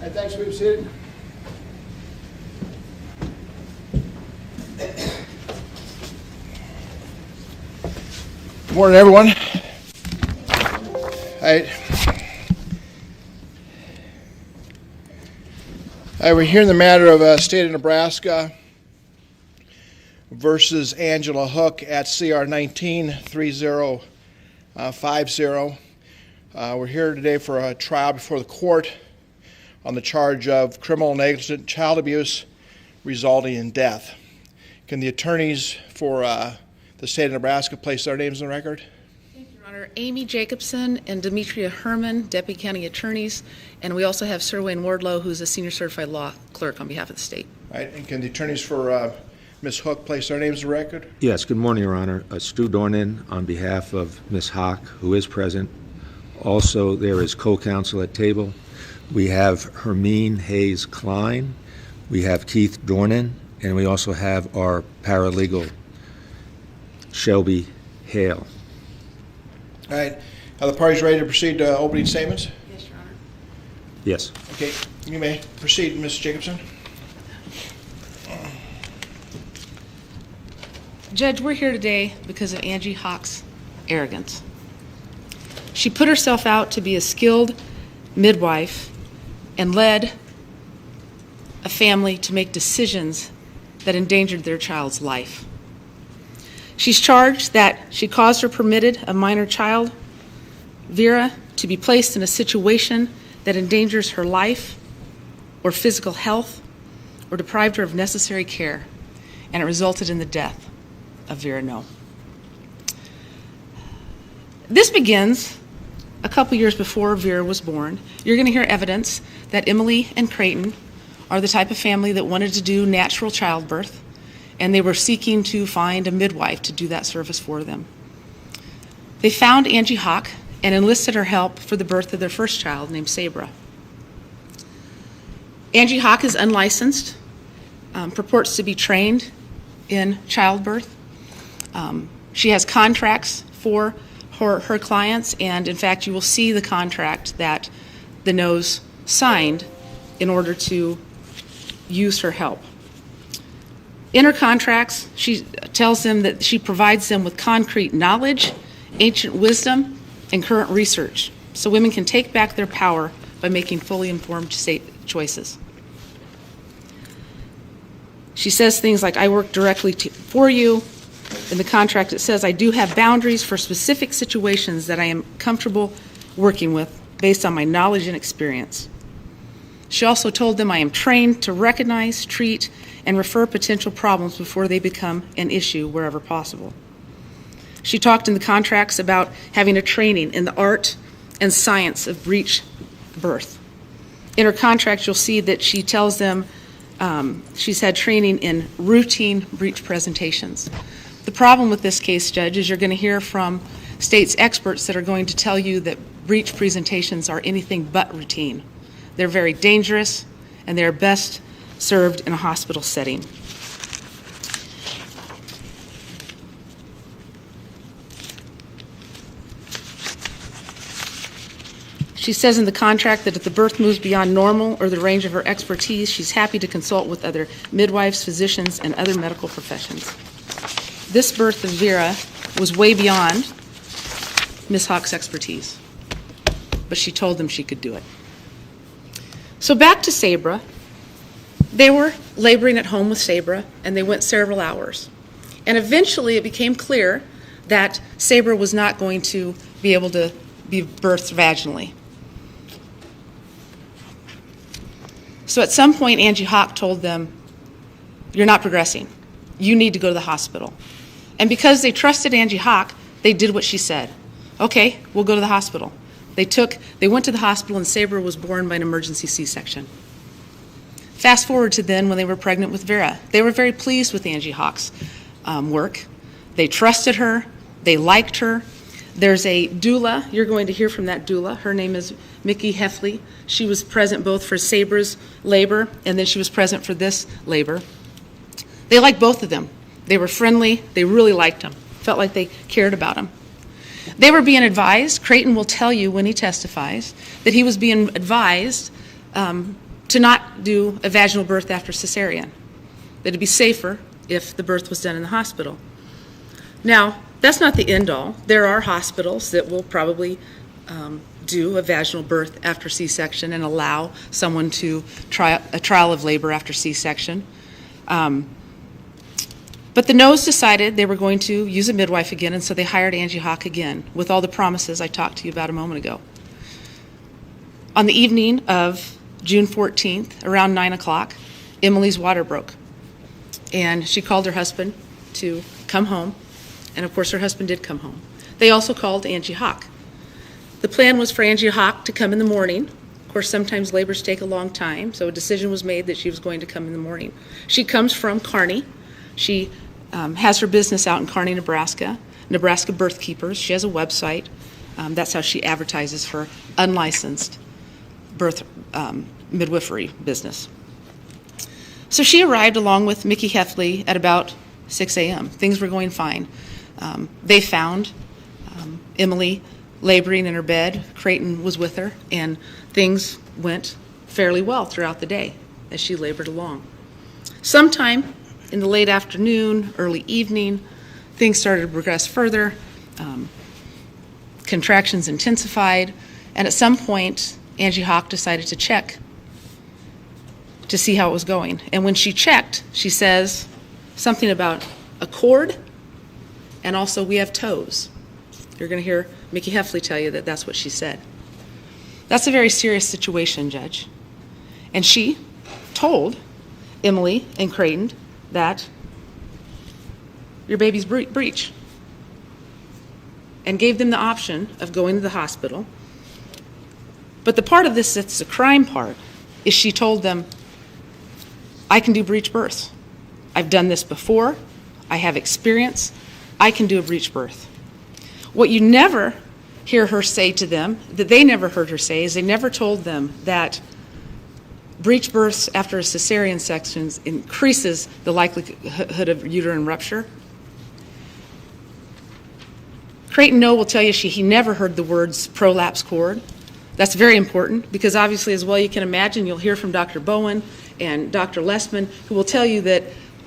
Hey, thanks for being seated. Good morning, everyone. We're here in the matter of state of Nebraska versus Angela Hook at CR 19-3050. We're here today for a trial before the court on the charge of criminal negligent child abuse resulting in death. Can the attorneys for the state of Nebraska place their names on the record? Thank you, Your Honor. Amy Jacobson and Demetria Herman, Deputy County Attorneys, and we also have Sir Wayne Wardlow, who's a Senior Certified Law Clerk on behalf of the state. All right, and can the attorneys for Ms. Hook place their names on the record? Yes, good morning, Your Honor. Stu Dornan on behalf of Ms. Hock, who is present. Also, there is co-counsel at table. We have Hermine Hayes Klein, we have Keith Dornan, and we also have our paralegal, Shelby Hale. All right, are the parties ready to proceed to opening statements? Yes, Your Honor. Yes. Okay, you may proceed, Ms. Jacobson. Judge, we're here today because of Angee Hock's arrogance. She put herself out to be a skilled midwife and led a family to make decisions that endangered their child's life. She's charged that she caused or permitted a minor child, Vera, to be placed in a situation that endangers her life or physical health or deprived her of necessary care, and it resulted in the death of Vera Noe. This begins a couple years before Vera was born. You're going to hear evidence that Emily and Crayton are the type of family that wanted to do natural childbirth, and they were seeking to find a midwife to do that service for them. They found Angee Hock and enlisted her help for the birth of their first child named Sabra. Angee Hock is unlicensed, purports to be trained in childbirth. She has contracts for her clients, and in fact you will see the contract that the Noes signed in order to use her help. In her contracts, she tells them that she provides them with concrete knowledge, ancient wisdom, and current research, so women can take back their power by making fully informed choices. She says things like, I work directly for you. In the contract it says, I do have boundaries for specific situations that I am comfortable working with based on my knowledge and experience. She also told them, I am trained to recognize, treat, and refer potential problems before they become an issue wherever possible. She talked in the contracts about having a training in the art and science of breech birth. In her contract, you'll see that she tells them she's had training in routine breech presentations. The problem with this case, Judge, is you're going to hear from state's experts that are going to tell you that breech presentations are anything but routine. They're very dangerous, and they're best served in a hospital setting. She says in the contract that if the birth moves beyond normal or the range of her expertise, she's happy to consult with other midwives, physicians, and other medical professions. This birth of Vera was way beyond Ms. Hock's expertise, but she told them she could do it. So back to Sabra. They were laboring at home with Sabra, and they went several hours. And eventually it became clear that Sabra was not going to be able to be birthed vaginally. So at some point, Angee Hock told them, you're not progressing. You need to go to the hospital. And because they trusted Angee Hock, they did what she said. Okay, we'll go to the hospital. They went to the hospital, and Sabra was born by an emergency C-section. Fast forward to then when they were pregnant with Vera. They were very pleased with Angee Hock's work. They trusted her. They liked her. There's a doula. You're going to hear from that doula. Her name is Micki Hueftle. She was present both for Sabra's labor, and then she was present for this labor. They liked both of them. They were friendly. They really liked them. Felt like they cared about them. They were being advised. Crayton will tell you when he testifies that he was being advised to not do a vaginal birth after cesarean, that it'd be safer if the birth was done in the hospital. Now, that's not the end all. There are hospitals that will probably do a vaginal birth after C-section and allow someone to try a trial of labor after C-section. But the Noes decided they were going to use a midwife again, and so they hired Angee Hock again with all the promises I talked to you about a moment ago. On the evening of June 14th, around 9 o'clock, Emily's water broke. And she called her husband to come home. And of course, her husband did come home. They also called Angee Hock. The plan was for Angee Hock to come in the morning. Of course, sometimes labors take a long time, so a decision was made that she was going to come in the morning. She comes from Kearney. She has her business out in Kearney, Nebraska, Nebraska Birth Keepers. She has a website. That's how she advertises her unlicensed birth midwifery business. So she arrived along with Micki Hueftle at about 6 a.m. Things were going fine. They found Emily laboring in her bed. Crayton was with her, and things went fairly well throughout the day as she labored along. Sometime in the late afternoon, early evening, things started to progress further. Contractions intensified, and at some point, Angee Hock decided to check to see how it was going. And when she checked, she says something about a cord, and also we have toes. You're going to hear Micki Hueftle tell you that that's what she said. That's a very serious situation, Judge. And she told Emily and Crayton that your baby's breech, and gave them the option of going to the hospital. But the part of this that's the crime part is she told them, I can do breech births. I've done this before. I have experience. I can do a breech birth. What you never hear her say to them, that they never heard her say, is they never told them that breech births after a cesarean section increases the likelihood of uterine rupture. Crayton Noe will tell you he never heard the words prolapse cord. That's very important because obviously, as well you can imagine, you'll hear from Dr. Bowen and Dr. Lessman, who will tell you that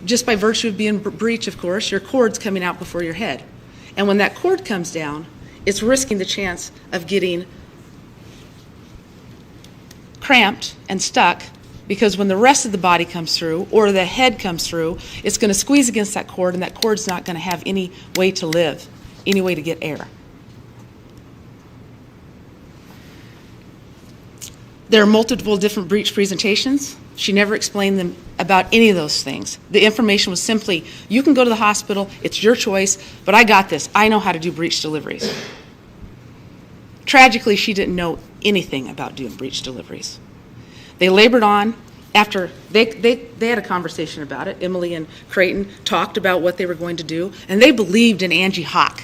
just by virtue of being breech, of course, your cord's coming out before your head. And when that cord comes down, it's risking the chance of getting cramped and stuck, because when the rest of the body comes through or the head comes through, it's going to squeeze against that cord, and that cord's not going to have any way to live, any way to get air. There are multiple different breech presentations. She never explained them about any of those things. The information was simply, you can go to the hospital, it's your choice, but I got this. I know how to do breech deliveries. Tragically, she didn't know anything about doing breech deliveries. They labored on. After they had a conversation about it, Emily and Crayton talked about what they were going to do, and they believed in Angee Hock.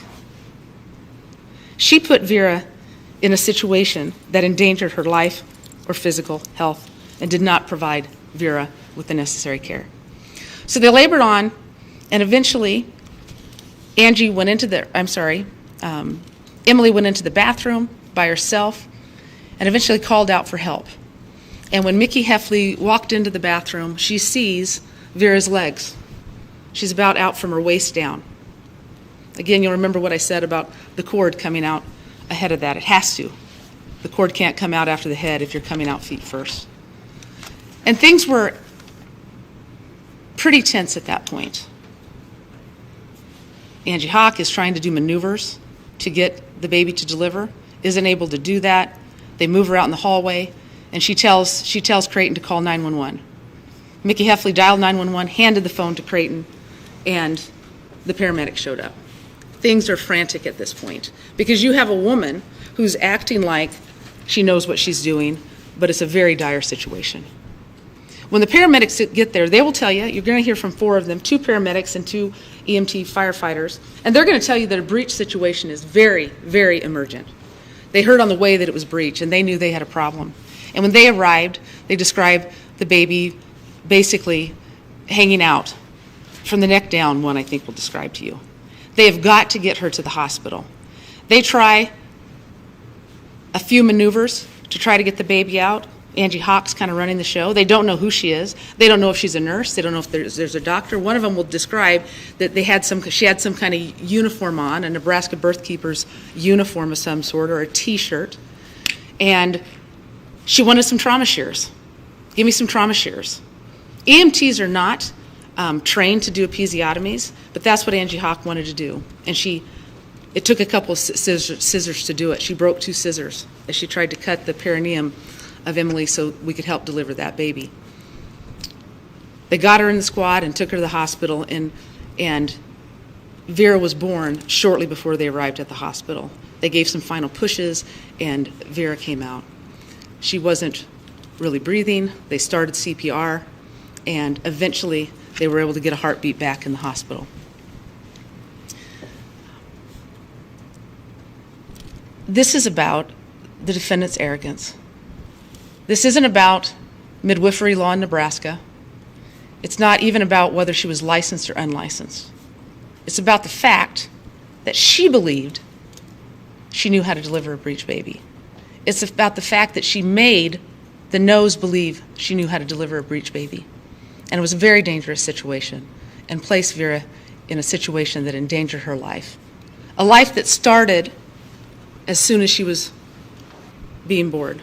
She put Vera in a situation that endangered her life or physical health and did not provide Vera with the necessary care. So they labored on, and eventually Emily went into the bathroom by herself and eventually called out for help. And when Micki Hueftle walked into the bathroom, she sees Vera's legs. She's about out from her waist down. Again, you'll remember what I said about the cord coming out ahead of that. It has to. The cord can't come out after the head if you're coming out feet first. And things were pretty tense at that point. Angee Hock is trying to do maneuvers to get the baby to deliver, isn't able to do that. They move her out in the hallway, and she tells Crayton to call 911. Micki Hueftle dialed 911, handed the phone to Crayton, and the paramedics showed up. Things are frantic at this point because you have a woman who's acting like she knows what she's doing, but it's a very dire situation. When the paramedics get there, they will tell you, you're going to hear from 4 of them, 2 paramedics and 2 EMT firefighters, and they're going to tell you that a breech situation is very, very emergent. They heard on the way that it was breech, and they knew they had a problem. And when they arrived, they described the baby basically hanging out from the neck down, one I think will describe to you. They have got to get her to the hospital. They try a few maneuvers to try to get the baby out, Angee Hock's kind of running the show. They don't know who she is. They don't know if she's a nurse. They don't know if there's a doctor. One of them will describe that she had some kind of uniform on, a Nebraska birthkeeper's uniform of some sort, or a T-shirt, and she wanted some trauma shears. Give me some trauma shears. EMTs are not trained to do episiotomies, but that's what Angee Hock wanted to do, and it took a couple of scissors to do it. She broke 2 scissors as she tried to cut the perineum of Emily so we could help deliver that baby. They got her in the squad and took her to the hospital, and Vera was born shortly before they arrived at the hospital. They gave some final pushes, and Vera came out. She wasn't really breathing. They started CPR, and eventually they were able to get a heartbeat back in the hospital. This is about the defendant's arrogance. This isn't about midwifery law in Nebraska. It's not even about whether she was licensed or unlicensed. It's about the fact that she believed she knew how to deliver a breech baby. It's about the fact that she made the Noes believe she knew how to deliver a breech baby. And it was a very dangerous situation and placed Vera in a situation that endangered her life. A life that started as soon as she was being born.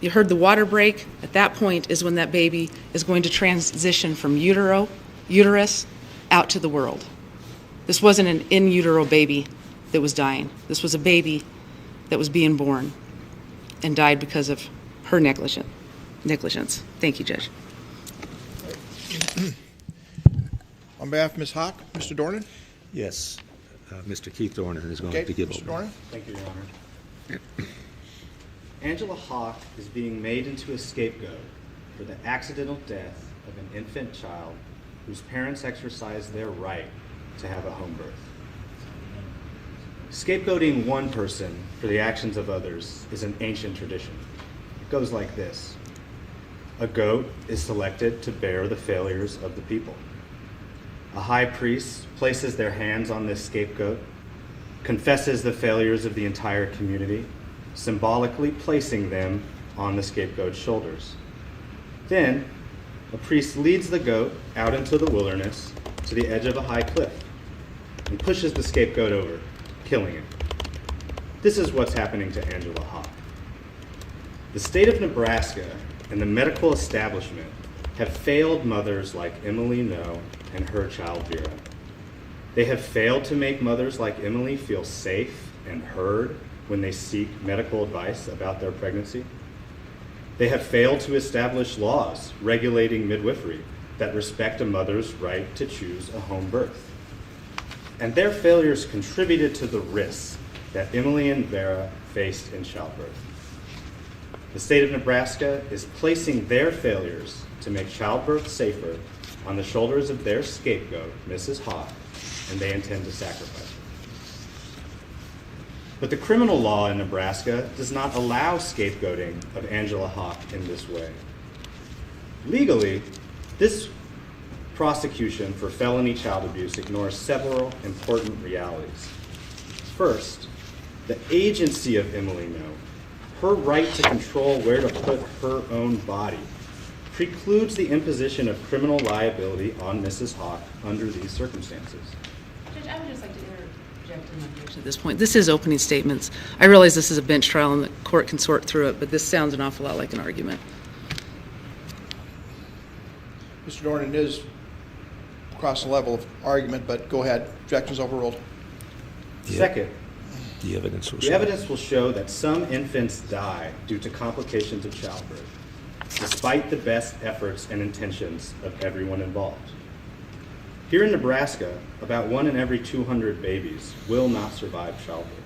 You heard the water break. At that point is when that baby is going to transition from uterus out to the world. This wasn't an in utero baby that was dying. This was a baby that was being born and died because of her negligence. Thank you, Judge. On behalf of Ms. Hock, Mr. Dornan? Yes, Mr. Keith Dornan is going Okay, to give Mr. a... Dornan? Thank you, Your Honor. Angela Hock is being made into a scapegoat for the accidental death of an infant child whose parents exercised their right to have a home birth. Scapegoating one person for the actions of others is an ancient tradition. It goes like this. A goat is selected to bear the failures of the people. A high priest places their hands on this scapegoat, confesses the failures of the entire community, symbolically placing them on the scapegoat's shoulders. Then, a priest leads the goat out into the wilderness to the edge of a high cliff and pushes the scapegoat over, killing it. This is what's happening to Angela Hock. The state of Nebraska and the medical establishment have failed mothers like Emily Noe and her child Vera. They have failed to make mothers like Emily feel safe and heard when they seek medical advice about their pregnancy. They have failed to establish laws regulating midwifery that respect a mother's right to choose a home birth. And their failures contributed to the risks that Emily and Vera faced in childbirth. The state of Nebraska is placing their failures to make childbirth safer on the shoulders of their scapegoat, Mrs. Hock, and they intend to sacrifice her. But the criminal law in Nebraska does not allow scapegoating of Angela Hock in this way. Legally, this prosecution for felony child abuse ignores several important realities. First, the agency of Emily Noe, her right to control where to put her own body, precludes the imposition of criminal liability on Mrs. Hock under these circumstances. Judge, I would just like to interject in my objection at this point. This is opening statements. I realize this is a bench trial and the court can sort through it, but this sounds an awful lot like an argument. Mr. Dornan is across the level of argument, but go ahead. Objections overruled. Yeah. Second, The evidence will the show. evidence will show that some infants die due to complications of childbirth, despite the best efforts and intentions of everyone involved. Here in Nebraska, about 1 in every 200 babies will not survive childbirth.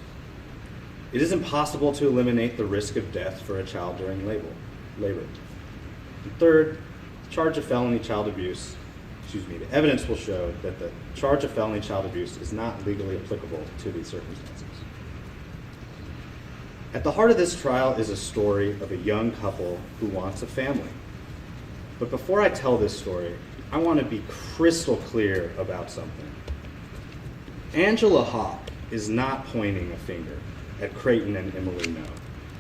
It is impossible to eliminate the risk of death for a child during labor. And third, the charge of felony child abuse, the evidence will show that the charge of felony child abuse is not legally applicable to these circumstances. At the heart of this trial is a story of a young couple who wants a family. But before I tell this story, I want to be crystal clear about something. Angela Hock is not pointing a finger at Crayton and Emily Noe.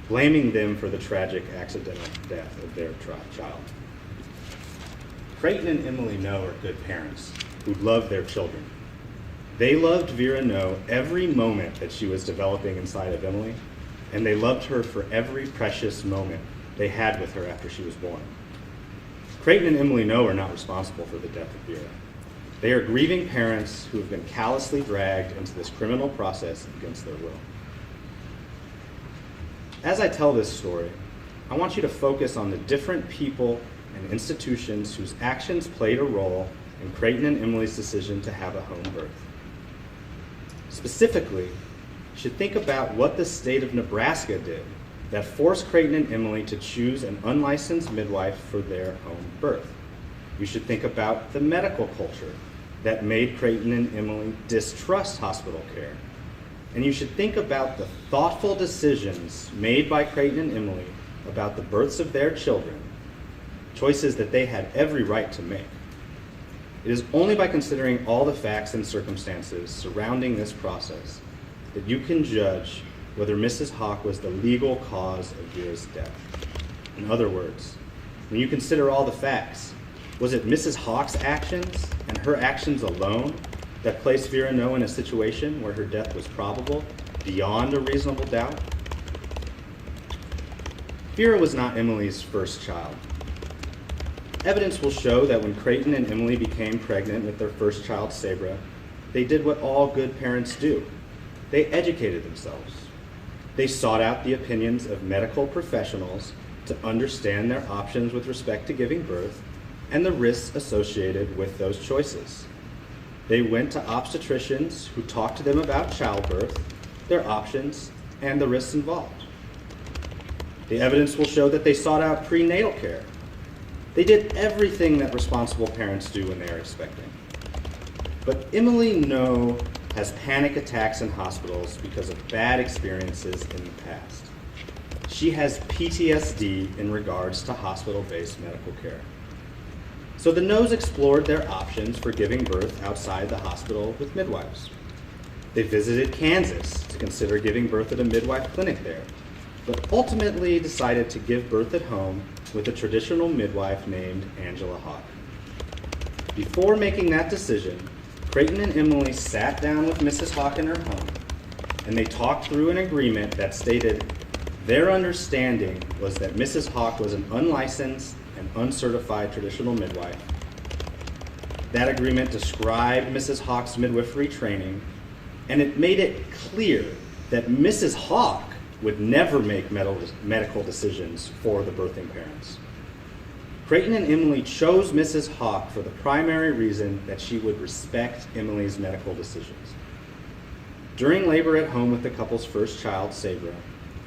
blaming them for the tragic accidental death of their child. Crayton and Emily Noe are good parents who love their children. They loved Vera Noe every moment that she was developing inside of Emily, and they loved her for every precious moment they had with her after she was born. Crayton and Emily Noe are not responsible for the death of Vera. They are grieving parents who have been callously dragged into this criminal process against their will. As I tell this story, I want you to focus on the different people and institutions whose actions played a role in Crayton and Emily's decision to have a home birth. Specifically, you should think about what the state of Nebraska did that forced Crayton and Emily to choose an unlicensed midwife for their home birth. You should think about the medical culture that made Crayton and Emily distrust hospital care. And you should think about the thoughtful decisions made by Crayton and Emily about the births of their children, choices that they had every right to make. It is only by considering all the facts and circumstances surrounding this process that you can judge whether Mrs. Hock was the legal cause of Vera's death. In other words, when you consider all the facts, was it Mrs. Hock's actions and her actions alone that placed Vera Noe in a situation where her death was probable beyond a reasonable doubt? Vera was not Emily's first child. Evidence will show that when Crayton and Emily became pregnant with their first child, Sabra, they did what all good parents do. They educated themselves. They sought out the opinions of medical professionals to understand their options with respect to giving birth and the risks associated with those choices. They went to obstetricians who talked to them about childbirth, their options, and the risks involved. The evidence will show that they sought out prenatal care. They did everything that responsible parents do when they are expecting. But Emily Noe has panic attacks in hospitals because of bad experiences in the past. She has PTSD in regards to hospital-based medical care. So the Noes explored their options for giving birth outside the hospital with midwives. They visited Kansas to consider giving birth at a midwife clinic there, but ultimately decided to give birth at home with a traditional midwife named Angela Hock. Before making that decision, Crayton and Emily sat down with Mrs. Hock in her home, and they talked through an agreement that stated their understanding was that Mrs. Hock was an unlicensed and uncertified traditional midwife. That agreement described Mrs. Hock's midwifery training, and it made it clear that Mrs. Hock would never make medical decisions for the birthing parents. Crayton and Emily chose Mrs. Hock for the primary reason that she would respect Emily's medical decisions. During labor at home with the couple's first child, Sabra,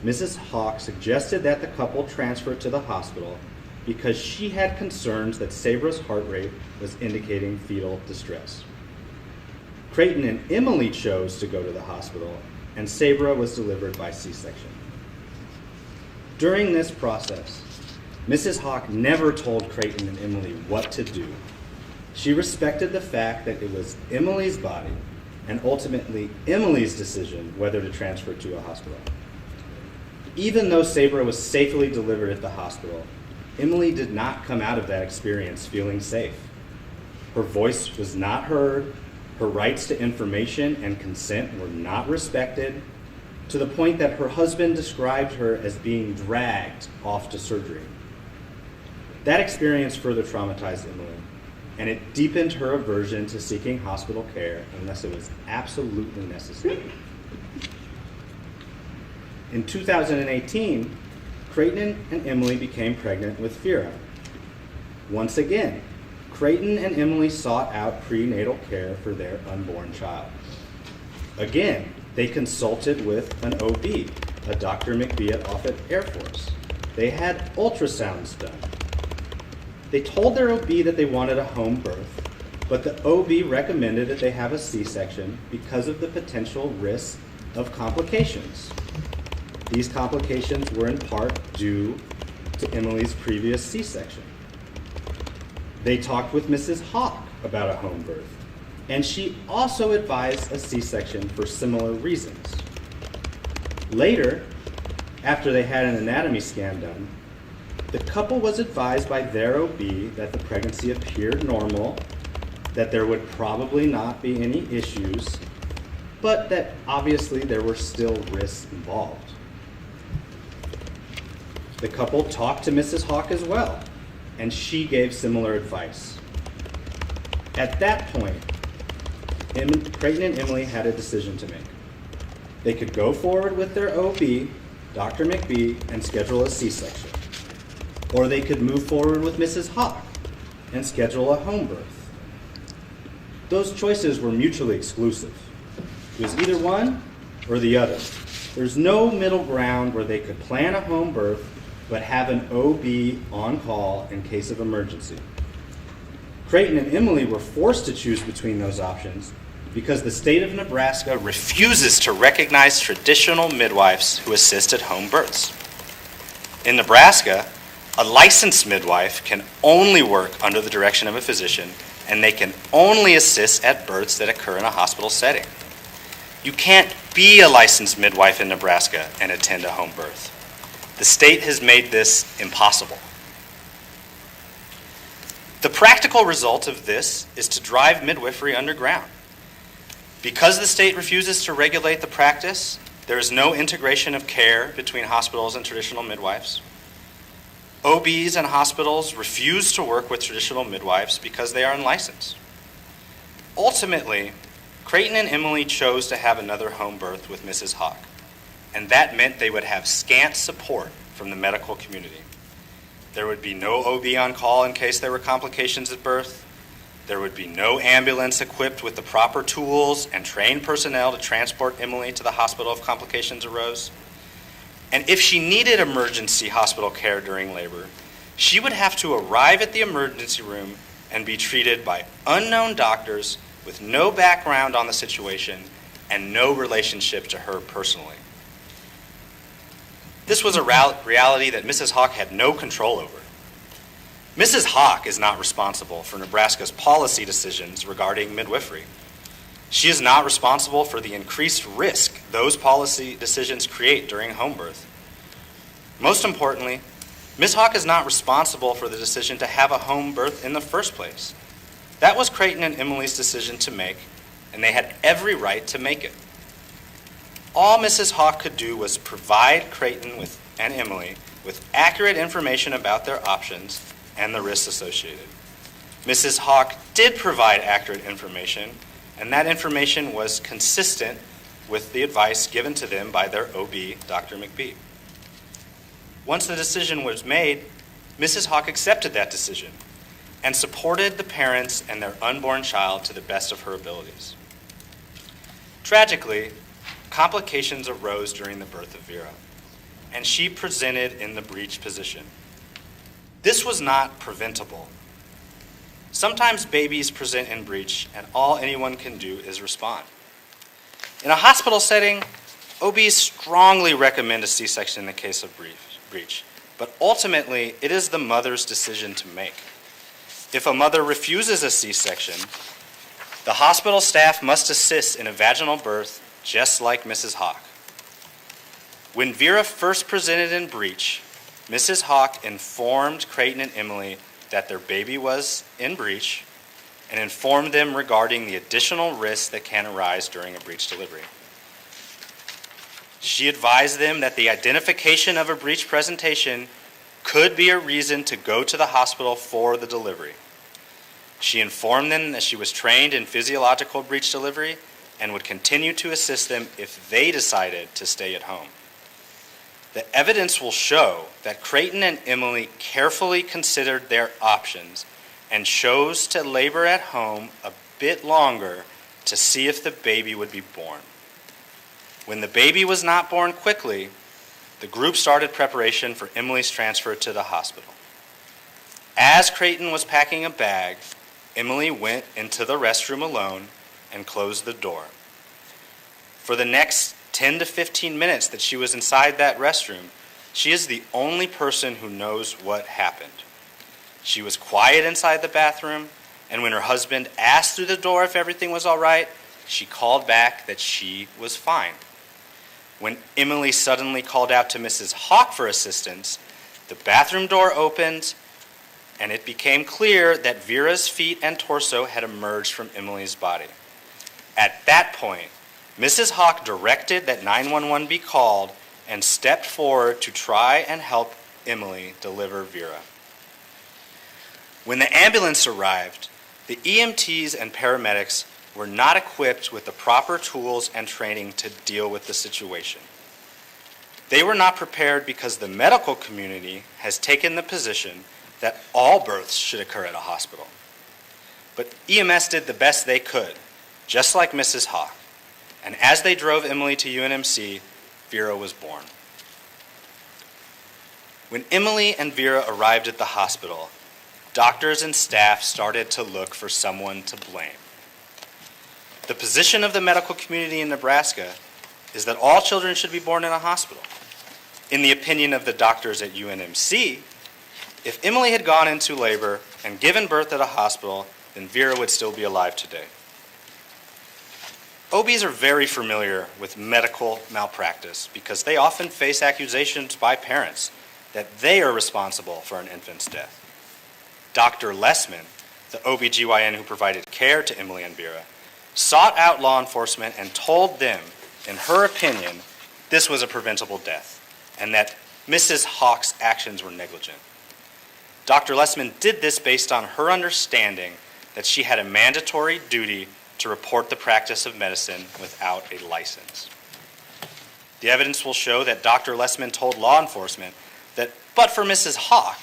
Mrs. Hock suggested that the couple transfer to the hospital because she had concerns that Sabra's heart rate was indicating fetal distress. Crayton and Emily chose to go to the hospital, and Sabra was delivered by C-section. During this process, Mrs. Hock never told Crayton and Emily what to do. She respected the fact that it was Emily's body and ultimately Emily's decision whether to transfer to a hospital. Even though Sabra was safely delivered at the hospital, Emily did not come out of that experience feeling safe. Her voice was not heard, her rights to information and consent were not respected, to the point that her husband described her as being dragged off to surgery. That experience further traumatized Emily, and it deepened her aversion to seeking hospital care unless it was absolutely necessary. In 2018, Crayton and Emily became pregnant with Vera. Once again, Crayton and Emily sought out prenatal care for their unborn child. Again, they consulted with an OB, a Dr. Micki at Offutt Air Force. They had ultrasounds done. They told their OB that they wanted a home birth, but the OB recommended that they have a C-section because of the potential risk of complications. These complications were in part due to Emily's previous C-section. They talked with Mrs. Hock about a home birth, and she also advised a C-section for similar reasons. Later, after they had an anatomy scan done, the couple was advised by their OB that the pregnancy appeared normal, that there would probably not be any issues, but that obviously there were still risks involved. The couple talked to Mrs. Hock as well, and she gave similar advice. At that point, Crayton and Emily had a decision to make. They could go forward with their OB, Dr. McBee, and schedule a C-section. Or they could move forward with Mrs. Hock and schedule a home birth. Those choices were mutually exclusive. It was either one or the other. There's no middle ground where they could plan a home birth but have an OB on call in case of emergency. Crayton and Emily were forced to choose between those options because the state of Nebraska refuses to recognize traditional midwives who assist at home births. In Nebraska, a licensed midwife can only work under the direction of a physician, and they can only assist at births that occur in a hospital setting. You can't be a licensed midwife in Nebraska and attend a home birth. The state has made this impossible. The practical result of this is to drive midwifery underground. Because the state refuses to regulate the practice, there is no integration of care between hospitals and traditional midwives. OBs and hospitals refuse to work with traditional midwives because they are unlicensed. Ultimately, Crayton and Emily chose to have another home birth with Mrs. Hock, and that meant they would have scant support from the medical community. There would be no OB on call in case there were complications at birth. There would be no ambulance equipped with the proper tools and trained personnel to transport Emily to the hospital if complications arose. And if she needed emergency hospital care during labor, she would have to arrive at the emergency room and be treated by unknown doctors with no background on the situation and no relationship to her personally. This was a reality that Mrs. Hock had no control over. Mrs. Hock is not responsible for Nebraska's policy decisions regarding midwifery. She is not responsible for the increased risk those policy decisions create during home birth. Most importantly, Ms. Hock is not responsible for the decision to have a home birth in the first place. That was Crayton and Emily's decision to make, and they had every right to make it. All Mrs. Hock could do was provide Crayton and Emily with accurate information about their options and the risks associated. Mrs. Hock did provide accurate information, and that information was consistent with the advice given to them by their OB, Dr. McBee. Once the decision was made, Mrs. Hock accepted that decision and supported the parents and their unborn child to the best of her abilities. Tragically, complications arose during the birth of Vera, and she presented in the breech position. This was not preventable. Sometimes babies present in breech, and all anyone can do is respond. In a hospital setting, OBs strongly recommend a C-section in the case of breech, but ultimately it is the mother's decision to make. If a mother refuses a C-section, the hospital staff must assist in a vaginal birth just like Mrs. Hock. When Vera first presented in breech, Mrs. Hock informed Crayton and Emily that their baby was in breech and informed them regarding the additional risks that can arise during a breech delivery. She advised them that the identification of a breech presentation could be a reason to go to the hospital for the delivery. She informed them that she was trained in physiological breech delivery and would continue to assist them if they decided to stay at home. The evidence will show that Crayton and Emily carefully considered their options and chose to labor at home a bit longer to see if the baby would be born. When the baby was not born quickly, the group started preparation for Emily's transfer to the hospital. As Crayton was packing a bag, Emily went into the restroom alone and closed the door. For the next 10 to 15 minutes that she was inside that restroom, she is the only person who knows what happened. She was quiet inside the bathroom, and when her husband asked through the door if everything was all right, she called back that she was fine. When Emily suddenly called out to Mrs. Hock for assistance, the bathroom door opened, and it became clear that Vera's feet and torso had emerged from Emily's body. At that point, Mrs. Hock directed that 911 be called and stepped forward to try and help Emily deliver Vera. When the ambulance arrived, the EMTs and paramedics were not equipped with the proper tools and training to deal with the situation. They were not prepared because the medical community has taken the position that all births should occur at a hospital. But EMS did the best they could, just like Mrs. Hock. And as they drove Emily to UNMC, Vera was born. When Emily and Vera arrived at the hospital, doctors and staff started to look for someone to blame. The position of the medical community in Nebraska is that all children should be born in a hospital. In the opinion of the doctors at UNMC, if Emily had gone into labor and given birth at a hospital, then Vera would still be alive today. OBs are very familiar with medical malpractice because they often face accusations by parents that they are responsible for an infant's death. Dr. Lessman, the OBGYN who provided care to Emily and Vera, sought out law enforcement and told them, in her opinion, this was a preventable death and that Mrs. Hock's actions were negligent. Dr. Lessman did this based on her understanding that she had a mandatory duty to report the practice of medicine without a license. The evidence will show that Dr. Lessman told law enforcement that, but for Mrs. Hock,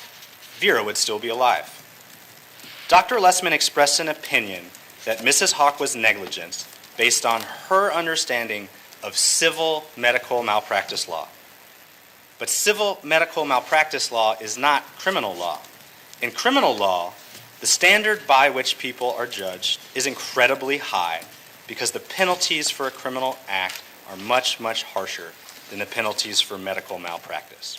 Vera would still be alive. Dr. Lessman expressed an opinion that Mrs. Hock was negligent based on her understanding of civil medical malpractice law. But civil medical malpractice law is not criminal law. In criminal law, the standard by which people are judged is incredibly high because the penalties for a criminal act are much, much harsher than the penalties for medical malpractice.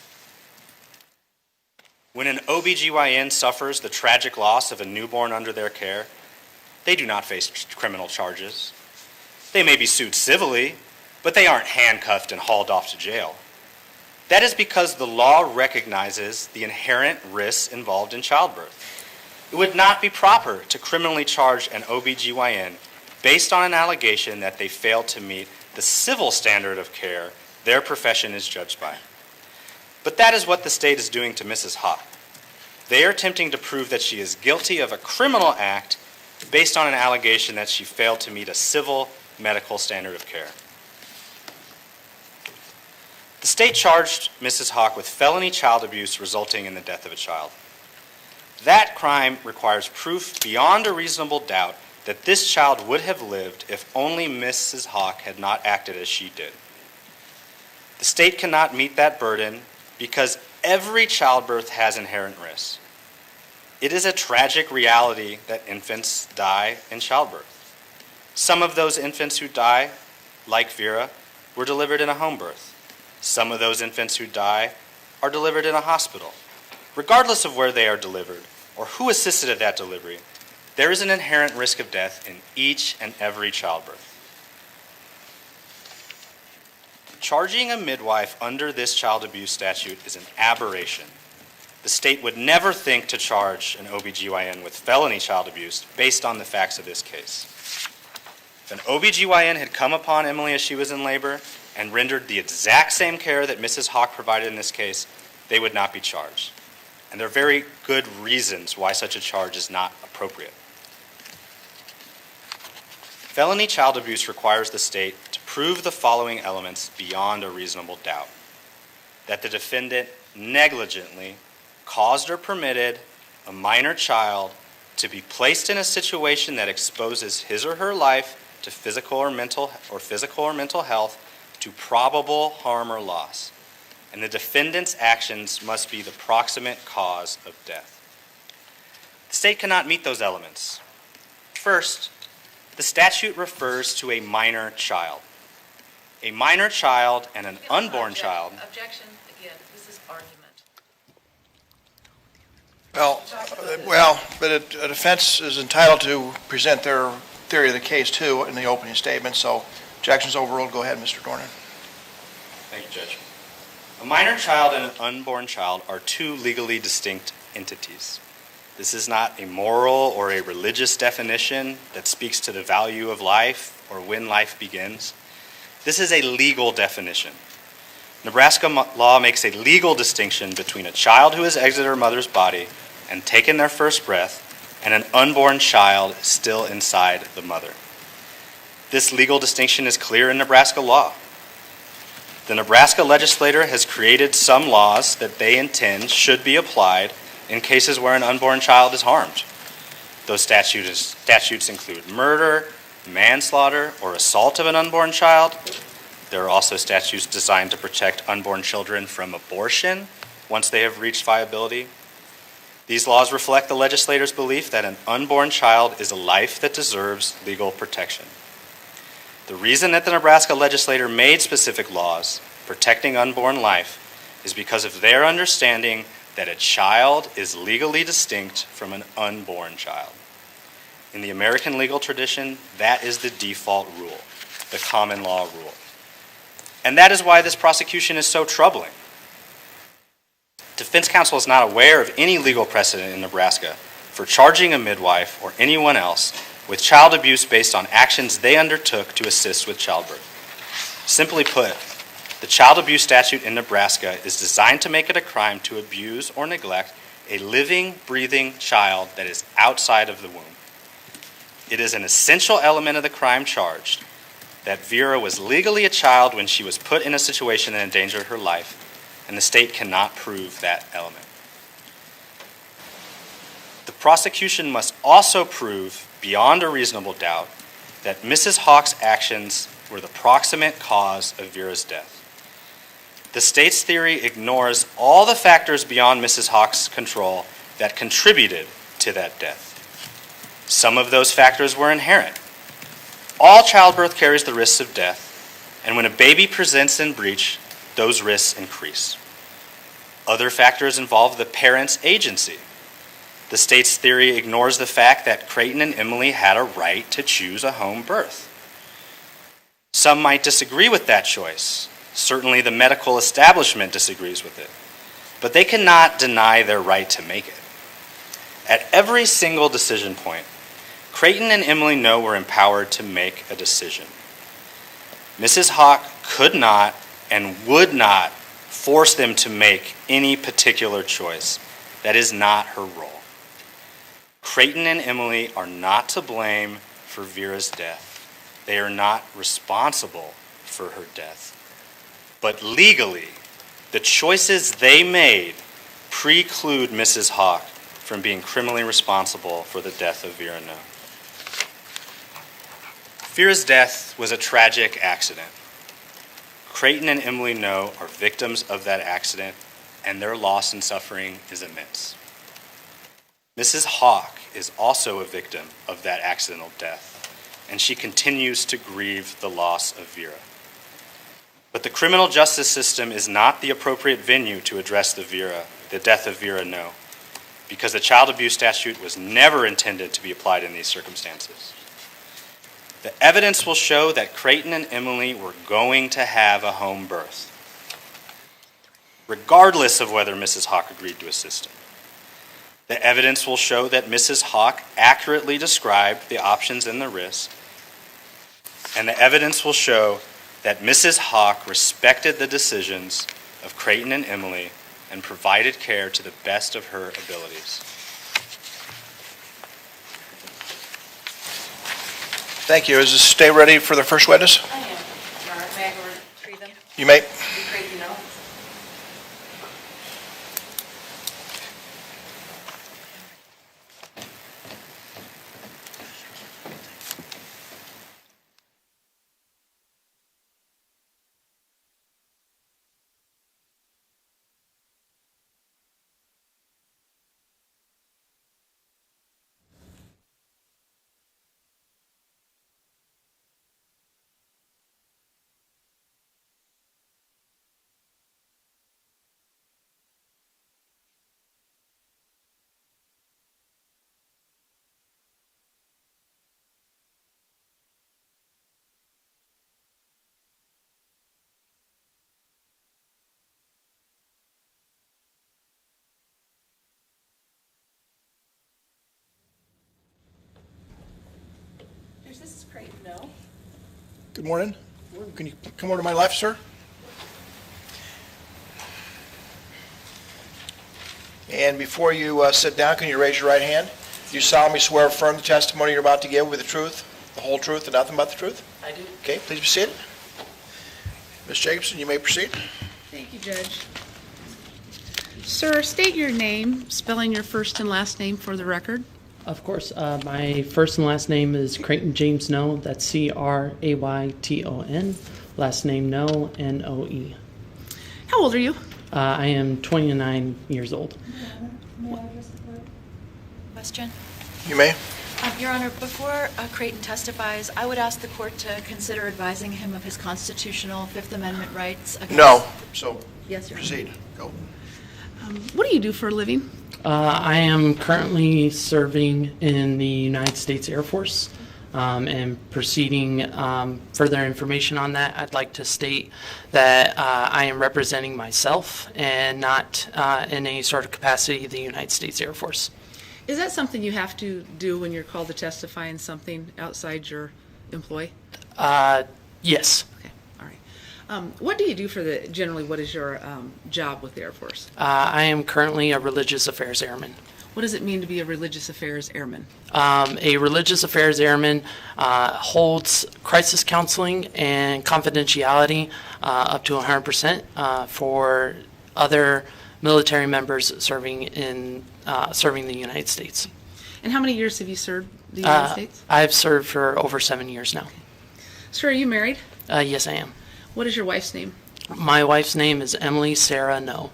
When an OBGYN suffers the tragic loss of a newborn under their care, they do not face criminal charges. They may be sued civilly, but they aren't handcuffed and hauled off to jail. That is because the law recognizes the inherent risks involved in childbirth. It would not be proper to criminally charge an OBGYN based on an allegation that they failed to meet the civil standard of care their profession is judged by. But that is what the state is doing to Mrs. Hock. They are attempting to prove that she is guilty of a criminal act based on an allegation that she failed to meet a civil medical standard of care. The state charged Mrs. Hock with felony child abuse resulting in the death of a child. That crime requires proof beyond a reasonable doubt that this child would have lived if only Mrs. Hock had not acted as she did. The state cannot meet that burden because every childbirth has inherent risks. It is a tragic reality that infants die in childbirth. Some of those infants who die, like Vera, were delivered in a home birth. Some of those infants who die are delivered in a hospital. Regardless of where they are delivered or who assisted at that delivery, there is an inherent risk of death in each and every childbirth. Charging a midwife under this child abuse statute is an aberration. The state would never think to charge an OBGYN with felony child abuse based on the facts of this case. If an OBGYN had come upon Emily as she was in labor and rendered the exact same care that Mrs. Hock provided in this case, they would not be charged. And there are very good reasons why such a charge is not appropriate. Felony child abuse requires the state to prove the following elements beyond a reasonable doubt: that the defendant negligently caused or permitted a minor child to be placed in a situation that exposes his or her life to physical or mental health to probable harm or loss, and the defendant's actions must be the proximate cause of death. The state cannot meet those elements. First, the statute refers to a minor child. A minor child and an unborn child. Objection, again, this is argument. But a defense is entitled to present their theory of the case too in the opening statement, so objection's overruled. Go ahead, Mr. Dornan. Thank you, Judge. A minor child and an unborn child are two legally distinct entities. This is not a moral or a religious definition that speaks to the value of life or when life begins. This is a legal definition. Nebraska law makes a legal distinction between a child who has exited her mother's body and taken their first breath and an unborn child still inside the mother. This legal distinction is clear in Nebraska law. The Nebraska legislature has created some laws that they intend should be applied in cases where an unborn child is harmed. Those statutes include murder, manslaughter, or assault of an unborn child. There are also statutes designed to protect unborn children from abortion once they have reached viability. These laws reflect the legislator's belief that an unborn child is a life that deserves legal protection. The reason that the Nebraska legislature made specific laws protecting unborn life is because of their understanding that a child is legally distinct from an unborn child. In the American legal tradition, that is the default rule, the common law rule. And that is why this prosecution is so troubling. Defense counsel is not aware of any legal precedent in Nebraska for charging a midwife or anyone else with child abuse based on actions they undertook to assist with childbirth. Simply put, the child abuse statute in Nebraska is designed to make it a crime to abuse or neglect a living, breathing child that is outside of the womb. It is an essential element of the crime charged that Vera was legally a child when she was put in a situation that endangered her life, and the state cannot prove that element. The prosecution must also prove, beyond a reasonable doubt, that Mrs. Hawk's actions were the proximate cause of Vera's death. The state's theory ignores all the factors beyond Mrs. Hawk's control that contributed to that death. Some of those factors were inherent. All childbirth carries the risks of death, and when a baby presents in breech, those risks increase. Other factors involve the parent's agency. The state's theory ignores the fact that Crayton and Emily had a right to choose a home birth. Some might disagree with that choice. Certainly the medical establishment disagrees with it. But they cannot deny their right to make it. At every single decision point, Crayton and Emily Noe were empowered to make a decision. Mrs. Hawk could not and would not force them to make any particular choice. That is not her role. Crayton and Emily are not to blame for Vera's death. They are not responsible for her death. But legally, the choices they made preclude Mrs. Hawk from being criminally responsible for the death of Vera Noe. Vera's death was a tragic accident. Crayton and Emily Noe are victims of that accident, and their loss and suffering is immense. Mrs. Hawk is also a victim of that accidental death, and she continues to grieve the loss of Vera. But the criminal justice system is not the appropriate venue to address the death of Vera Noe, because the child abuse statute was never intended to be applied in these circumstances. The evidence will show that Crayton and Emily were going to have a home birth, regardless of whether Mrs. Hawk agreed to assist them. The evidence will show that Mrs. Hawk accurately described the options and the risks, and the evidence will show that Mrs. Hawk respected the decisions of Crayton and Emily and provided care to the best of her abilities. Thank you. Is this stay ready for the first witness? I am. May I go retrieve them? You may. Crayton Noe. Noe. Good morning. Can you come over to my left, sir? And before you sit down, can you raise your right hand? Do you solemnly swear or affirm the testimony you're about to give with the truth, the whole truth, and nothing but the truth? I do. Okay, please be seated. Ms. Jacobson, you may proceed. Thank you, Judge. Sir, state your name, spelling your first and last name for the record. Of course. My first and last name is Crayton James Noe. That's Crayton. Last name Noe, Noe. How old are you? I am 29 years old. Question. You may. Your Honor, before Crayton testifies, I would ask the court to consider advising him of his constitutional Fifth Amendment rights against... No. So Yes, Your Honor. proceed. Go. What do you do for a living? I am currently serving in the United States Air Force. And proceeding further information on that, I'd like to state that I am representing myself and not in any sort of capacity of the United States Air Force. Is that something you have to do when you're called to testify in something outside your employ? Yes. Okay, all right. What do you do for generally, what is your job with the Air Force? I am currently a religious affairs airman. What does it mean to be a religious affairs airman? A religious affairs airman holds crisis counseling and confidentiality up to 100% for other military members serving the United States. And how many years have you served the United States? I've served for over 7 years now. Sir, are you married? Yes, I am. What is your wife's name? My wife's name is Emily Vera Noe.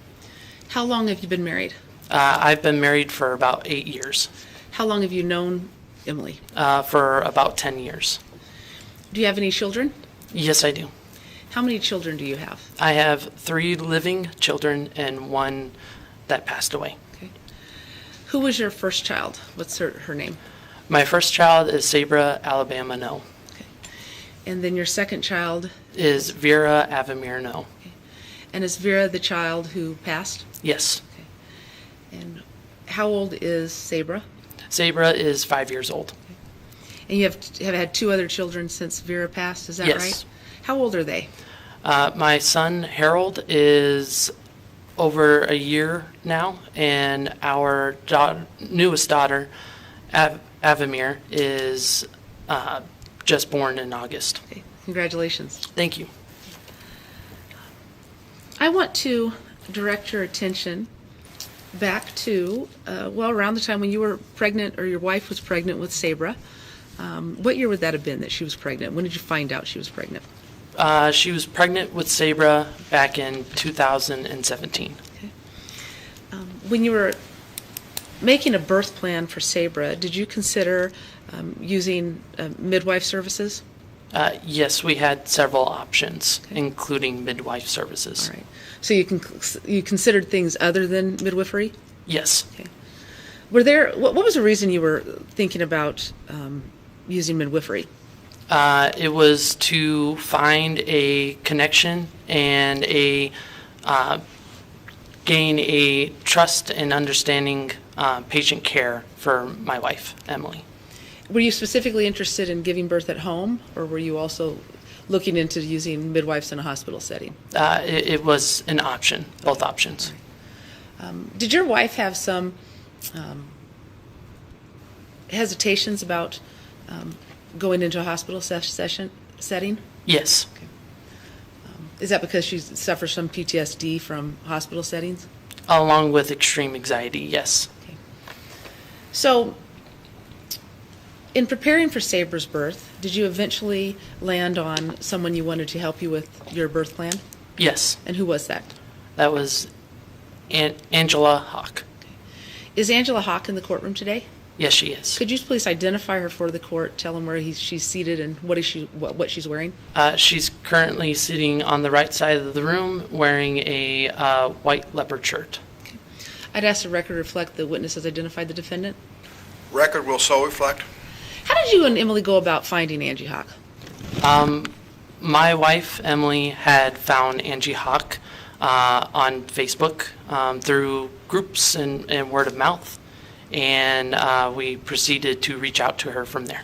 How long have you been married? I've been married for about 8 years. How long have you known Emily? For about 10 years. Do you have any children? Yes, I do. How many children do you have? I have 3 living children and 1 that passed away. Okay. Who was your first child? What's her name? My first child is Sabra Alabama Noe. Okay. And then your second child? Is Vera Avamir Noe. Okay. And is Vera the child who passed? Yes. And how old is Sabra? Sabra is 5 years old. And you have had 2 other children since Vera passed, is that Yes. right? How old are they? My son Harold is over a year now, and our newest daughter, Avamir, is just born in August. Okay. Congratulations. Thank you. I want to direct your attention back to, around the time when you were pregnant or your wife was pregnant with Sabra. What year would that have been that she was pregnant? When did you find out she was pregnant? She was pregnant with Sabra back in 2017. Okay. When you were making a birth plan for Sabra, did you consider using midwife services? Yes, we had several options, including midwife services. All right. So you considered things other than midwifery? Yes. Okay. What was the reason you were thinking about using midwifery? It was to find a connection and gain a trust and understanding patient care for my wife, Emily. Were you specifically interested in giving birth at home, or were you also looking into using midwives in a hospital setting? It was an option, both options. Did your wife have some hesitations about going into a hospital setting? Yes. Is that because she suffers from PTSD from hospital settings? Along with extreme anxiety, yes. Okay. So, in preparing for Sabra's birth, did you eventually land on someone you wanted to help you with your birth plan? Yes. And who was that? That was Angela Hock. Is Angela Hock in the courtroom today? Yes, she is. Could you please identify her for the court, tell them where she's seated and what she's wearing? She's currently sitting on the right side of the room wearing a white leopard shirt. Okay. I'd ask the record to reflect the witness has identified the defendant. Record will so reflect. How did you and Emily go about finding Angee Hock? My wife, Emily, had found Angee Hock on Facebook through groups and word of mouth, and we proceeded to reach out to her from there.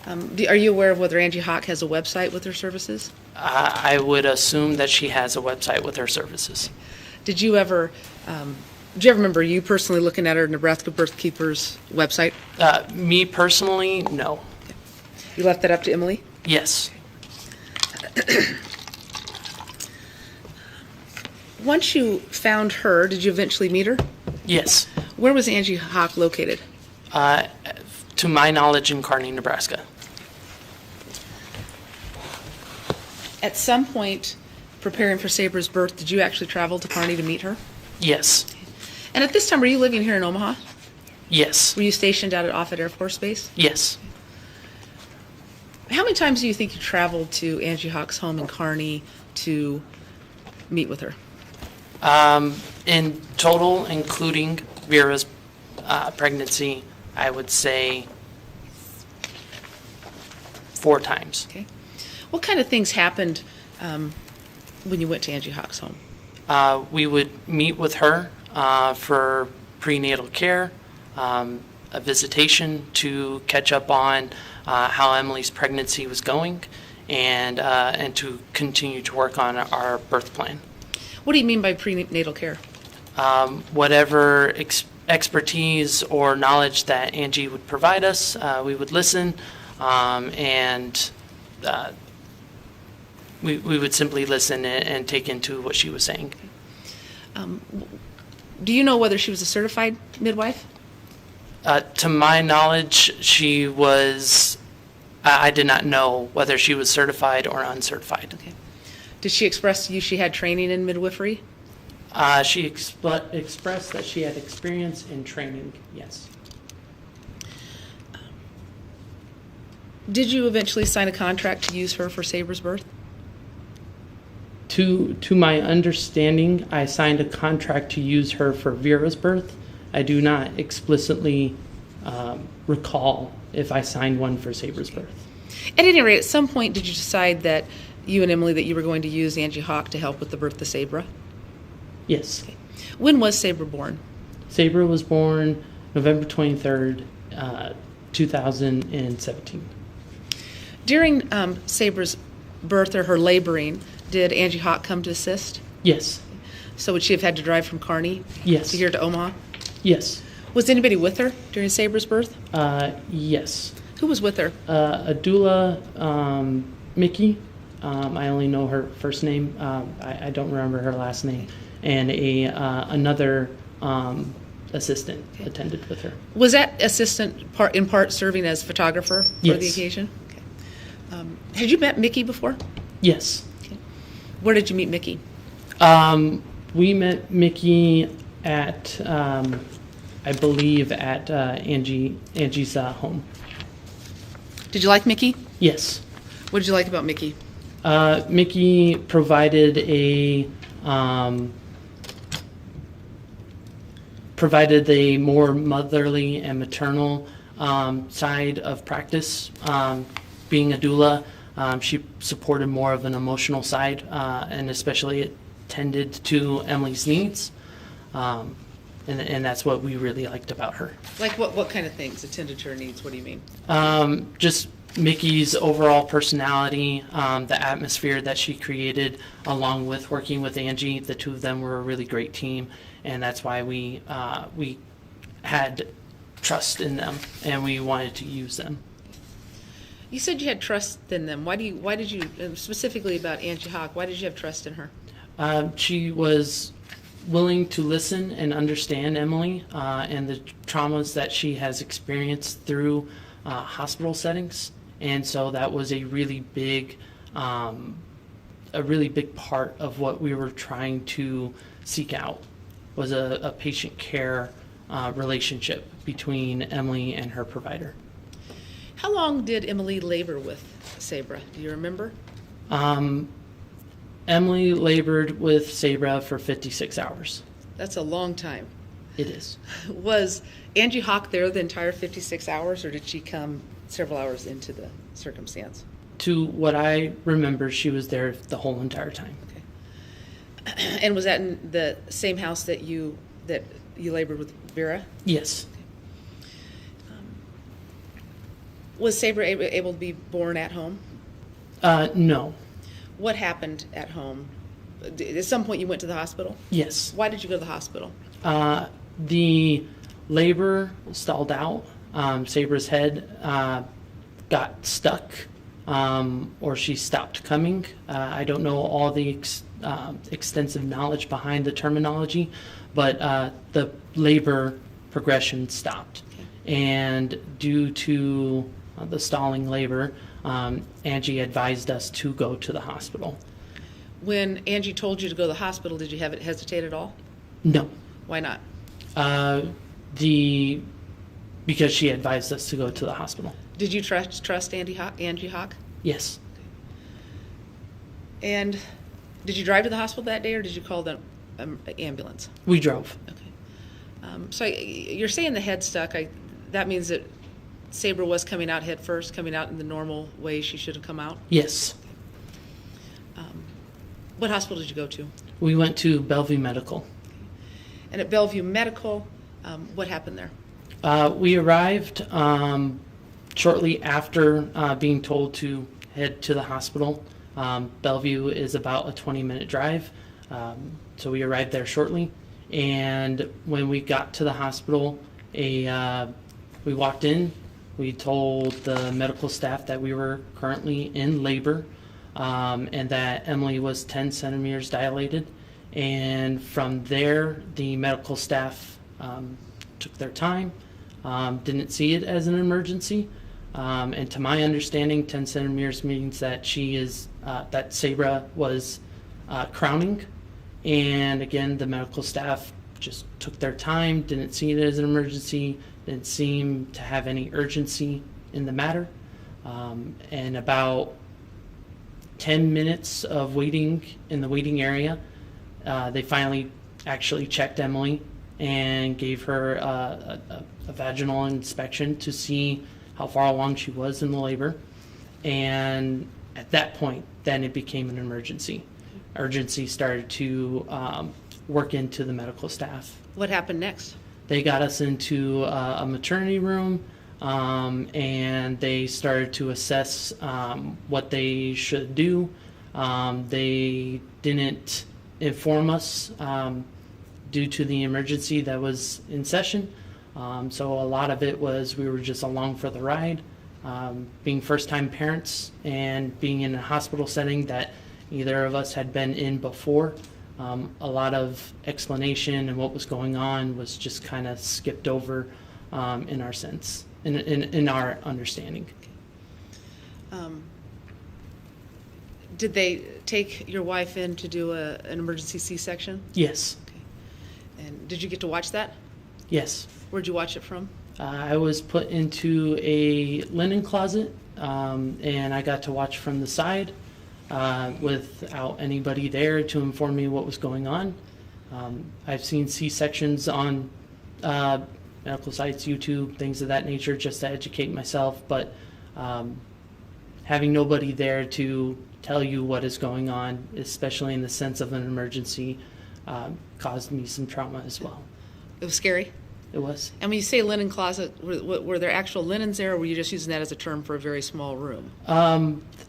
Are you aware of whether Angee Hock has a website with her services? I would assume that she has a website with her services. Did you ever remember you personally looking at her Nebraska Birth Keepers website? Me personally, no. You left that up to Emily? Yes. Once you found her, did you eventually meet her? Yes. Where was Angee Hock located? To my knowledge, in Kearney, Nebraska. At some point, preparing for Sabra's birth, did you actually travel to Kearney to meet her? Yes. And at this time, were you living here in Omaha? Yes. Were you stationed out at Offutt Air Force Base? Yes. How many times do you think you traveled to Angee Hock's home in Kearney to meet with her? In total, including Vera's pregnancy, I would say 4 times. Okay. What kind of things happened when you went to Angee Hock's home? We would meet with her for prenatal care, a visitation to catch up on how Emily's pregnancy was going, and to continue to work on our birth plan. What do you mean by prenatal care? Whatever expertise or knowledge that Angee would provide us, we would listen, and we would simply listen and take into what she was saying. Do you know whether she was a certified midwife? To my knowledge, she was. I did not know whether she was certified or uncertified. Okay. Did she express to you she had training in midwifery? She expressed that she had experience in training, yes. Did you eventually sign a contract to use her for Sabra's birth? To my understanding, I signed a contract to use her for Vera's birth. I do not explicitly recall if I signed one for Sabra's birth. At any rate, at some point, did you decide that you and Emily, that you were going to use Angee Hock to help with the birth of Sabra? Yes. Okay. When was Sabra born? Sabra was born November 23rd, 2017. During Sabra's birth or her laboring, did Angee Hock come to assist? Yes. So would she have had to drive from Kearney Yes. to here to Omaha? Yes. Was anybody with her during Sabra's birth? Yes. Who was with her? A doula, Micki. I only know her first name. I don't remember her last name. And another assistant attended with her. Was that assistant in part serving as photographer for Yes. the occasion? Okay. Had you met Micki before? Yes. Okay. Where did you meet Micki? We met Micki at, I believe, at Angee's home. Did you like Micki? Yes. What did you like about Micki? Micki provided a more motherly and maternal side of practice. Being a doula, she supported more of an emotional side, and especially attended to Emily's needs. And that's what we really liked about her. Like what kind of things attended to her needs? What do you mean? Just Micki's overall personality, the atmosphere that she created, along with working with Angee. The two of them were a really great team, and that's why we had trust in them, and we wanted to use them. You said you had trust in them. Why did you, specifically about Angee Hock, why did you have trust in her? She was willing to listen and understand Emily and the traumas that she has experienced through hospital settings, and so that was a really big part of what we were trying to seek out, was a patient care relationship between Emily and her provider. How long did Emily labor with Sabra? Do you remember? Emily labored with Sabra for 56 hours. That's a long time. It is. Was Angee Hock there the entire 56 hours, or did she come several hours into the circumstance? To what I remember, she was there the whole entire time. Okay. And was that in the same house that you labored with Vera? Yes. Was Saber able to be born at home? No. What happened at home? At some point you went to the hospital? Yes. Why did you go to the hospital? The labor stalled out. Saber's head got stuck, or she stopped coming. I don't know all the extensive knowledge behind the terminology, but the labor progression stopped. And due to the stalling labor, Angee advised us to go to the hospital. When Angee told you to go to the hospital, did you have it hesitate at all? No. Why not? Because she advised us to go to the hospital. Did you trust Angee Hock? Yes. And did you drive to the hospital that day, or did you call the ambulance? We drove. Okay. So you're saying the head stuck. That means that Saber was coming out head first, coming out in the normal way she should have come out? Yes. What hospital did you go to? We went to Bellevue Medical. And at Bellevue Medical, what happened there? We arrived shortly after being told to head to the hospital. Bellevue is about a 20-minute drive, so we arrived there shortly. And when we got to the hospital, we walked in. We told the medical staff that we were currently in labor, and that Emily was 10 centimeters dilated. And from there, the medical staff took their time, didn't see it as an emergency. And to my understanding, 10 centimeters means that that Sabra was crowning. And again, the medical staff just took their time, didn't see it as an emergency, didn't seem to have any urgency in the matter. And about 10 minutes of waiting in the waiting area, they finally actually checked Emily and gave her a vaginal inspection to see how far along she was in the labor. And at that point, then it became an emergency. Urgency started to work into the medical staff. What happened next? They got us into a maternity room, and they started to assess what they should do. They didn't inform us due to the emergency that was in session. So a lot of it was we were just along for the ride. Being first-time parents and being in a hospital setting that neither of us had been in before, a lot of explanation and what was going on was just kind of skipped over in our sense, in our understanding. Did they take your wife in to do an emergency C-section? Yes. Okay. And did you get to watch that? Yes. Where'd you watch it from? I was put into a linen closet, and I got to watch from the side without anybody there to inform me what was going on. I've seen C-sections on medical sites, YouTube, things of that nature, just to educate myself, but having nobody there to tell you what is going on, especially in the sense of an emergency, caused me some trauma as well. It was scary? It was. And when you say linen closet, were there actual linens there, or were you just using that as a term for a very small room?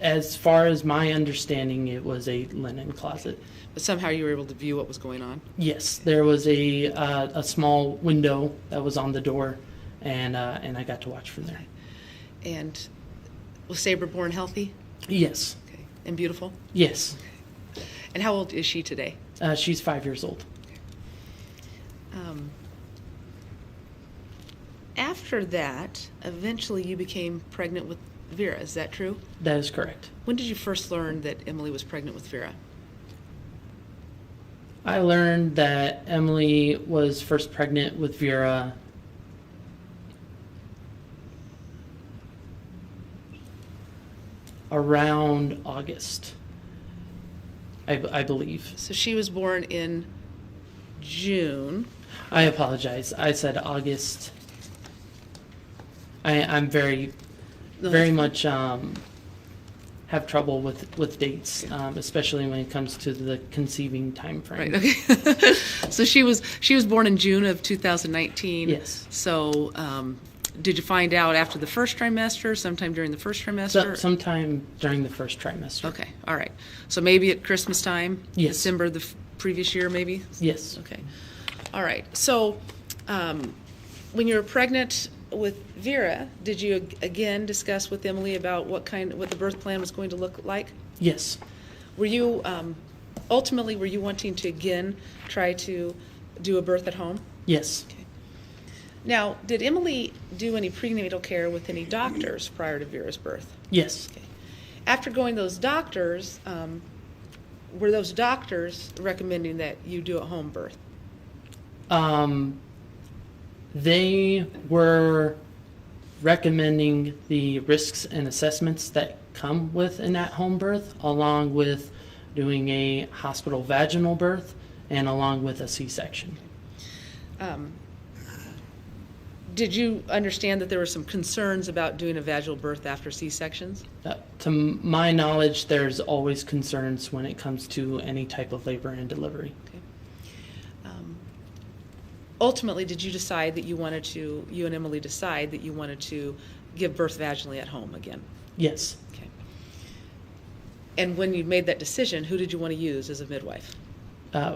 As far as my understanding, it was a linen closet. But somehow you were able to view what was going on? Yes, there was a small window that was on the door, and I got to watch from there. And was Saber born healthy? Yes. Okay. And beautiful? Yes. Okay. And how old is she today? She's 5 years old. After that, eventually you became pregnant with Vera. Is that true? That is correct. When did you first learn that Emily was pregnant with Vera? I learned that Emily was first pregnant with Vera around August, I believe. So she was born in June. I apologize. I said August. I'm very much have trouble with dates, especially when it comes to the conceiving time frame. Right. Okay. So she was born in June of 2019. Yes. So Did you find out after the first trimester, sometime during the first trimester? Sometime during the first trimester. Okay, all right. So maybe at Christmas time? Yes. December the previous year, maybe? Yes. Okay. All right. So when you were pregnant with Vera, did you again discuss with Emily about what the birth plan was going to look like? Yes. Were you ultimately wanting to again try to do a birth at home? Yes. Okay. Now, did Emily do any prenatal care with any doctors prior to Vera's birth? Yes. Okay. After going to those doctors, were those doctors recommending that you do a home birth? They were recommending the risks and assessments that come with an at-home birth, along with doing a hospital vaginal birth and along with a C-section. Did you understand that there were some concerns about doing a vaginal birth after C-sections? To my knowledge, there's always concerns when it comes to any type of labor and delivery. Okay. Ultimately, did you decide that you and Emily decide that you wanted to give birth vaginally at home again? Yes. Okay. And when you made that decision, who did you want to use as a midwife?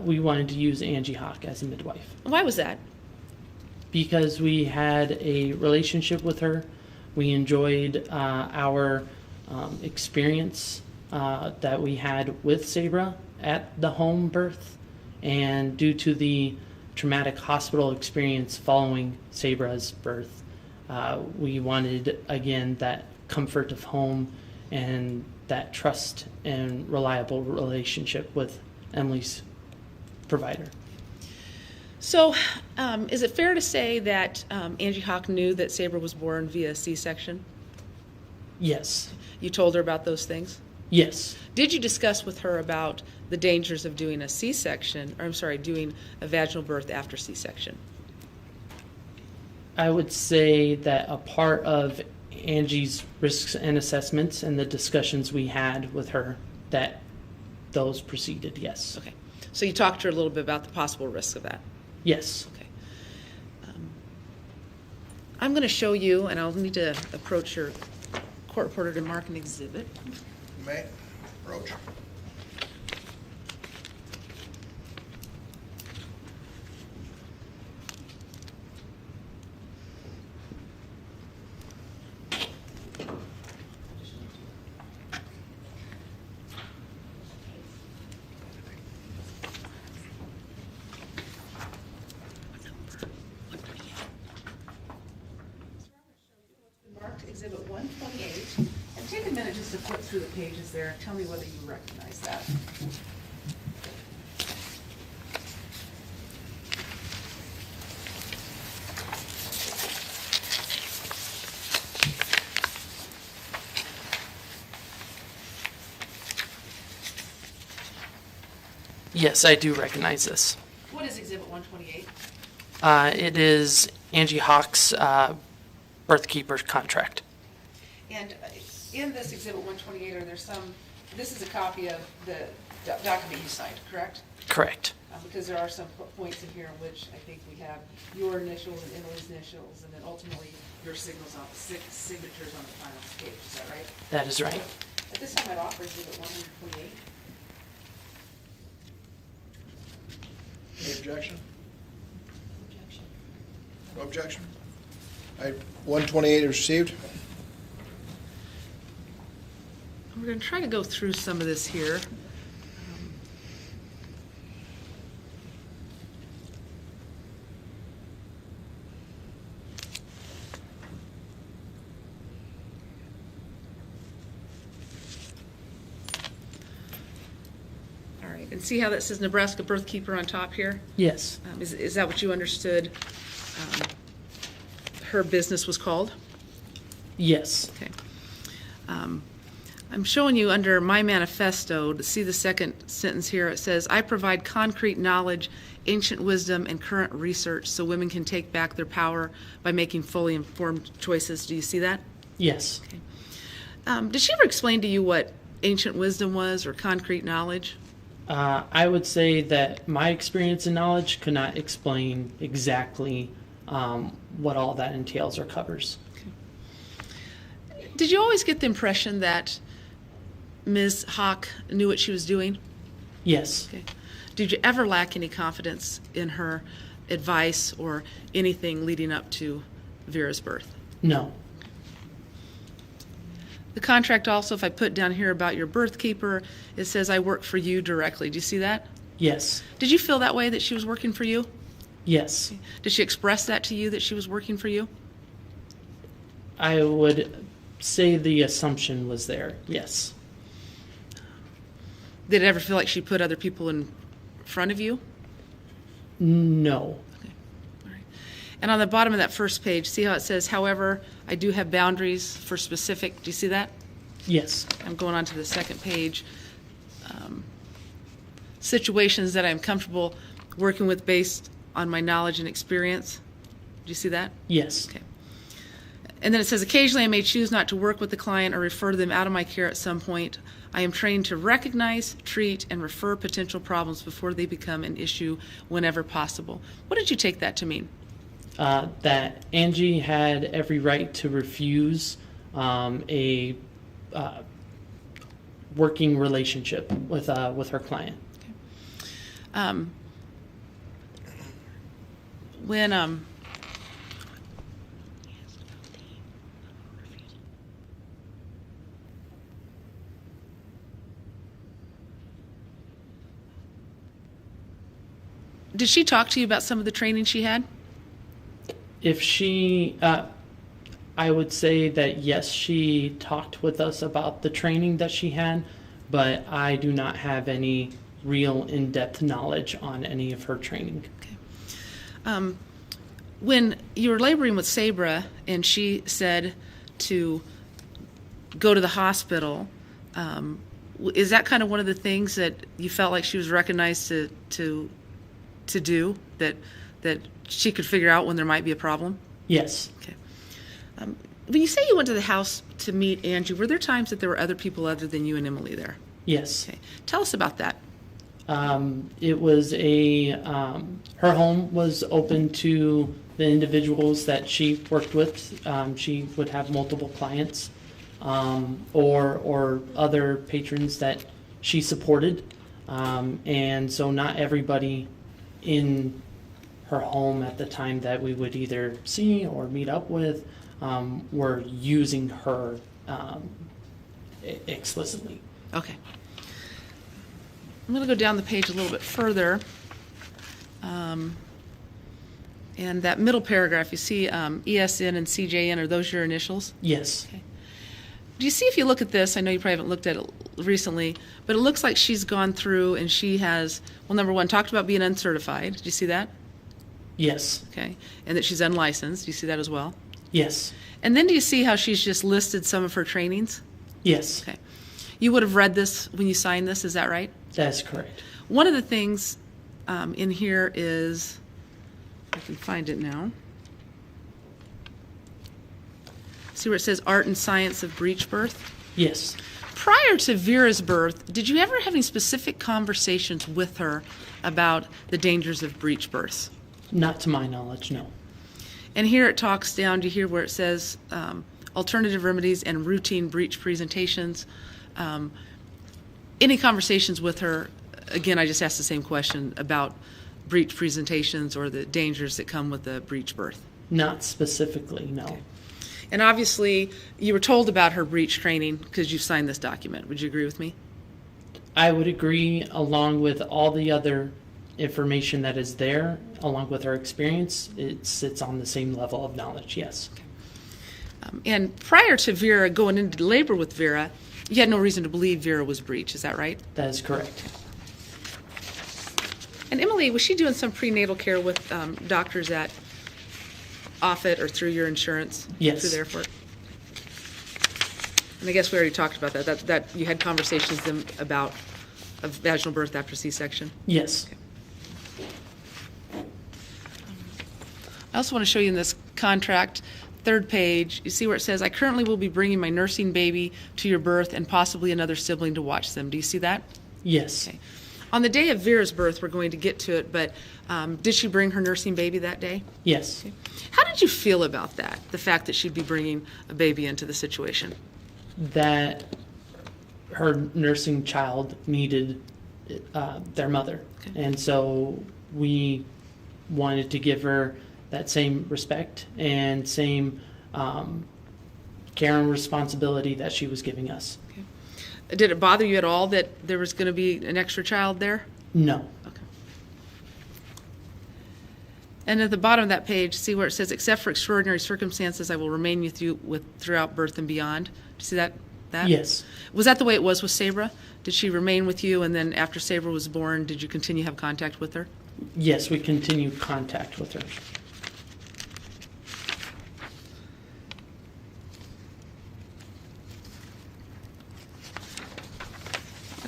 We wanted to use Angee Hock as a midwife. Why was that? Because we had a relationship with her. We enjoyed our experience that we had with Sabra at the home birth, and due to the traumatic hospital experience following Sabra's birth, we wanted again that comfort of home and that trust and reliable relationship with Emily's provider. So, is it fair to say that Angee Hock knew that Sabra was born via C-section? Yes. You told her about those things? Yes. Did you discuss with her about the dangers of doing a C-section, doing a vaginal birth after C-section? I would say that a part of Angie's risks and assessments and the discussions we had with her, that those proceeded, yes. Okay. So you talked to her a little bit about the possible risks of that? Yes. Okay. I'm going to show you, and I'll need to approach your court reporter to mark an exhibit. You may approach. Marked Exhibit 128, and take a minute just to flip through the pages there and tell me whether you recognize that. Yes, I do recognize this. What is Exhibit 128? It is Angee Hock's birth keeper contract. And in this Exhibit 128, are there this is a copy of the document you signed, correct? Correct. Because there are some points in here in which I think we have your initials and Emily's initials, and then ultimately your signatures on the final page. Is that right? That is right. At this time, I'd offer Exhibit 128. Any objection? No objection? All right, 128 is received. We're going to try to go through some of this here. All right, and see how that says Nebraska birth keeper on top here? Yes. Is that what you understood her business was called? Yes. Okay. I'm showing you under my manifesto, to see the second sentence here, it says, I provide concrete knowledge, ancient wisdom, and current research so women can take back their power by making fully informed choices. Do you see that? Yes. Okay. Did she ever explain to you what ancient wisdom was or concrete knowledge? I would say that my experience and knowledge could not explain exactly what all that entails or covers. Did you always get the impression that Ms. Hock knew what she was doing? Yes. Okay. Did you ever lack any confidence in her advice or anything leading up to Vera's birth? No. The contract also, if I put down here about your birth keeper, it says I work for you directly. Do you see that? Yes. Did you feel that way, that she was working for you? Yes. Did she express that to you, that she was working for you? I would say the assumption was there, yes. Did it ever feel like she put other people in front of you? No. Okay. All right. And on the bottom of that first page, see how it says, however, I do have boundaries for specific. Do you see that? Yes. I'm going on to the second page. Situations that I'm comfortable working with based on my knowledge and experience. Do you see that? Yes. Okay. And then it says, occasionally I may choose not to work with the client or refer them out of my care at some point. I am trained to recognize, treat, and refer potential problems before they become an issue whenever possible. What did you take that to mean? That Angee had every right to refuse a working relationship with her client. When did she talk to you about some of the training she had? If she, I would say that yes, she talked with us about the training that she had, but I do not have any real in-depth knowledge on any of her training. Okay. When you were laboring with Sabra and she said to go to the hospital, is that kind of one of the things that you felt like she was recognized to do, that she could figure out when there might be a problem? Yes. Okay. When you say you went to the house to meet Angee, were there times that there were other people other than you and Emily there? Yes. Okay. Tell us about that. It was her home was open to the individuals that she worked with. She would have multiple clients or other patrons that she supported. And so not everybody in her home at the time that we would either see or meet up with were using her explicitly. Okay. I'm going to go down the page a little bit further. And that middle paragraph, you see ESN and CJN, are those your initials? Yes. Okay. Do you see, if you look at this, I know you probably haven't looked at it recently, but it looks like she's gone through and she has, well, number one, talked about being uncertified. Do you see that? Yes. Okay. And that she's unlicensed. Do you see that as well? Yes. And then do you see how she's just listed some of her trainings? Yes. Okay. You would have read this when you signed this, is that right? That's correct. One of the things in here is, I can find it now. See where it says Art and Science of Breech Birth? Yes. Prior to Vera's birth, did you ever have any specific conversations with her about the dangers of breech births? Not to my knowledge, no. And here it talks down to here where it says alternative remedies and routine breech presentations. Any conversations with her, again, I just asked the same question about breech presentations or the dangers that come with the breech birth? Not specifically, no. Okay. And obviously, you were told about her breech training because you signed this document. Would you agree with me? I would agree, along with all the other information that is there, along with her experience, it sits on the same level of knowledge, yes. Okay. And prior to Vera going into labor with Vera, you had no reason to believe Vera was breech, is that right? That is correct. And Emily, was she doing some prenatal care with doctors at Offutt or through your insurance? Yes. Through the airport? And I guess we already talked about that, that you had conversations with them about a vaginal birth after C-section? Yes. Okay. I also want to show you in this contract, third page, you see where it says, I currently will be bringing my nursing baby to your birth and possibly another sibling to watch them. Do you see that? Yes. Okay. On the day of Vera's birth, we're going to get to it, but did she bring her nursing baby that day? Yes. Okay. How did you feel about that, the fact that she'd be bringing a baby into the situation? That her nursing child needed their mother. Okay. And so we wanted to give her that same respect and same care and responsibility that she was giving us. Okay. Did it bother you at all that there was going to be an extra child there? No. Okay. And at the bottom of that page, see where it says, except for extraordinary circumstances, I will remain with you throughout birth and beyond. Do you see that? Yes. Was that the way it was with Sabra? Did she remain with you, and then after Sabra was born, did you continue to have contact with her? Yes, we continued contact with her.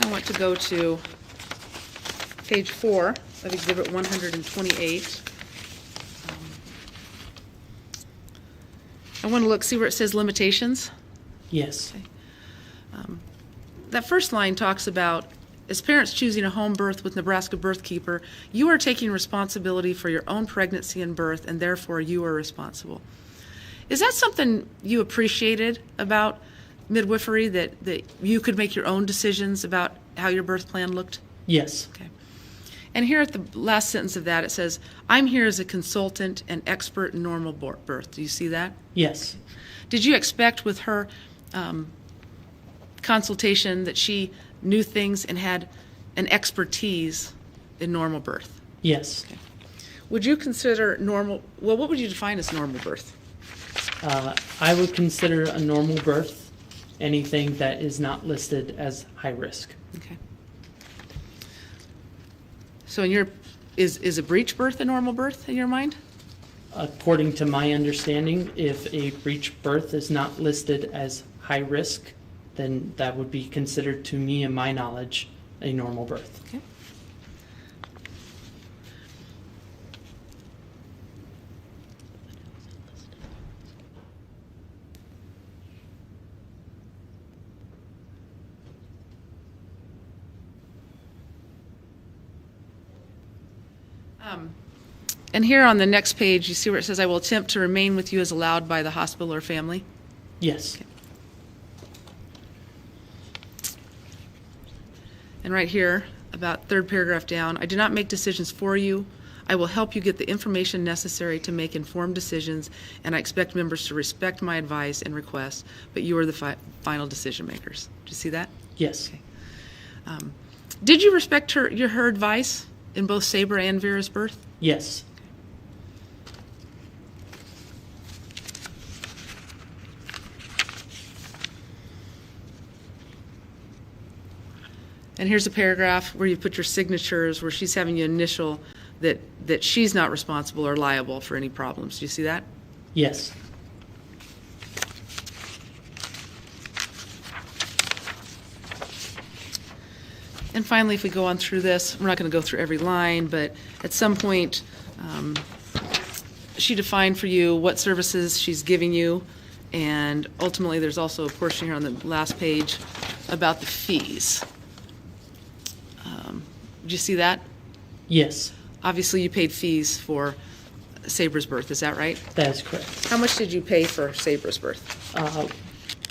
I want to go to page 4 of Exhibit 128. I want to look, see where it says limitations. Yes. Okay. That first line talks about, as parents choosing a home birth with Nebraska birthkeeper, you are taking responsibility for your own pregnancy and birth, and therefore you are responsible. Is that something you appreciated about midwifery, that you could make your own decisions about how your birth plan looked? Yes. Okay. And here at the last sentence of that, it says, I'm here as a consultant and expert in normal birth. Do you see that? Yes. Did you expect with her consultation that she knew things and had an expertise in normal birth? Yes. Okay. Would you consider normal, well, what would you define as normal birth? I would consider a normal birth anything that is not listed as high risk. Okay. So is a breech birth a normal birth in your mind? According to my understanding, if a breech birth is not listed as high risk, then that would be considered, to me and my knowledge, a normal birth. Okay. And here on the next page, you see where it says, I will attempt to remain with you as allowed by the hospital or family? Yes. Okay. And right here, about third paragraph down, I do not make decisions for you. I will help you get the information necessary to make informed decisions, and I expect members to respect my advice and requests, but you are the final decision makers. Do you see that? Yes. Okay. Did you respect her advice in both Sabra and Vera's birth? Yes. And here's a paragraph where you put your signatures, where she's having you initial that she's not responsible or liable for any problems. Do you see that? Yes. And finally, if we go on through this, we're not going to go through every line, but at some point, she defined for you what services she's giving you, and ultimately there's also a portion here on the last page about the fees. Did you see that? Yes. Obviously, you paid fees for Sabra's birth, is that right? That is correct. How much did you pay for Sabra's birth?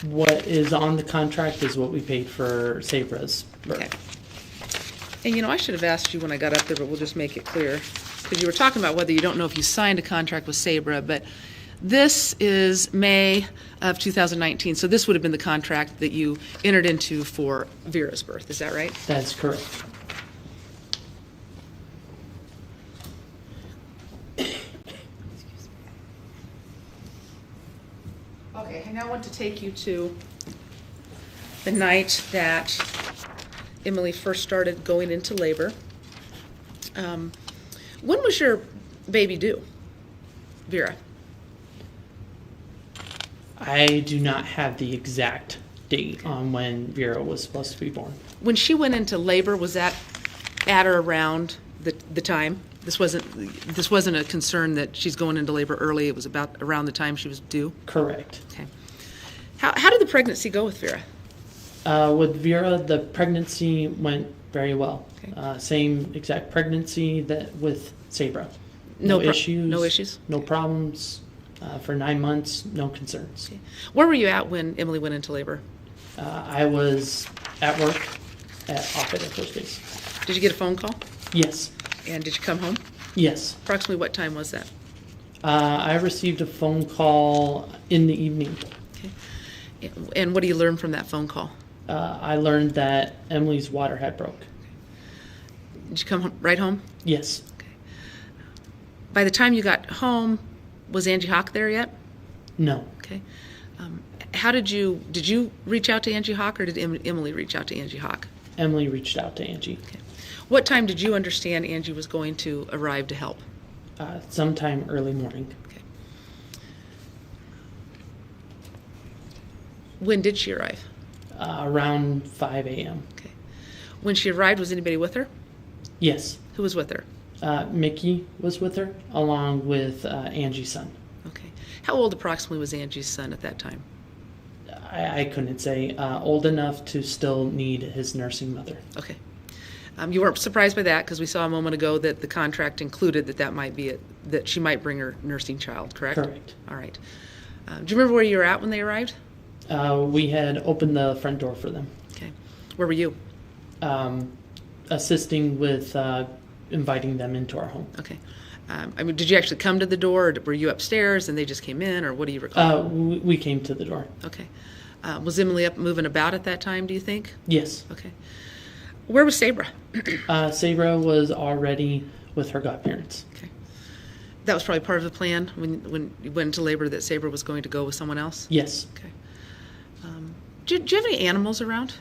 What is on the contract is what we paid for Sabra's birth. Okay. And I should have asked you when I got up there, but we'll just make it clear. Because you were talking about whether you don't know if you signed a contract with Sabra, but this is May of 2019, so this would have been the contract that you entered into for Vera's birth, is that right? That is correct. Okay, I now want to take you to the night that Emily first started going into labor. When was your baby due, Vera? I do not have the exact date on when Vera was supposed to be born. When she went into labor, was that at or around the time? This wasn't a concern that she's going into labor early. It was about around the time she was due? Correct. Okay. How did the pregnancy go with Vera? With Vera, the pregnancy went very well. Okay. Same exact pregnancy that with Sabra. No No issues. No issues? No problems. For 9 months, no concerns. Okay. Where were you at when Emily went into labor? I was at work at Offutt Air Force Base. Did you get a phone call? Yes. And did you come home? Yes. Approximately what time was that? I received a phone call in the evening. Okay. And what do you learn from that phone call? I learned that Emily's water had broke. Did you come right home? Yes. By the time you got home, was Angee Hock there yet? No. Okay. How did you reach out to Angee Hock, or did Emily reach out to Angee Hock? Emily reached out to Angee. Okay. What time did you understand Angee was going to arrive to help? Sometime early morning. Okay. When did she arrive? Around 5 a.m. Okay. When she arrived, was anybody with her? Yes. Who was with her? Micki was with her, along with Angee's son. Okay. How old approximately was Angee's son at that time? I couldn't say. Old enough to still need his nursing mother. Okay. You weren't surprised by that because we saw a moment ago that the contract included that might be it, that she might bring her nursing child, correct? Correct. All right. Do you remember where you were at when they arrived? We had opened the front door for them. Okay. Where were you? Assisting with inviting them into our home. Okay. Did you actually come to the door, or were you upstairs and they just came in, or what do you recall? We came to the door. Okay. Was Emily up moving about at that time, do you think? Yes. Okay. Where was Sabra? Sabra was already with her godparents. Okay. That was probably part of the plan when you went into labor, that Sabra was going to go with someone else? Yes. Okay. Do you have any animals around?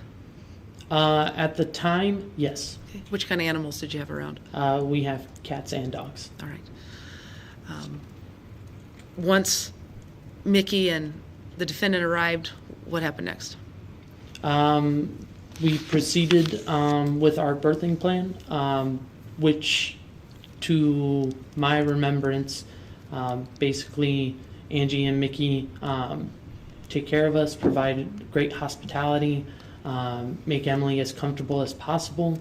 At the time, yes. Okay. Which kind of animals did you have around? We have cats and dogs. All right. Once Micki and the defendant arrived, what happened next? We proceeded with our birthing plan, which, to my remembrance, basically Angee and Micki take care of us, provide great hospitality, make Emily as comfortable as possible,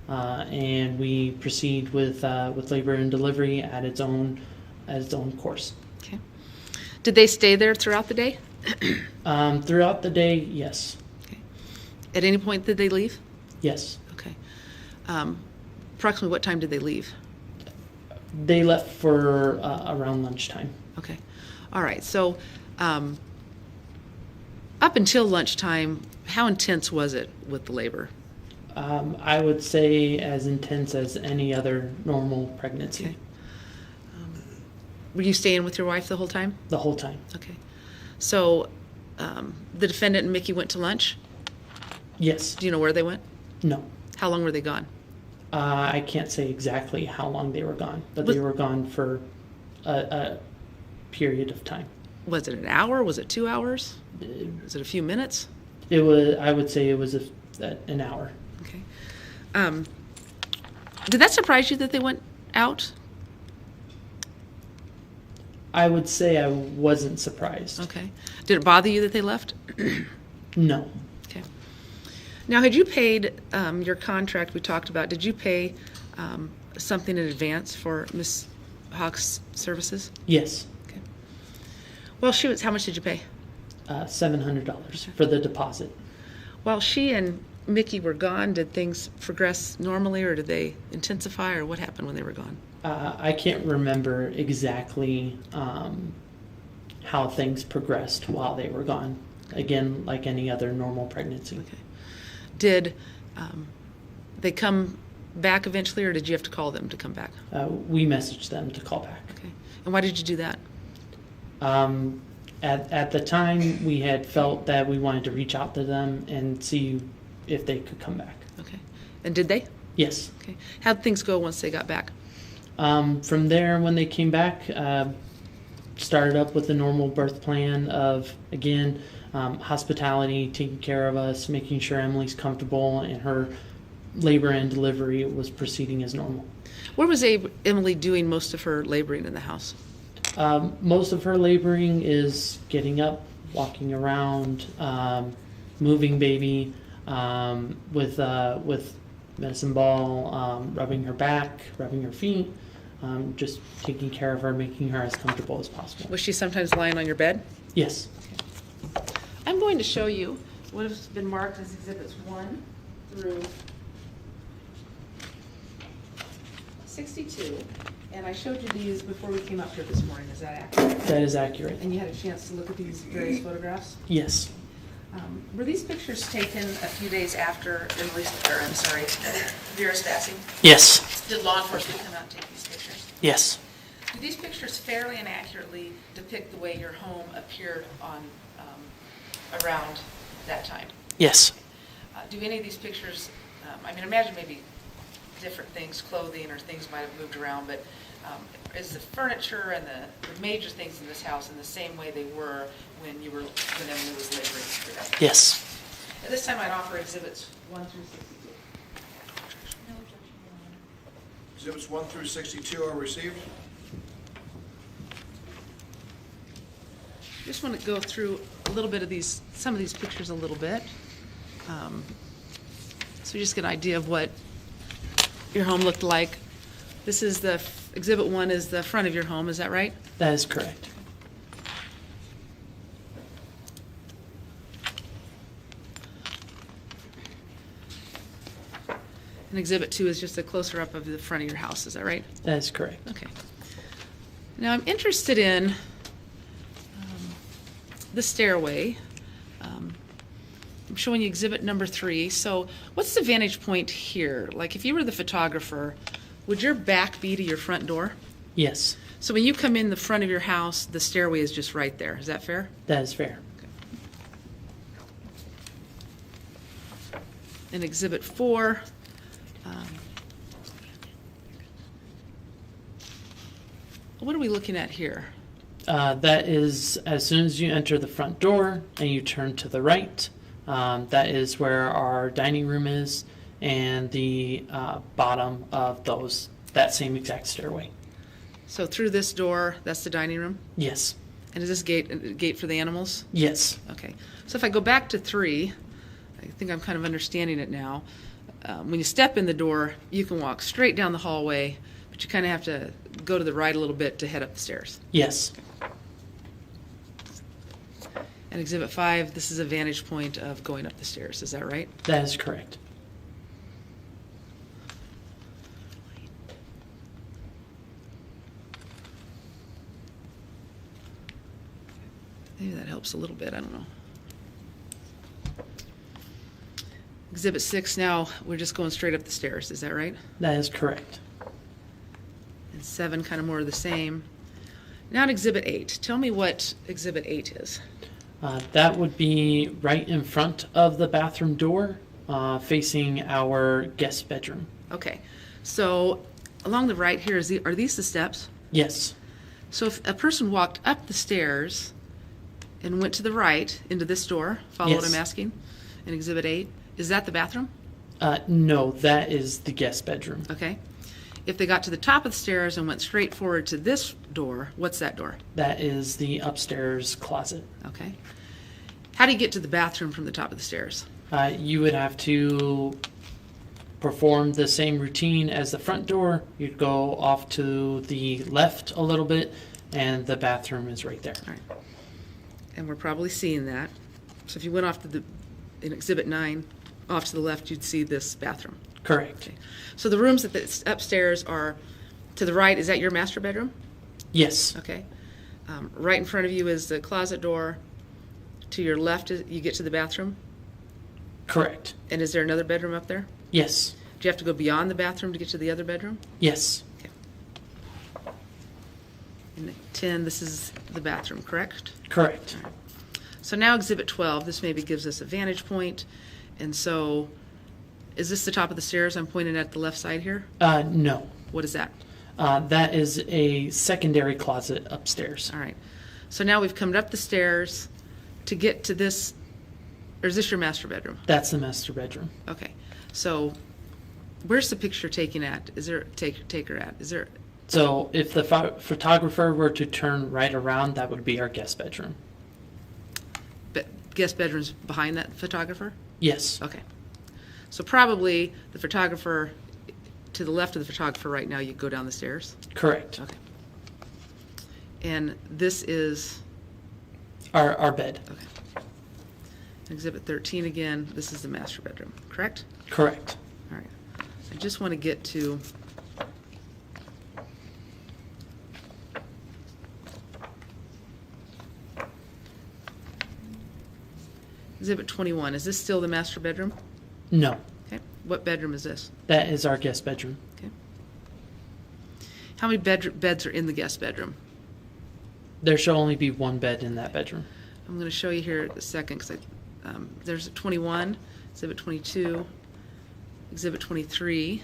and we proceed with labor and delivery at its own course. Okay. Did they stay there throughout the day? Throughout the day, yes. Okay. At any point did they leave? Yes. Okay. Approximately what time did they leave? They left for around lunchtime. Okay. All right. So up until lunchtime, how intense was it with the labor? I would say as intense as any other normal pregnancy. Okay. Were you staying with your wife the whole time? The whole time. Okay. So the defendant and Micki went to lunch? Yes. Do you know where they went? No. How long were they gone? I can't say exactly how long they were gone, but they were gone for a period of time. Was it an hour? Was it 2 hours? Was it a few minutes? It was. I would say it was an hour. Okay. Did that surprise you that they went out? I would say I wasn't surprised. Okay. Did it bother you that they left? No. Okay. Now, had you paid your contract we talked about, did you pay something in advance for Miss Hock's services? Yes. Okay. Well, how much did you pay? $700 for the deposit. While she and Micki were gone, did things progress normally, or did they intensify, or what happened when they were gone? I can't remember exactly how things progressed while they were gone. Again, like any other normal pregnancy. Okay. Did they come back eventually, or did you have to call them to come back? We messaged them to call back. Okay. And why did you do that? At the time, we had felt that we wanted to reach out to them and see if they could come back. Okay. And did they? Yes. Okay. How'd things go once they got back? From there, when they came back, started up with the normal birth plan of, again, hospitality, taking care of us, making sure Emily's comfortable, and her labor and delivery was proceeding as normal. Where was Emily doing most of her laboring in the house? Most of her laboring is getting up, walking around, moving baby, with medicine ball, rubbing her back, rubbing her feet, just taking care of her, making her as comfortable as possible. Was she sometimes lying on your bed? Yes. I'm going to show you what has been marked as exhibits 1 through 62. And I showed you these before we came up here this morning. Is that accurate? That is accurate. And you had a chance to look at these various photographs? Yes. Were these pictures taken a few days after Vera's passing? Yes. Did law enforcement come out and take these pictures? Yes. Do these pictures fairly and accurately depict the way your home appeared on around that time? Yes. Do any of these pictures, imagine maybe different things, clothing or things might have moved around, but is the furniture and the major things in this house in the same way they were when Emily was laboring? Yes. At this time, I'd offer exhibits 1 through 62. Exhibits 1 through 62 are received. Just want to go through a little bit of some of these pictures a little bit. So you just get an idea of what your home looked like. This is exhibit 1 is the front of your home, is that right? That is correct. And exhibit 2 is just a closer up of the front of your house, is that right? That is correct. Okay. Now I'm interested in the stairway. I'm showing you exhibit number 3. So what's the vantage point here? Like if you were the photographer, would your back be to your front door? Yes. So when you come in the front of your house, the stairway is just right there. Is that fair? That is fair. In exhibit 4, what are we looking at here? That is as soon as you enter the front door and you turn to the right, that is where our dining room is and the bottom of that same exact stairway. So through this door, that's the dining room? Yes. And is this gate for the animals? Yes. Okay. So if I go back to 3, I think I'm kind of understanding it now. When you step in the door, you can walk straight down the hallway, but you kind of have to go to the right a little bit to head up the stairs. Yes. And exhibit 5, this is a vantage point of going up the stairs. Is that right? That is correct. Maybe that helps a little bit. I don't know. Exhibit 6, now we're just going straight up the stairs. Is that right? That is correct. And 7, kind of more of the same. Now at exhibit 8. Tell me what exhibit 8 is. That would be right in front of the bathroom door, facing our guest bedroom. Okay. So along the right here, are these the steps? Yes. So if a person walked up the stairs and went to the right into this door, follow what Yes. I'm asking, in exhibit 8, is that the bathroom? No, that is the guest bedroom. Okay. If they got to the top of the stairs and went straight forward to this door, what's that door? That is the upstairs closet. Okay. How do you get to the bathroom from the top of the stairs? You would have to perform the same routine as the front door. You'd go off to the left a little bit, and the bathroom is right there. All right. And we're probably seeing that. So if you went off to in exhibit 9, off to the left, you'd see this bathroom. Correct. Okay. So the rooms upstairs are to the right. Is that your master bedroom? Yes. Okay. Right in front of you is the closet door. To your left, you get to the bathroom. Correct. And is there another bedroom up there? Yes. Do you have to go beyond the bathroom to get to the other bedroom? Yes. Okay. And 10, this is the bathroom, correct? Correct. So now exhibit 12, this maybe gives us a vantage point. And so, is this the top of the stairs? I'm pointing at the left side here. No. What is that? That is a secondary closet upstairs. All right. So now we've come up the stairs to get to this, or is this your master bedroom? That's the master bedroom. Okay. So where's the picture taken at? Is there taker at? Is there? So if the photographer were to turn right around, that would be our guest bedroom. Guest bedrooms behind that photographer? Yes. Okay. So probably the photographer, to the left of the photographer right now, you go down the stairs? Correct. Okay. And this is? Our bed. Okay. Exhibit 13 again, this is the master bedroom, correct? Correct. All right. I just want to get to Exhibit 21. Is this still the master bedroom? No, Okay. What bedroom is this? that is our guest bedroom. Okay. How many beds are in the guest bedroom? There should only be one bed in that bedroom. I'm going to show you here in a second because there's 21, Exhibit 22, Exhibit 23,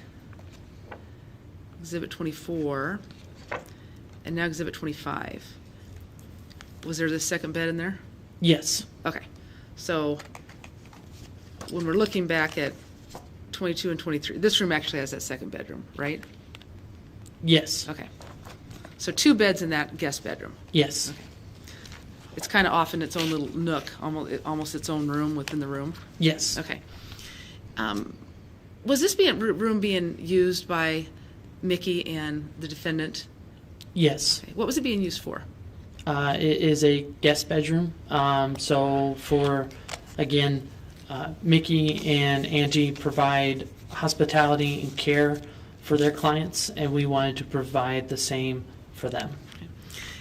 Exhibit 24, and now Exhibit 25. Was there the second bed in there? Yes. Okay. So when we're looking back at 22 and 23, this room actually has that second bedroom, right? Yes. Okay. So 2 beds in that guest bedroom. Yes. Okay. It's kind of off in its own little nook, almost its own room within the room. Yes. Okay. Was this room being used by Micki and the defendant? Yes. Okay. What was it being used for? It is a guest bedroom. So for, again, Micki and Angee provide hospitality and care for their clients, and we wanted to provide the same for them.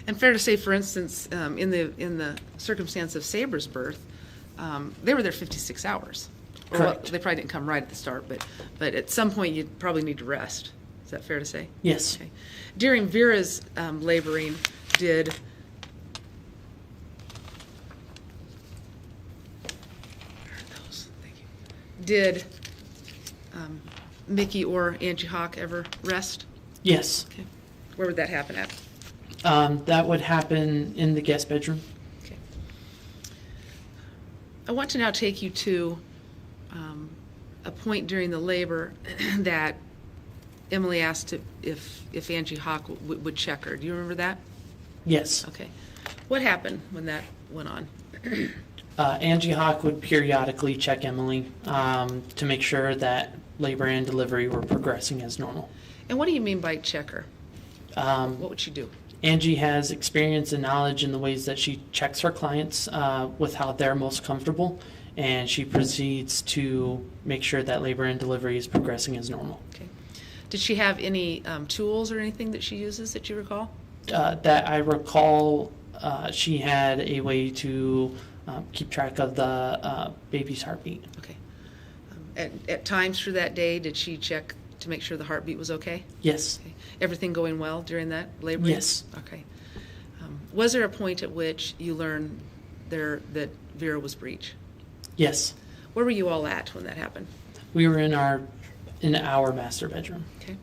And fair to say, for instance, in the circumstance of Saber's birth, they were there 56 hours. Correct. Well, they probably didn't come right at the start, but at some point you'd probably need to rest. Is that fair to say? Yes. Okay. During Vera's laboring, did Micki or Angee Hock ever rest? Yes. Okay. Where would that happen at? That would happen in the guest bedroom. Okay. I want to now take you to a point during the labor that Emily asked if Angee Hock would check her. Do you remember that? Yes. Okay. What happened when that went on? Angee Hock would periodically check Emily to make sure that labor and delivery were progressing as normal. And what do you mean by check her? What would she do? Angee has experience and knowledge in the ways that she checks her clients with how they're most comfortable, and she proceeds to make sure that labor and delivery is progressing as normal. Okay. Did she have any tools or anything that she uses that you recall? That I recall, she had a way to keep track of the baby's heartbeat. Okay. At times through that day, did she check to make sure the heartbeat was okay? Yes. Okay. Everything going well during that labor? Yes. Okay. Was there a point at which you learned that Vera was breech? Yes. Where were you all at when that happened? We were in our master bedroom. Okay.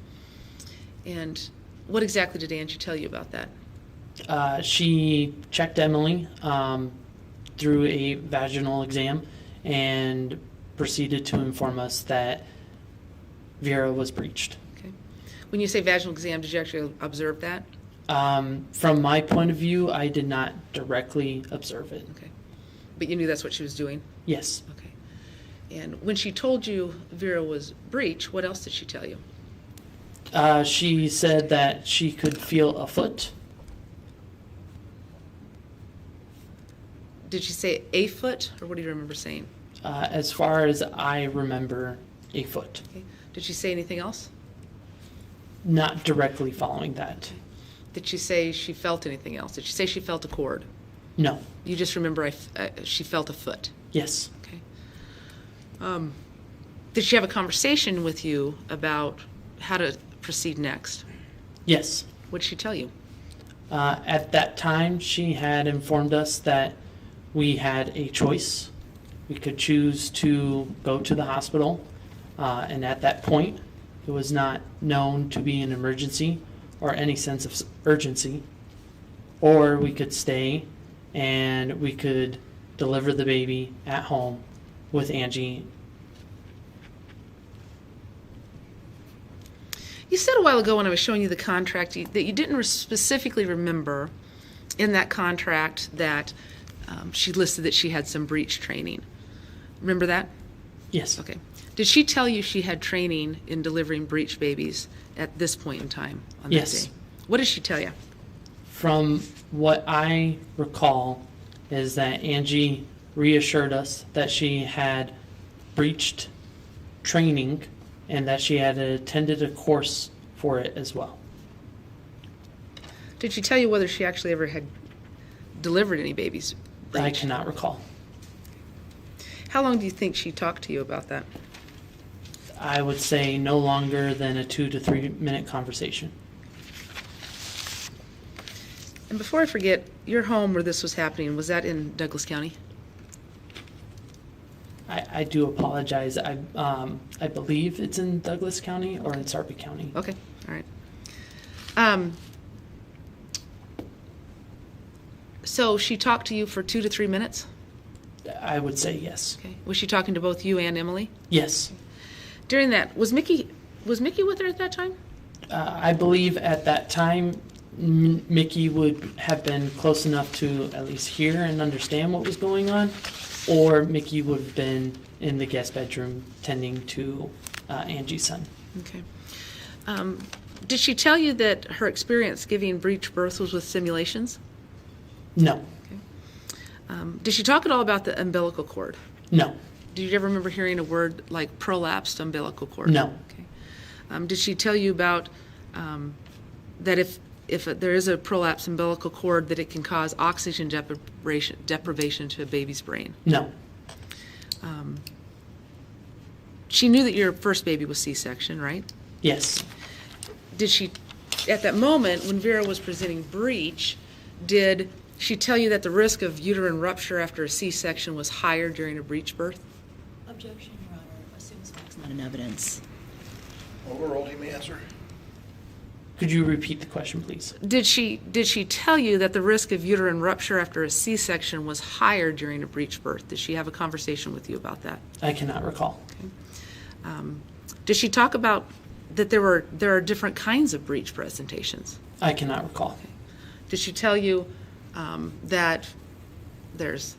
And what exactly did Angee tell you about that? She checked Emily through a vaginal exam and proceeded to inform us that Vera was breached. Okay. When you say vaginal exam, did you actually observe that? From my point of view, I did not directly observe it. Okay. But you knew that's what she was doing? Yes. Okay. And when she told you Vera was breech, what else did she tell you? She said that she could feel a foot. Did she say a foot, or what do you remember saying? As far as I remember, a foot. Okay. Did she say anything else? Not directly following that. Did she say she felt anything else? Did she say she felt a cord? No. You just remember she felt a foot? Yes. Okay. Did she have a conversation with you about how to proceed next? Yes. What did she tell you? At that time, she had informed us that we had a choice. We could choose to go to the hospital, and at that point, it was not known to be an emergency or any sense of urgency, or we could stay and we could deliver the baby at home with Angee. You said a while ago when I was showing you the contract that you didn't specifically remember in that contract that she listed that she had some breech training. Remember that? Yes. Okay. Did she tell you she had training in delivering breech babies at this point in time on that Yes. day? What did she tell you? From what I recall is that Angee reassured us that she had breached training and that she had attended a course for it as well. Did she tell you whether she actually ever had delivered any babies? I breech? cannot recall. How long do you think she talked to you about that? I would say no longer than a 2 to 3 minute conversation. And before I forget, your home where this was happening, was that in Douglas County? I do apologize. I believe it's in Douglas County or in Sarpy County. Okay, all right. So she talked to you for 2 to 3 minutes? I would say yes. Okay. Was she talking to both you and Emily? Yes. During that, was Micki with her at that time? I believe at that time, Micki would have been close enough to at least hear and understand what was going on, or Micki would have been in the guest bedroom tending to Angee's son. Okay. Did she tell you that her experience giving breech birth was with simulations? No. Did she talk at all about the umbilical cord? No. Did you ever remember hearing a word like prolapsed umbilical cord? No. Okay. Did she tell you about that if there is a prolapsed umbilical cord, that it can cause oxygen deprivation to a baby's brain? No. She knew that your first baby was C-section, right? Yes. Did she, at that moment when Vera was presenting breech, did she tell you that the risk of uterine rupture after a C-section was higher during a breech birth? Objection, Your Honor. Assumes facts not in evidence. Overruled, you may answer. Could you repeat the question, please? Did she tell you that the risk of uterine rupture after a C-section was higher during a breech birth? Did she have a conversation with you about that? I cannot recall. Did she talk about that there are different kinds of breech presentations? I cannot recall. Did she tell you that there's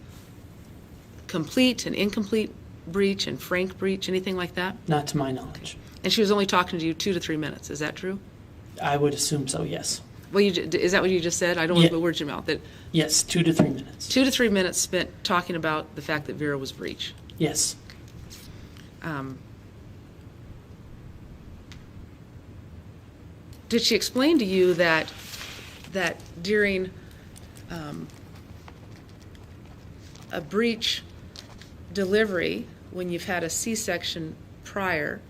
complete and incomplete breech and frank breech, anything like that? Not to my knowledge. And she was only talking to you 2 to 3 minutes. Is that true? I would assume so, yes. Well, is that what you just said? I don't want to put words in your mouth. That Yes, 2 to 3 minutes. 2 to 3 minutes spent talking about the fact that Vera was breech. Yes. Did she explain to you that during a breech delivery, when you've had a C-section prior,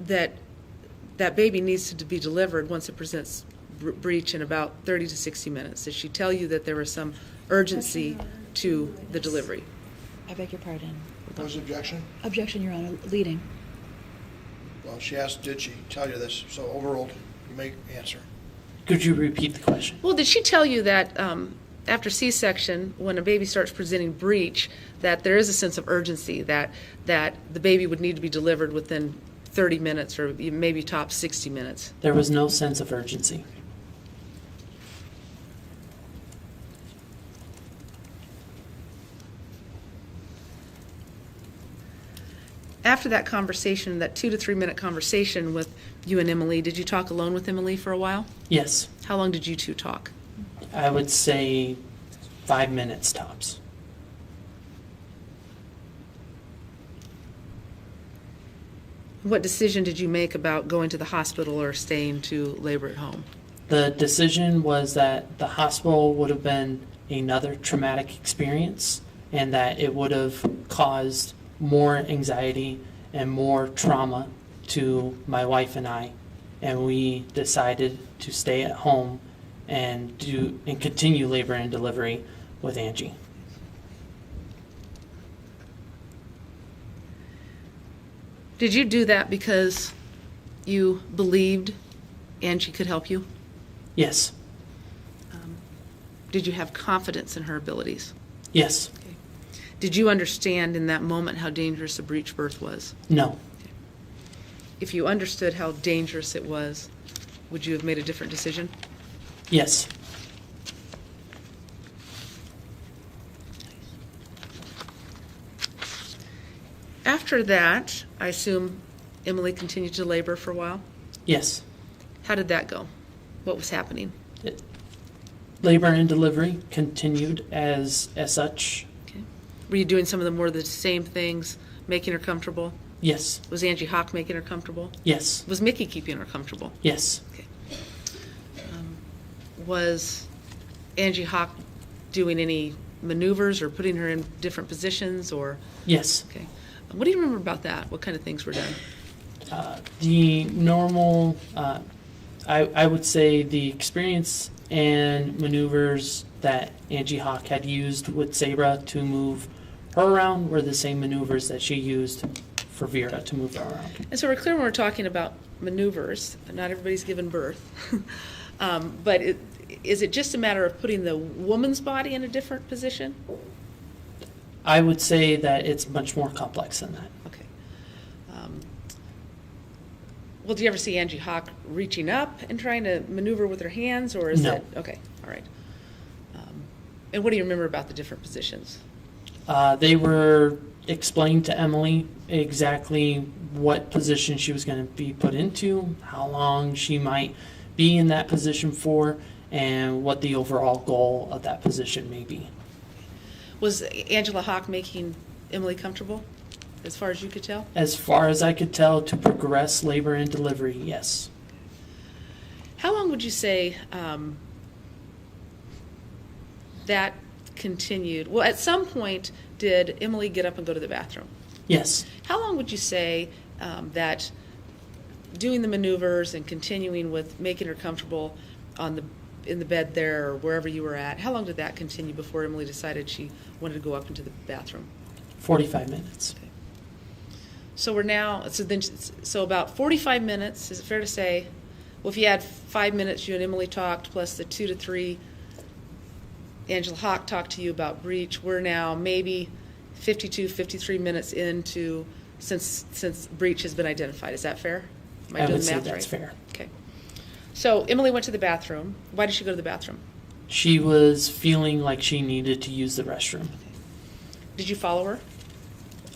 that baby needs to be delivered once it presents breech in about 30 to 60 minutes? Did she tell you that there was some urgency to the delivery? I beg your pardon. What was the objection? Objection, Your Honor. Leading. Well, she asked, did she tell you this? So overruled, you may answer. Could you repeat the question? Well, did she tell you that after C-section, when a baby starts presenting breech, that there is a sense of urgency, that the baby would need to be delivered within 30 minutes or maybe top 60 minutes? There was no sense of urgency. After that conversation, that 2 to 3 minute conversation with you and Emily, did you talk alone with Emily for a while? Yes. How long did you two talk? I would say 5 minutes tops. What decision did you make about going to the hospital or staying to labor at home? The decision was that the hospital would have been another traumatic experience and that it would have caused more anxiety and more trauma to my wife and I. And we decided to stay at home and continue labor and delivery with Angee. Did you do that because you believed Angee could help you? Yes. Did you have confidence in her abilities? Yes. Did you understand in that moment how dangerous a breech birth was? No. If you understood how dangerous it was, would you have made a different decision? Yes. After that, I assume Emily continued to labor for a while? Yes. How did that go? What was happening? Labor and delivery continued as such. Okay. Were you doing some of the more of the same things, making her comfortable? Yes. Was Angee Hock making her comfortable? Yes. Was Micki keeping her comfortable? Yes. Okay. Was Angee Hock doing any maneuvers or putting her in different positions or? Yes. Okay. What do you remember about that? What kind of things were done? The normal, I would say the experience and maneuvers that Angee Hock had used with Sabra to move her around were the same maneuvers that she used for Vera to move her around. And so we're clear when we're talking about maneuvers. Not everybody's given birth. But is it just a matter of putting the woman's body in a different position? I would say that it's much more complex than that. Okay. Well, do you ever see Angee Hock reaching up and trying to maneuver with her hands, or is No. that okay? All right. And what do you remember about the different positions? They were explained to Emily exactly what position she was going to be put into, how long she might be in that position for, and what the overall goal of that position may be. Was Angela Hock making Emily comfortable, as far as you could tell? As far as I could tell, to progress labor and delivery, yes. How long would you say that continued? Well, at some point, did Emily get up and go to the bathroom? Yes. How long would you say that doing the maneuvers and continuing with making her comfortable in the bed there or wherever you were at, how long did that continue before Emily decided she wanted to go up into the bathroom? 45 minutes. Okay. So we're now, so about 45 minutes, is it fair to say? Well, if you add 5 minutes, you and Emily talked, plus the 2 to 3, Angela Hock talked to you about breech. We're now maybe 52, 53 minutes into, since breech has been identified. Is that fair? Am I doing would the say math that's right? fair. Okay. So Emily went to the bathroom. Why did she go to the bathroom? She was feeling like she needed to use the restroom. Did you follow her?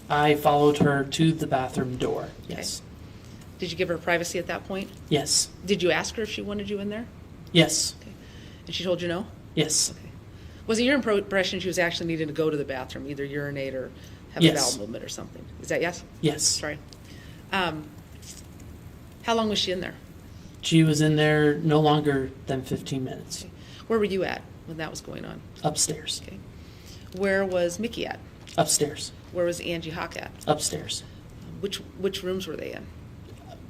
I followed her to the bathroom door, yes. Did you give her privacy at that point? Yes. Did you ask her if she wanted you in there? Yes. Okay. And she told you no? Yes. Okay. Was it your impression she was actually needing to go to the bathroom, either urinate or have Yes. a bowel movement or something? Is that yes? Yes. Sorry. How long was she in there? She was in there no longer than 15 minutes. Okay. Where were you at when that was going on? Upstairs. Okay. Where was Micki at? Upstairs. Where was Angee Hock at? Upstairs. Which rooms were they in?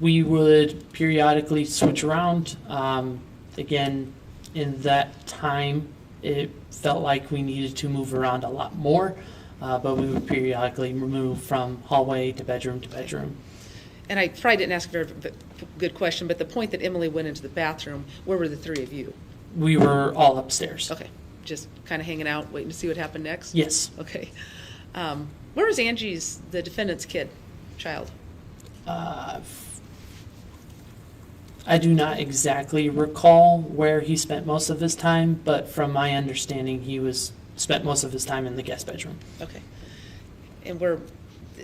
We would periodically switch around. Again, in that time, it felt like we needed to move around a lot more, but we would periodically move from hallway to bedroom to bedroom. And I probably didn't ask a very good question, but the point that Emily went into the bathroom, where were the three of you? We were all upstairs. Okay, just kind of hanging out, waiting to see what happened next? Yes. Okay. Where was Angee's, the defendant's child? I do not exactly recall where he spent most of his time, but from my understanding, he spent most of his time in the guest bedroom. Okay. And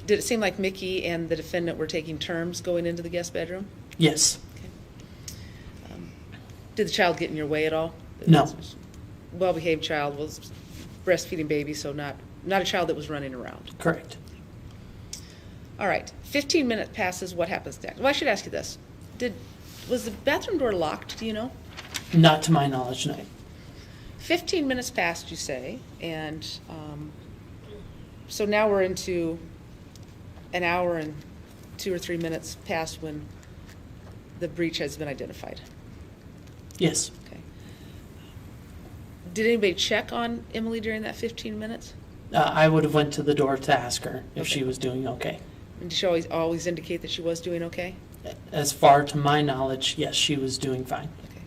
did it seem like Micki and the defendant were taking turns going into the guest bedroom? Yes. Okay. Did the child get in your way at all? No. Well-behaved child, was breastfeeding baby, so not a child that was running around. Correct. All right. 15 minutes passes. What happens next? Well, I should ask you this. Was the bathroom door locked? Do you know? Not to my knowledge, no. 15 minutes passed, you say, and so now we're into an hour and 2 or 3 minutes past when the breach has been identified. Yes. Okay. Did anybody check on Emily during that 15 minutes? I would have went to the door to ask her if Okay. she was doing okay. And did she always indicate that she was doing okay? As far to my knowledge, yes, she was doing fine. Okay.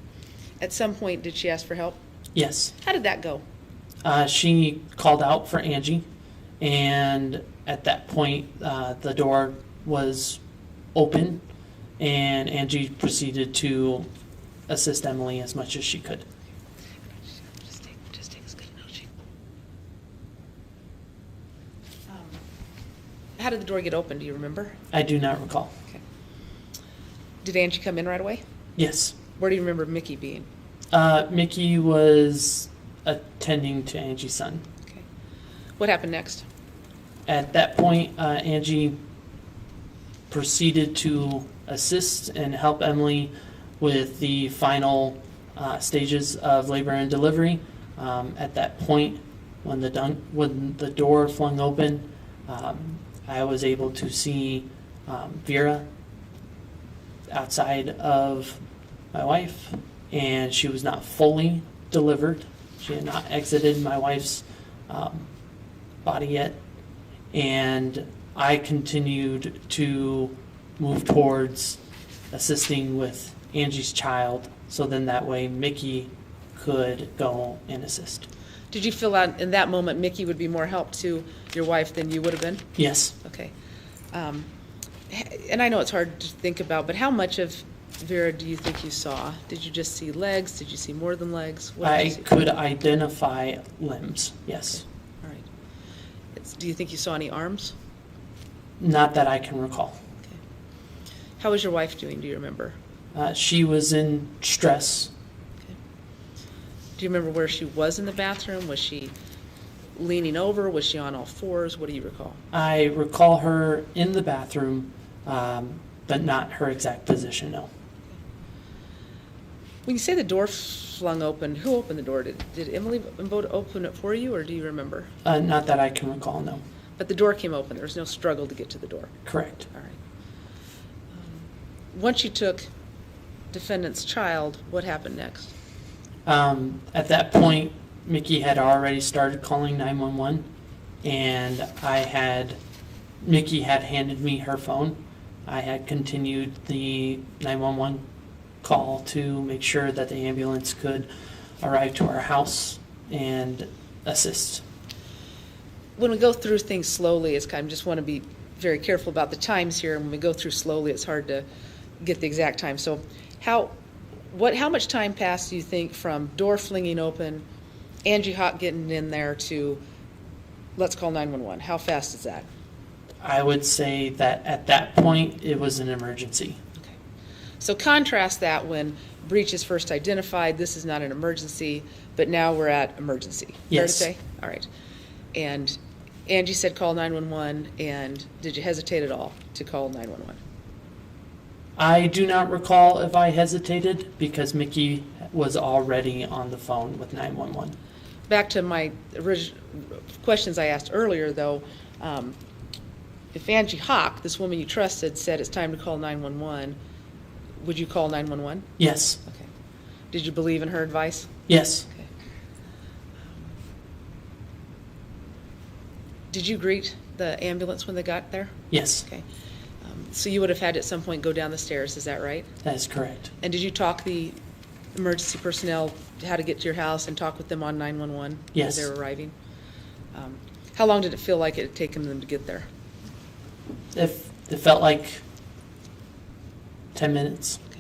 At some point, did she ask for help? Yes. How did that go? She called out for Angee, and at that point, the door was open, and Angee proceeded to assist Emily as much as she could. Just take as good a note. How did the door get open? Do you remember? I do not recall. Okay. Did Angee come in right away? Yes. Where do you remember Micki being? Micki was attending to Angee's son. Okay. What happened next? At that point, Angee proceeded to assist and help Emily with the final stages of labor and delivery. At that point, when the door flung open, I was able to see Vera outside of my wife, and she was not fully delivered. She had not exited my wife's body yet, and I continued to move towards assisting with Angee's child, so then that way Micki could go and assist. Did you feel out in that moment Micki would be more help to your wife than you would have been? Yes. Okay. And I know it's hard to think about, but how much of Vera do you think you saw? Did you just see legs? Did you see more than legs? What did I you see? could identify limbs, yes. All right. Do you think you saw any arms? Not that I can recall. Okay. How was your wife doing? Do you remember? She was in stress. Okay. Do you remember where she was in the bathroom? Was she leaning over? Was she on all fours? What do you recall? I recall her in the bathroom, but not her exact position, no. When you say the door flung open, who opened the door? Did Emily open it for you, or do you remember? Not that I can recall, no. But the door came open. There was no struggle to get to the door. Correct. All right. Once you took defendant's child, what happened next? At that point, Micki had already started calling 911, and Micki had handed me her phone. I had continued the 911 call to make sure that the ambulance could arrive to our house and assist. When we go through things slowly, I just want to be very careful about the times here. And when we go through slowly, it's hard to get the exact time. So how much time passed, do you think, from door flinging open, Angee Hock getting in there to let's call 911? How fast is that? I would say that at that point, it was an emergency. Okay. So contrast that when breech is first identified, this is not an emergency, but now we're at emergency. Yes. Fair to say? All right. And Angee said call 911, and did you hesitate at all to call 911? I do not recall if I hesitated because Micki was already on the phone with 911. Back to my questions I asked earlier, though, if Angee Hock, this woman you trusted, said it's time to call 911, would you call 911? Yes. Okay. Did you believe in her advice? Yes. Okay. Did you greet the ambulance when they got there? Yes. Okay. So you would have had to at some point go down the stairs, is that right? That is correct. And did you talk the emergency personnel how to get to your house and talk with them on 911 Yes. as they were arriving? How long did it feel like it had taken them to get there? It felt like 10 minutes. Okay.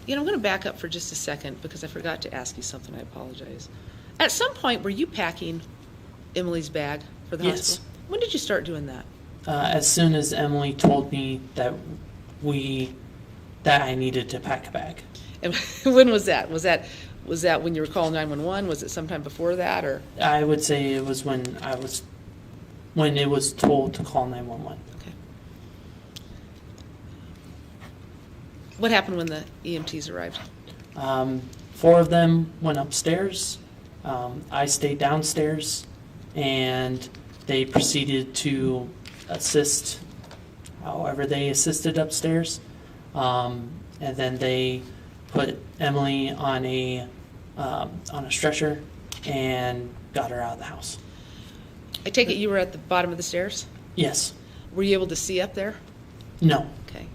You know, I'm going to back up for just a second because I forgot to ask you something. I apologize. At some point, were you packing Emily's bag for the Yes. hospital? When did you start doing that? As soon as Emily told me that I needed to pack a bag. And when was that? Was that when you were calling 911? Was it sometime before that, or? I would say it was when it was told to call 911. Okay. What happened when the EMTs arrived? 4 of them went upstairs. I stayed downstairs, and they proceeded to assist however they assisted upstairs. And then they put Emily on a stretcher and got her out of the house. I take it you were at the bottom of the stairs? Yes. Were you able to see up there? No. Okay.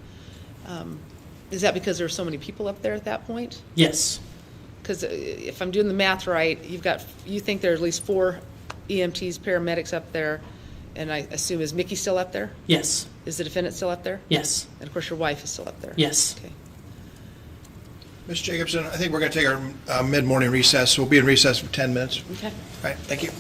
Is that because there were so many people up there at that point? Yes. Because if I'm doing the math right, you think there are at least 4 EMTs, paramedics up there, and I assume, is Micki still up there? Yes. Is the defendant still up there? Yes. And of course your wife is still up there? Yes. Okay. Ms. Jacobson, I think we're going to take our mid-morning recess. We'll be in recess for 10 minutes. Okay. All right, thank you.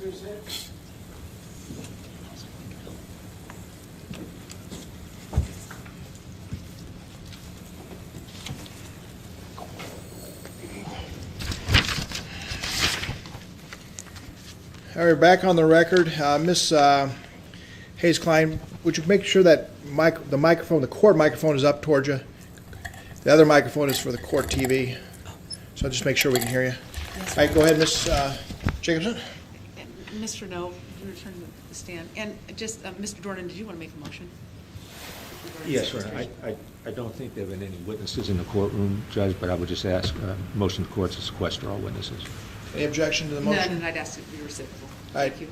All right, back on the record. Miss Hayes Klein, would you make sure that the microphone, the court microphone, is up towards you? The other microphone is for the court TV. So just make sure we can hear you. Yes, All right, go ahead, Miss Jacobson. Mr. Noe, you return to the stand. And just, Mr. Dornan, did you want to make a motion? Yes, sir. I don't think there have been any witnesses in the courtroom, Judge, but I would just ask, motion the court to sequester all witnesses. Any objection to the motion? None, and I'd ask it to be reciprocal. All right. Thank you.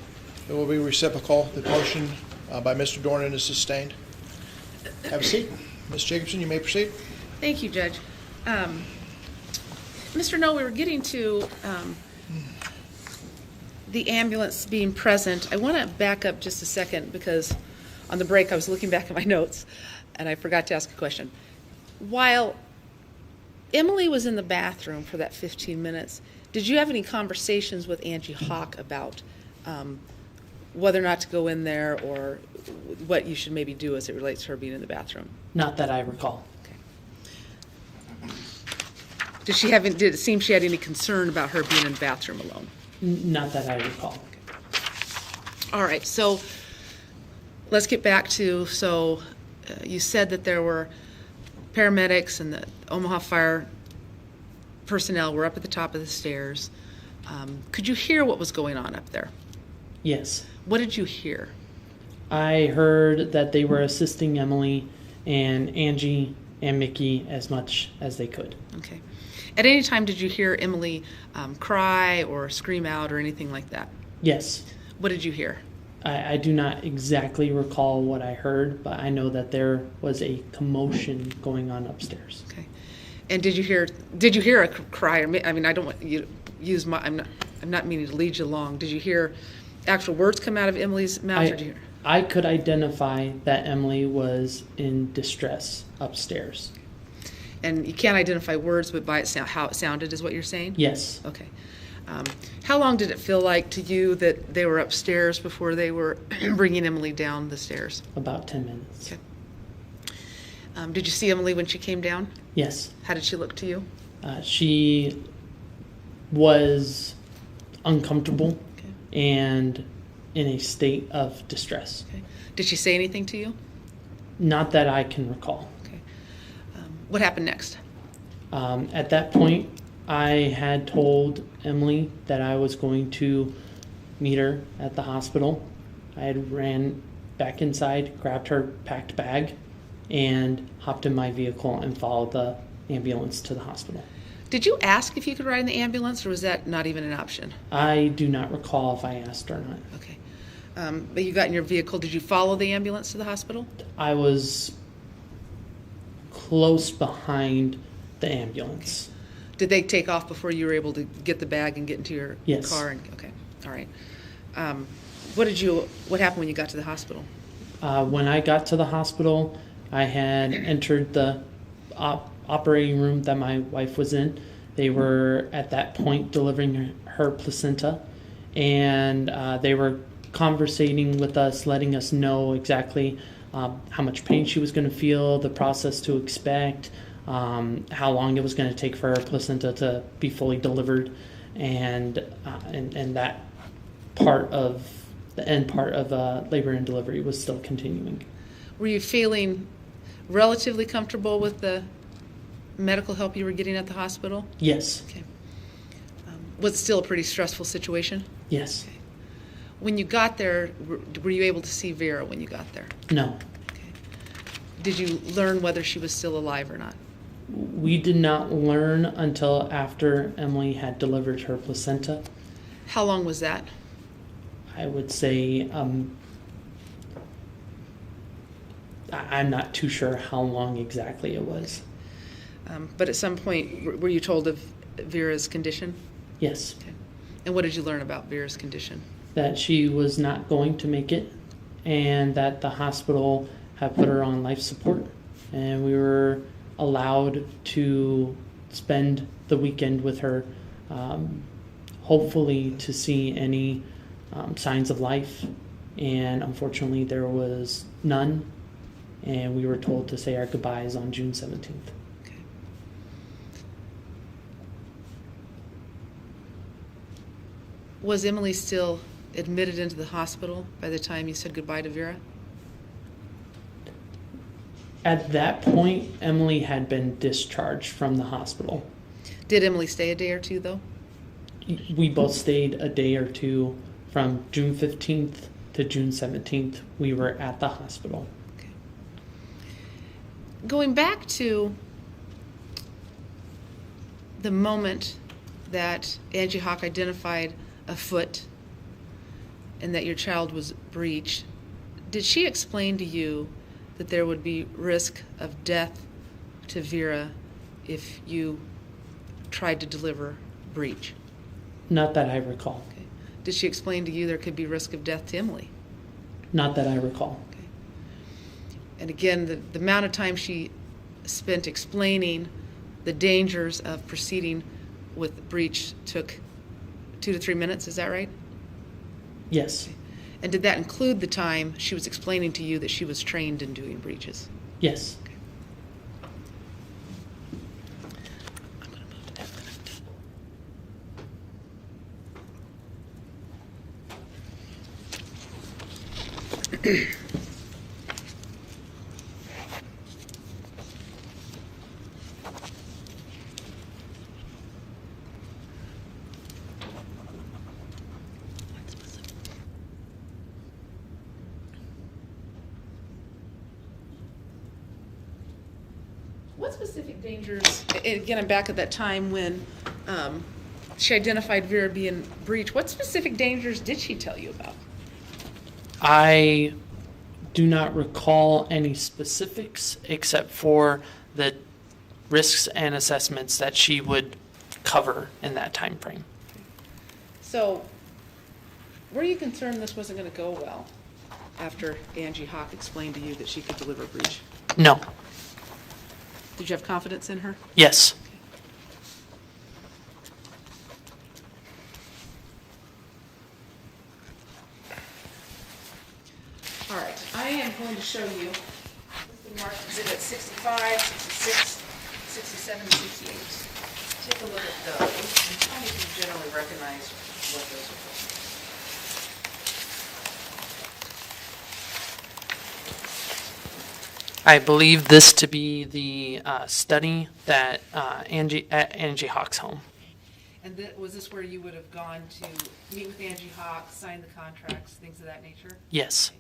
It will be reciprocal. The motion by Mr. Dornan is sustained. Have a seat. Ms. Jacobson, you may proceed. Thank you, Judge. Mr. Noe, we were getting to the ambulance being present. I want to back up just a second because on the break I was looking back at my notes and I forgot to ask a question. While Emily was in the bathroom for that 15 minutes, did you have any conversations with Angee Hock about whether or not to go in there or what you should maybe do as it relates to her being in the bathroom? Not that I recall. Did it seem she had any concern about her being in the bathroom alone? Not that I recall. All right, so let's get back to, you said that there were paramedics and the Omaha fire personnel were up at the top of the stairs. Could you hear what was going on up there? Yes. What did you hear? I heard that they were assisting Emily and Angee and Micki as much as they could. Okay. At any time, did you hear Emily cry or scream out or anything like that? Yes. What did you hear? I do not exactly recall what I heard, but I know that there was a commotion going on upstairs. Okay. And did you hear a cry? I mean, I don't want you to use my, I'm not meaning to lead you along. Did you hear actual words come out of Emily's mouth? Or did you hear? I could identify that Emily was in distress upstairs. And you can't identify words, but by how it sounded is what you're saying? Yes. Okay. How long did it feel like to you that they were upstairs before they were bringing Emily down the stairs? About 10 minutes. Okay. Did you see Emily when she came down? Yes. How did she look to you? She was uncomfortable Okay. and in a state of distress. Okay. Did she say anything to you? Not that I can recall. Okay. What happened next? At that point, I had told Emily that I was going to meet her at the hospital. I had ran back inside, grabbed her packed bag, and hopped in my vehicle and followed the ambulance to the hospital. Did you ask if you could ride in the ambulance, or was that not even an option? I do not recall if I asked or not. Okay. But you got in your vehicle. Did you follow the ambulance to the hospital? I was close behind the ambulance. Did they take off before you were able to get the bag and get into your Yes. car? Okay, all right. What happened when you got to the hospital? When I got to the hospital, I had entered the operating room that my wife was in. They were at that point delivering her placenta, and they were conversating with us, letting us know exactly how much pain she was going to feel, the process to expect, how long it was going to take for her placenta to be fully delivered, and that part of the end part of labor and delivery was still continuing. Were you feeling relatively comfortable with the medical help you were getting at the hospital? Yes. Okay. Was it still a pretty stressful situation? Yes. Okay. When you got there, were you able to see Vera when you got there? No. Okay. Did you learn whether she was still alive or not? We did not learn until after Emily had delivered her placenta. How long was that? I would say I'm not too sure how long exactly it was. But at some point, were you told of Vera's condition? Yes. Okay. And what did you learn about Vera's condition? That she was not going to make it, and that the hospital had put her on life support, and we were allowed to spend the weekend with her, hopefully to see any signs of life, and unfortunately there was none, and we were told to say our goodbyes on June 17th. Okay. Was Emily still admitted into the hospital by the time you said goodbye to Vera? At that point, Emily had been discharged from the hospital. Did Emily stay a day or two, though? We both stayed a day or two. From June 15th to June 17th, we were at the hospital. Okay. Going back to the moment that Angee Hock identified a foot and that your child was breached, did she explain to you that there would be risk of death to Vera if you tried to deliver breech? Not that I recall. Okay. Did she explain to you there could be risk of death to Emily? Not that I recall. Okay. And again, the amount of time she spent explaining the dangers of proceeding with breech took 2 to 3 minutes, is that right? Yes. Okay. And did that include the time she was explaining to you that she was trained in doing breaches? Yes. Okay. I'm going to move to that minute. What specific dangers, and again, I'm back at that time when she identified Vera being breech. What specific dangers did she tell you about? I do not recall any specifics except for the risks and assessments that she would cover in that time frame. So, were you concerned this wasn't going to go well after Angee Hock explained to you that she could deliver breech? No. Did you have confidence in her? Yes. All right, I am going to show you marked exhibit 65, 66, 67, and 68. Take a look at those and tell me if you generally recognize what those are for. I believe this to be the study that Angee Hock's home. And was this where you would have gone to meet with Angee Hock, sign the contracts, things of that nature? Yes.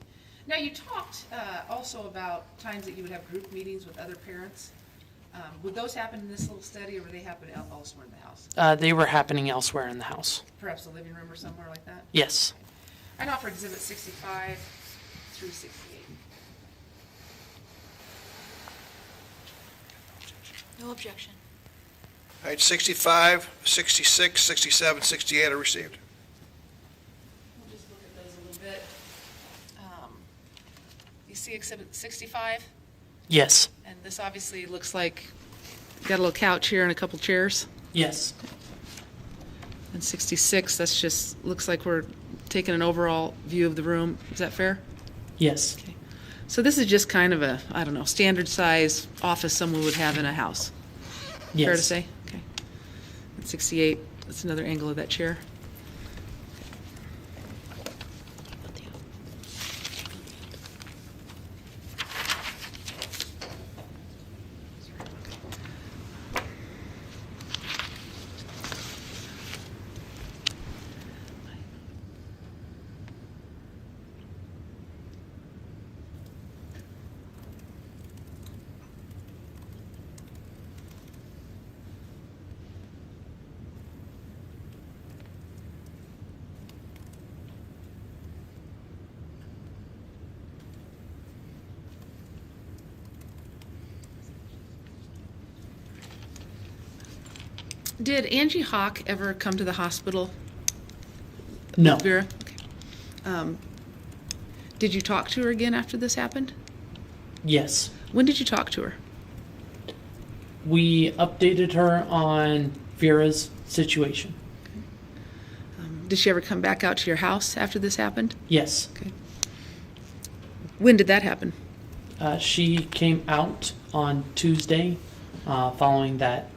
Now, you talked also about times that you would have group meetings with other parents. Would those happen in this little study, or would they happen elsewhere in the house? They were happening elsewhere in the house. Perhaps the living room or somewhere like that? Yes. I offer exhibit 65 through 68. No objection. All right, 65, 66, 67, 68 are received. We'll just look at those a little bit. You see exhibit 65? Yes. And this obviously looks like you got a little couch here and a couple chairs. Yes. And 66, that's just, looks like we're taking an overall view of the room. Is that fair? Yes. Okay. So this is just kind of a, I don't know, standard size office someone would have in a house. Yes. Fair to say? Okay. And 68, that's another angle of that chair. Did Angee Hock ever come to the hospital? No. Vera? Okay. Did you talk to her again after this happened? Yes. When did you talk to her? We updated her on Vera's situation. Did she ever come back out to your house after this happened? Yes. Okay. When did that happen? She came out on Tuesday, following that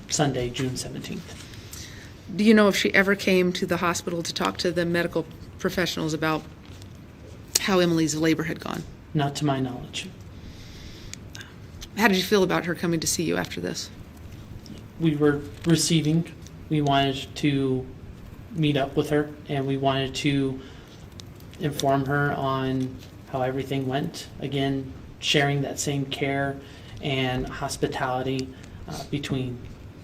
Sunday, June 17th. Do you know if she ever came to the hospital to talk to the medical professionals about how Emily's labor had gone? Not to my knowledge. How did you feel about her coming to see you after this? We were receiving. We wanted to meet up with her, and we wanted to inform her on how everything went. Again, sharing that same care and hospitality between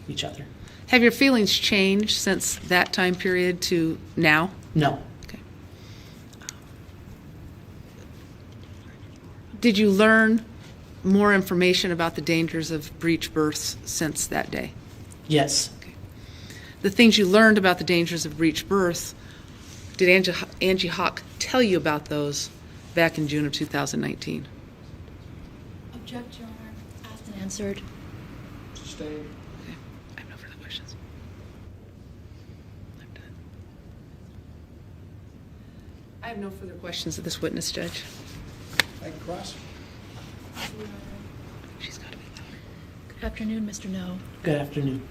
each other. Have your feelings changed since that time period to now? No. Okay. Did you learn more information about the dangers of breech births since that day? Yes. Okay. The things you learned about the dangers of breech birth, did Angee Hock tell you about those back in June of 2019? Object, Your Honor. Asked and answered. Sustained. Okay. I have no further questions. I'm done. I have no further questions of this witness, Judge. Thank you, Cross. She's got to be louder. Good afternoon, Mr. Noe. Good afternoon.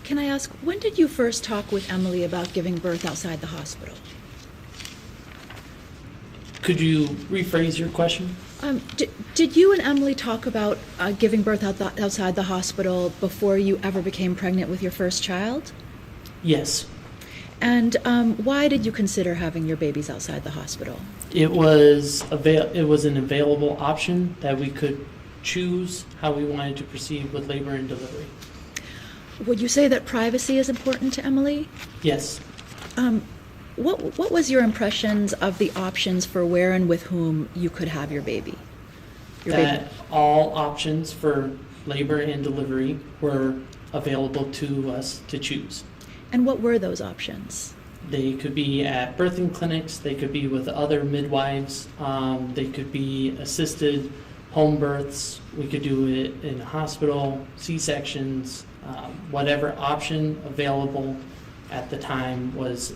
Can I ask, when did you first talk with Emily about giving birth outside the hospital? Could you rephrase your question? Did you and Emily talk about giving birth outside the hospital before you ever became pregnant with your first child? Yes. And why did you consider having your babies outside the hospital? It was an available option that we could choose how we wanted to proceed with labor and delivery. Would you say that privacy is important to Emily? Yes. What was your impressions of the options for where and with whom you could have your baby? That all options for labor and delivery were available to us to choose. And what were those options? They could be at birthing clinics, they could be with other midwives, they could be assisted home births, we could do it in a hospital, C-sections, whatever option available at the time was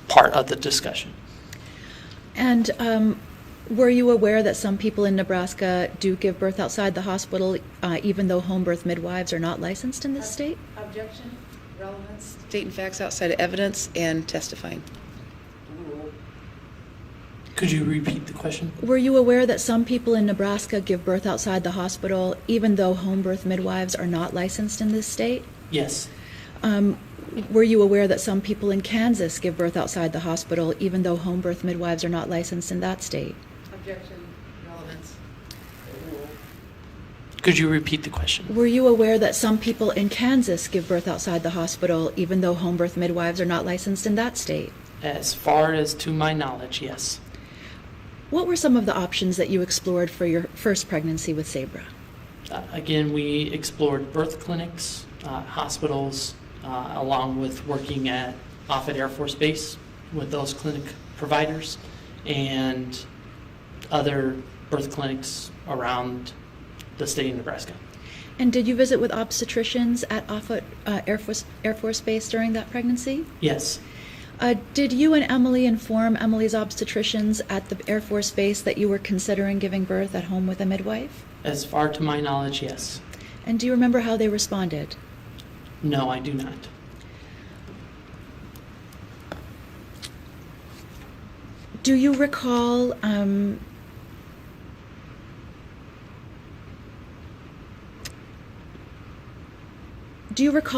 part of the discussion. And were you aware that some people in Nebraska do give birth outside the hospital, even though home birth midwives are not licensed in this state? Objection, relevance, stating facts outside of evidence, and testifying. Could you repeat the question? Were you aware that some people in Nebraska give birth outside the hospital, even though home birth midwives are not licensed in this state? Yes. Were you aware that some people in Kansas give birth outside the hospital, even though home birth midwives are not licensed in that state? Objection, relevance. Could you repeat the question? Were you aware that some people in Kansas give birth outside the hospital, even though home birth midwives are not licensed in that state? As far as to my knowledge, yes. What were some of the options that you explored for your first pregnancy with Sabra? Again, we explored birth clinics, hospitals, along with working at Offutt Air Force Base with those clinic providers and other birth clinics around the state of Nebraska. And did you visit with obstetricians at Offutt Air Force Base during that pregnancy? Yes. Did you and Emily inform Emily's obstetricians at the Air Force Base that you were considering giving birth at home with a midwife? As far to my knowledge, yes. And do you remember how they responded? No, I do not. Do you recall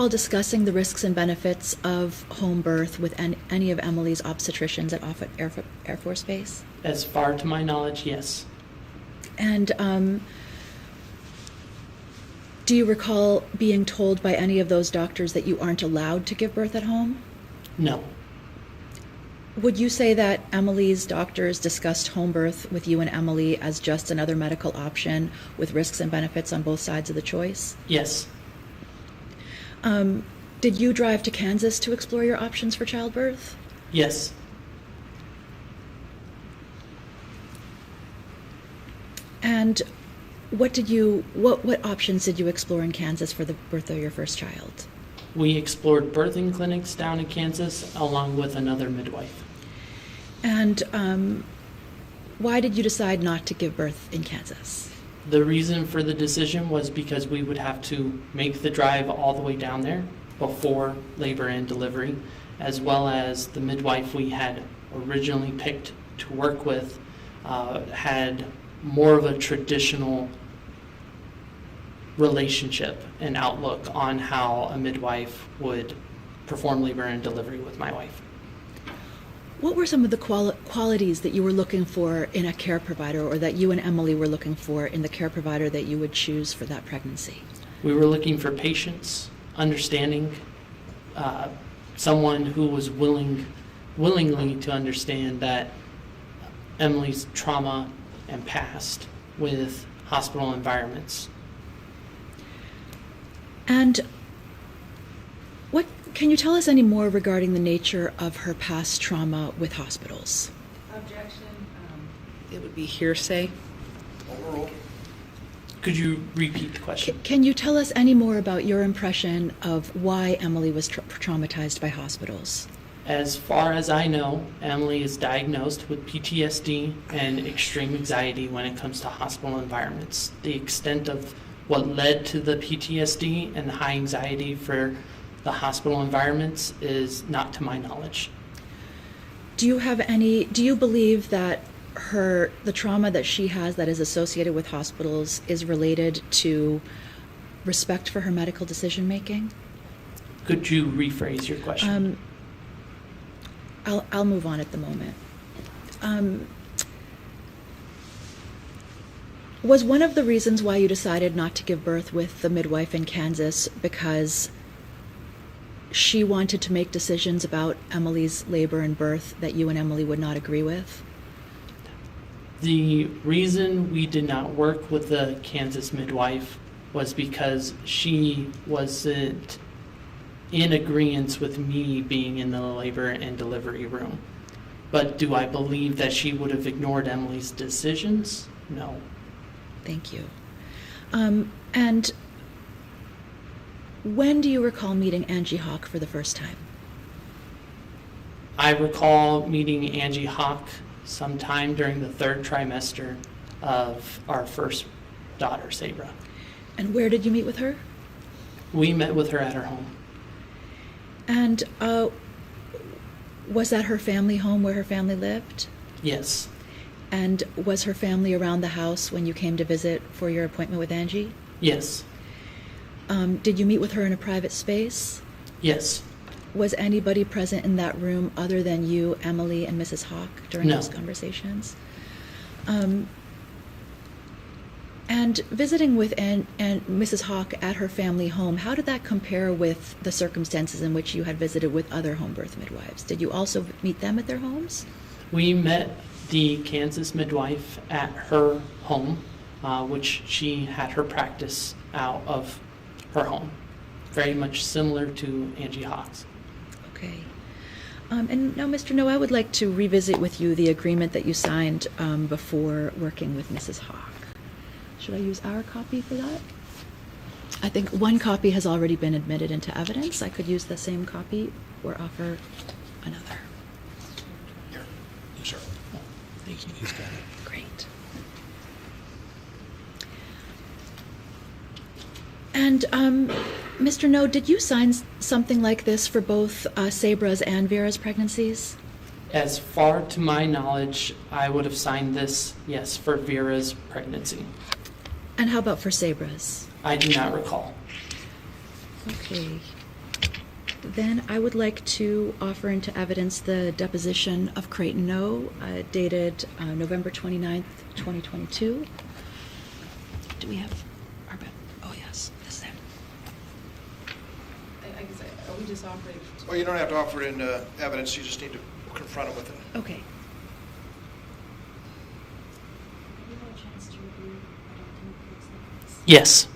discussing the risks and benefits of home birth with any of Emily's obstetricians at Offutt Air Force Base? As far to my knowledge, yes. And do you recall being told by any of those doctors that you aren't allowed to give birth at home? No. Would you say that Emily's doctors discussed home birth with you and Emily as just another medical option with risks and benefits on both sides of the choice? Yes. Did you drive to Kansas to explore your options for childbirth? Yes. And what options did you explore in Kansas for the birth of your first child? We explored birthing clinics down in Kansas along with another midwife. And why did you decide not to give birth in Kansas? The reason for the decision was because we would have to make the drive all the way down there before labor and delivery, as well as the midwife we had originally picked to work with had more of a traditional relationship and outlook on how a midwife would perform labor and delivery with my wife. What were some of the qualities that you were looking for in a care provider, or that you and Emily were looking for in the care provider that you would choose for that pregnancy? We were looking for patience, understanding, someone who was willingly to understand that Emily's trauma and past with hospital environments. And what can you tell us any more regarding the nature of her past trauma with hospitals? Objection. It would be hearsay. Overruled. Could you repeat the question? Can you tell us any more about your impression of why Emily was traumatized by hospitals? As far as I know, Emily is diagnosed with PTSD and extreme anxiety when it comes to hospital environments. The extent of what led to the PTSD and the high anxiety for the hospital environments is not to my knowledge. Do you believe that the trauma that she has that is associated with hospitals is related to respect for her medical decision making? Could you rephrase your question? I'll move on at the moment. Was one of the reasons why you decided not to give birth with the midwife in Kansas because she wanted to make decisions about Emily's labor and birth that you and Emily would not agree with? The reason we did not work with the Kansas midwife was because she wasn't in agreement with me being in the labor and delivery room. But do I believe that she would have ignored Emily's decisions? No. Thank you. And when do you recall meeting Angee Hock for the first time? I recall meeting Angee Hock sometime during the third trimester of our first daughter, Sabra. And where did you meet with her? We met with her at her home. And was that her family home where her family lived? Yes. And was her family around the house when you came to visit for your appointment with Angee? Yes. Did you meet with her in a private space? Yes. Was anybody present in that room other than you, Emily, and Mrs. Hock during No. those conversations? And visiting with and Mrs. Hock at her family home, how did that compare with the circumstances in which you had visited with other home birth midwives? Did you also meet them at their homes? We met the Kansas midwife at her home, which she had her practice out of her home. Very much similar to Angee Hock's. Okay. And now, Mr. Noe, I would like to revisit with you the agreement that you signed before working with Mrs. Hock. Should I use our copy for that? I think one copy has already been admitted into evidence. I could use the same copy or offer another. Here. Sure. Thank you. He's got it. Great. And Mr. Noe, did you sign something like this for both Sabra's and Vera's pregnancies? As far to my knowledge, I would have signed this, yes, for Vera's pregnancy. And how about for Sabra's? I do not recall. Okay. Then I would like to offer into evidence the deposition of Crayton Noe, dated November 29th, 2022. Do we have our oh yes, this is it. I guess, are we just offering? Well, you don't have to offer it in evidence. You just need to confront it with it. Okay. Yes.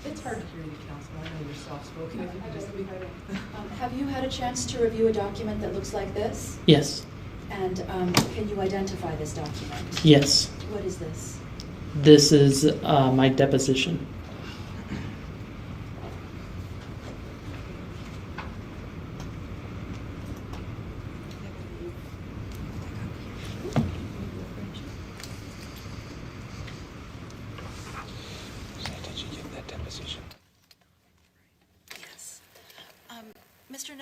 It's hard to hear you, counsel. I know you're soft-spoken. If you could just be Have you had a chance to review a document that looks like this? Yes. And can you identify this document? Yes. What is this? This is my deposition.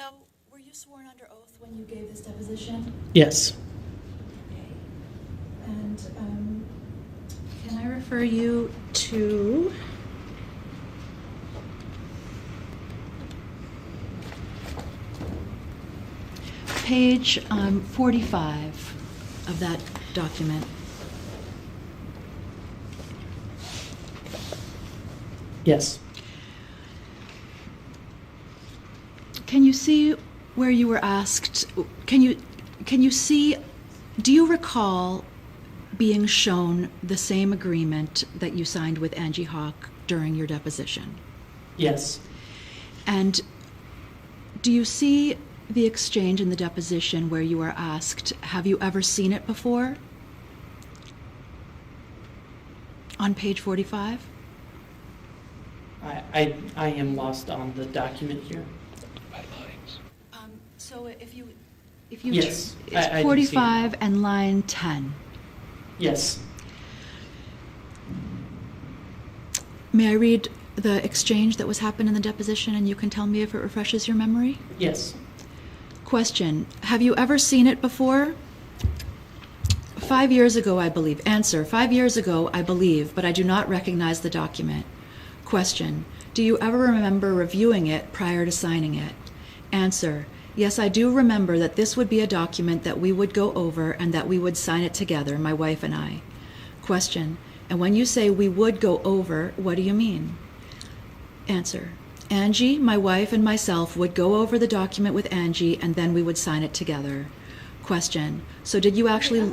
Noe, were you sworn under oath when you gave this deposition? Yes. And can I refer you to page 45 of that document? Yes. Can you see where you were asked, can you see, do you recall being shown the same agreement that you signed with Angee Hock during your deposition? Yes. And do you see the exchange in the deposition where you are asked, have you ever seen it before? On page 45? I am lost on the document here. So if you Yes, it's I do see it 45 now. and line 10. Yes. May I read the exchange that was happened in the deposition and you can tell me if it refreshes your memory? Yes. Question, have you ever seen it before? 5 years ago, I believe. Answer, 5 years ago, I believe, but I do not recognize the document. Question, do you ever remember reviewing it prior to signing it? Answer, yes, I do remember that this would be a document that we would go over and that we would sign it together, my wife and I. Question, and when you say we would go over, what do you mean? Answer, Angee, my wife, and myself would go over the document with Angee and then we would sign it together. Question, so did you actually...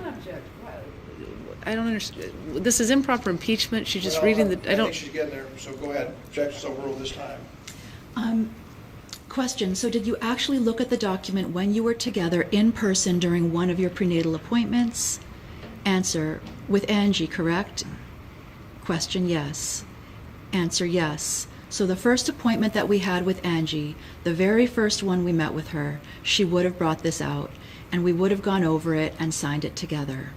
I don't understand. This is improper impeachment. She's just Well, reading the, I think don't, she's getting there, so go ahead. Objection's overruled this time. Question, so did you actually look at the document when you were together in person during one of your prenatal appointments? Answer, with Angee, correct? Question, yes. Answer, yes. So the first appointment that we had with Angee, the very first one we met with her, she would have brought this out, and we would have gone over it and signed it together.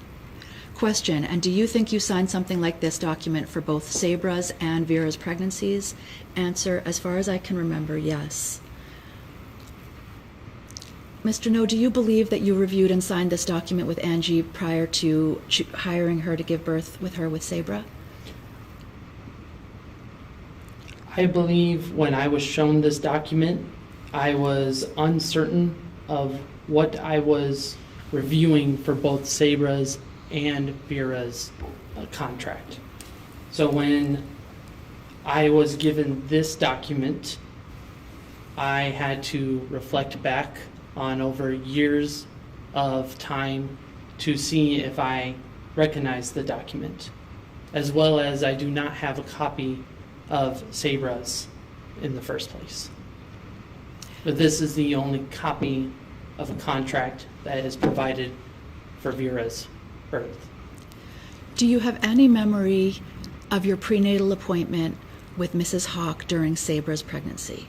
Question, and do you think you signed something like this document for both Sabra's and Vera's pregnancies? Answer, as far as I can remember, yes. Mr. Noe, do you believe that you reviewed and signed this document with Angee prior to hiring her to give birth with her with Sabra? I believe when I was shown this document, I was uncertain of what I was reviewing for both Sabra's and Vera's contract. So when I was given this document, I had to reflect back on over years of time to see if I recognize the document, as well as I do not have a copy of Sabra's in the first place. But this is the only copy of a contract that is provided for Vera's birth. Do you have any memory of your prenatal appointment with Mrs. Hock during Sabra's pregnancy?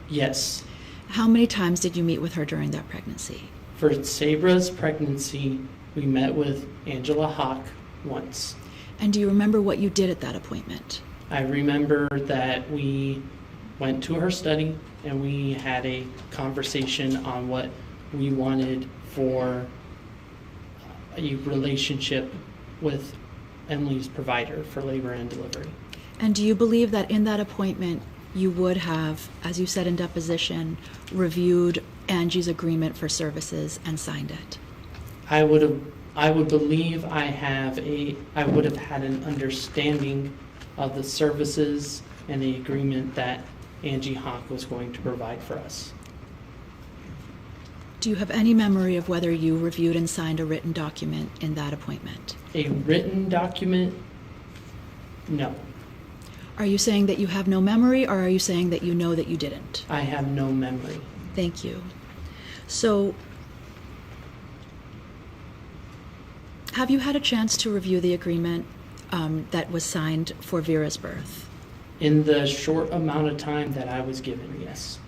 Yes. How many times did you meet with her during that pregnancy? For Sabra's pregnancy, we met with Angela Hock once. And do you remember what you did at that appointment? I remember that we went to her study and we had a conversation on what we wanted for a relationship with Emily's provider for labor and delivery. And do you believe that in that appointment you would have, as you said in deposition, reviewed Angee's agreement for services and signed it? I would believe I would have had an understanding of the services and the agreement that Angee Hock was going to provide for us. Do you have any memory of whether you reviewed and signed a written document in that appointment? A written document? No. Are you saying that you have no memory, or are you saying that you know that you didn't? I have no memory. Thank you. So, have you had a chance to review the agreement that was signed for Vera's birth? In the short amount of time that I was given, yes.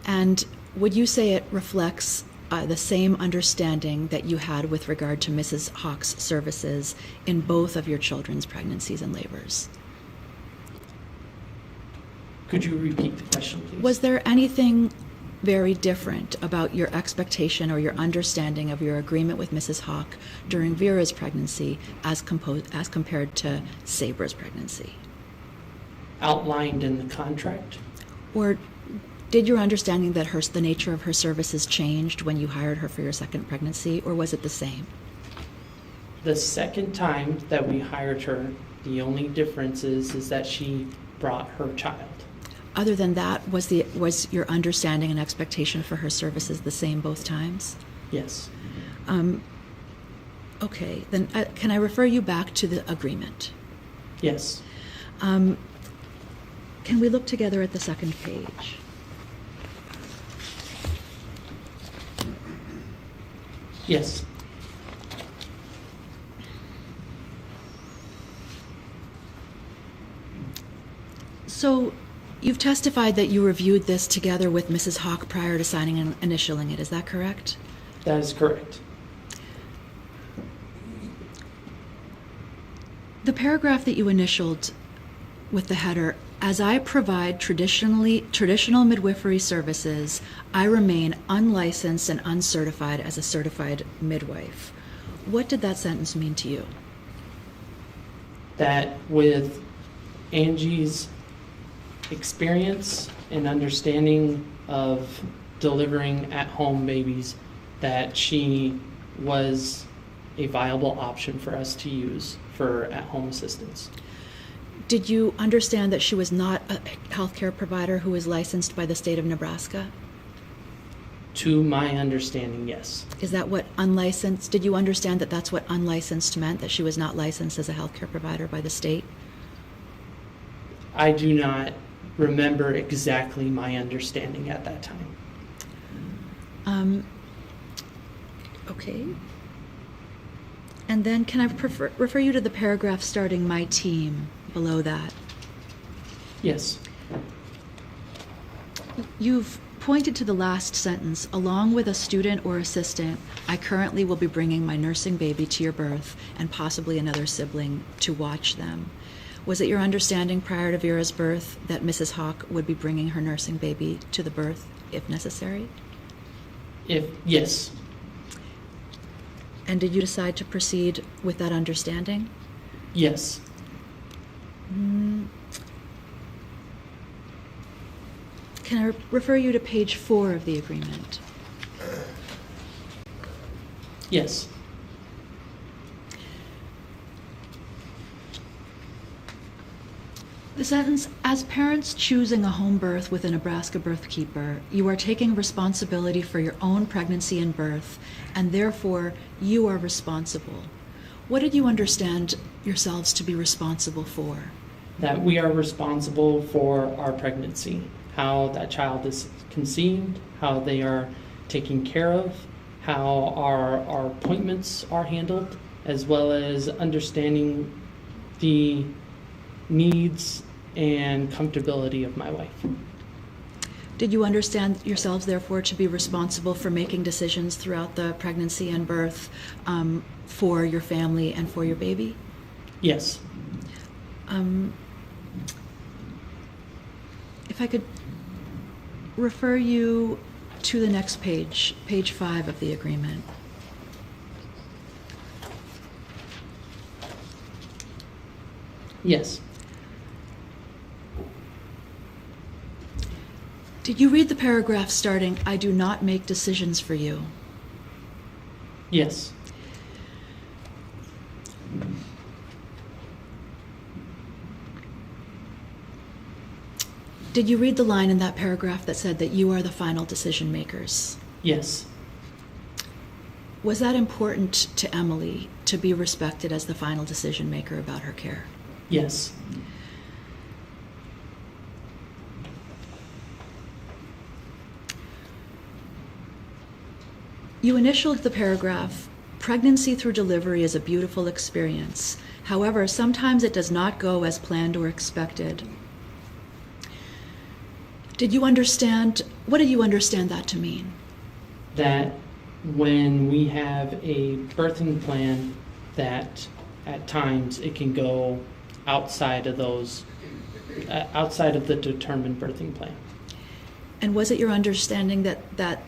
And would you say it reflects the same understanding that you had with regard to Mrs. Hock's services in both of your children's pregnancies and labors? Could you repeat the question, please? Was there anything very different about your expectation or your understanding of your agreement with Mrs. Hock during Vera's pregnancy as compared to Sabra's pregnancy? Outlined in the contract. Or did your understanding that the nature of her services changed when you hired her for your second pregnancy, or was it the same? The second time that we hired her, the only difference is that she brought her child. Other than that, was your understanding and expectation for her services the same both times? Yes. Okay, then can I refer you back to the agreement? Yes. Can we look together at the second page? Yes. So, you've testified that you reviewed this together with Mrs. Hock prior to signing and initialing it, is that correct? That is correct. The paragraph that you initialed with the header, "As I provide traditional midwifery services, I remain unlicensed and uncertified as a certified midwife." What did that sentence mean to you? That with Angee's experience and understanding of delivering at-home babies, that she was a viable option for us to use for at-home assistance. Did you understand that she was not a healthcare provider who is licensed by the state of Nebraska? To my understanding, yes. Is that what unlicensed, did you understand that that's what unlicensed meant, that she was not licensed as a healthcare provider by the state? I do not remember exactly my understanding at that time. Okay. And then can I refer you to the paragraph starting "my team" below that? Yes. You've pointed to the last sentence, "Along with a student or assistant, I currently will be bringing my nursing baby to your birth and possibly another sibling to watch them." Was it your understanding prior to Vera's birth that Mrs. Hock would be bringing her nursing baby to the birth if necessary? Yes. And did you decide to proceed with that understanding? Yes. Can I refer you to page 4 of the agreement? Yes. The sentence, "As parents choosing a home birth with a Nebraska birth keeper, you are taking responsibility for your own pregnancy and birth, and therefore you are responsible." What did you understand yourselves to be responsible for? That we are responsible for our pregnancy, how that child is conceived, how they are taken care of, how our appointments are handled, as well as understanding the needs and comfortability of my wife. Did you understand yourselves, therefore, to be responsible for making decisions throughout the pregnancy and birth for your family and for your baby? Yes. If I could refer you to the next page, page 5 of the agreement. Yes. Did you read the paragraph starting, "I do not make decisions for you"? Yes. Did you read the line in that paragraph that said that you are the final decision makers? Yes. Was that important to Emily to be respected as the final decision maker about her care? Yes. You initialed the paragraph, "Pregnancy through delivery is a beautiful experience. However, sometimes it does not go as planned or expected." What did you understand that to mean? That when we have a birthing plan, that at times it can go outside of the determined birthing plan. And was it your understanding that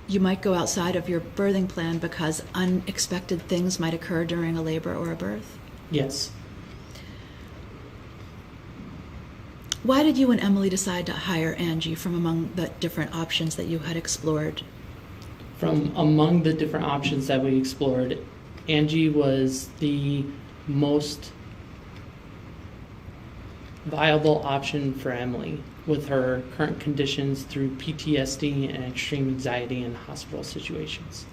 you might go outside of your birthing plan because unexpected things might occur during a labor or a birth? Yes. Why did you and Emily decide to hire Angee from among the different options that you had explored? From among the different options that we explored, Angee was the most viable option for Emily with her current conditions through PTSD and extreme anxiety in hospital situations.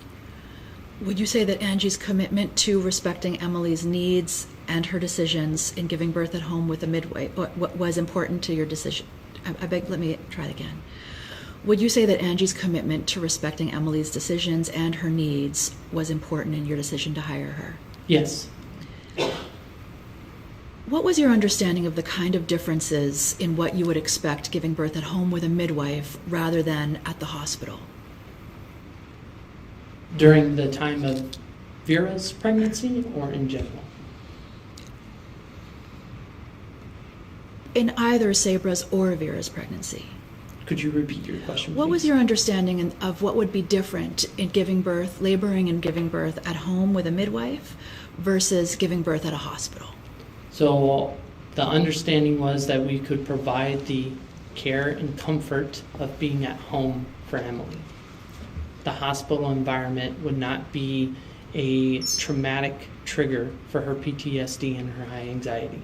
Would you say that Angee's commitment to respecting Emily's needs and her decisions in giving birth at home with a midwife was important to your decision? Let me try it again. Would you say that Angee's commitment to respecting Emily's decisions and her needs was important in your decision to hire her? Yes. What was your understanding of the kind of differences in what you would expect giving birth at home with a midwife rather than at the hospital? During the time of Vera's pregnancy or in general? In either Sabra's or Vera's pregnancy. Could you repeat your question, What please? was your understanding of what would be different in giving birth, laboring and giving birth at home with a midwife versus giving birth at a hospital? So the understanding was that we could provide the care and comfort of being at home for Emily. The hospital environment would not be a traumatic trigger for her PTSD and her high anxiety.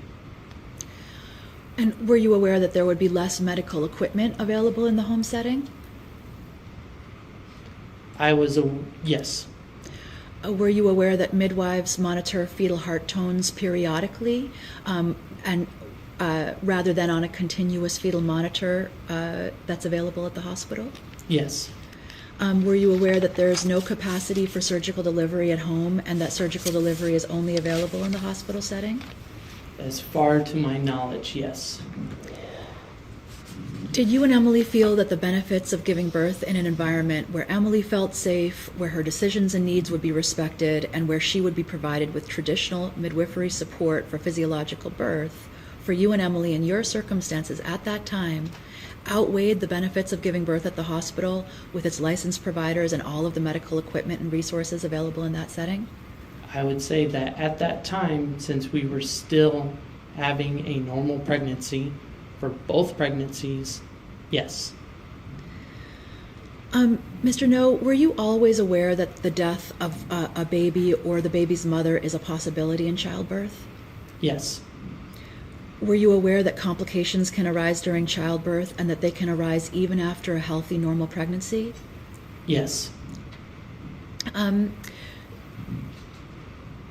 And were you aware that there would be less medical equipment available in the home setting? Yes. Were you aware that midwives monitor fetal heart tones periodically, and rather than on a continuous fetal monitor that's available at the hospital? Yes. Were you aware that there is no capacity for surgical delivery at home and that surgical delivery is only available in the hospital setting? As far to my knowledge, yes. Did you and Emily feel that the benefits of giving birth in an environment where Emily felt safe, where her decisions and needs would be respected, and where she would be provided with traditional midwifery support for physiological birth, for you and Emily in your circumstances at that time, outweighed the benefits of giving birth at the hospital with its licensed providers and all of the medical equipment and resources available in that setting? I would say that at that time, since we were still having a normal pregnancy for both pregnancies, yes. Mr. Noe, were you always aware that the death of a baby or the baby's mother is a possibility in childbirth? Yes. Were you aware that complications can arise during childbirth and that they can arise even after a healthy, normal pregnancy? Yes.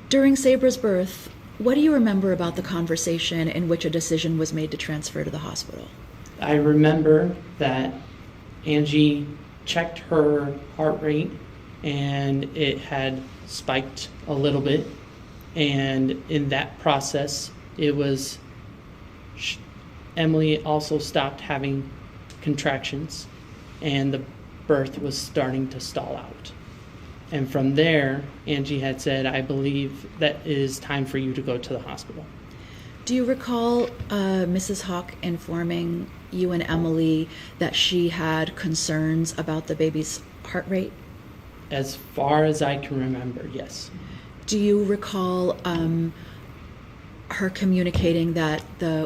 During Sabra's birth, what do you remember about the conversation in which a decision was made to transfer to the hospital? I remember that Angee checked her heart rate and it had spiked a little bit. And in that process, Emily also stopped having contractions and the birth was starting to stall out. And from there, Angee had said, I believe that it is time for you to go to the hospital. Do you recall Mrs. Hock informing you and Emily that she had concerns about the baby's heart rate? As far as I can remember, yes. Do you recall her communicating that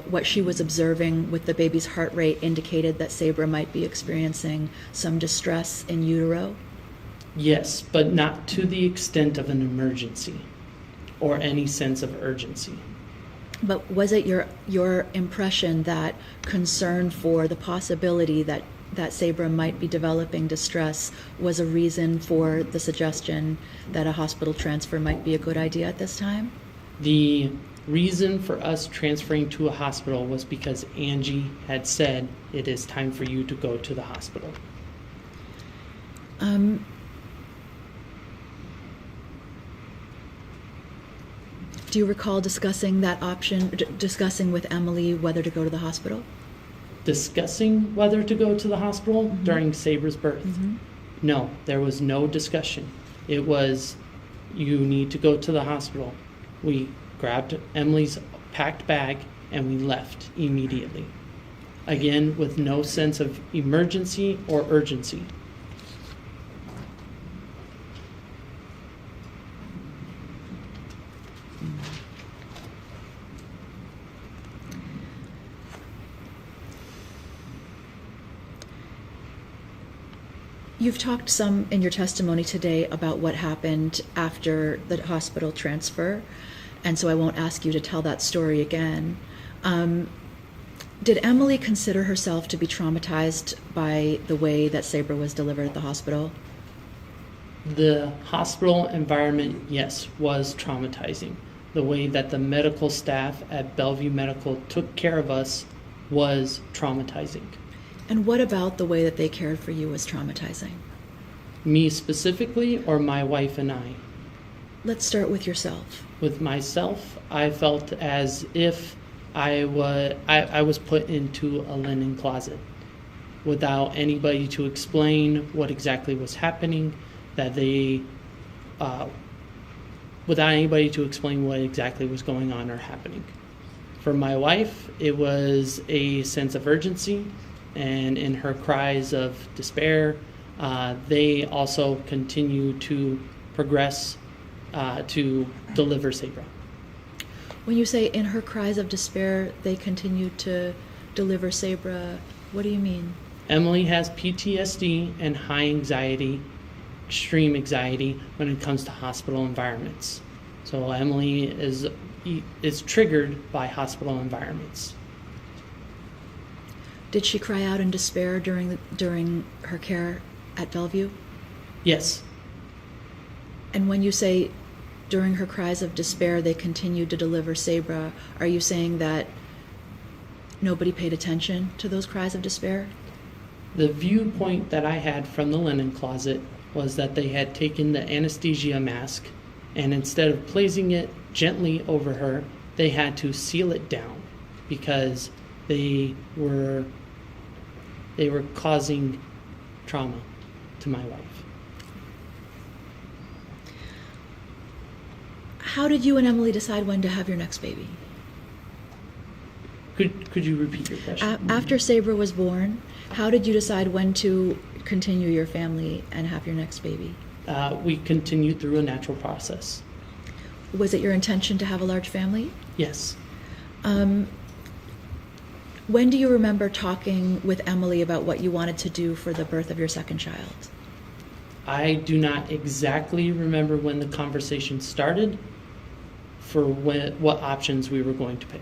what she was observing with the baby's heart rate indicated that Sabra might be experiencing some distress in utero? Yes, but not to the extent of an emergency or any sense of urgency. But was it your impression that concern for the possibility that Sabra might be developing distress was a reason for the suggestion that a hospital transfer might be a good idea at this time? The reason for us transferring to a hospital was because Angee had said it is time for you to go to the hospital. Do you recall discussing that option, discussing with Emily whether to go to the hospital? Discussing whether to go to the hospital during Sabra's birth? Mm-hmm. No, there was no discussion. It was, you need to go to the hospital. We grabbed Emily's packed bag and we left immediately. again with no sense of emergency or urgency. You've talked some in your testimony today about what happened after the hospital transfer, and so I won't ask you to tell that story again. Did Emily consider herself to be traumatized by the way that Sabra was delivered at the hospital? The hospital environment, yes, was traumatizing. The way that the medical staff at Bellevue Medical took care of us was traumatizing. And what about the way that they cared for you was traumatizing? Me specifically, or my wife and I? Let's start with yourself. With myself, I felt as if I was put into a linen closet without anybody to explain what exactly was happening, without anybody to explain what exactly was going on or happening. For my wife, it was a sense of urgency, and in her cries of despair, they also continue to progress to deliver Sabra. When you say in her cries of despair, they continue to deliver Sabra, what do you mean? Emily has PTSD and high anxiety, extreme anxiety when it comes to hospital environments. So Emily is triggered by hospital environments. Did she cry out in despair during her care at Bellevue? Yes. And when you say during her cries of despair they continued to deliver Sabra, are you saying that nobody paid attention to those cries of despair? The viewpoint that I had from the linen closet was that they had taken the anesthesia mask, and instead of placing it gently over her, they had to seal it down because they were causing trauma to my wife. How did you and Emily decide when to have your next baby? Could you repeat your question? After Sabra was born, how did you decide when to continue your family and have your next baby? We continued through a natural process. Was it your intention to have a large family? Yes. When do you remember talking with Emily about what you wanted to do for the birth of your second child? I do not exactly remember when the conversation started for what options we were going to pick.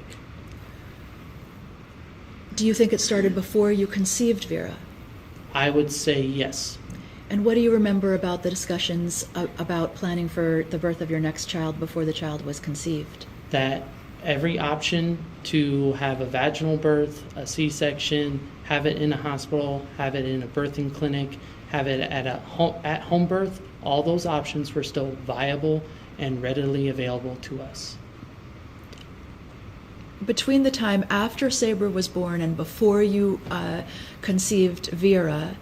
Do you think it started before you conceived Vera? I would say yes. And what do you remember about the discussions about planning for the birth of your next child before the child was conceived? That every option to have a vaginal birth, a C-section, have it in a hospital, have it in a birthing clinic, have it at home birth, all those options were still viable and readily available to us. Between the time after Sabra was born and before you conceived Vera,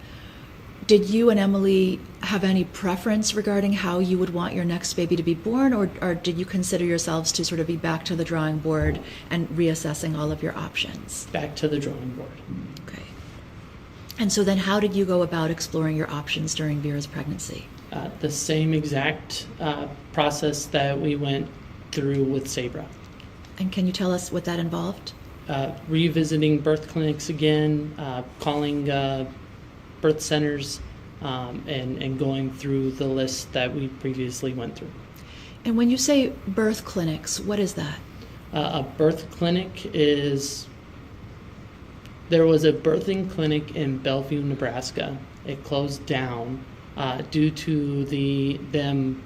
did you and Emily have any preference regarding how you would want your next baby to be born, or did you consider yourselves to sort of be back to the drawing board and reassessing all of your options? Back to the drawing board. Okay. And so then how did you go about exploring your options during Vera's pregnancy? The same exact process that we went through with Sabra. And can you tell us what that involved? Revisiting birth clinics again, calling birth centers, and going through the list that we previously went through. And when you say birth clinics, what is that? A birth clinic is... There was a birthing clinic in Bellevue, Nebraska. It closed down due to them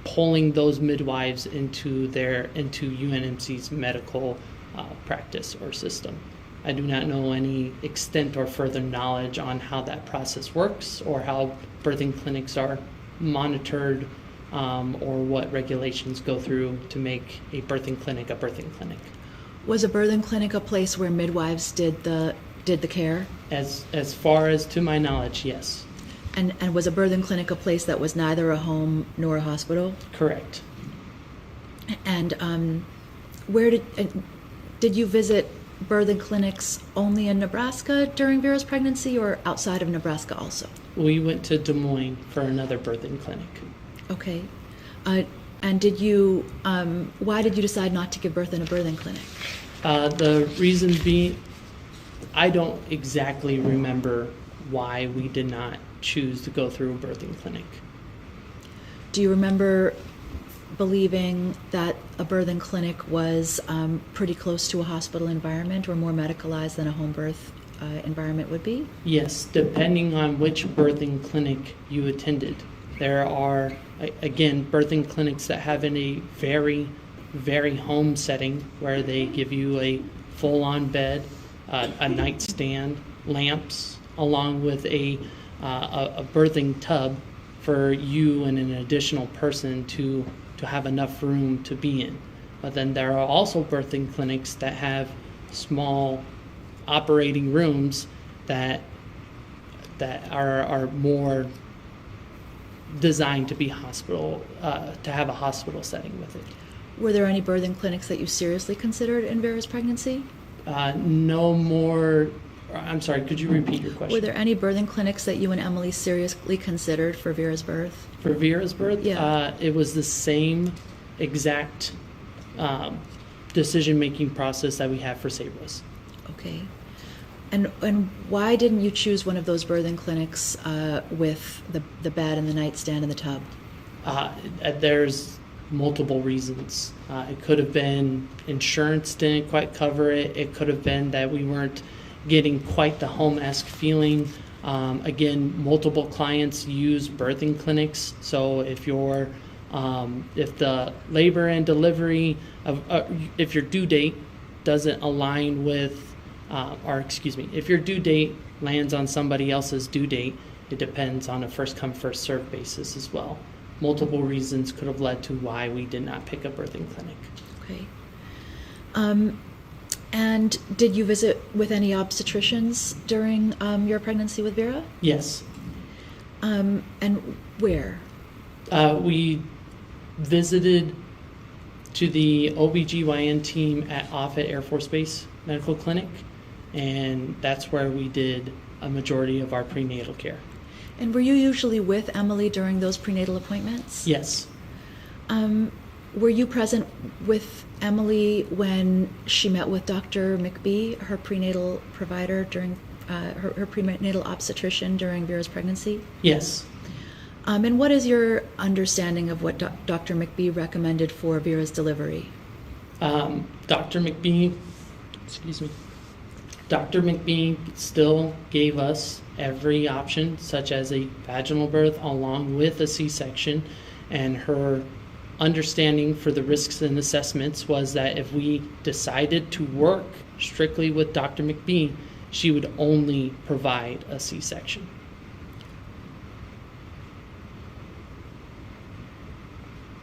pulling those midwives into UNMC's medical practice or system. I do not know any extent or further knowledge on how that process works or how birthing clinics are monitored, or what regulations go through to make a birthing clinic a birthing clinic. Was a birthing clinic a place where midwives did the care? As far as to my knowledge, yes. And was a birthing clinic a place that was neither a home nor a hospital? Correct. And where did you visit birthing clinics only in Nebraska during Vera's pregnancy or outside of Nebraska also? We went to Des Moines for another birthing clinic. Okay. And why did you decide not to give birth in a birthing clinic? The reason being, I don't exactly remember why we did not choose to go through a birthing clinic. Do you remember believing that a birthing clinic was pretty close to a hospital environment or more medicalized than a home birth environment would be? Yes, depending on which birthing clinic you attended. There are, again, birthing clinics that have in a very, very home setting where they give you a full-on bed, a nightstand, lamps, along with a birthing tub for you and an additional person to have enough room to be in. But then there are also birthing clinics that have small operating rooms that are more designed to be hospital, to have a hospital setting with it. Were there any birthing clinics that you seriously considered in Vera's pregnancy? No more. I'm sorry, could you repeat your question? Were there any birthing clinics that you and Emily seriously considered for Vera's birth? For Vera's birth? Yeah. It was the same exact decision-making process that we have for Sabras. Okay. And why didn't you choose one of those birthing clinics with the bed and the nightstand and the tub? There's multiple reasons. It could have been insurance didn't quite cover it. It could have been that we weren't getting quite the home-esque feeling. Again, multiple clients use birthing clinics. So if the labor and delivery if your due date doesn't align with if your due date lands on somebody else's due date, it depends on a first come first served basis as well. Multiple reasons could have led to why we did not pick a birthing clinic. Okay. And did you visit with any obstetricians during your pregnancy with Vera? Yes. And where? We visited to the OBGYN team at Offutt Air Force Base Medical Clinic, and that's where we did a majority of our prenatal care. And were you usually with Emily during those prenatal appointments? Yes. Were you present with Emily when she met with Dr. McBee, her prenatal provider, during her prenatal obstetrician during Vera's pregnancy? Yes. And what is your understanding of what Dr. McBee recommended for Vera's delivery? Dr. McBee still gave us every option, such as a vaginal birth along with a C-section, and her understanding for the risks and assessments was that if we decided to work strictly with Dr. McBee, she would only provide a C-section.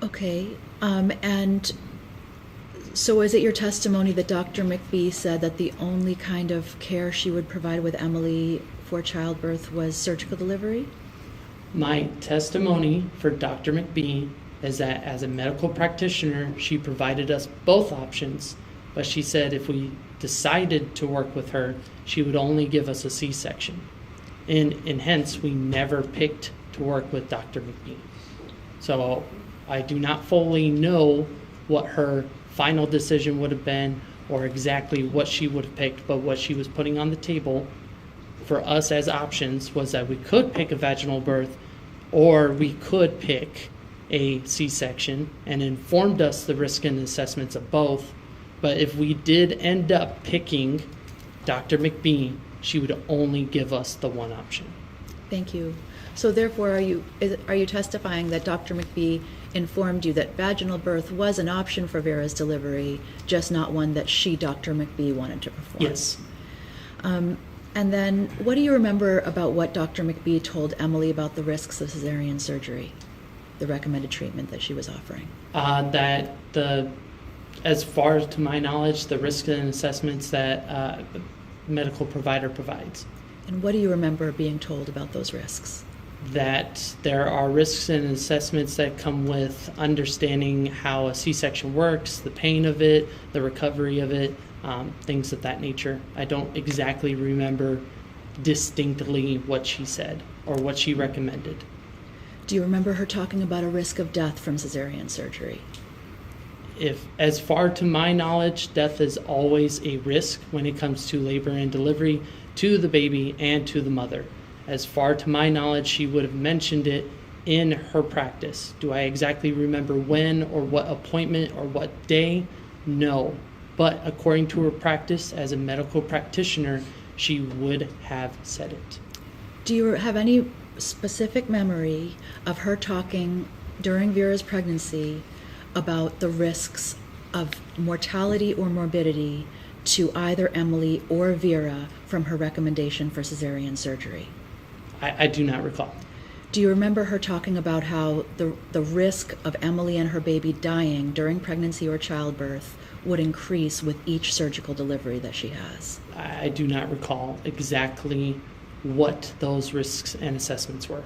Okay, and so is it your testimony that Dr. McBee said that the only kind of care she would provide with Emily for childbirth was surgical delivery? My testimony for Dr. McBee is that as a medical practitioner, she provided us both options, but she said if we decided to work with her, she would only give us a C-section. And hence, we never picked to work with Dr. McBee. So I do not fully know what her final decision would have been or exactly what she would have picked, but what she was putting on the table for us as options was that we could pick a vaginal birth or we could pick a C-section, and informed us the risk and assessments of both. But if we did end up picking Dr. McBee, she would only give us the one option. Thank you. So therefore, are you testifying that Dr. McBee informed you that vaginal birth was an option for Vera's delivery, just not one that she, Dr. McBee, wanted to perform? Yes. And then what do you remember about what Dr. McBee told Emily about the risks of cesarean surgery, the recommended treatment that she was offering? As far as to my knowledge, the risks and assessments that the medical provider provides. And what do you remember being told about those risks? that there are risks and assessments that come with understanding how a C-section works, the pain of it, the recovery of it, things of that nature. I don't exactly remember distinctly what she said or what she recommended. Do you remember her talking about a risk of death from cesarean surgery? If, as far to my knowledge, death is always a risk when it comes to labor and delivery to the baby and to the mother. As far to my knowledge, she would have mentioned it in her practice. Do I exactly remember when or what appointment or what day? No. But according to her practice as a medical practitioner, she would have said it. Do you have any specific memory of her talking during Vera's pregnancy about the risks of mortality or morbidity to either Emily or Vera from her recommendation for cesarean surgery? I do not recall. Do you remember her talking about how the risk of Emily and her baby dying during pregnancy or childbirth would increase with each surgical delivery that she has? I do not recall exactly what those risks and assessments were.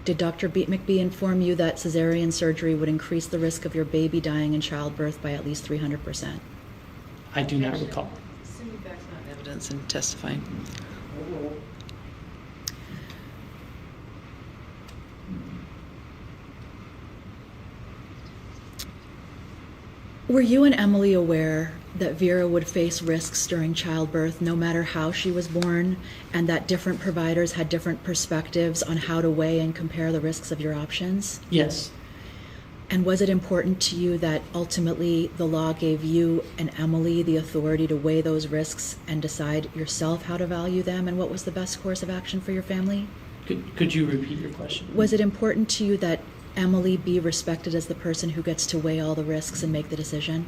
Did Dr. McBee inform you that cesarean surgery would increase the risk of your baby dying in childbirth by at least 300%? I do not recall. Assuming that's not evidence in testifying. Were you and Emily aware that Vera would face risks during childbirth no matter how she was born, and that different providers had different perspectives on how to weigh and compare the risks of your options? Yes. And was it important to you that ultimately the law gave you and Emily the authority to weigh those risks and decide yourself how to value them and what was the best course of action for your family? Could you repeat your question? Was it important to you that Emily be respected as the person who gets to weigh all the risks and make the decision?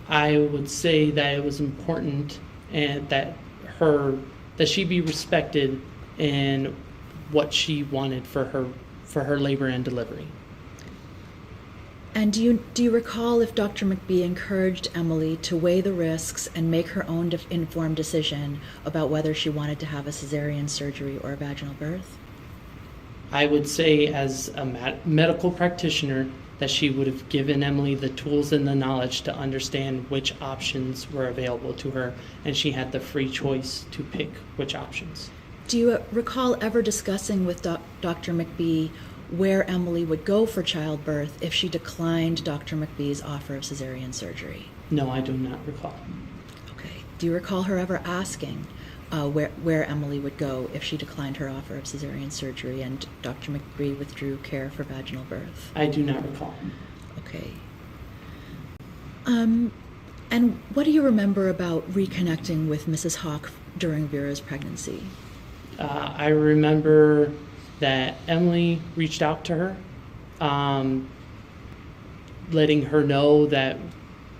I would say that it was important and that she be respected in what she wanted for her labor and delivery. And do you recall if Dr. McBee encouraged Emily to weigh the risks and make her own informed decision about whether she wanted to have a cesarean surgery or a vaginal birth? I would say as a medical practitioner that she would have given Emily the tools and the knowledge to understand which options were available to her, and she had the free choice to pick which options. Do you recall ever discussing with Dr. McBee where Emily would go for childbirth if she declined Dr. McBee's offer of cesarean surgery? No, I do not recall. Okay. Do you recall her ever asking where Emily would go if she declined her offer of cesarean surgery and Dr. McBee withdrew care for vaginal birth? I do not recall. Okay. And what do you remember about reconnecting with Mrs. Hock during Vera's pregnancy? I remember that Emily reached out to her, letting her know that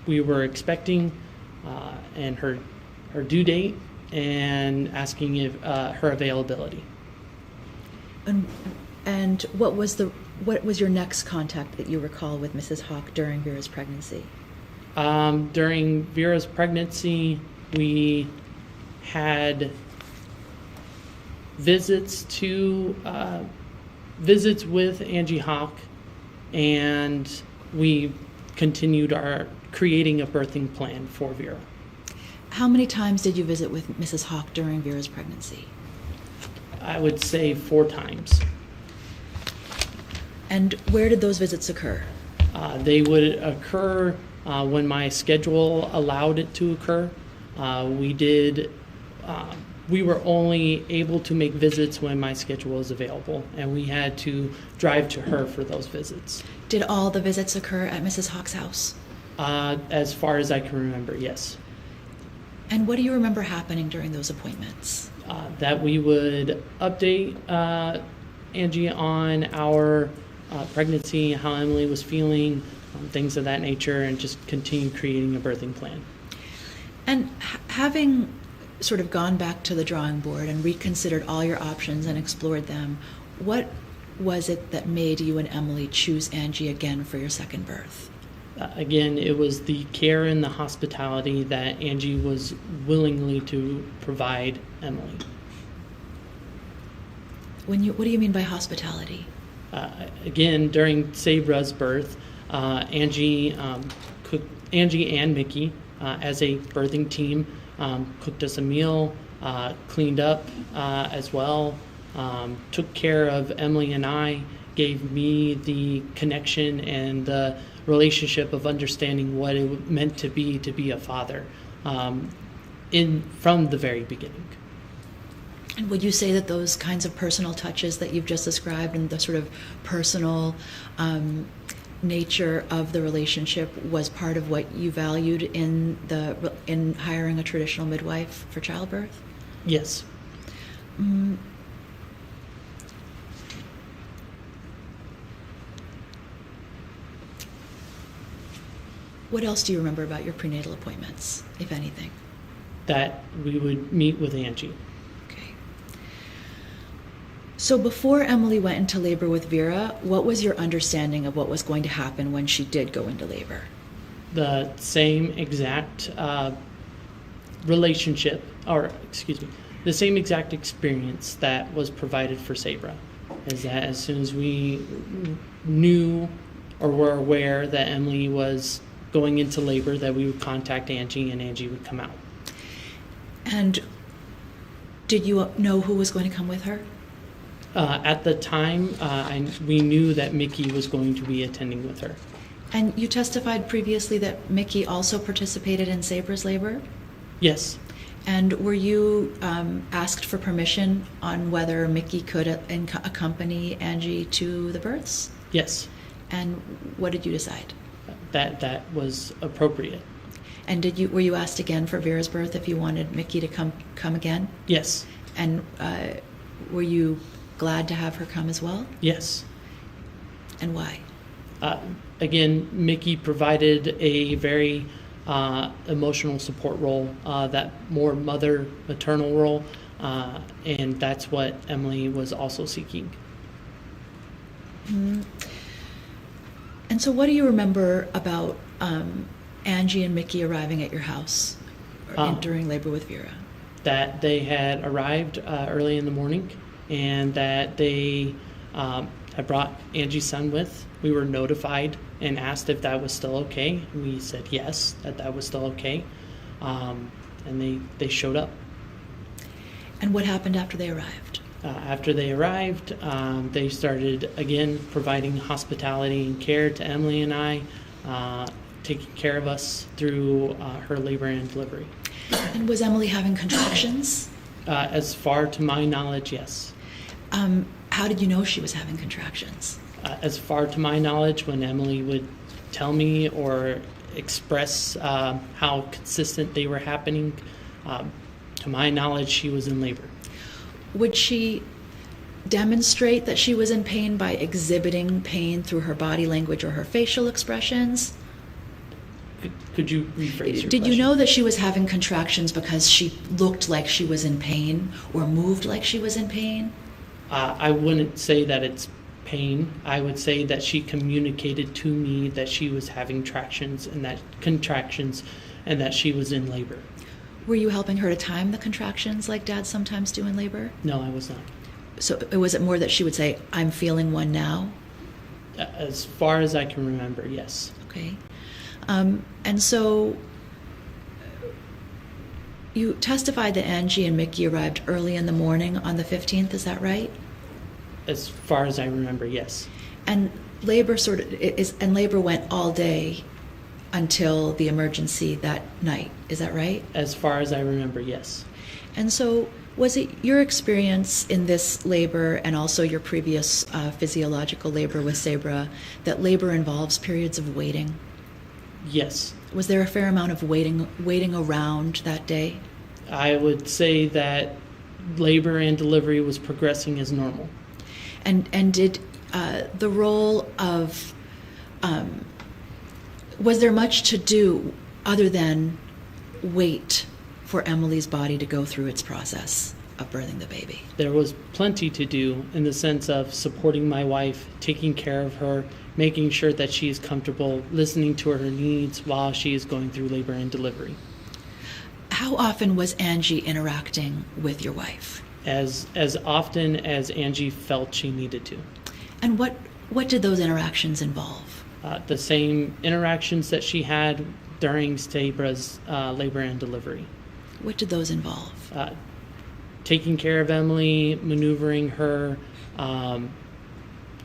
we were expecting and her due date, and asking if her availability. And what was your next contact that you recall with Mrs. Hock during Vera's pregnancy? During Vera's pregnancy, we had visits with Angee Hock, and we continued our creating a birthing plan for Vera. How many times did you visit with Mrs. Hock during Vera's pregnancy? I would say 4 times. And where did those visits occur? They would occur when my schedule allowed it to occur. We were only able to make visits when my schedule was available, and we had to drive to her for those visits. Did all the visits occur at Mrs. Hock's house? As far as I can remember, yes. And what do you remember happening during those appointments? That we would update Angee on our pregnancy, how Emily was feeling, things of that nature, and just continue creating a birthing plan. And having sort of gone back to the drawing board and reconsidered all your options and explored them, what was it that made you and Emily choose Angee again for your second birth? Again, it was the care and the hospitality that Angee was willingly to provide Emily. What do you mean by hospitality? Again, during Sabra's birth, Angee and Micki, as a birthing team, cooked us a meal, cleaned up as well, took care of Emily and I, gave me the connection and the relationship of understanding what it meant to be a father from the very beginning. And would you say that those kinds of personal touches that you've just described and the sort of personal nature of the relationship was part of what you valued in hiring a traditional midwife for childbirth? Yes. What else do you remember about your prenatal appointments, if anything? That we would meet with Angee. Okay. So before Emily went into labor with Vera, what was your understanding of what was going to happen when she did go into labor? The same exact the same exact experience that was provided for Sabra. Is that as soon as we knew or were aware that Emily was going into labor, that we would contact Angee and Angee would come out. And did you know who was going to come with her? At the time, we knew that Micki was going to be attending with her. And you testified previously that Micki also participated in Sabra's labor? Yes. And were you asked for permission on whether Micki could accompany Angee to the births? Yes. And what did you decide? That was appropriate. And were you asked again for Vera's birth if you wanted Micki to come again? Yes. And were you glad to have her come as well? Yes. And why? Again, Micki provided a very emotional support role, that more maternal role, and that's what Emily was also seeking. Mm-hmm. And so what do you remember about Angee and Micki arriving at your house during labor with Vera? That they had arrived early in the morning and that they had brought Angee's son with. We were notified and asked if that was still okay. We said yes, that was still okay. And they showed up. And what happened after they arrived? After they arrived, they started, again, providing hospitality and care to Emily and I, taking care of us through her labor and delivery. And was Emily having contractions? As far to my knowledge, yes. How did you know she was having contractions? As far to my knowledge, when Emily would tell me or express how consistent they were happening, to my knowledge, she was in labor. Would she demonstrate that she was in pain by exhibiting pain through her body language or her facial expressions? Could you rephrase your Did you know that she was having contractions because she looked like she was in pain or moved like she was in pain? I wouldn't say that it's pain. I would say that she communicated to me that she was having contractions and that she was in labor. Were you helping her to time the contractions like dads sometimes do in labor? No, I was not. So was it more that she would say, "I'm feeling one now"? As far as I can remember, yes. Okay. And so you testified that Angee and Micki arrived early in the morning on the 15th, is that right? As far as I remember, yes. And labor labor went all day until the emergency that night, is that right? As far as I remember, yes. And so was it your experience in this labor and also your previous physiological labor with Sabra that labor involves periods of waiting? Yes. Was there a fair amount of waiting around that day? I would say that labor and delivery was progressing as normal. And did the role of, was there much to do other than wait for Emily's body to go through its process of birthing the baby? There was plenty to do in the sense of supporting my wife, taking care of her, making sure that she is comfortable, listening to her needs while she is going through labor and delivery. How often was Angee interacting with your wife? as often as Angee felt she needed to. And what did those interactions involve? The same interactions that she had during Sabra's labor and delivery. What did those involve? Taking care of Emily, maneuvering her,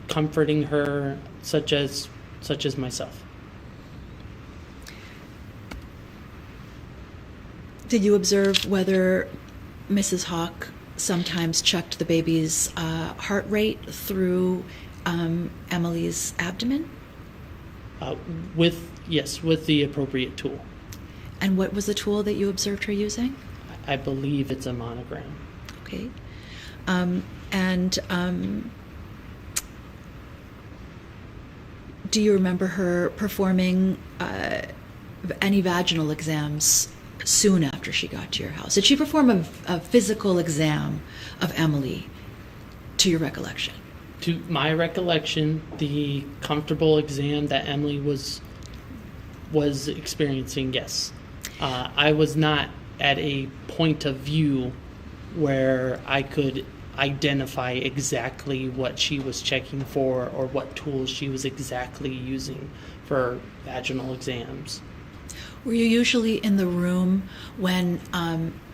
comforting her, such as myself. Did you observe whether Mrs. Hock sometimes checked the baby's heart rate through Emily's abdomen? With the appropriate tool. And what was the tool that you observed her using? I believe it's a monogram. Okay. Do you remember her performing any vaginal exams soon after she got to your house? Did she perform a physical exam of Emily, to your recollection? To my recollection, the comfortable exam that Emily was experiencing, yes. I was not at a point of view where I could identify exactly what she was checking for or what tools she was exactly using for vaginal exams. Were you usually in the room when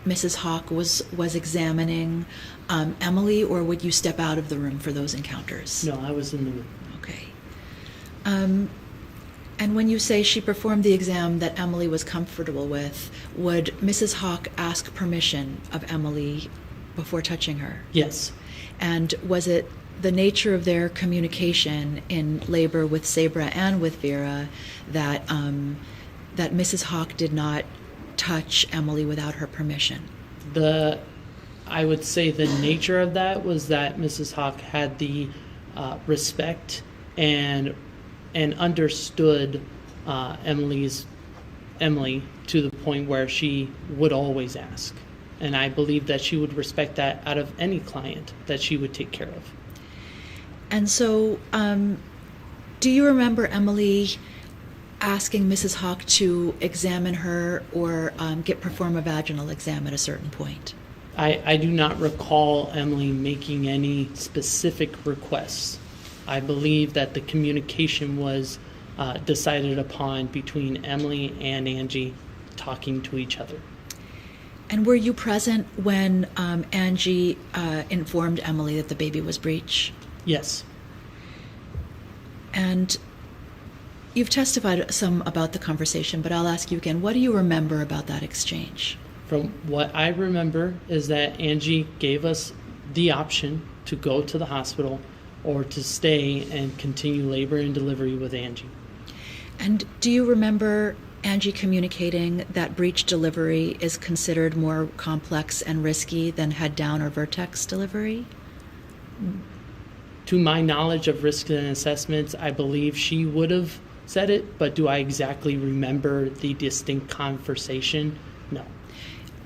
Mrs. Hock was examining Emily, or would you step out of the room for those encounters? No, I was in the room. Okay. And when you say she performed the exam that Emily was comfortable with, would Mrs. Hock ask permission of Emily before touching her? Yes. And was it the nature of their communication in labor with Sabra and with Vera that that Mrs. Hock did not touch Emily without her permission? I would say the nature of that was that Mrs. Hock had the respect and understood Emily to the point where she would always ask. And I believe that she would respect that out of any client that she would take care of. And so, do you remember Emily asking Mrs. Hock to examine her or perform a vaginal exam at a certain point? I do not recall Emily making any specific requests. I believe that the communication was decided upon between Emily and Angee talking to each other. And were you present when Angee informed Emily that the baby was breech? Yes. And you've testified some about the conversation, but I'll ask you again, what do you remember about that exchange? From what I remember is that Angee gave us the option to go to the hospital or to stay and continue labor and delivery with Angee. And do you remember Angee communicating that breech delivery is considered more complex and risky than head down or vertex delivery? To my knowledge of risks and assessments, I believe she would have said it, but do I exactly remember the distinct conversation? No.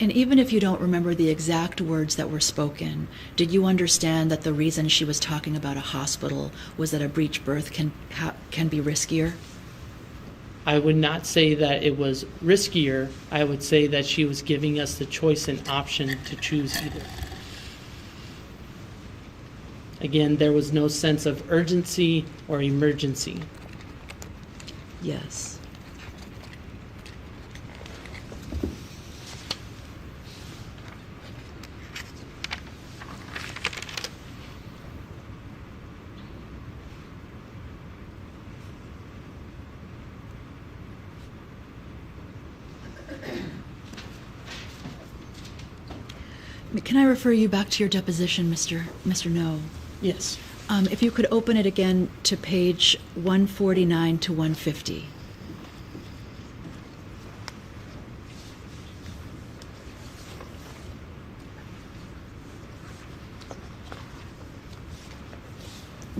And even if you don't remember the exact words that were spoken, did you understand that the reason she was talking about a hospital was that a breech birth can be riskier? I would not say that it was riskier. I would say that she was giving us the choice and option to choose either. Again, there was no sense of urgency or emergency. Yes. Can I refer you back to your deposition, Mr. Noe? Yes. If you could open it again to page 149 to 150.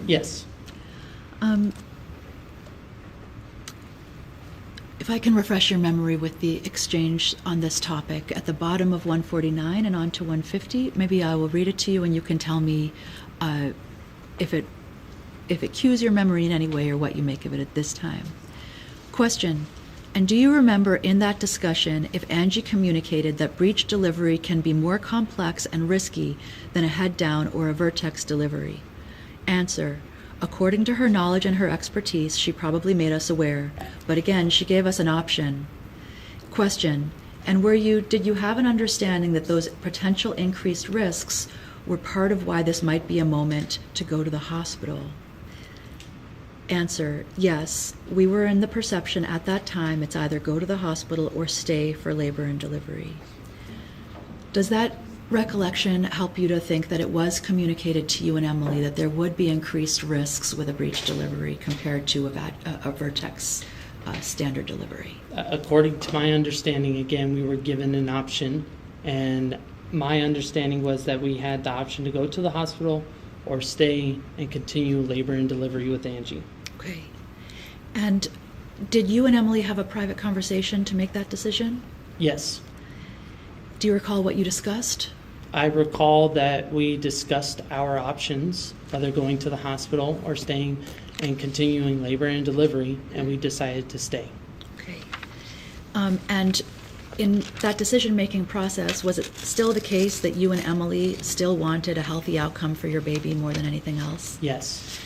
Yes. If I can refresh your memory with the exchange on this topic at the bottom of 149 and on to 150, maybe I will read it to you and you can tell me if it cues your memory in any way or what you make of it at this time. Question: And do you remember in that discussion if Angee communicated that breech delivery can be more complex and risky than a head down or a vertex delivery? Answer: according to her knowledge and her expertise, she probably made us aware, but again, she gave us an option. Question: and did you have an understanding that those potential increased risks were part of why this might be a moment to go to the hospital? Answer: yes, we were in the perception at that time it's either go to the hospital or stay for labor and delivery. Does that recollection help you to think that it was communicated to you and Emily that there would be increased risks with a breech delivery compared to a vertex standard delivery? According to my understanding, again, we were given an option, and my understanding was that we had the option to go to the hospital or stay and continue labor and delivery with Angee. Okay. And did you and Emily have a private conversation to make that decision? Yes. Do you recall what you discussed? I recall that we discussed our options, whether going to the hospital or staying and continuing labor and delivery, and we decided to stay. Okay. And in that decision-making process, was it still the case that you and Emily still wanted a healthy outcome for your baby more than anything else? Yes.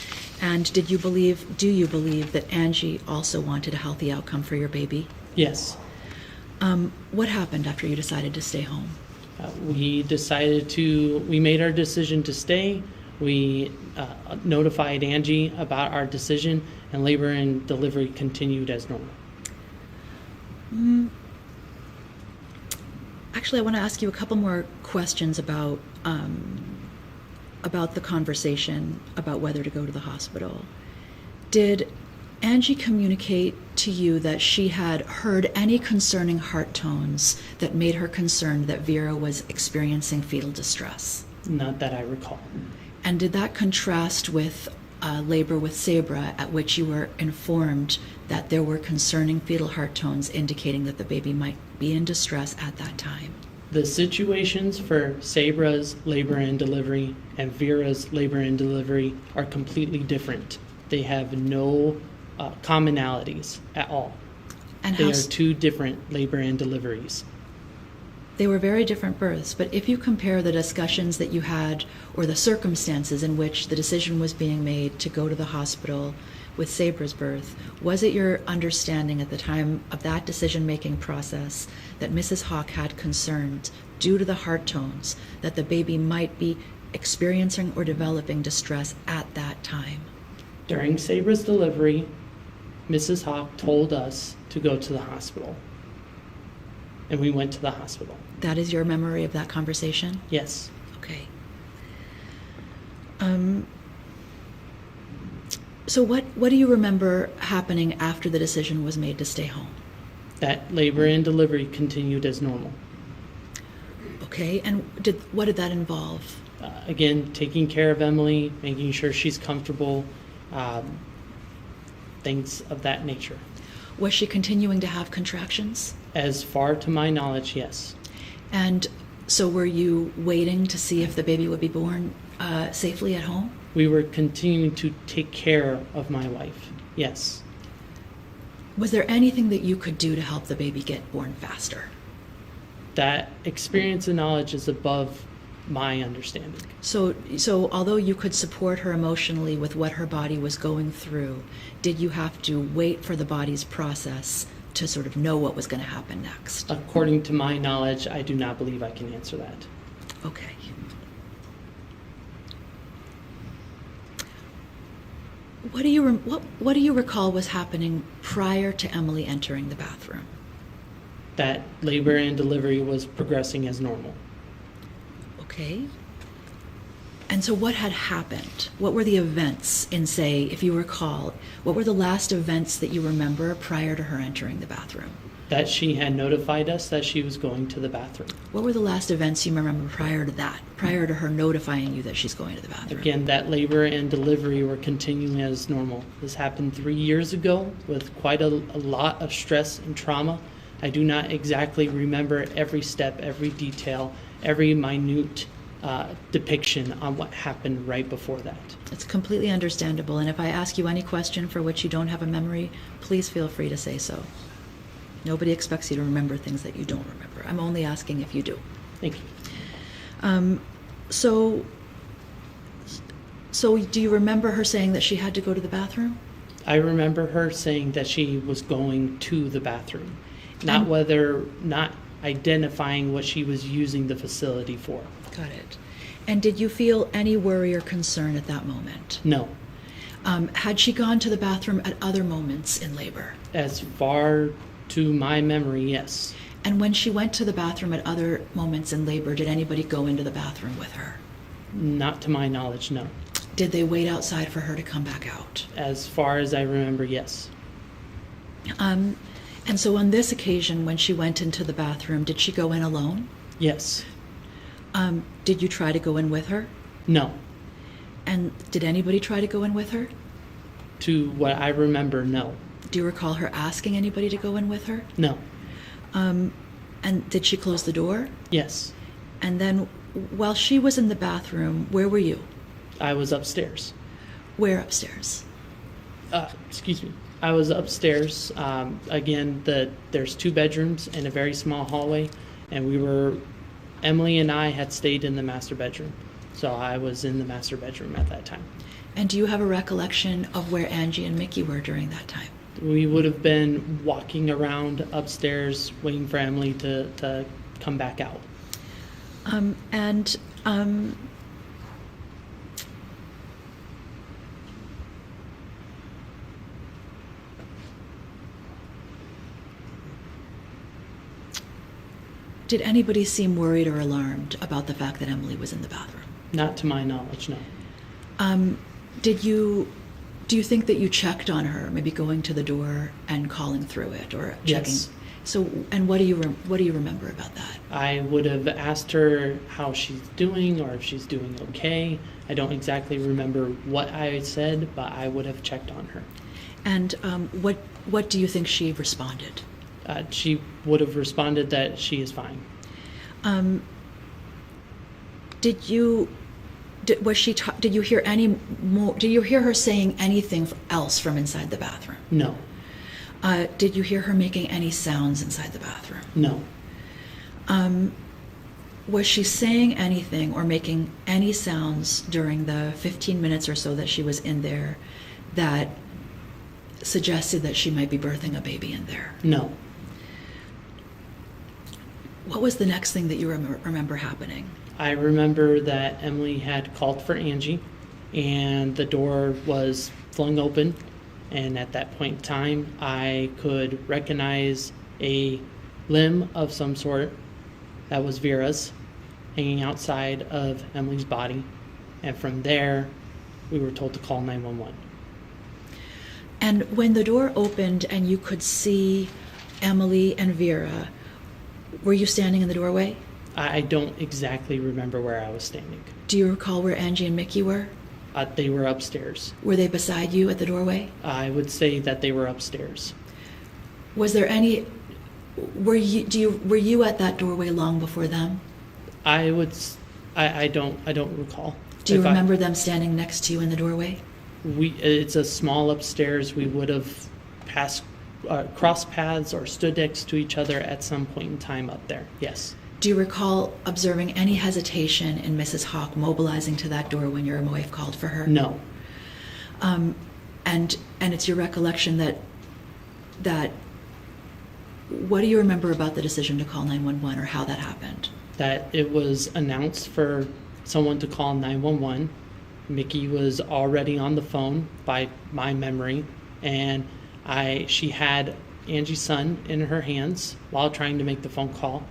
And do you believe that Angee also wanted a healthy outcome for your baby? Yes. What happened after you decided to stay home? We made our decision to stay. We notified Angee about our decision, and labor and delivery continued as normal. Actually, I want to ask you a couple more questions about the conversation about whether to go to the hospital. Did Angee communicate to you that she had heard any concerning heart tones that made her concerned that Vera was experiencing fetal distress? Not that I recall. And did that contrast with labor with Sabra, at which you were informed that there were concerning fetal heart tones indicating that the baby might be in distress at that time? The situations for Sabra's labor and delivery and Vera's labor and delivery are completely different. They have no commonalities at all. And they are two different labor and deliveries. They were very different births, but if you compare the discussions that you had or the circumstances in which the decision was being made to go to the hospital with Sabra's birth, was it your understanding at the time of that decision-making process that Mrs. Hock had concerns due to the heart tones that the baby might be experiencing or developing distress at that time? During Sabra's delivery, Mrs. Hock told us to go to the hospital, and we went to the hospital. That is your memory of that conversation? Yes. Okay. So what do you remember happening after the decision was made to stay home? That labor and delivery continued as normal. Okay, and what did that involve? Again, taking care of Emily, making sure she's comfortable, things of that nature. Was she continuing to have contractions? As far to my knowledge, yes. And so were you waiting to see if the baby would be born safely at home? We were continuing to take care of my wife, yes. Was there anything that you could do to help the baby get born faster? That experience and knowledge is above my understanding. So although you could support her emotionally with what her body was going through, did you have to wait for the body's process to sort of know what was going to happen next? According to my knowledge, I do not believe I can answer that. Okay. What do you recall was happening prior to Emily entering the bathroom? That labor and delivery was progressing as normal. Okay. And so what had happened? What were the events in, say, if you recall, what were the last events that you remember prior to her entering the bathroom? That she had notified us that she was going to the bathroom. What were the last events you remember prior to that, prior to her notifying you that she's going to the bathroom? Again, that labor and delivery were continuing as normal. This happened 3 years ago with quite a lot of stress and trauma. I do not exactly remember every step, every detail, every minute depiction on what happened right before that. It's completely understandable, and if I ask you any question for which you don't have a memory, please feel free to say so. Nobody expects you to remember things that you don't remember. I'm only asking if you do. Thank you. So do you remember her saying that she had to go to the bathroom? I remember her saying that she was going to the bathroom, not identifying what she was using the facility for. Got it. And did you feel any worry or concern at that moment? No. Had she gone to the bathroom at other moments in labor? As far to my memory, yes. And when she went to the bathroom at other moments in labor, did anybody go into the bathroom with her? Not to my knowledge, no. Did they wait outside for her to come back out? As far as I remember, yes. And so on this occasion, when she went into the bathroom, did she go in alone? Yes. Did you try to go in with her? No. And did anybody try to go in with her? To what I remember, no. Do you recall her asking anybody to go in with her? No. And did she close the door? Yes. And then while she was in the bathroom, where were you? I was upstairs. Where upstairs? Excuse me. I was upstairs. Again, there's 2 bedrooms and a very small hallway, and Emily and I had stayed in the master bedroom. So I was in the master bedroom at that time. And do you have a recollection of where Angee and Micki were during that time? We would have been walking around upstairs waiting for Emily to come back out. Did anybody seem worried or alarmed about the fact that Emily was in the bathroom? Not to my knowledge, no. Do you think that you checked on her, maybe going to the door and calling through it, or checking? Yes. So, and what do you remember about that? I would have asked her how she's doing or if she's doing okay. I don't exactly remember what I said, but I would have checked on her. And what do you think she responded? She would have responded that she is fine. Did you hear any more? Did you hear her saying anything else from inside the bathroom? No. Did you hear her making any sounds inside the bathroom? No. Was she saying anything or making any sounds during the 15 minutes or so that she was in there that suggested that she might be birthing a baby in there? No. What was the next thing that you remember happening? I remember that Emily had called for Angee, and the door was flung open, and at that point in time, I could recognize a limb of some sort that was Vera's hanging outside of Emily's body, and from there, we were told to call 911. And when the door opened and you could see Emily and Vera, were you standing in the doorway? I don't exactly remember where I was standing. Do you recall where Angee and Micki were? They were upstairs. Were they beside you at the doorway? I would say that they were upstairs. Was there any? Were you at that doorway long before them? I don't recall. Do you remember them standing next to you in the doorway? It's a small upstairs. We would have crossed paths or stood next to each other at some point in time up there. Yes. Do you recall observing any hesitation in Mrs. Hock mobilizing to that door when your wife called for her? No. And it's your recollection that what do you remember about the decision to call 911 or how that happened? That it was announced for someone to call 911. Micki was already on the phone by my memory, and she had Angee's son in her hands while trying to make the phone call.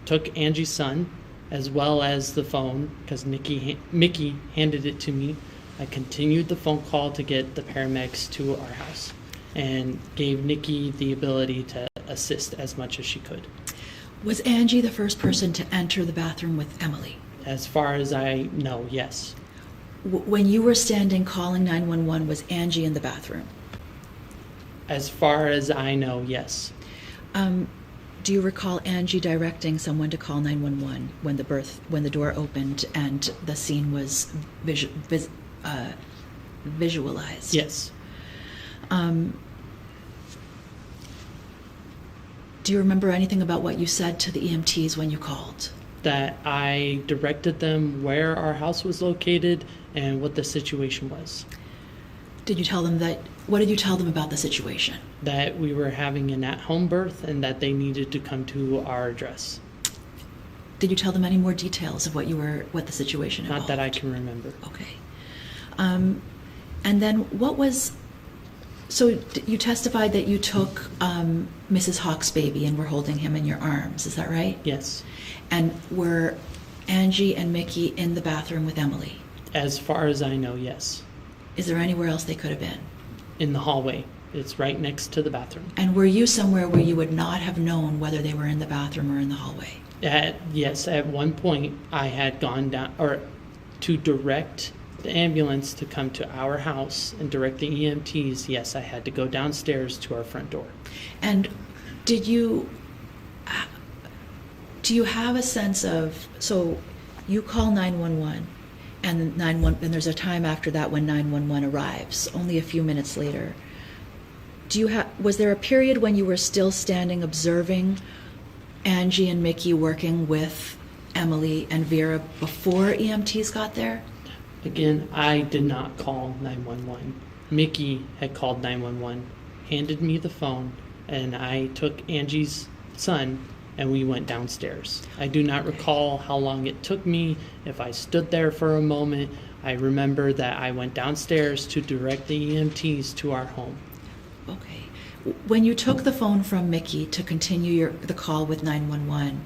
Took Angee's son as well as the phone because Micki handed it to me. I continued the phone call to get the paramedics to our house and gave Micki the ability to assist as much as she could. Was Angee the first person to enter the bathroom with Emily? As far as I know, yes. When you were standing calling 911, was Angee in the bathroom? As far as I know, yes. Do you recall Angee directing someone to call 911 when the door opened and the scene was visualized? Yes. Do you remember anything about what you said to the EMTs when you called? That I directed them where our house was located and what the situation was. Did you tell them what did you tell them about the situation? That we were having an at-home birth and that they needed to come to our address. Did you tell them any more details of what the situation involved? Not that I can remember. Okay. And then you testified that you took Mrs. Hawk's baby and were holding him in your arms, is that right? Yes. And were Angee and Micki in the bathroom with Emily? As far as I know, yes. Is there anywhere else they could have been? In the hallway. It's right next to the bathroom. And were you somewhere where you would not have known whether they were in the bathroom or in the hallway? Yes, at one point I had gone down, or to direct the ambulance to come to our house and direct the EMTs, yes, I had to go downstairs to our front door. And do you have a sense of, so you call 911 and there's a time after that when 911 arrives, only a few minutes later. Was there a period when you were still standing observing Angee and Micki working with Emily and Vera before EMTs got there? Again, I did not call 911. Micki had called 911, handed me the phone, and I took Angee's son and we went downstairs. I do not recall how long it took me, if I stood there for a moment. I remember that I went downstairs to direct the EMTs to our home. Okay. When you took the phone from Micki to continue the call with 911,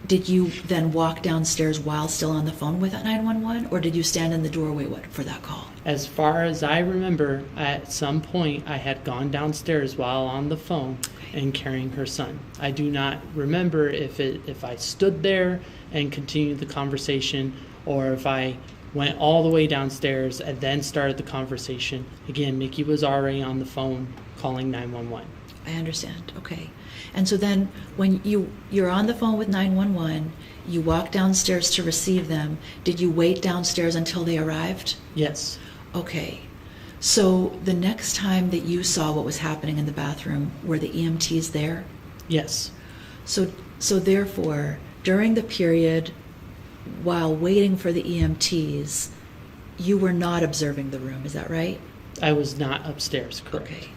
did you then walk downstairs while still on the phone with 911, or did you stand in the doorway for that call? As far as I remember, at some point I had gone downstairs while on the phone and carrying her son. I do not remember if I stood there and continued the conversation, or if I went all the way downstairs and then started the conversation. Again, Micki was already on the phone calling 911. I understand. Okay. And so then when you're on the phone with 911, you walk downstairs to receive them. Did you wait downstairs until they arrived? Yes. Okay. So the next time that you saw what was happening in the bathroom, were the EMTs there? Yes. So therefore, during the period while waiting for the EMTs, you were not observing the room, is that right? I was not upstairs, correct. Okay.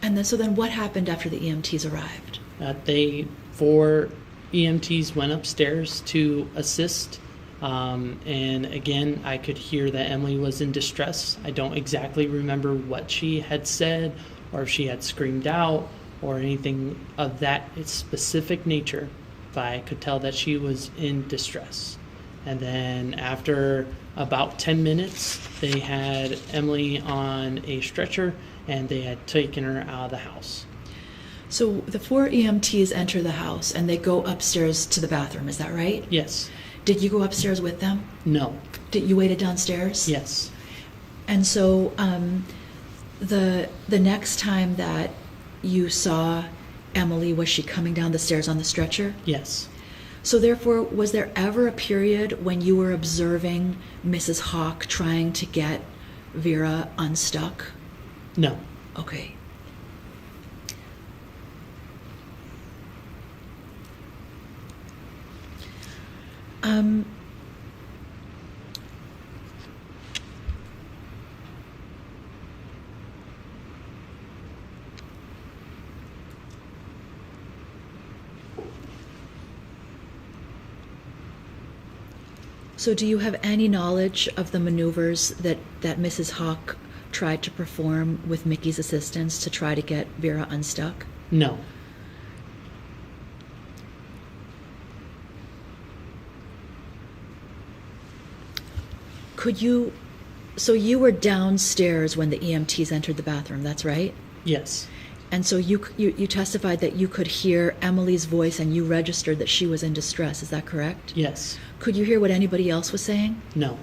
And then what happened after the EMTs arrived? 4 EMTs went upstairs to assist. And again, I could hear that Emily was in distress. I don't exactly remember what she had said, or if she had screamed out, or anything of that specific nature, but I could tell that she was in distress. And then after about 10 minutes, they had Emily on a stretcher, and they had taken her out of the house. So the 4 EMTs enter the house, and they go upstairs to the bathroom, is that right? Yes. Did you go upstairs with them? No. Did you waited downstairs? Yes. And so the next time that you saw Emily, was she coming down the stairs on the stretcher? Yes. So therefore, was there ever a period when you were observing Mrs. Hawk trying to get Vera unstuck? No. Okay. So do you have any knowledge of the maneuvers that Mrs. Hawk tried to perform with Micki's assistance to try to get Vera unstuck? No. So you were downstairs when the EMTs entered the bathroom, that's right? Yes. And so you testified that you could hear Emily's voice and you registered that she was in distress, is that correct? Yes. Could you hear what anybody else was saying? No.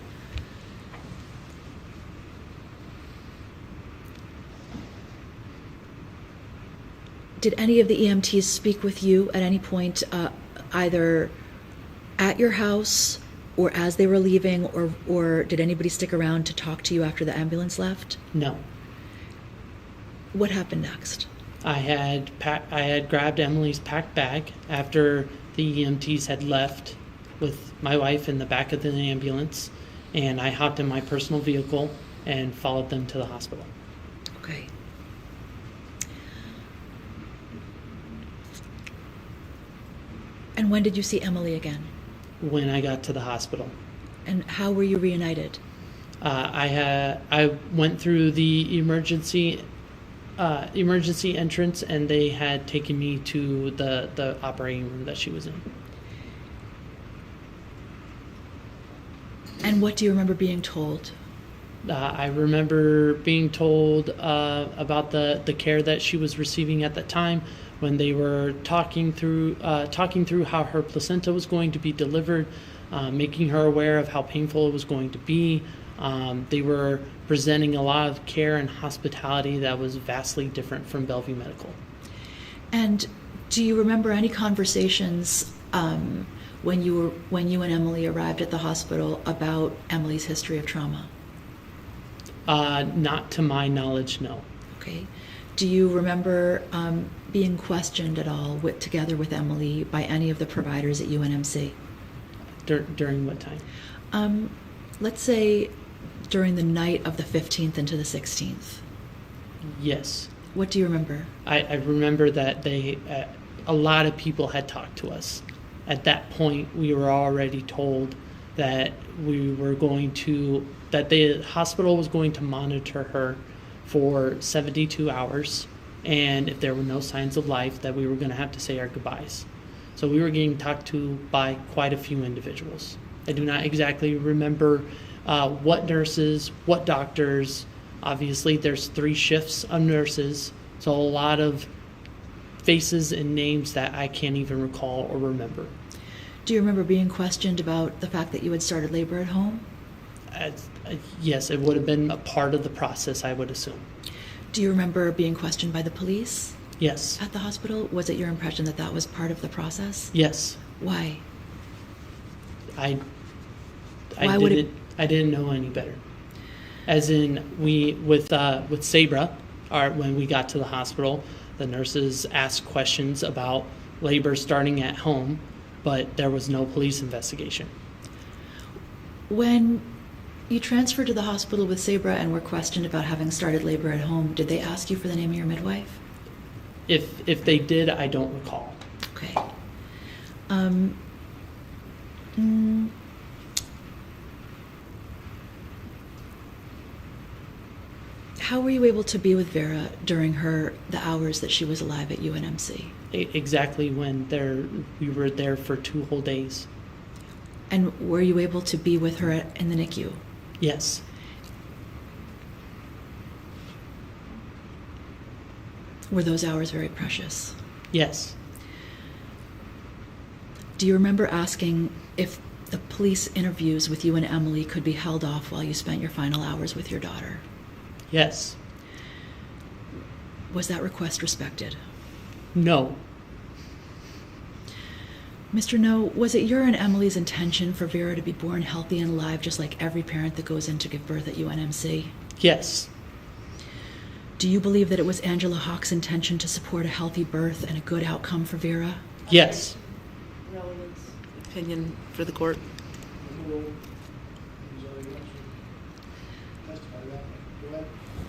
Did any of the EMTs speak with you at any point, either at your house or as they were leaving, or did anybody stick around to talk to you after the ambulance left? No. What happened next? I had grabbed Emily's packed bag after the EMTs had left with my wife in the back of the ambulance, and I hopped in my personal vehicle and followed them to the hospital. Okay. And when did you see Emily again? When I got to the hospital, And how were you reunited? I went through the emergency entrance, and they had taken me to the operating room that she was in. And what do you remember being told? I remember being told about the care that she was receiving at that time, when they were talking through how her placenta was going to be delivered, making her aware of how painful it was going to be. They were presenting a lot of care and hospitality that was vastly different from Bellevue Medical. And do you remember any conversations when you and Emily arrived at the hospital about Emily's history of trauma? Not to my knowledge, no. Okay. Do you remember being questioned at all together with Emily by any of the providers at UNMC? During what time? Let's say during the night of the 15th into the 16th. Yes. What do you remember? I remember that a lot of people had talked to us. At that point, we were already told that that the hospital was going to monitor her for 72 hours, and if there were no signs of life, that we were going to have to say our goodbyes. So we were getting talked to by quite a few individuals. I do not exactly remember what nurses, what doctors. Obviously, there's 3 shifts of nurses, so a lot of faces and names that I can't even recall or remember. Do you remember being questioned about the fact that you had started labor at home? Yes, it would have been a part of the process, I would assume. Do you remember being questioned by the police Yes. at the hospital? Was it your impression that that was part of the process? Yes. Why? I Why would it- didn't know any better. As in, with Sabra, when we got to the hospital, the nurses asked questions about labor starting at home, but there was no police investigation. When you transferred to the hospital with Sabra and were questioned about having started labor at home, did they ask you for the name of your midwife? If they did, I don't recall. Okay. How were you able to be with Vera during the hours that she was alive at UNMC? Exactly when we were there for 2 whole days. And were you able to be with her in the NICU? Yes. Were those hours very precious? Yes. Do you remember asking if the police interviews with you and Emily could be held off while you spent your final hours with your daughter? Yes. Was that request respected? No. Mr. Noe, was it your and Emily's intention for Vera to be born healthy and alive just like every parent that goes in to give birth at UNMC? Yes. Do you believe that it was Angela Hock's intention to support a healthy birth and a good outcome for Vera? Yes. Opinion for the court.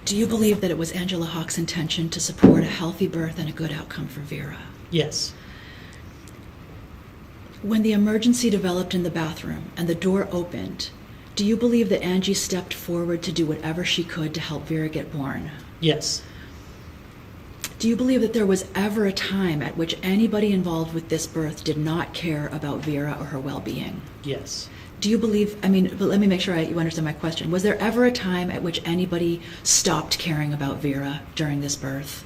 Do you believe that it was Angela Hock's intention to support a healthy birth and a good outcome for Vera? Yes. When the emergency developed in the bathroom and the door opened, do you believe that Angee stepped forward to do whatever she could to help Vera get born? Yes. Do you believe that there was ever a time at which anybody involved with this birth did not care about Vera or her well-being? Yes. Do you believe, but let me make sure you understand my question. Was there ever a time at which anybody stopped caring about Vera during this birth?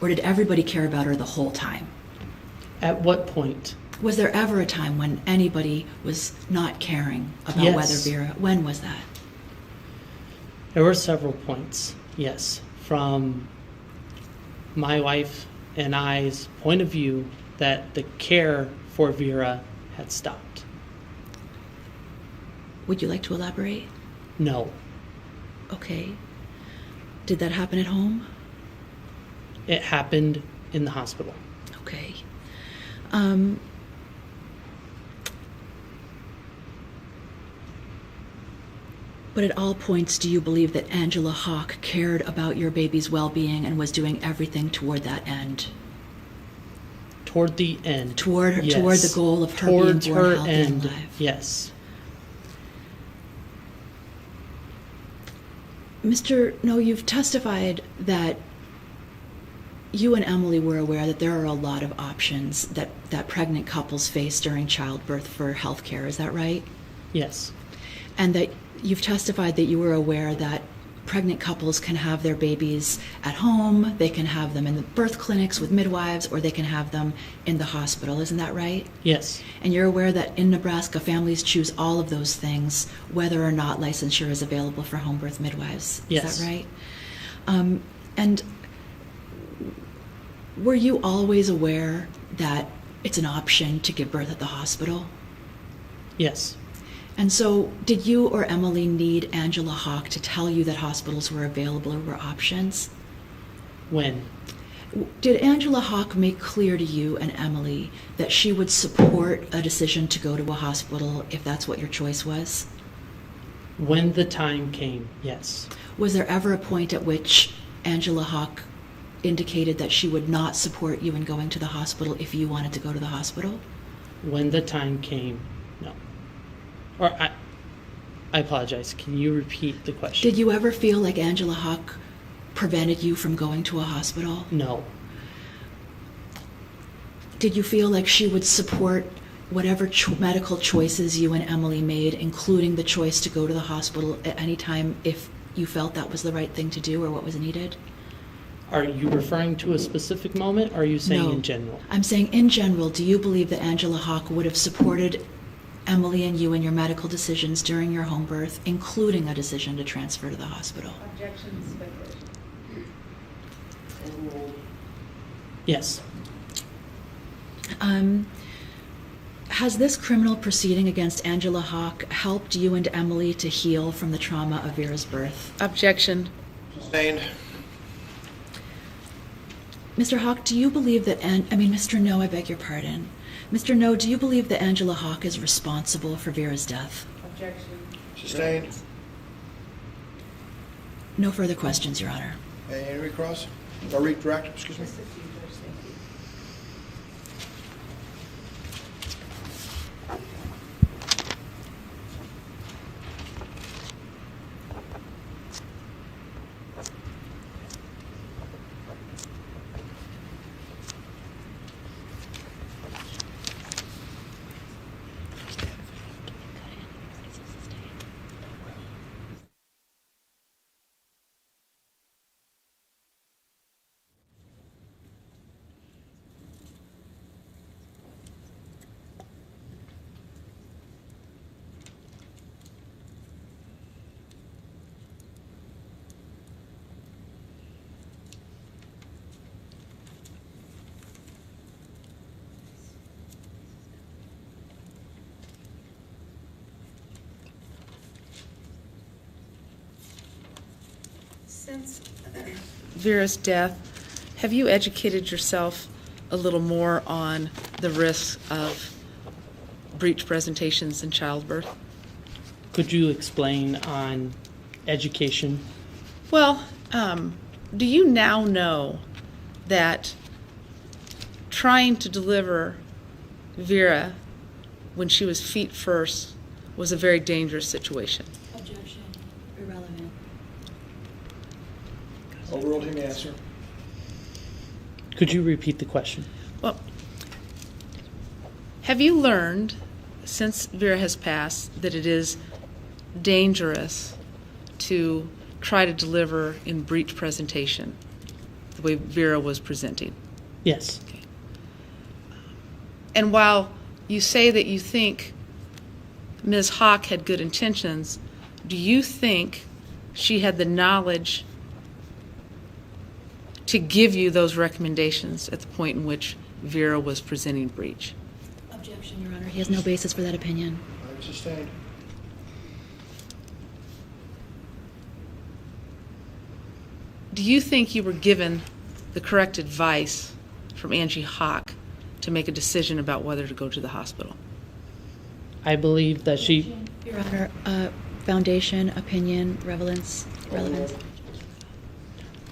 Or did everybody care about her the whole time? At what point? Was there ever a time when anybody was not caring about Yes. whether Vera, when was that? There were several points, yes. From my wife and I's point of view, that the care for Vera had stopped. Would you like to elaborate? No. Okay. Did that happen at home? It happened in the hospital. Okay. But at all points, do you believe that Angela Hock cared about your baby's well-being and was doing everything toward that end? Toward the end. Toward the goal of her Towards being born her healthy end, and alive? yes. Mr. Noe, you've testified that you and Emily were aware that there are a lot of options that pregnant couples face during childbirth for health care. Is that right? Yes. And that you've testified that you were aware that pregnant couples can have their babies at home, they can have them in the birth clinics with midwives, or they can have them in the hospital. Isn't that right? Yes. And you're aware that in Nebraska, families choose all of those things, whether or not licensure is available for home birth midwives. Yes. Is that right? And were you always aware that it's an option to give birth at the hospital? Yes. And so, did you or Emily need Angela Hock to tell you that hospitals were available or were options? When? Did Angela Hock make clear to you and Emily that she would support a decision to go to a hospital if that's what your choice was? When the time came, yes. Was there ever a point at which Angela Hock indicated that she would not support you in going to the hospital if you wanted to go to the hospital? When the time came, no. Or I apologize. Can you repeat the question? Did you ever feel like Angela Hock prevented you from going to a hospital? No. Did you feel like she would support whatever medical choices you and Emily made, including the choice to go to the hospital at any time if you felt that was the right thing to do or what was needed? Are you referring to a specific moment, or are you saying No. in general? I'm saying in general, do you believe that Angela Hock would have supported Emily and you in your medical decisions during your home birth, including a decision to transfer to the hospital? Yes. Has this criminal proceeding against Angela Hock helped you and Emily to heal from the trauma of Vera's birth? Objection. Sustained. Mr. Hock, do you believe that, Mr. Noe, I beg your pardon. Mr. Noe, do you believe that Angela Hock is responsible for Vera's death? Objection. Sustained. No further questions, Your Honor. Any recross? Or redirect, excuse me? Since Vera's death, have you educated yourself a little more on the risks of breech presentations in childbirth? Could you explain on education? Well, do you now know that trying to deliver Vera when she was feet first was a very dangerous situation? Objection. Irrelevant. Overruled, he may answer. Could you repeat the question? Well, have you learned since Vera has passed that it is dangerous to try to deliver in breech presentation the way Vera was presenting? Yes. And while you say that you think Ms. Hock had good intentions, do you think she had the knowledge to give you those recommendations at the point in which Vera was presenting breech? Objection, Your Honor. He has no basis for that opinion. Sustained. Do you think you were given the correct advice from Angee Hock to make a decision about whether to go to the hospital? I believe that she, Your Honor, foundation, opinion, relevance.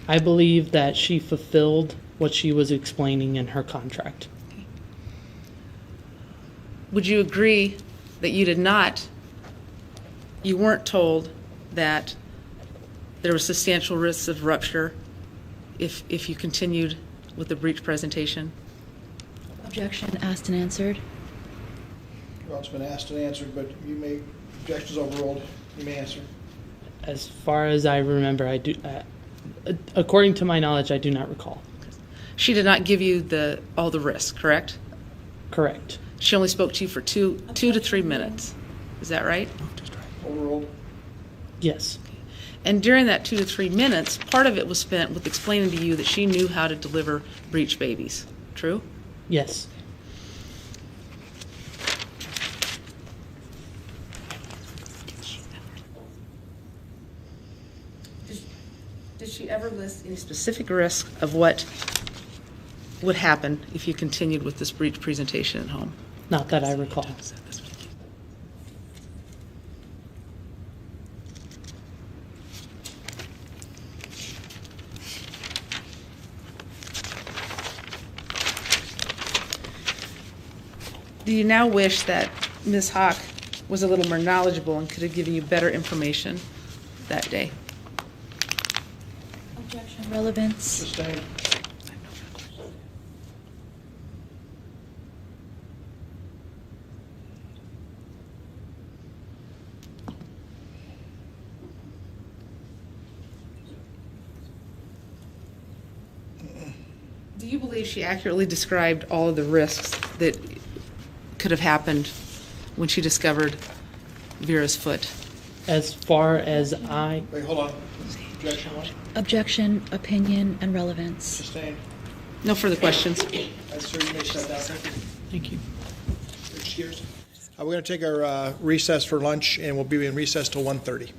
I believe that she fulfilled what she was explaining in her contract. Would you agree that you weren't told that there was substantial risks of rupture if you continued with the breech presentation? Objection asked and answered. Well, it's been asked and answered, but you may, objections overruled. You may answer. As far as I remember, I do. According to my knowledge, I do not recall. She did not give you all the risks, correct? Correct. She only spoke to you for two to 3 minutes. Is that right? Overruled. Yes. And during that 2 to 3 minutes, part of it was spent with explaining to you that she knew how to deliver breech babies. True? Yes. Did she ever list any specific risk of what would happen if you continued with this breech presentation at home? Not that I recall. Do you now wish that Ms. Hock was a little more knowledgeable and could have given you better information that day? Objection, relevance. Sustained. Do you believe she accurately described all of the risks that could have happened when she discovered Vera's foot? As far as I, Wait, hold on. Objection one. Objection, opinion, and relevance. Sustained. No further questions. Sir, you may step down. Thank you. thank you. Excuse. We're going to take our recess for lunch, and we'll be in recess till 1:30.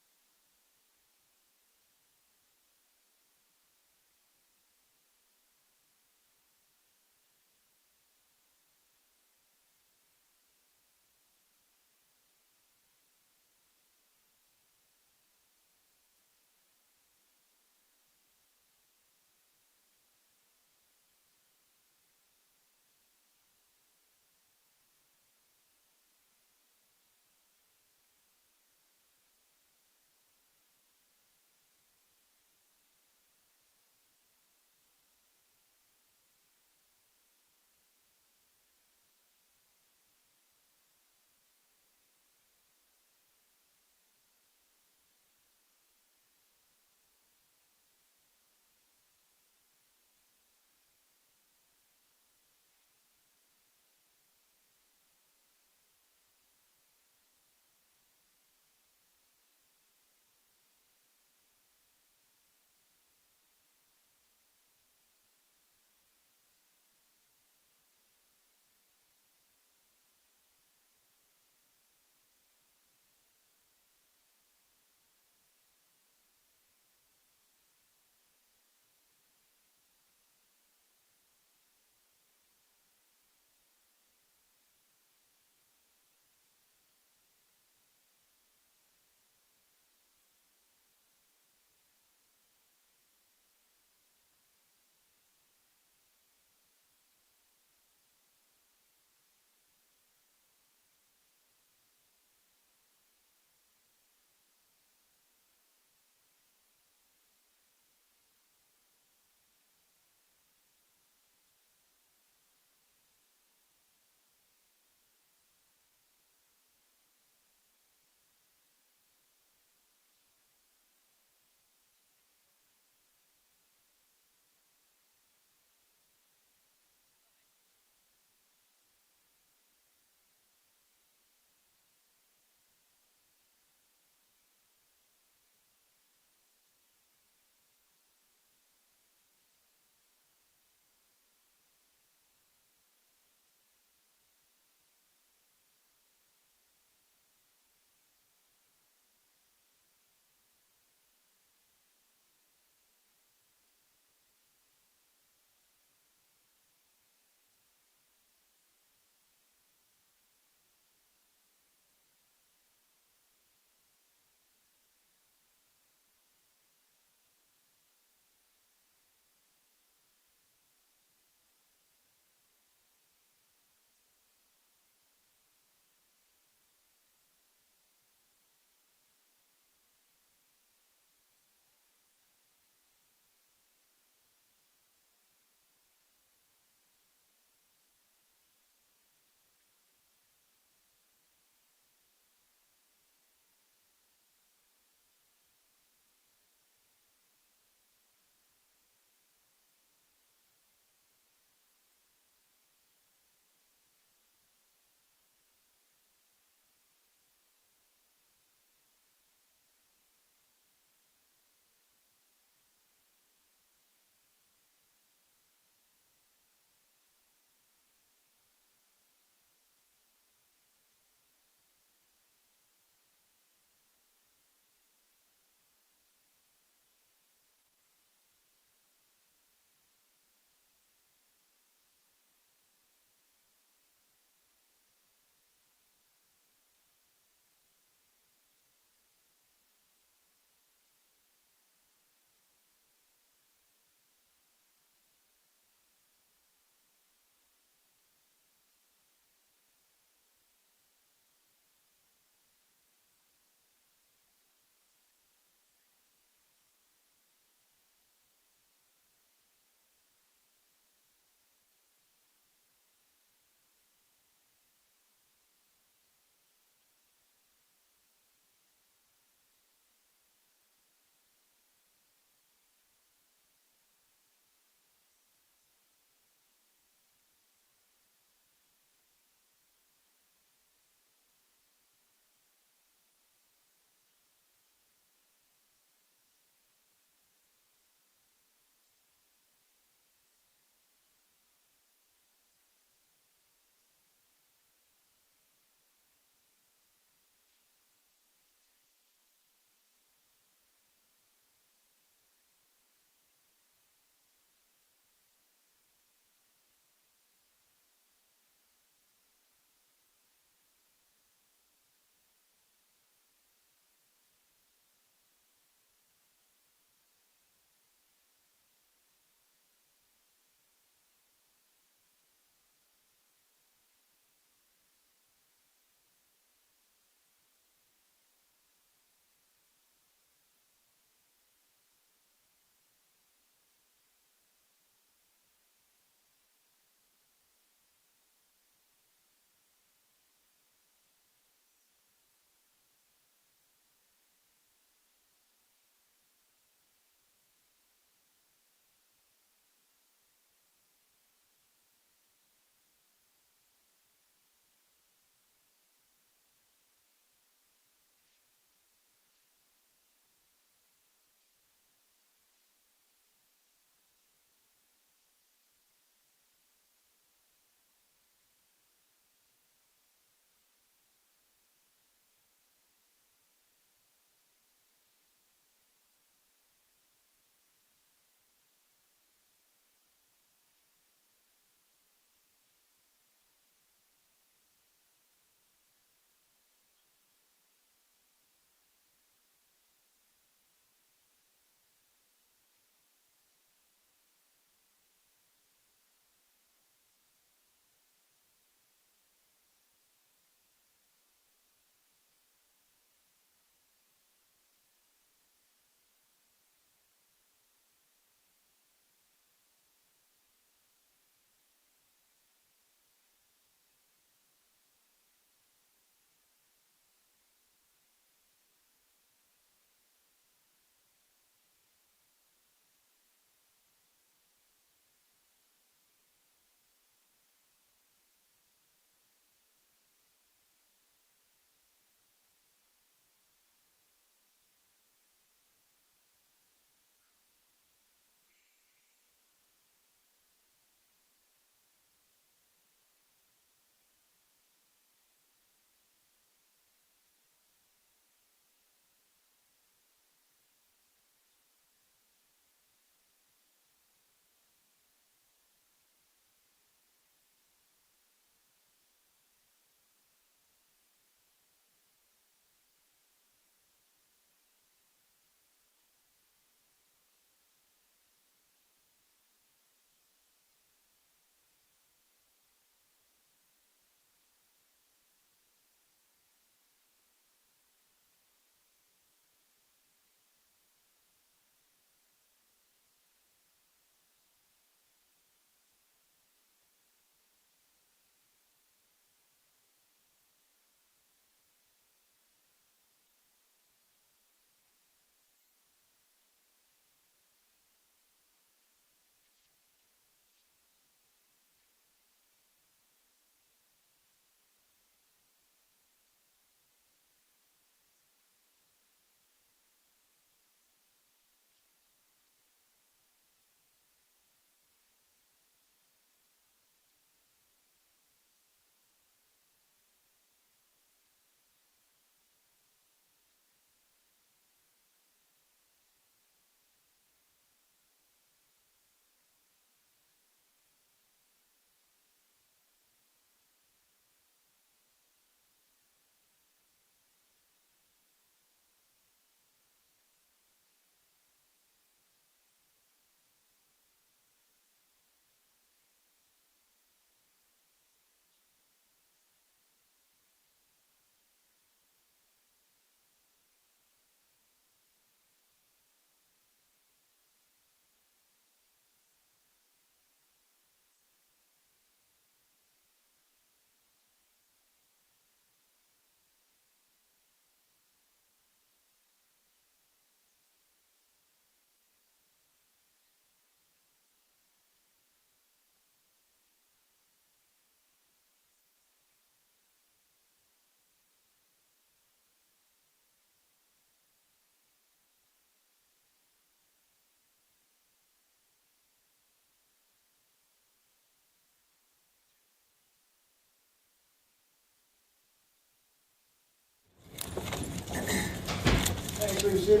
Please sit.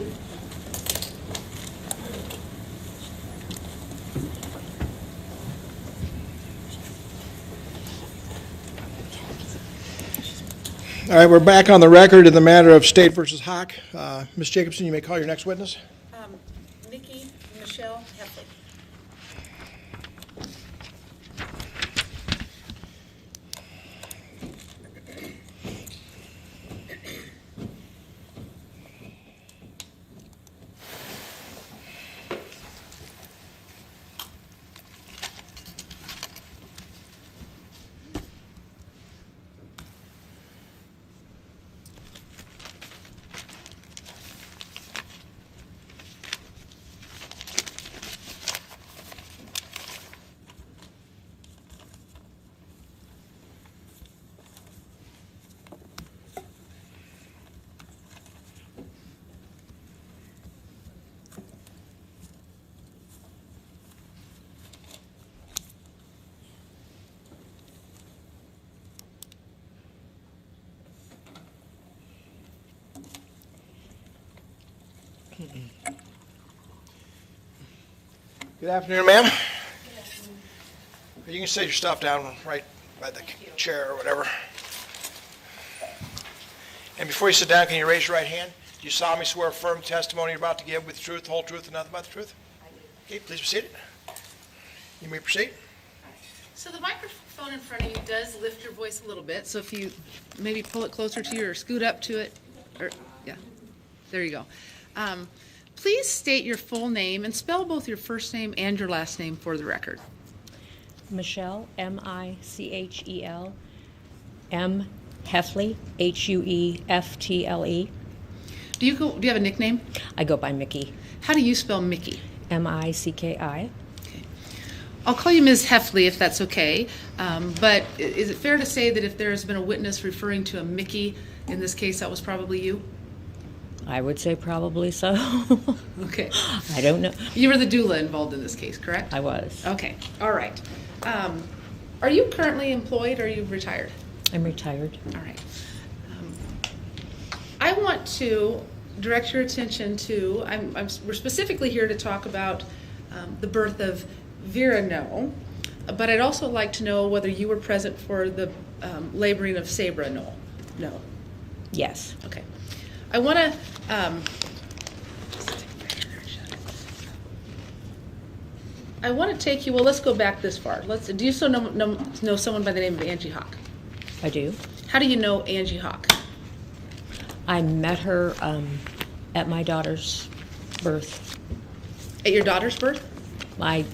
All right, we're back on the record in the matter of State versus Hock. Ms. Jacobson, you may call your next witness. Micki, Michel, Hueftle. Good afternoon, ma'am. You can set your stuff down right by the chair or whatever. And before you sit down, can you raise your right hand? Do you solemnly swear a firm testimony you're about to give with the truth, the whole truth, and nothing but the truth? I do. Okay, please be seated. You may proceed. So the microphone in front of you does lift your voice a little bit, so if you maybe pull it closer to you or scoot up to it, or, yeah, there you go. Please state your full name and spell both your first name and your last name for the record. Michel, Michel, M. Hueftle, Hueftle. Do you have a nickname? I go by Micki, How do you spell Micki? Micki. Okay. I'll call you Ms. Hueftle if that's okay, but is it fair to say that if there has been a witness referring to a Micki, in this case, that was probably you? I would say probably so. Okay. I don't know. You were the doula involved in this case, correct? I was. Okay, all right. Are you currently employed or are you retired? I'm retired. All right. I want to direct your attention to, we're specifically here to talk about the birth of Vera Noe, but I'd also like to know whether you were present for the laboring of Vera Noe. No. Yes. Okay. I want to. I want to take you. Well, let's go back this far. Do you still know someone by the name of Angee Hock? I do. How do you know Angee Hock? I met her at my daughter's birth. At your daughter's birth? My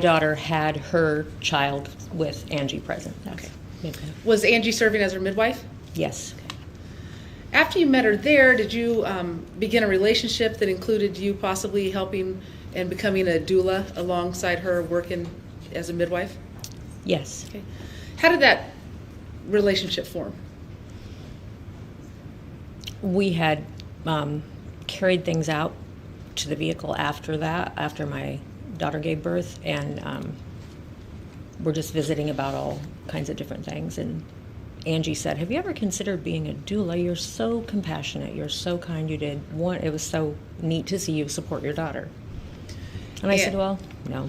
daughter had her child with Angee present. Okay. Okay. Was Angee serving as her midwife? Yes. After you met her there, did you begin a relationship that included you possibly helping and becoming a doula alongside her working as a midwife? Yes. Okay. How did that relationship form? We had carried things out to the vehicle after that, after my daughter gave birth, and we're just visiting about all kinds of different things. And Angee said, "Have you ever considered being a doula? You're so compassionate. You're so kind. It was so neat to see you support your daughter." And I said, "Well, no."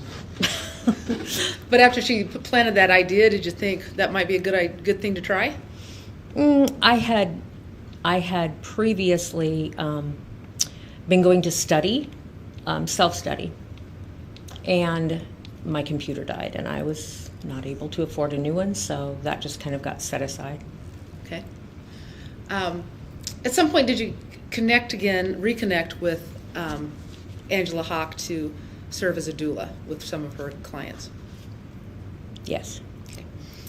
But after she planted that idea, did you think that might be a good thing to try? I had previously been going to study, self-study, and my computer died, and I was not able to afford a new one, so that just kind of got set aside. Okay. At some point, did you reconnect with Angela Hock to serve as a doula with some of her clients? Yes. Okay.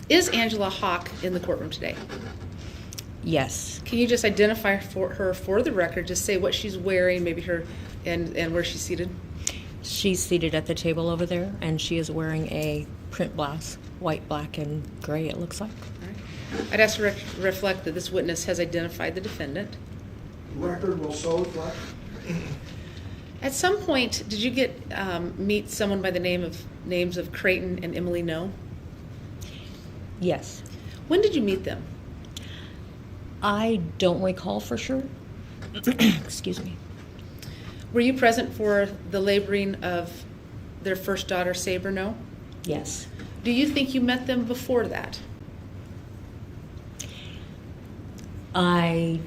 Is Angela Hock in the courtroom today? Yes. Can you just identify her for the record, just say what she's wearing, maybe her, and where she's seated? She's seated at the table over there, and she is wearing a print blouse, white, black, and gray, it looks like. All right. I'd ask to reflect that this witness has identified the defendant. The record will so reflect. At some point, did you meet someone by the names of Crayton and Emily Noe? Yes. When did you meet them? I don't recall for sure. Excuse me. Were you present for the laboring of their first daughter, Vera Noe? Yes. Do you think you met them before that? I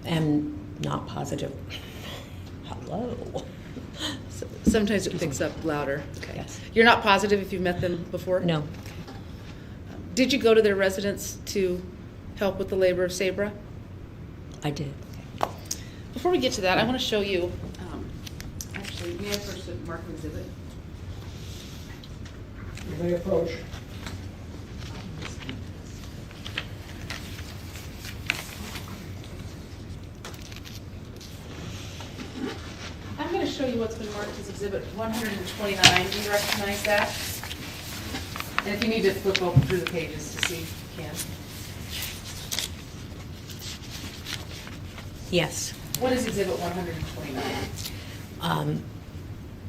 am not positive. Hello. Sometimes it picks up louder. Okay. Yes. You're not positive if you've met them before? No. Did you go to their residence to help with the labor of Sabra? I did. Before we get to that, I want to show you, actually, may I first mark an exhibit? You may approach. I'm going to show you what's been marked as Exhibit 129. Do you recognize that? And if you need to flip over through the pages to see, you can. Yes. What is Exhibit 129?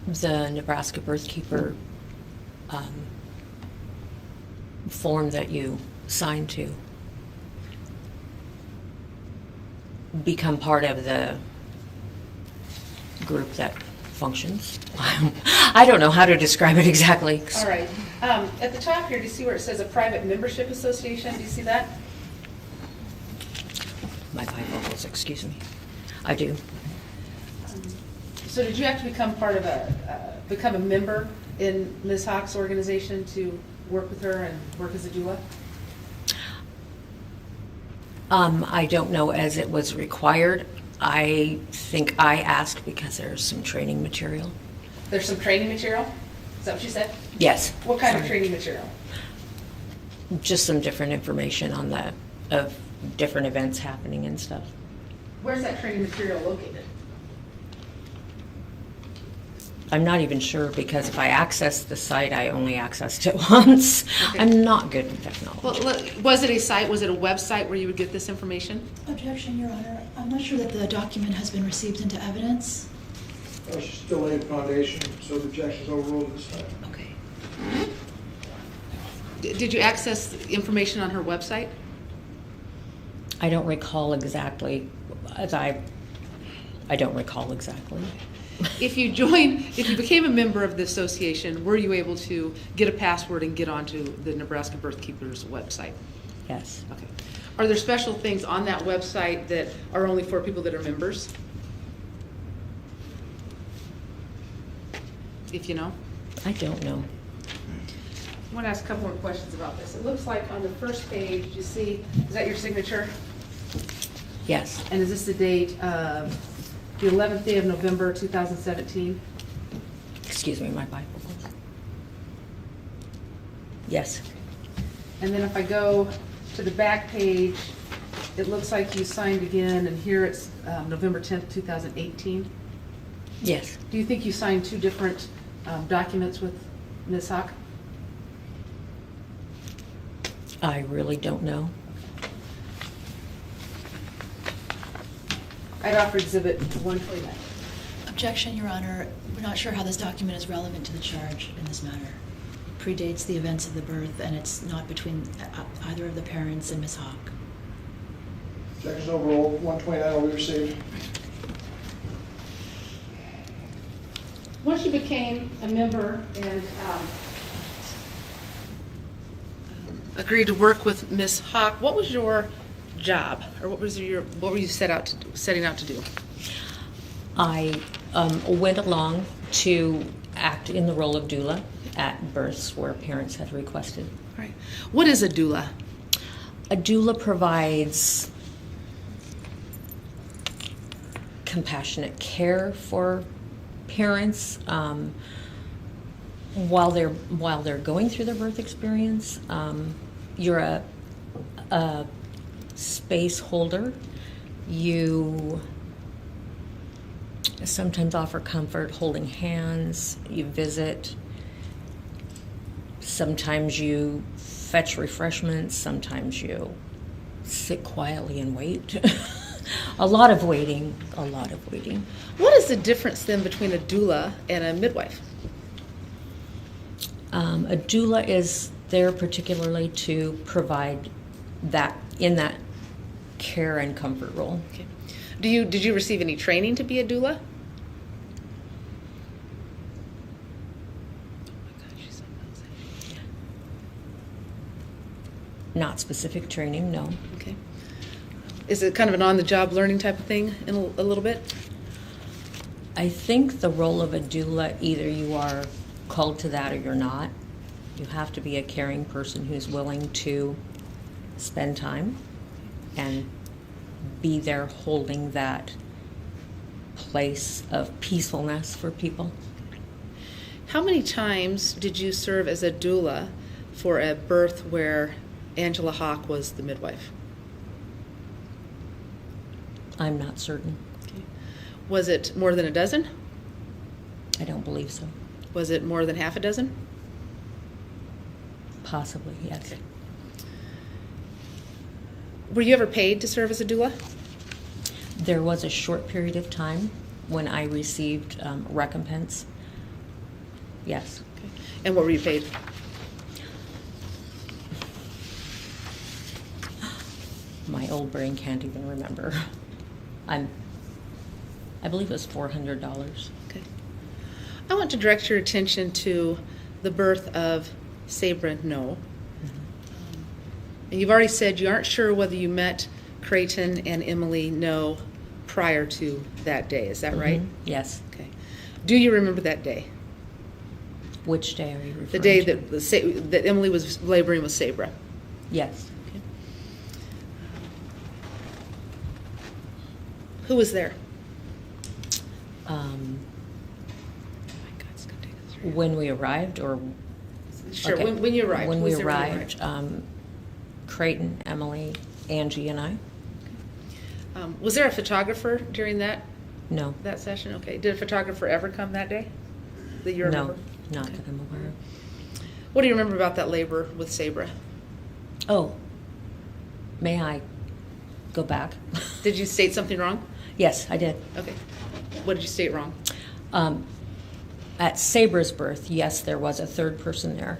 The Nebraska birthkeeper form that you sign to become part of the group that functions. I don't know how to describe it exactly. All right. At the top here, do you see where it says a private membership association? Do you see that? My bifocals, excuse me. I do. So did you have to become part of become a member in Ms. Hock's organization to work with her and work as a doula? I don't know as it was required. I think I asked because there's some training material. There's some training material? Is that what you said? Yes. What kind of training material? Just some different information on of different events happening and stuff. Where's that training material located? I'm not even sure because if I access the site, I only accessed it once. Okay. I'm not good with technology. Well, was it a site, was it a website where you would get this information? Objection, Your Honor. I'm not sure that the document has been received into evidence. She's still laying the foundation, so the objection is overruled this time. Okay. Did you access information on her website? I don't recall exactly. I don't recall exactly. If you became a member of the association, were you able to get a password and get onto the Nebraska Birthkeepers website? Yes. Okay. Are there special things on that website that are only for people that are members? If you know? I don't know. I want to ask a couple more questions about this. It looks like on the first page, you see, is that your signature? Yes. And is this the date of the 11th day of November, 2017? Excuse me, my Bible. Yes. And then if I go to the back page, it looks like you signed again, and here it's November 10th, 2018. Yes. Do you think you signed two different documents with Ms. Hock? I really don't know. I'd offer Exhibit 129. Objection, Your Honor. We're not sure how this document is relevant to the charge in this matter. Predates the events of the birth, and it's not between either of the parents and Ms. Hock. Objection overruled. 129 will be received. Once you became a member and agreed to work with Ms. Hock, what was your job, or what were you setting out to do? I went along to act in the role of doula at births where parents had requested. All right. What is a doula? A doula provides compassionate care for parents while they're going through their birth experience. You're a space holder. You sometimes offer comfort, holding hands. You visit. Sometimes you fetch refreshments. Sometimes you sit quietly and wait. A lot of waiting. What is the difference then between a doula and a midwife? A doula is there particularly to provide that care and comfort role. Okay. Did you receive any training to be a doula? Not specific training, no. Okay. Is it kind of an on-the-job learning type of thing in a little bit? I think the role of a doula, either you are called to that or you're not. You have to be a caring person who's willing to spend time and be there holding that place of peacefulness for people. How many times did you serve as a doula for a birth where Angela Hock was the midwife? I'm not certain. Okay. Was it more than a dozen? I don't believe so. Was it more than half a dozen? Possibly, yes. Okay. Were you ever paid to serve as a doula? There was a short period of time when I received recompense. Yes. Okay. And what were you paid? My old brain can't even remember. I believe it was $400. Okay. I want to direct your attention to the birth of Vera Noe. And you've already said you aren't sure whether you met Crayton and Emily Noe prior to that day. Is that right? Yes. Okay. Do you remember that day? Which day are you referring The day to? that Emily was laboring with Sabra. Yes. Okay. Who was there? When we arrived, or Sure. okay. When you arrived. When Who we was there arrived, Crayton, Emily, Angee, and I. Was there a photographer during that No. session? Okay. Did a photographer ever come that day that you remember? No, not that I'm aware of. What do you remember about that labor with Sabra? Oh, may I go back? Did you state something wrong? Yes, I did. Okay. What did you state wrong? At Sabra's birth, yes, there was a third person there.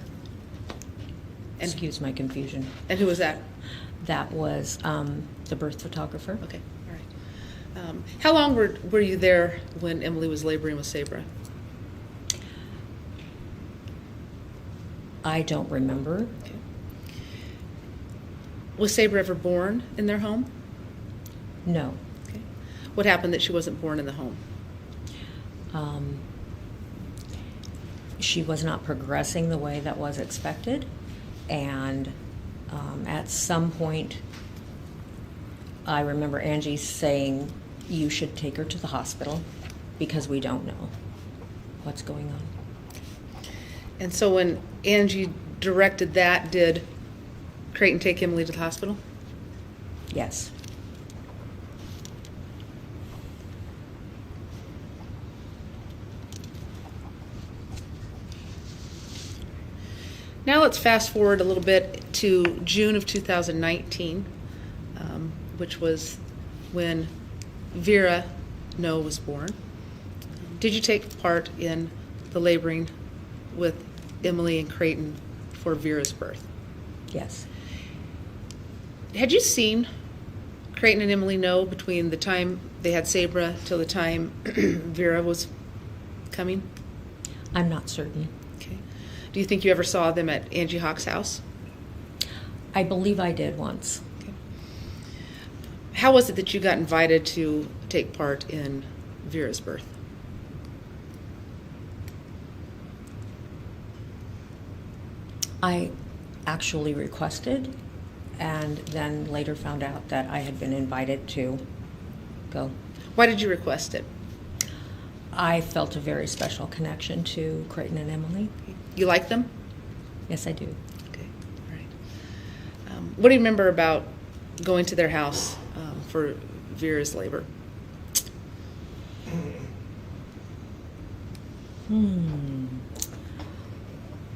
And- Excuse my confusion. And who was that? That was the birth photographer. Okay. All right. How long were you there when Emily was laboring with Sabra? I don't remember. Okay. Was Sabra ever born in their home? No. Okay. What happened that she wasn't born in the home? She was not progressing the way that was expected, and at some point, I remember Angee saying, "You should take her to the hospital because we don't know what's going on." And so when Angee directed that, did Crayton take Emily to the hospital? Yes. Now let's fast forward a little bit to June of 2019, which was when Vera Noe was born. Did you take part in the laboring with Emily and Crayton for Vera's birth? Yes. Had you seen Crayton and Emily Noe between the time they had Sabra till the time Vera was coming? I'm not certain. Okay. Do you think you ever saw them at Angee Hock's house? I believe I did once. Okay. How was it that you got invited to take part in Vera's birth? I actually requested and then later found out that I had been invited to go. Why did you request it? I felt a very special connection to Crayton and Emily. You like them? Yes, I do. Okay, all right. What do you remember about going to their house for Vera's labor?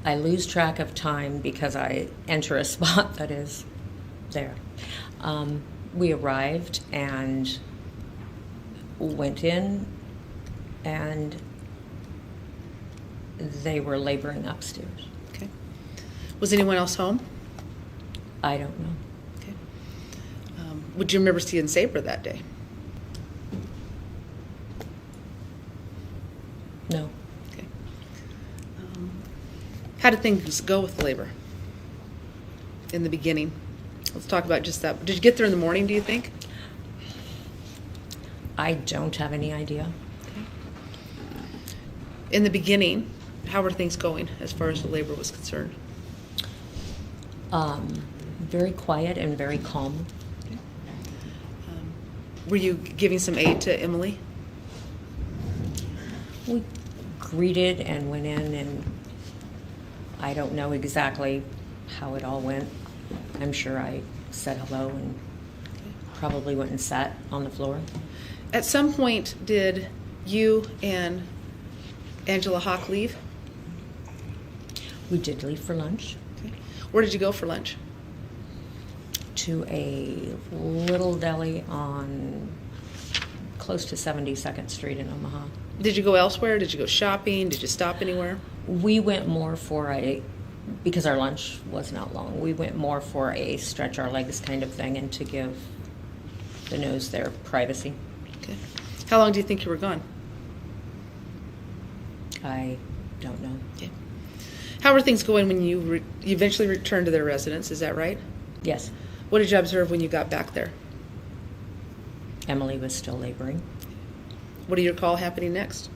I lose track of time because I enter a spot that is there. We arrived and went in, and they were laboring upstairs. Okay. Was anyone else home? I don't know. Okay. Would you remember seeing Sabra that day? did things go with the labor in the beginning? Let's talk about just that. Did you get there in the morning, do you think? I don't have any idea. In the beginning, how were things going as far as the labor was concerned? Very quiet and very calm. Were you giving some aid to Emily? We greeted and went in, and I don't know exactly how it all went. I'm sure I said hello and probably went and sat on the floor. At some point, did you and Angela Hock leave? We did leave for lunch Okay. Where did you go for lunch? to a little deli on close to 72nd Street in Omaha. Did you go elsewhere? Did you go shopping? Did you stop anywhere? We went more for because our lunch was not long, we went more for a stretch our legs kind of thing and to give the Noes their privacy. Okay. How long do you think you were gone? I don't know. Okay. How were things going when you eventually returned to their residence? Is that right? Yes, What did you observe when you got back there? Emily was still laboring. What do you recall happening next?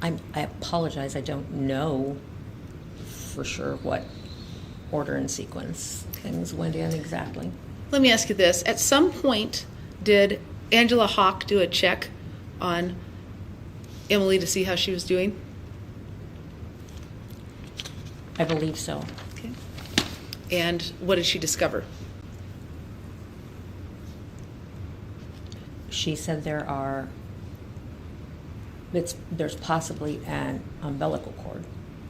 I apologize, I don't know for sure what order and sequence things went in exactly. Let me ask you this. At some point, did Angela Hock do a check on Emily to see how she was doing? I believe so. Okay. And what did she discover? She said there's possibly an umbilical cord.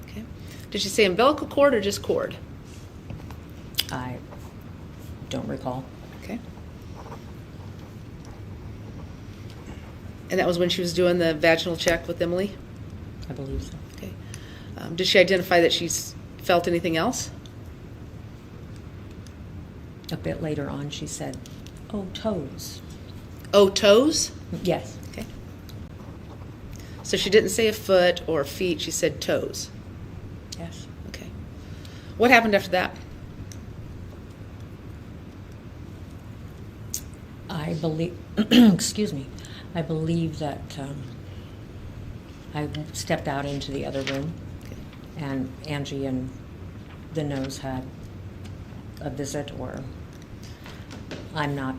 Okay. Did she say umbilical cord or just cord? I don't recall. Okay. And that was when she was doing the vaginal check with Emily? I believe so. Okay. Did she identify that she's felt anything else? A bit later on, she said, "Oh, toes." Oh, toes? Yes. Okay. So she didn't say a foot or feet, she said toes. Yes. Okay. What happened after that? I believe, excuse me, I believe that I stepped out into the other room, and Angee and the Noes had a visit, or I'm not.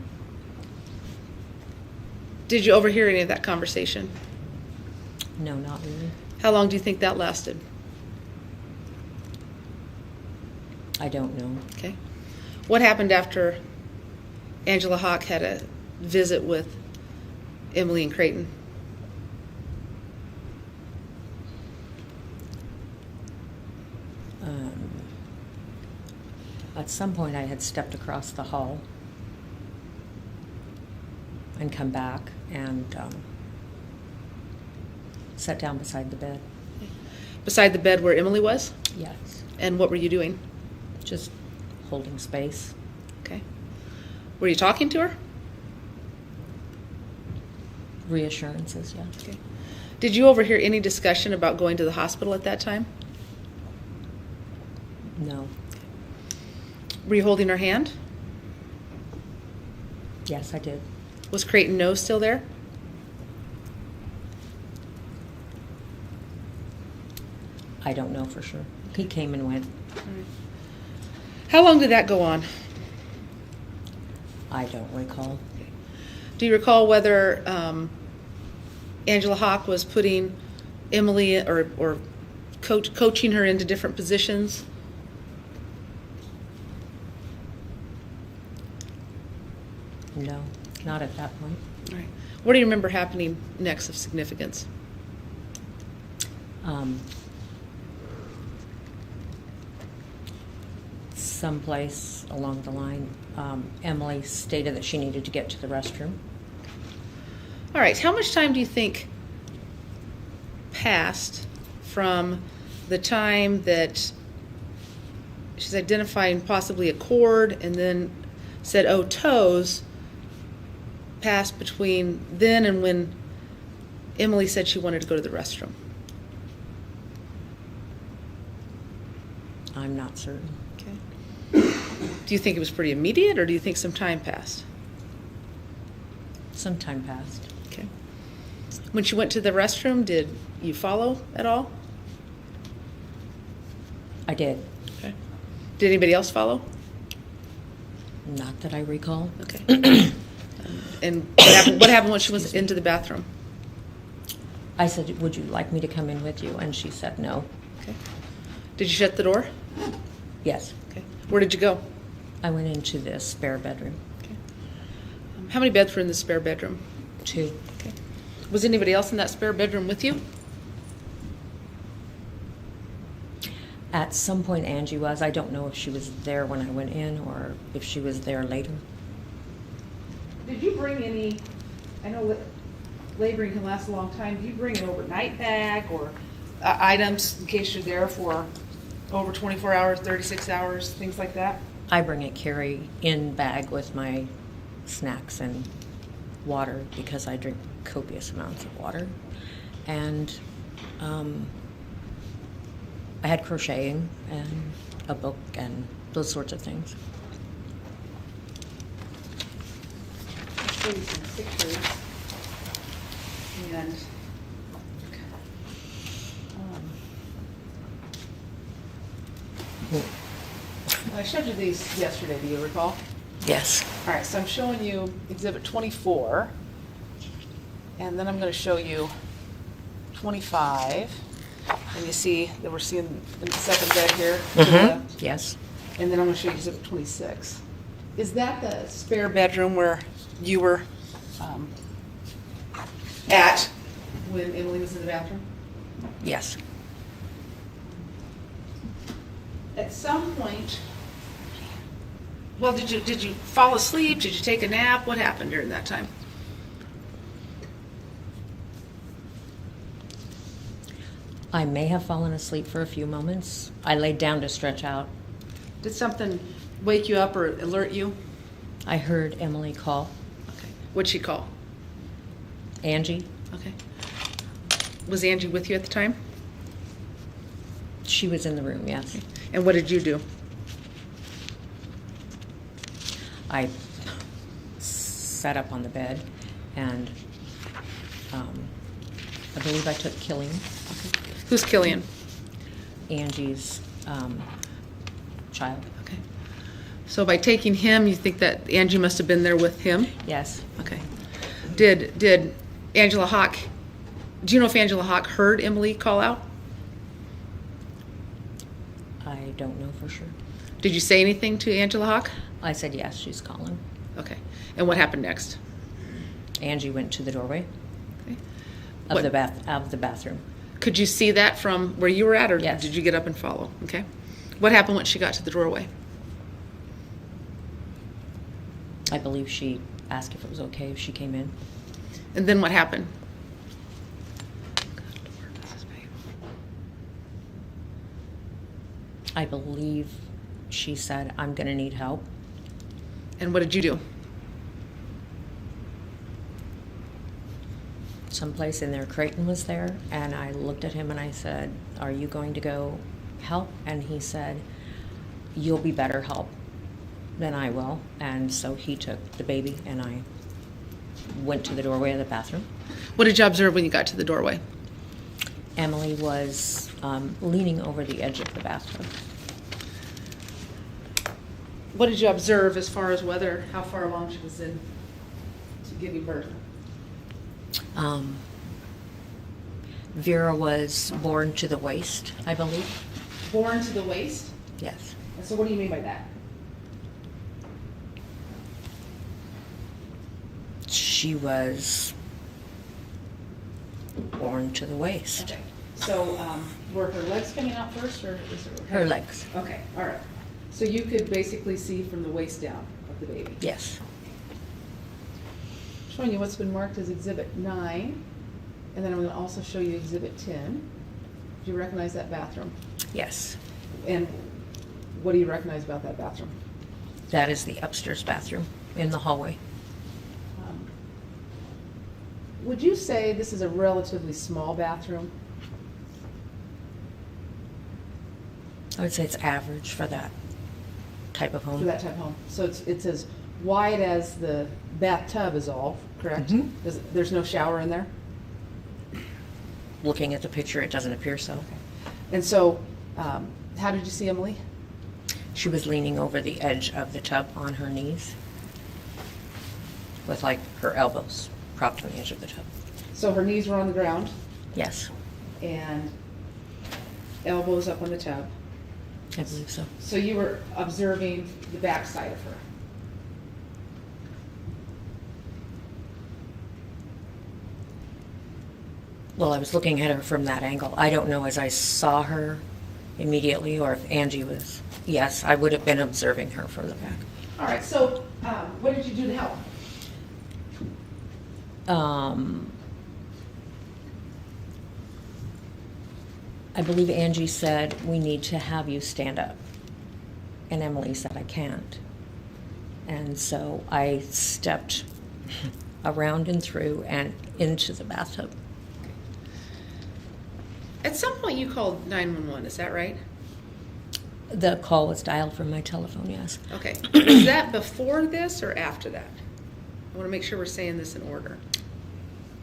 Did you overhear any of that conversation? No, not really. How long do you think that lasted? I don't know. Okay. What happened after Angela Hock had a visit with Emily and Crayton? At some point, I had stepped across the hall and come back and sat down beside the bed. Beside the bed where Emily was? Yes. And what were you doing? Just holding space. Okay. Were you talking to her? Reassurances, yes. Okay. Did you overhear any discussion about going to the hospital at that time? No. Were you holding her hand? Yes, I did. Was Crayton Noe still there? I don't know for sure. He came and went. How long did that go on? I don't recall. Do you recall whether Angela Hock was putting Emily or coaching her into different positions? No, not at that point. All right. What do you remember happening next of significance? Someplace along the line, Emily stated that she needed to get to the restroom. All right. How much time do you think passed from the time that she's identifying possibly a cord and then said, "Oh, toes," passed between then and when Emily said she wanted to go to the restroom? I'm not certain. Okay. Do you think it was pretty immediate, or do you think some time passed? Some time passed. Okay. When she went to the restroom, did you follow at all? I did. Okay. Did anybody else follow? Not that I recall. Okay. And what happened when she was into the bathroom? I said, would you like me to come in with you? And she said no. Okay. Did you shut the door? Yes. Okay. Where did you go? I went into the spare bedroom. Okay. How many beds were in the spare bedroom? 2. Okay. Was anybody else in that spare bedroom with you? At some point, Angee was. I don't know if she was there when I went in or if she was there later. Did you bring any, I know that laboring can last a long time, do you bring an overnight bag or items in case you're there for over 24 hours, 36 hours, things like that? I bring a carry-in bag with my snacks and water because I drink copious amounts of water. And I had crocheting and a book and those sorts of things. I'll show you some pictures. And I showed you these yesterday, do you recall? Yes. All right, so I'm showing you Exhibit 24, and then I'm going to show you 25. And you see that we're seeing the second bed here. To the left. Yes. And then I'm going to show you Exhibit 26. Is that the spare bedroom where you were at when Emily was in the bathroom? Yes. At some point, well, did you fall asleep? Did you take a nap? What happened during that time? I may have fallen asleep for a few moments. I laid down to stretch out. Did something wake you up or alert you? I heard Emily call. Okay. What'd she call? Angee. Okay. Was Angee with you at the time? She was in the room, yes. And what did you do? I sat up on the bed and I believe I took Killian, Who's Killian? Angee's child. Okay. So by taking him, you think that Angee must have been there with him? Yes. Okay. Did Angela Hock, do you know if Angela Hock heard Emily call out? I don't know for sure. Did you say anything to Angela Hock? I said yes, she's calling. Okay. And what happened next? Angee went to the doorway Okay. of What- the bathroom. Could you see that from where you were at, or Yes. did you get up and follow? Okay. What happened when she got to the doorway? I believe she asked if it was okay if she came in. And then what happened? I believe she said, I'm going to need help. And what did you do? Someplace in there, Crayton was there, and I looked at him and I said, are you going to go help? And he said, you'll be better help than I will. And so he took the baby and I went to the doorway of the bathroom. What did you observe when you got to the doorway? Emily was leaning over the edge of the bathtub. What did you observe as far as whether, how far along she was in to giving birth? Vera was born to the waist, I believe. Born to the waist? Yes. And so what do you mean by that? She was born to the waist. Okay. So were her legs coming out first, or is it Her legs. Okay, all right. So you could basically see from the waist down of the baby. Yes. Showing you what's been marked as Exhibit 9, and then I'm going to also show you Exhibit 10. Do you recognize that bathroom? Yes. And what do you recognize about that bathroom? That is the upstairs bathroom in the hallway. would you say this is a relatively small bathroom? I would say it's average for that type of home. For that type of home. So it's as wide as the bathtub is all, correct? Mhm. There's no shower in there? Looking at the picture, it doesn't appear so. And so, how did you see Emily? She was leaning over the edge of the tub on her knees with like her elbows propped on the edge of the tub. So her knees were on the ground Yes, and elbows up on the tub. I believe so. So you were observing the backside of her. Well, I was looking at her from that angle. I don't know as I saw her immediately or if Angee was. Yes, I would have been observing her from the back. All right, so what did you do to help? I believe Angee said, we need to have you stand up. And Emily said, I can't. And so I stepped around and through and into the bathtub. At some point you called 911, is that right? The call was dialed from my telephone, yes. Okay. Was that before this or after that? I want to make sure we're saying this in order.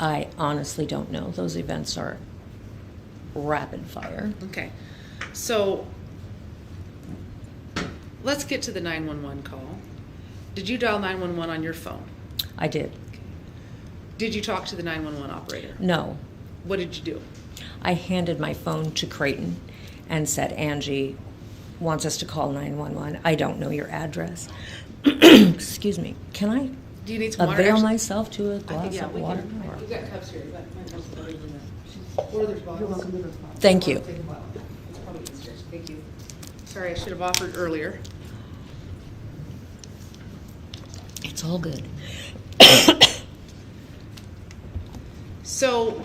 I honestly don't know. Those events are rapid fire. Okay. So let's get to the 911 call. Did you dial 911 on your phone? I did. Did you talk to the 911 operator? No. What did you do? I handed my phone to Crayton and said, Angee wants us to call 911. I don't know your address. Excuse me. Can I Do you need some water? avail Actually, myself to a I think, glass yeah, of we water? can. or- We've got cups here. You've got my nose better than that. Or there's bottles. Thank you. Take a bottle. It's probably easier. Thank you. Sorry, I should have offered earlier. It's all good. So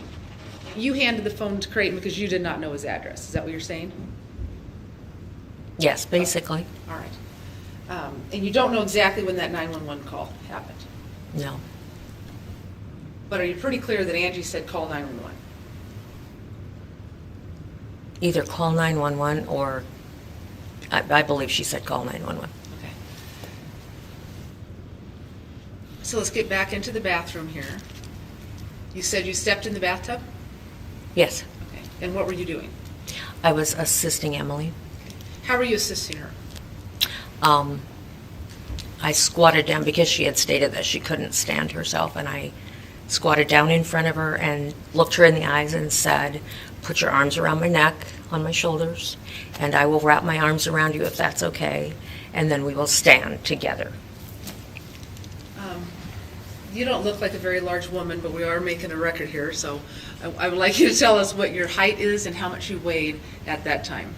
you handed the phone to Crayton because you did not know his address. Is that what you're saying? Yes, basically. All right. And you don't know exactly when that 911 call happened. No. But are you pretty clear that Angee said call 911? Either call 911 or I believe she said call 911. Okay. So let's get back into the bathroom here. You said you stepped in the bathtub? Yes. Okay. And what were you doing? I was assisting Emily. How were you assisting her? I squatted down because she had stated that she couldn't stand herself, and I squatted down in front of her and looked her in the eyes and said, put your arms around my neck, on my shoulders, and I will wrap my arms around you if that's okay, and then we will stand together. You don't look like a very large woman, but we are making a record here, so I would like you to tell us what your height is and how much you weighed at that time.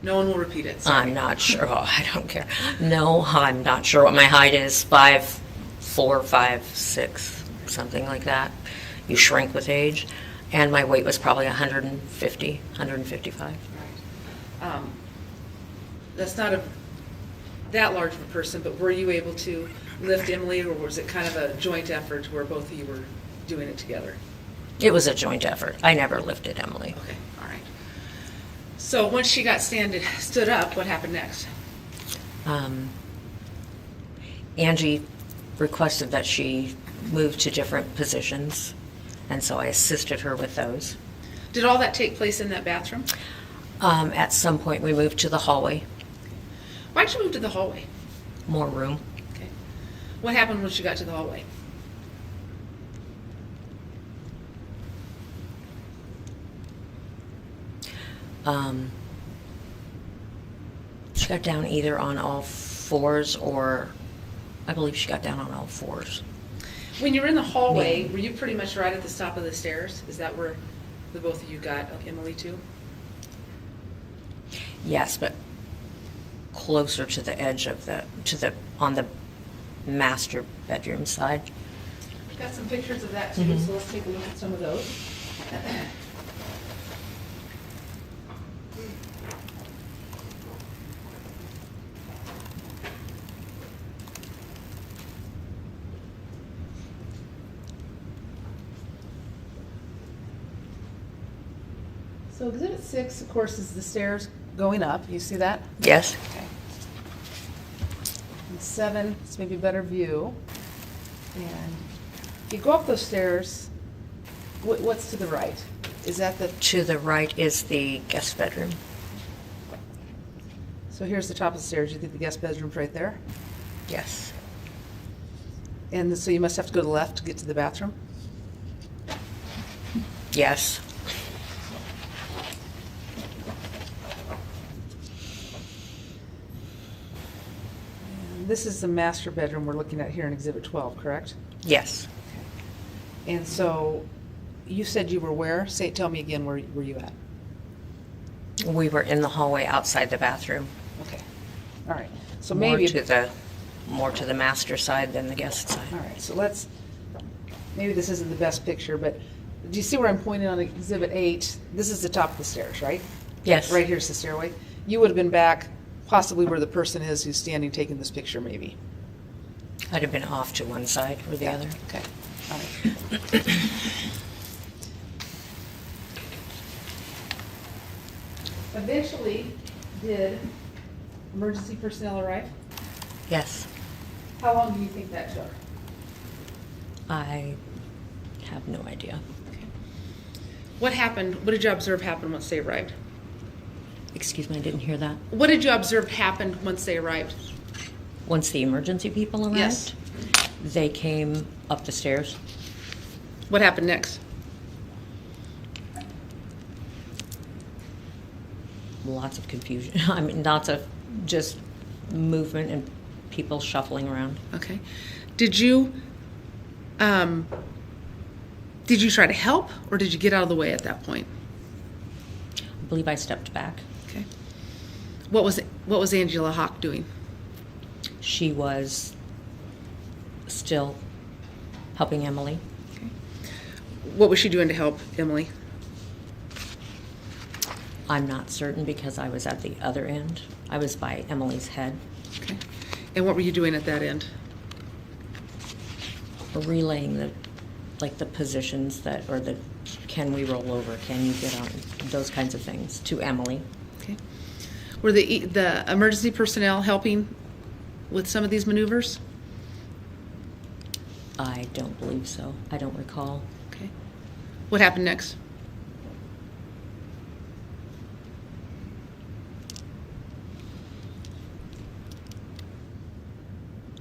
No one will repeat it. Sorry. I'm not sure. Oh, I don't care. No, I'm not sure what my height is. 5'4", 5'6", something like that. You shrink with age. And my weight was probably 150, 155. Right. That's not that large of a person, but were you able to lift Emily, or was it kind of a joint effort where both of you were doing it together? It was a joint effort. I never lifted Emily. Okay, all right. So once she got stood up, what happened next? Angee requested that she move to different positions, and so I assisted her with those. Did all that take place in that bathroom? At some point, we moved to the hallway. Why'd you move to the hallway? More room. Okay. What happened once you got to the hallway? She got down either on all fours or I believe she got down on all fours. When you were in the hallway, were you pretty much right at the top of the stairs? Is that where the both of you got Emily to? Yes, but closer to the edge of on the master bedroom side. We've got some pictures of that too, so let's take a look at some of those. So Exhibit 6, of course, is the stairs going up. You see that? Yes. Okay. And 7, it's maybe a better view. And you go up those stairs, what's to the right? Is that the... To the right is the guest bedroom. So here's the top of the stairs. You think the guest bedroom's right there? Yes. And so you must have to go to the left to get to the bathroom? Yes. And this is the master bedroom we're looking at here in Exhibit 12, correct? Yes. And so you said you were where? Tell me again, where were you at? We were in the hallway outside the bathroom. Okay. All right. So More maybe... to the master side than the guest side. All right, so maybe this isn't the best picture, but do you see where I'm pointing on Exhibit 8? This is the top of the stairs, right? Yes. Right here's the stairway. You would have been back possibly where the person is who's standing taking this picture, maybe. I'd have been off to one side or the other. Okay. All right. Eventually, did emergency personnel arrive? Yes. How long do you think that took? I have no idea. What happened? What did you observe happen once they arrived? Excuse me, I didn't hear that. What did you observe happened once they arrived? Once the emergency people arrived, Yes. they came up the stairs. What happened next? Lots of confusion. I mean, lots of just movement and people shuffling around. Okay. Did you try to help, or did you get out of the way at that point? I believe I stepped back. Okay. What was Angela Hock doing? She was still helping Emily. Okay. What was she doing to help Emily? I'm not certain because I was at the other end. I was by Emily's head. Okay. And what were you doing at that end? Relaying the positions that, or the, can we roll over? Can you get on? Those kinds of things to Emily. Okay. Were the emergency personnel helping with some of these maneuvers? I don't believe so. I don't recall. Okay. What happened next?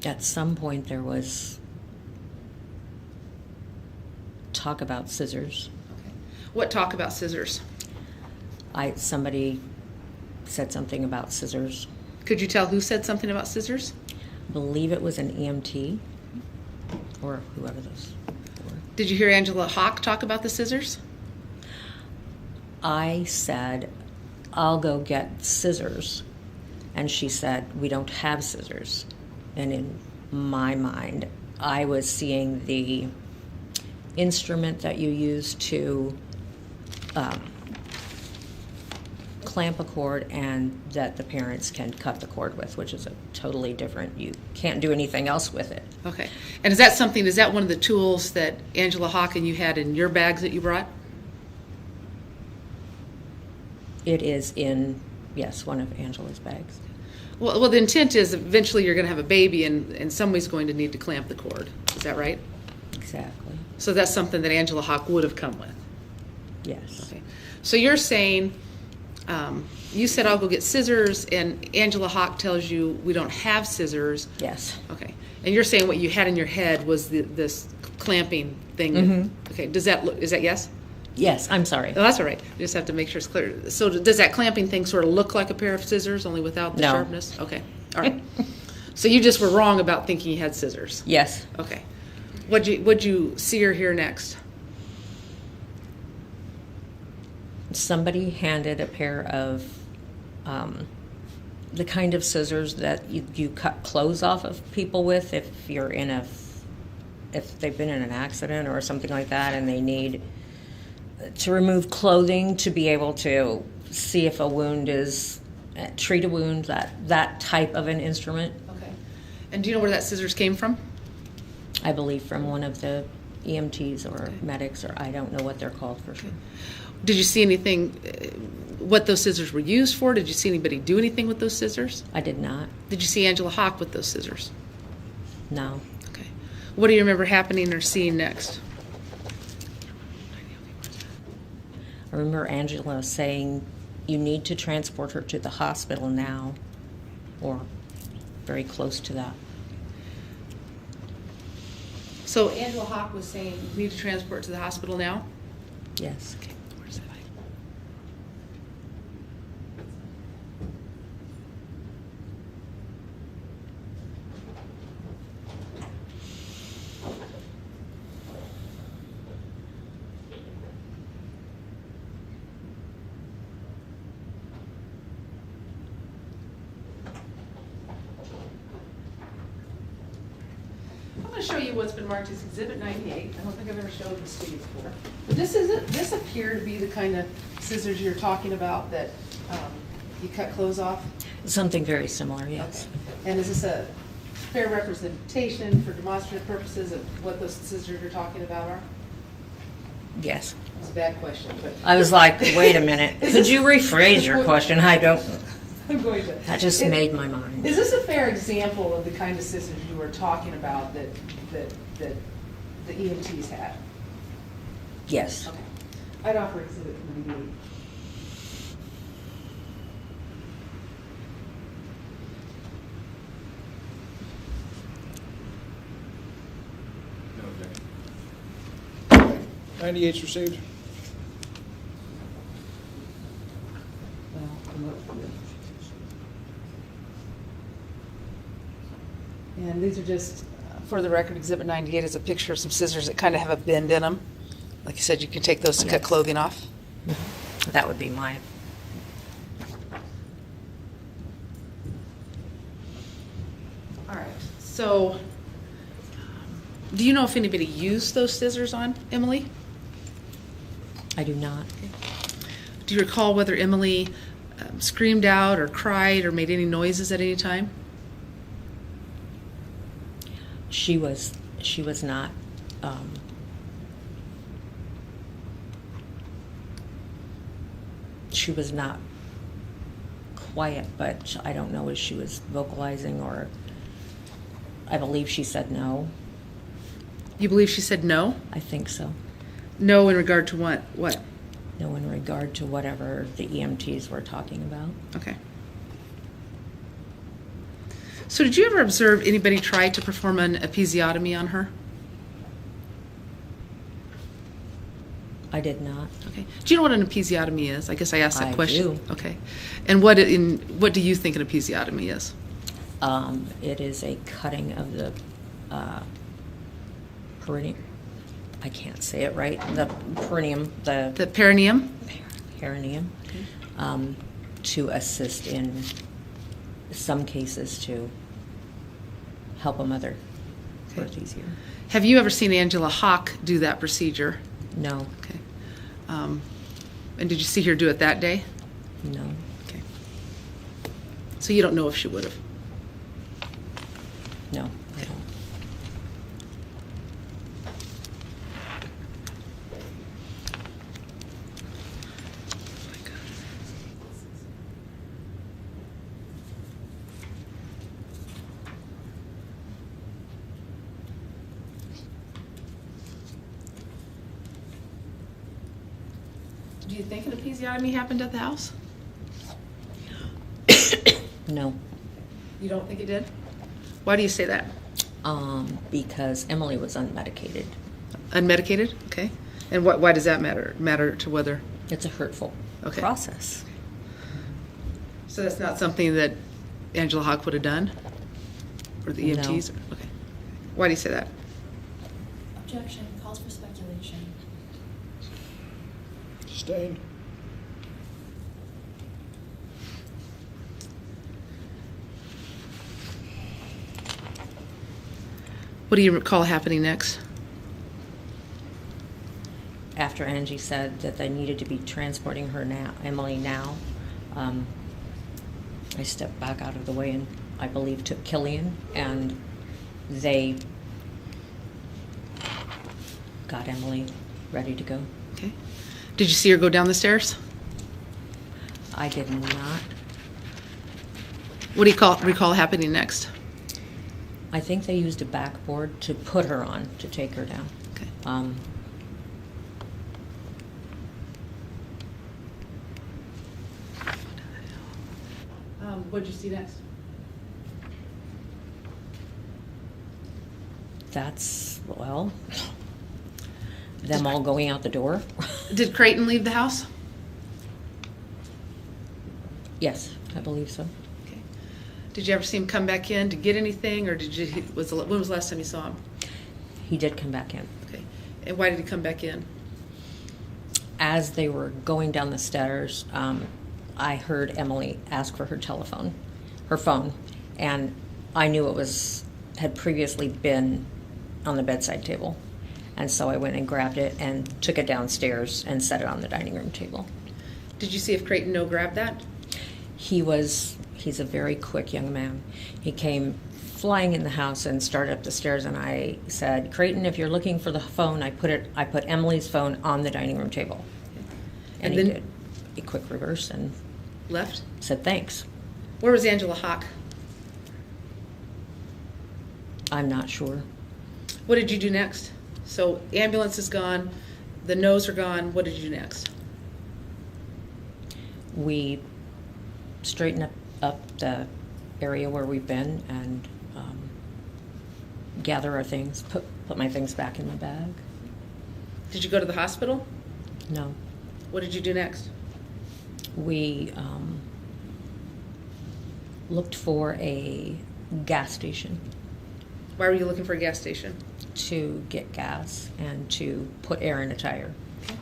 At some point there was talk about scissors. Okay. What talk about scissors? Somebody said something about scissors. Could you tell who said something about scissors? I believe it was an EMT or whoever those were. Did you hear Angela Hock talk about the scissors? I said, I'll go get scissors. And she said, we don't have scissors. And in my mind, I was seeing the instrument that you use to clamp a cord and that the parents can cut the cord with, which is a totally different, you can't do anything else with it. Okay. And is that one of the tools that Angela Hock and you had in your bags that you brought? It is in, yes, one of Angela's bags. Well, the intent is eventually you're going to have a baby and somebody's going to need to clamp the cord. Is that right? Exactly. So that's something that Angela Hock would have come with. Yes. Okay. So you're saying, you said I'll go get scissors, and Angela Hock tells you we don't have scissors. Yes. Okay. And you're saying what you had in your head was this clamping thing. Mm-hmm. Okay. Is that yes? Yes, I'm sorry. Oh, that's all right. You just have to make sure it's clear. So does that clamping thing sort of look like a pair of scissors, only without the No. sharpness? Okay. All right. So you just were wrong about thinking you had scissors. Yes. Okay. What'd you see or hear next? Somebody handed a pair of the kind of scissors that you cut clothes off of people with if they've been in an accident or something like that and they need to remove clothing to be able to see if a wound is, treat a wound, that type of an instrument. Okay. And do you know where that scissors came from? I believe from one of the EMTs or medics, or I don't know what they're called for sure. Did you see anything, what those scissors were used for? Did you see anybody do anything with those scissors? I did not. Did you see Angela Hock with those scissors? No. Okay. What do you remember happening or seeing next? I remember Angela saying, "You need to transport her to the hospital now," or very close to that. So Angela Hock was saying, "We need to transport to the hospital now"? Yes. Okay. Where's that? I'm going to show you what's been marked as Exhibit 98. I don't think I've ever showed this to you before. But this appear to be the kind of scissors you're talking about that you cut clothes off. Something very similar, yes. Okay. And is this a fair representation for demonstrative purposes of what those scissors you're talking about are? Yes. It's a bad question, but I was like, wait a minute. Could you rephrase your question? I don't. I'm going to. That just made my mind. Is this a fair example of the kind of scissors you were talking about that the EMTs had? Yes. Okay. I'd offer Exhibit 98. No objection. 98's received. And these are just, for the record, Exhibit 98 is a picture of some scissors that kind of have a bend in them. Like you said, you can take those to cut Yes. clothing off. That would be mine. All right. So, do you know if anybody used those scissors on Emily? I do not. Do you recall whether Emily screamed out or cried or made any noises at any time? She was not. She was not quiet, but I don't know if she was vocalizing or. I believe she said no. You believe she said no? I think so. No in regard to what? What? No, in regard to whatever the EMTs were talking about. Okay. So did you ever observe anybody try to perform an episiotomy on her? I did not. Okay. Do you know what an episiotomy is? I guess I asked that I question. do. Okay. And what do you think an episiotomy is? It is a cutting of the perineum. I can't say it right. The perineum. The perineum? Perineum. To assist in some cases to help a mother birth easier. Have you ever seen Angela Hock do that procedure? No. Okay. And did you see her do it that day? No. Okay. So you don't know if she would have? No. I don't. Do you think an episiotomy happened at the house? No. You don't think it did? Why do you say that? Because Emily was unmedicated. Unmedicated? Okay. And why does that matter? Matter to whether? It's a hurtful Okay. process. So that's not something that Angela Hock would have done? Or the No. EMTs? Okay. Why do you say that? Objection. Calls for speculation. Sustained. What do you recall happening next? After Angee said that they needed to be transporting her now, Emily now, I stepped back out of the way and I believe took Killian, and they got Emily ready to go. Okay. Did you see her go down the stairs? I did not. What do you recall happening next? I think they used a backboard to put her on to take her down. Okay. What did you see next? That's, well, them all going out the door. Did Crayton leave the house? Yes, I believe so. Okay. Did you ever see him come back in to get anything, or when was the last time you saw him? He did come back in. Okay. And why did he come back in? As they were going down the stairs, I heard Emily ask for her phone, and I knew it had previously been on the bedside table. And so I went and grabbed it and took it downstairs and set it on the dining room table. Did you see if Crayton Noe grabbed that? He's a very quick young man. He came flying in the house and started up the stairs, and I said, Crayton, if you're looking for the phone, I put Emily's phone on the dining room table. And he did a quick reverse and left? Said thanks. Where was Angela Hock? I'm not sure. What did you do next? So ambulance is gone, the Noes are gone. What did you do next? We straightened up the area where we've been and gather our things, put my things back in my bag. Did you go to the hospital? No. What did you do next? We looked for a gas station. Why were you looking for a gas station? To get gas and to put air in a tire. Okay.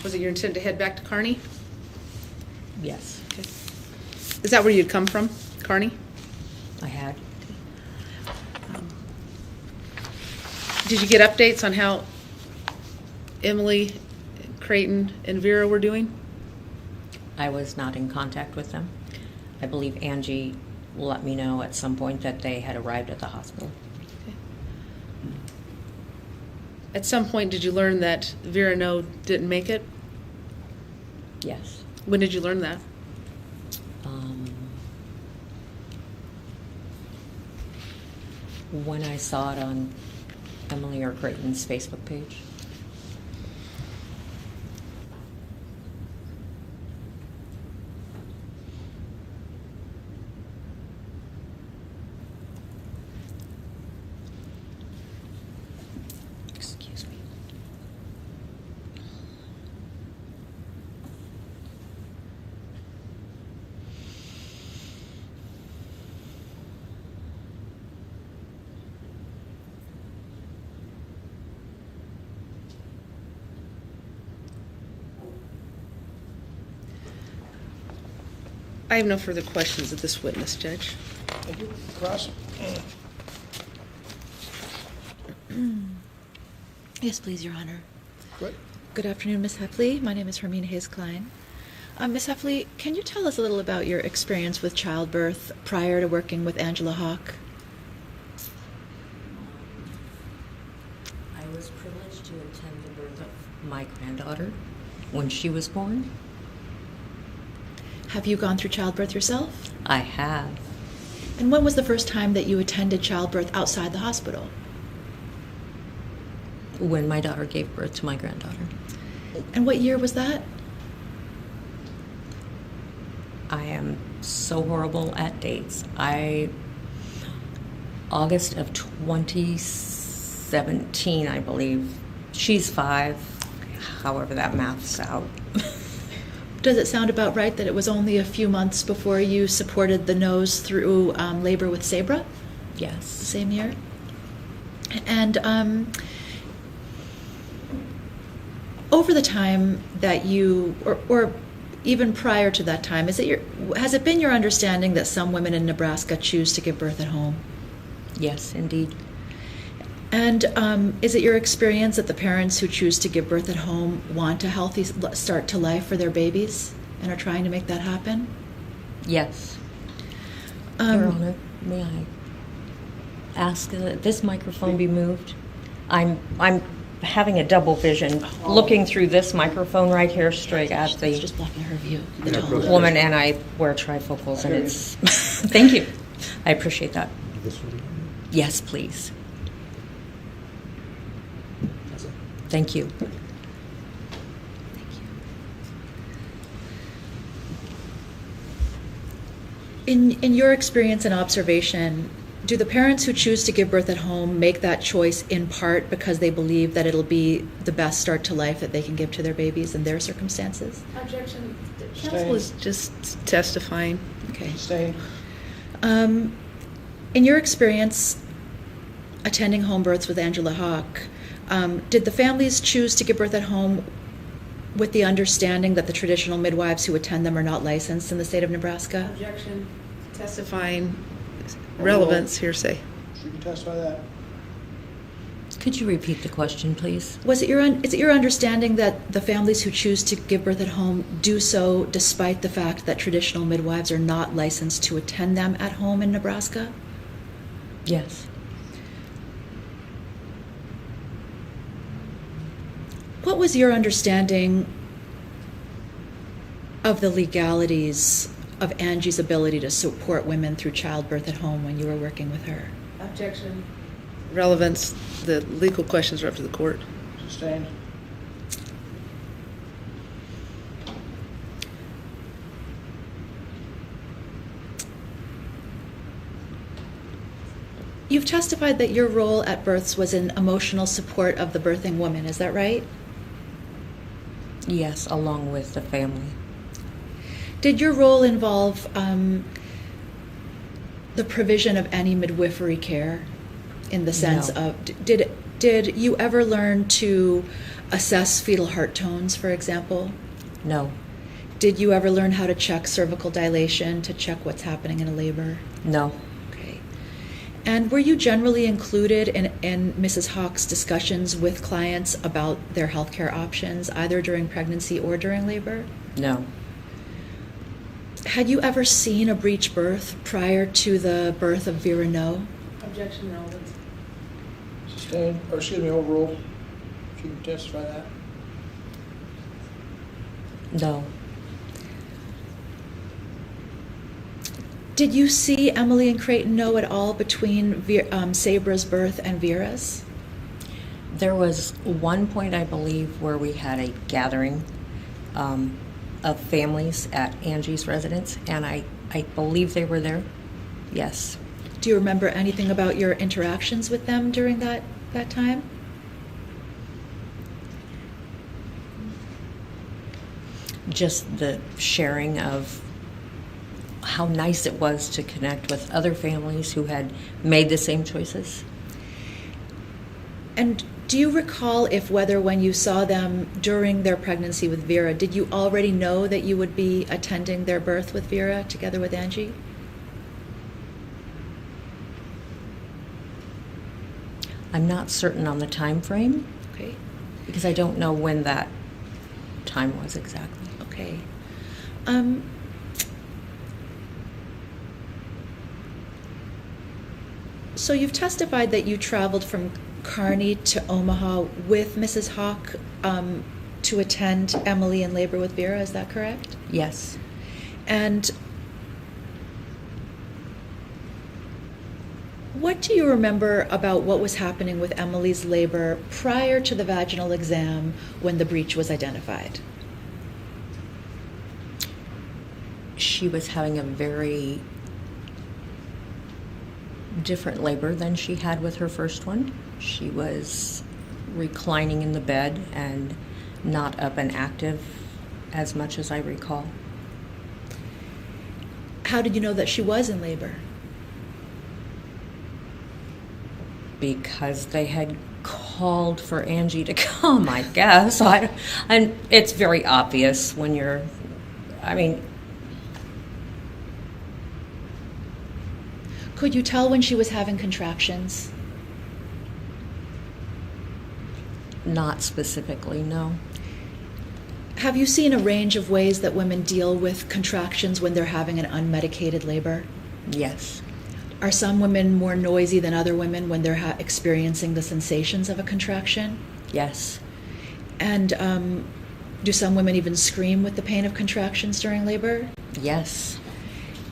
Was it your intent to head back to Kearney? Yes. Okay. Is that where you'd come from, Kearney? I had. Did you get updates on how Emily, Crayton, and Vera were doing? I was not in contact with them. I believe Angee let me know at some point that they had arrived at the hospital. Okay. At some point, did you learn that Vera Noe didn't make it? Yes. When did you learn that? When I saw it on Emily or Crayton's Facebook page. Excuse me. I have no further questions of this witness, Judge. Thank you. Cross. Yes, please, Your Honor. Good. Good afternoon, Ms. Hueftle. My name is Hermine Hayes Klein. Ms. Hueftle, can you tell us a little about your experience with childbirth prior to working with Angela Hock? I was privileged to attend the birth of my granddaughter when she was born. Have you gone through childbirth yourself? I have. And when was the first time that you attended childbirth outside the hospital? When my daughter gave birth to my granddaughter. And what year was that? I am so horrible at dates. August of 2017, I believe. She's 5, however that math's out. Does it sound about right that it was only a few months before you supported the Noes through labor with Sabra? Yes. The same year? And over the time that you, or even prior to that time, has it been your understanding that some women in Nebraska choose to give birth at home? Yes, indeed. And is it your experience that the parents who choose to give birth at home want a healthy start to life for their babies and are trying to make that happen? Yes. Your Honor, may I ask that this microphone be moved? I'm having a double vision, looking through this microphone right here straight at It's the just blocking her view. The Yeah, tall woman, and I wear trifocals, and it's, thank you. I appreciate that. This one? Yes, please. Thank you. In your experience and observation, do the parents who choose to give birth at home make that choice in part because they believe that it'll be the best start to life that they can give to their babies in their circumstances? Objection. Counsel is just testifying. Okay. Sustained. In your experience attending home births with Angela Hock, did the families choose to give birth at home with the understanding that the traditional midwives who attend them are not licensed in the state of Nebraska? Objection. Testifying. Relevance, hearsay. She can testify that. Could you repeat the question, please? Is it your understanding that the families who choose to give birth at home do so despite the fact that traditional midwives are not licensed to attend them at home in Nebraska? Yes. What was your understanding of the legalities of Angee's ability to support women through childbirth at home when you were working with her? Objection. Relevance. The legal questions are up to the court. Sustained. You've testified that your role at births was in emotional support of the birthing woman, is that right? Yes, along with the family. Did your role involve the provision of any midwifery care in the sense No. of, did you ever learn to assess fetal heart tones, for example? No. Did you ever learn how to check cervical dilation, to check what's happening in a labor? No. Okay. And were you generally included in Mrs. Hock's discussions with clients about their healthcare options, either during pregnancy or during labor? No. Had you ever seen a breech birth prior to the birth of Vera Noe? Objection. Relevance. Sustained, or excuse me, overruled. She can testify that. No. Did you see Emily and Crayton Noe at all between Sabra's birth and Vera's? There was one point, I believe, where we had a gathering of families at Angee's residence, and I believe they were there. Yes. Do you remember anything about your interactions with them during that time? Just the sharing of how nice it was to connect with other families who had made the same choices. And do you recall whether when you saw them during their pregnancy with Vera, did you already know that you would be attending their birth with Vera together with Angee? I'm not certain on the time frame Okay. because I don't know when that time was exactly. Okay. So you've testified that you traveled from Kearney to Omaha with Mrs. Hock to attend Emily in labor with Vera, is that correct? Yes. And what do you remember about what was happening with Emily's labor prior to the vaginal exam when the breech was identified? She was having a very different labor than she had with her first one. She was reclining in the bed and not up and active as much as I recall. How did you know that she was in labor? Because they had called for Angee to come, I guess. And it's very obvious when you're, Could you tell when she was having contractions? not specifically, no. Have you seen a range of ways that women deal with contractions when they're having an unmedicated labor? Yes. Are some women more noisy than other women when they're experiencing the sensations of a contraction? Yes. And do some women even scream with the pain of contractions during labor? Yes.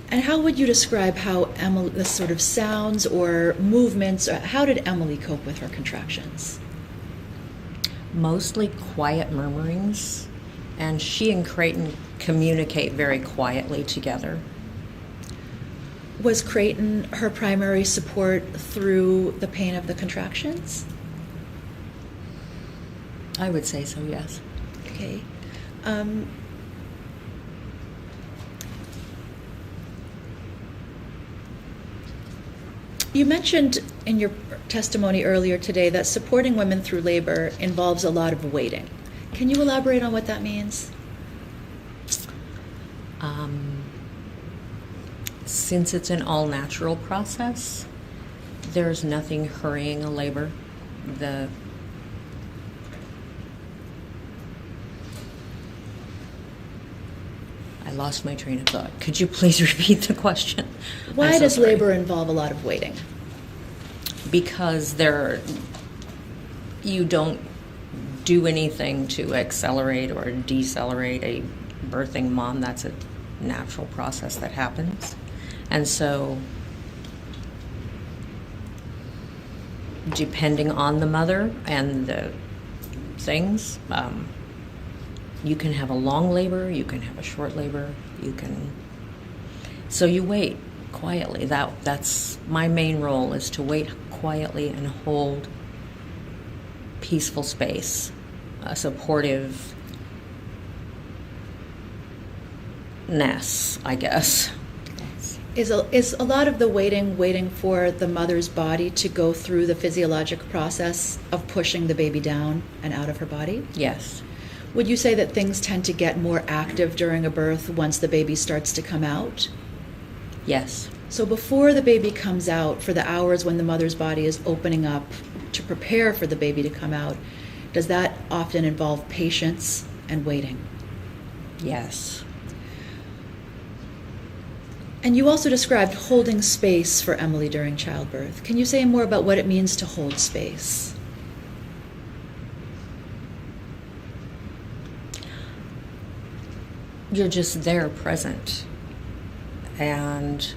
And how would you describe how Emily, the sort of sounds or movements, or how did Emily cope with her contractions? Mostly quiet murmurings, and she and Crayton communicate very quietly together. Was Crayton her primary support through the pain of the contractions? I would say so, yes. Okay. You mentioned in your testimony earlier today that supporting women through labor involves a lot of waiting. Can you elaborate on what that means? Since it's an all-natural process, there's nothing hurrying a labor. I lost my train of thought. Could you please repeat the question? Why does labor involve a lot of waiting? Because you don't do anything to accelerate or decelerate a birthing mom. That's a natural process that happens. And so, depending on the mother and the things, you can have a long labor, you can have a short labor, so you wait quietly. That's my main role, is to wait quietly and hold peaceful space, a supportiveness, I guess. Is a lot of the waiting for the mother's body to go through the physiologic process of pushing the baby down and out of her body? Yes. Would you say that things tend to get more active during a birth once the baby starts to come out? Yes. So before the baby comes out, for the hours when the mother's body is opening up to prepare for the baby to come out, does that often involve patience and waiting? Yes. And you also described holding space for Emily during childbirth. Can you say more about what it means to hold space? You're just there, present. And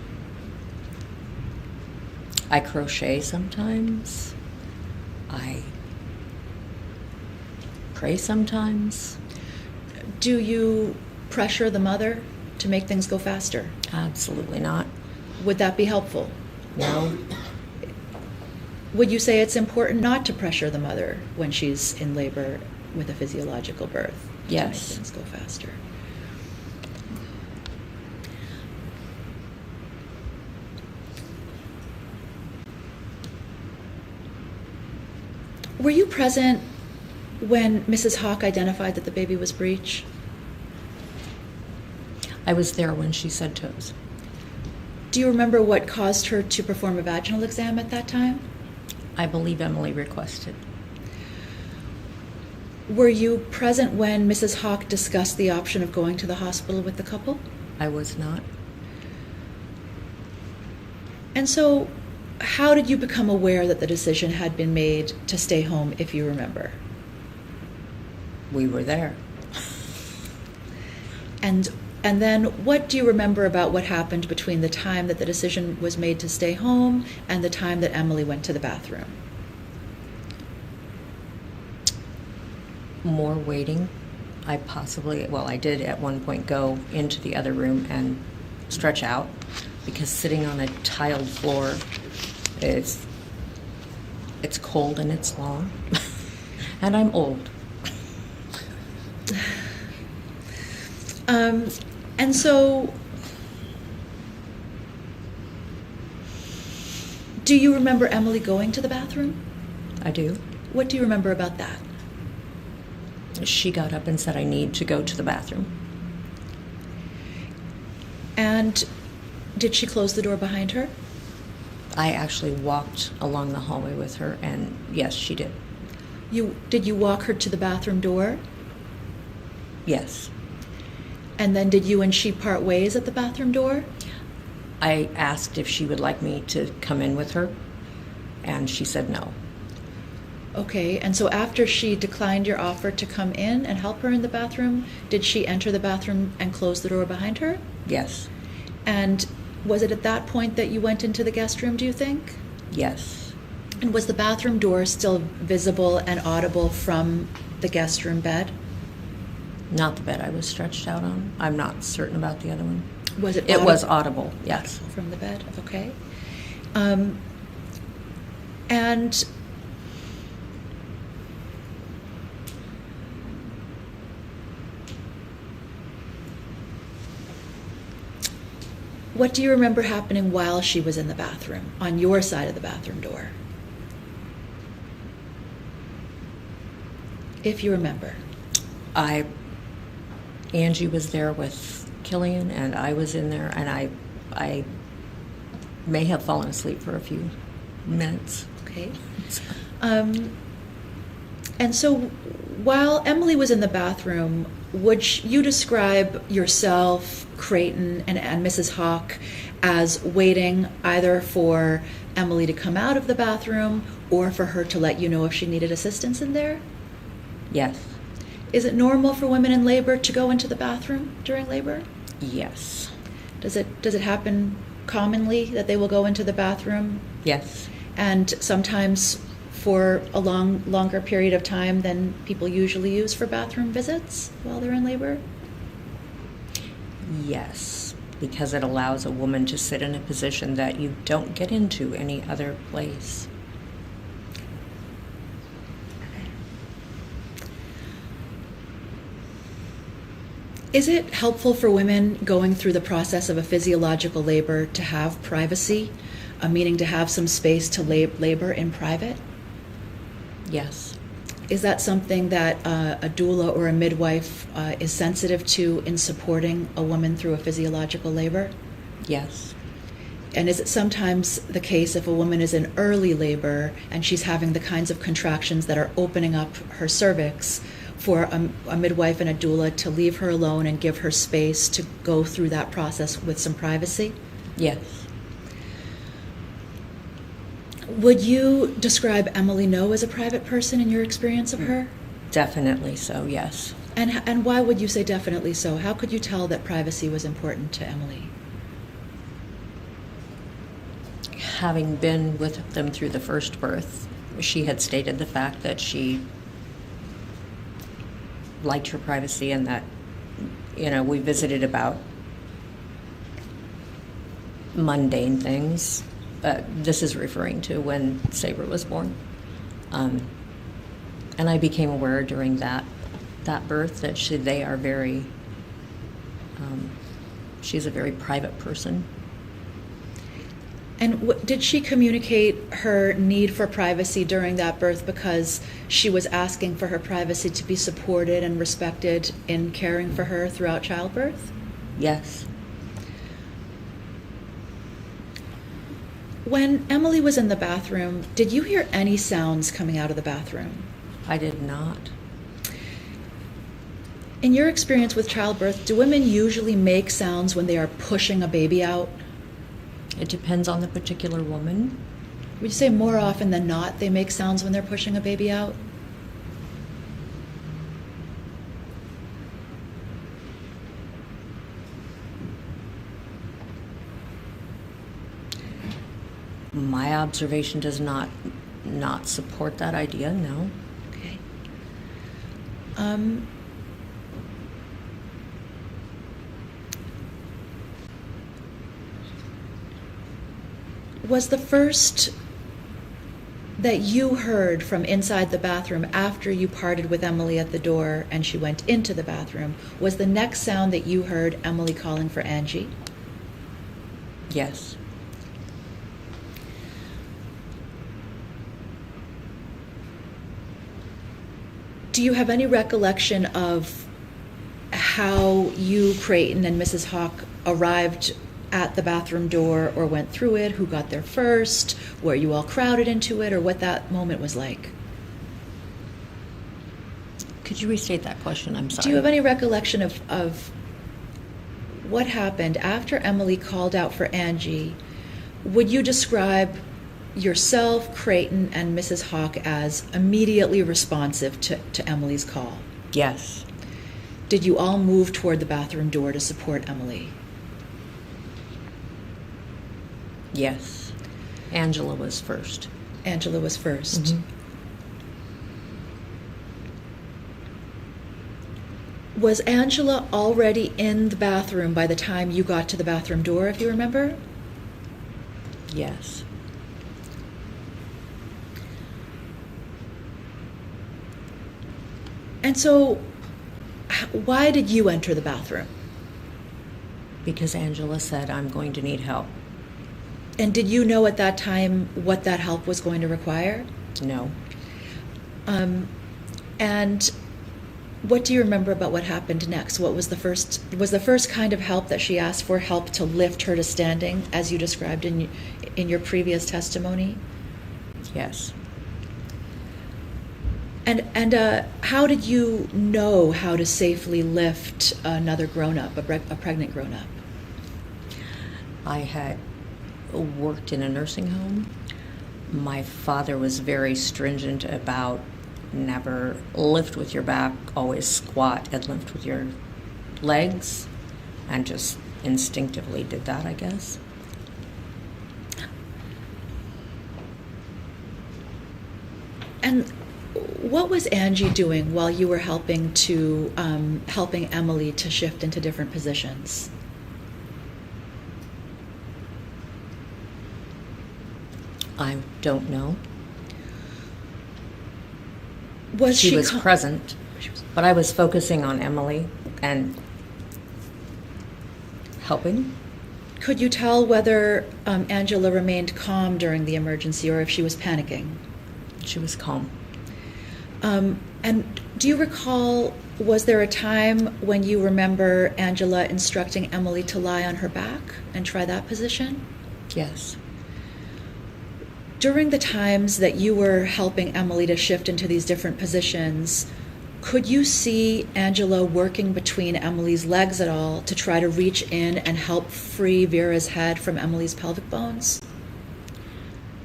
I crochet sometimes. I pray sometimes. Do you pressure the mother to make things go faster? Absolutely not. Would that be helpful? No. Would you say it's important not to pressure the mother when she's in labor with a physiological birth? Yes. To make things go faster. Were you present when Mrs. Hock identified that the baby was breech? I was there when she said toes. Do you remember what caused her to perform a vaginal exam at that time? I believe Emily requested. Were you present when Mrs. Hock discussed the option of going to the hospital with the couple? I was not. And so, how did you become aware that the decision had been made to stay home, if you remember? We were there. And then, what do you remember about what happened between the time that the decision was made to stay home and the time that Emily went to the bathroom? More waiting. I did at one point go into the other room and stretch out, because sitting on a tiled floor, it's cold and it's long. And I'm old. And so, do you remember Emily going to the bathroom? I do. What do you remember about that? She got up and said, I need to go to the bathroom. And did she close the door behind her? I actually walked along the hallway with her, and yes, she did. Did you walk her to the bathroom door? Yes. And then did you and she part ways at the bathroom door? I asked if she would like me to come in with her, and she said no. Okay, and so after she declined your offer to come in and help her in the bathroom, did she enter the bathroom and close the door behind her? Yes. And was it at that point that you went into the guest room, do you think? Yes. And was the bathroom door still visible and audible from the guest room bed? Not the bed I was stretched out on. I'm not certain about the other one. Was it It was audible? audible, yes. From the bed, okay. And what do you remember happening while she was in the bathroom, on your side of the bathroom door? If you remember. Angee was there with Killian, and I was in there, and I may have fallen asleep for a few minutes. Okay. And so while Emily was in the bathroom, would you describe yourself, Crayton, and Mrs. Hock as waiting either for Emily to come out of the bathroom or for her to let you know if she needed assistance in there? Yes. Is it normal for women in labor to go into the bathroom during labor? Yes. Does it happen commonly that they will go into the bathroom? Yes. And sometimes for a longer period of time than people usually use for bathroom visits while they're in labor? Yes, because it allows a woman to sit in a position that you don't get into any other place. Is it helpful for women going through the process of a physiological labor to have privacy, meaning to have some space to labor in private? Yes. Is that something that a doula or a midwife is sensitive to in supporting a woman through a physiological labor? Yes. And is it sometimes the case if a woman is in early labor and she's having the kinds of contractions that are opening up her cervix, for a midwife and a doula to leave her alone and give her space to go through that process with some privacy? Yes. Would you describe Emily Noe as a private person in your experience of her? Definitely so, yes. And why would you say definitely so? How could you tell that privacy was important to Emily? Having been with them through the first birth, she had stated the fact that she liked her privacy and that, we visited about mundane things. This is referring to when Saber was born. And I became aware during that birth that they are very, she's a very private person. And did she communicate her need for privacy during that birth because she was asking for her privacy to be supported and respected in caring for her throughout childbirth? Yes. When Emily was in the bathroom, did you hear any sounds coming out of the bathroom? I did not. In your experience with childbirth, do women usually make sounds when they are pushing a baby out? It depends on the particular woman. Would you say more often than not they make sounds when they're pushing a baby out? My observation does not support that idea, no. Okay. Was the first that you heard from inside the bathroom after you parted with Emily at the door and she went into the bathroom, was the next sound that you heard Emily calling for Angee? Yes. Do you have any recollection of how you, Crayton, and Mrs. Hock arrived at the bathroom door or went through it, who got there first, where you all crowded into it, or what that moment was like? Could you restate that question? I'm sorry. Do you have any recollection of what happened after Emily called out for Angee? Would you describe yourself, Crayton, and Mrs. Hock as immediately responsive to Emily's call? Yes. Did you all move toward the bathroom door to support Emily? Yes. Angela was first. Angela was first. Mhm. Was Angela already in the bathroom by the time you got to the bathroom door, if you remember? Yes. And so, why did you enter the bathroom? Because Angela said, I'm going to need help. And did you know at that time what that help was going to require? No. And what do you remember about what happened next? What was the first kind of help that she asked for, help to lift her to standing, as you described in your previous testimony? Yes. And how did you know how to safely lift another grown-up, a pregnant grown-up? I had worked in a nursing home. My father was very stringent about never lift with your back, always squat and lift with your legs, and just instinctively did that, I guess. And what was Angee doing while you were helping Emily to shift into different positions? I don't know. Was She was co- present, but I was focusing on Emily and helping. Could you tell whether Angela remained calm during the emergency or if she was panicking? She was calm. And do you recall, was there a time when you remember Angela instructing Emily to lie on her back and try that position? Yes. During the times that you were helping Emily to shift into these different positions, could you see Angela working between Emily's legs at all to try to reach in and help free Vera's head from Emily's pelvic bones?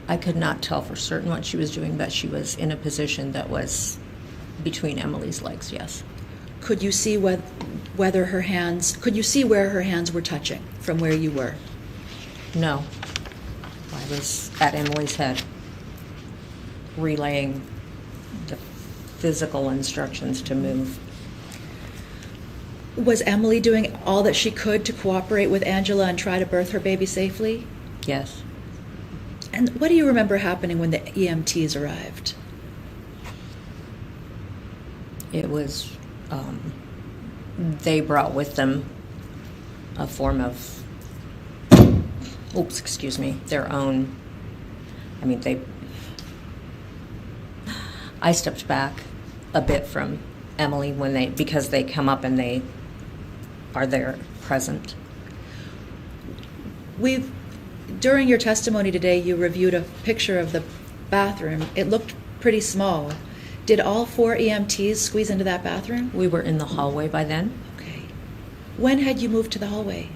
I could not tell for certain what she was doing, but she was in a position that was between Emily's legs, yes. Could you see whether her hands, could you see where her hands were touching from where you were? No. I was at Emily's head, relaying the physical instructions to move. Was Emily doing all that she could to cooperate with Angela and try to birth her baby safely? Yes. And what do you remember happening when the EMTs arrived? It was, they brought with them a form of, their own, I stepped back a bit from Emily because they come up and they are there present. During your testimony today, you reviewed a picture of the bathroom. It looked pretty small. Did all 4 EMTs squeeze into that bathroom? We were in the hallway by then. Okay. When had you moved to the hallway?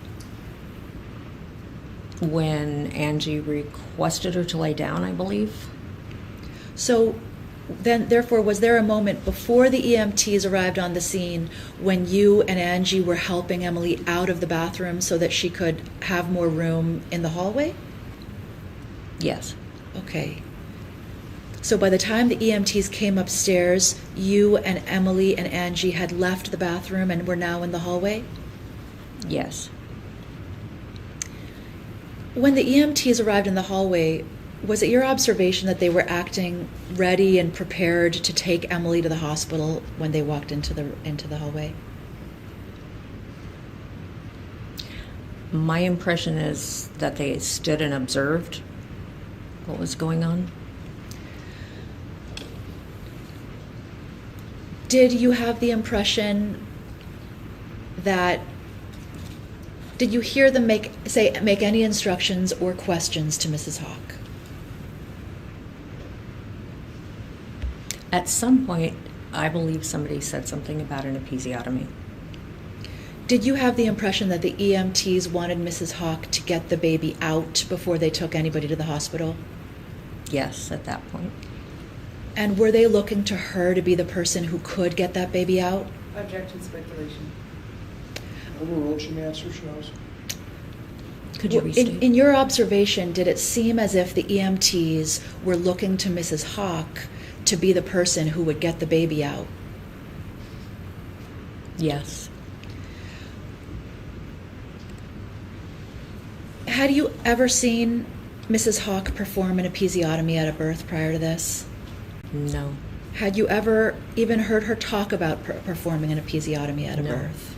When Angee requested her to lay down, I believe. So then, therefore, was there a moment before the EMTs arrived on the scene when you and Angee were helping Emily out of the bathroom so that she could have more room in the hallway? Yes. Okay. So by the time the EMTs came upstairs, you and Emily and Angee had left the bathroom and were now in the hallway? Yes. When the EMTs arrived in the hallway, was it your observation that they were acting ready and prepared to take Emily to the hospital when they walked into the hallway? My impression is that they stood and observed what was going on. Did you have the impression that, did you hear them make any instructions or questions to Mrs. Hock? At some point, I believe somebody said something about an episiotomy. Did you have the impression that the EMTs wanted Mrs. Hock to get the baby out before they took anybody to the hospital? Yes, at that point. And were they looking to her to be the person who could get that baby out? Objection, speculation. Overruled, she may answer, she knows. Could you restate? In your observation, did it seem as if the EMTs were looking to Mrs. Hock to be the person who would get the baby out? Yes. Had you ever seen Mrs. Hock perform an episiotomy at a birth prior to this? No. Had you ever even heard her talk about performing an episiotomy at a No. birth?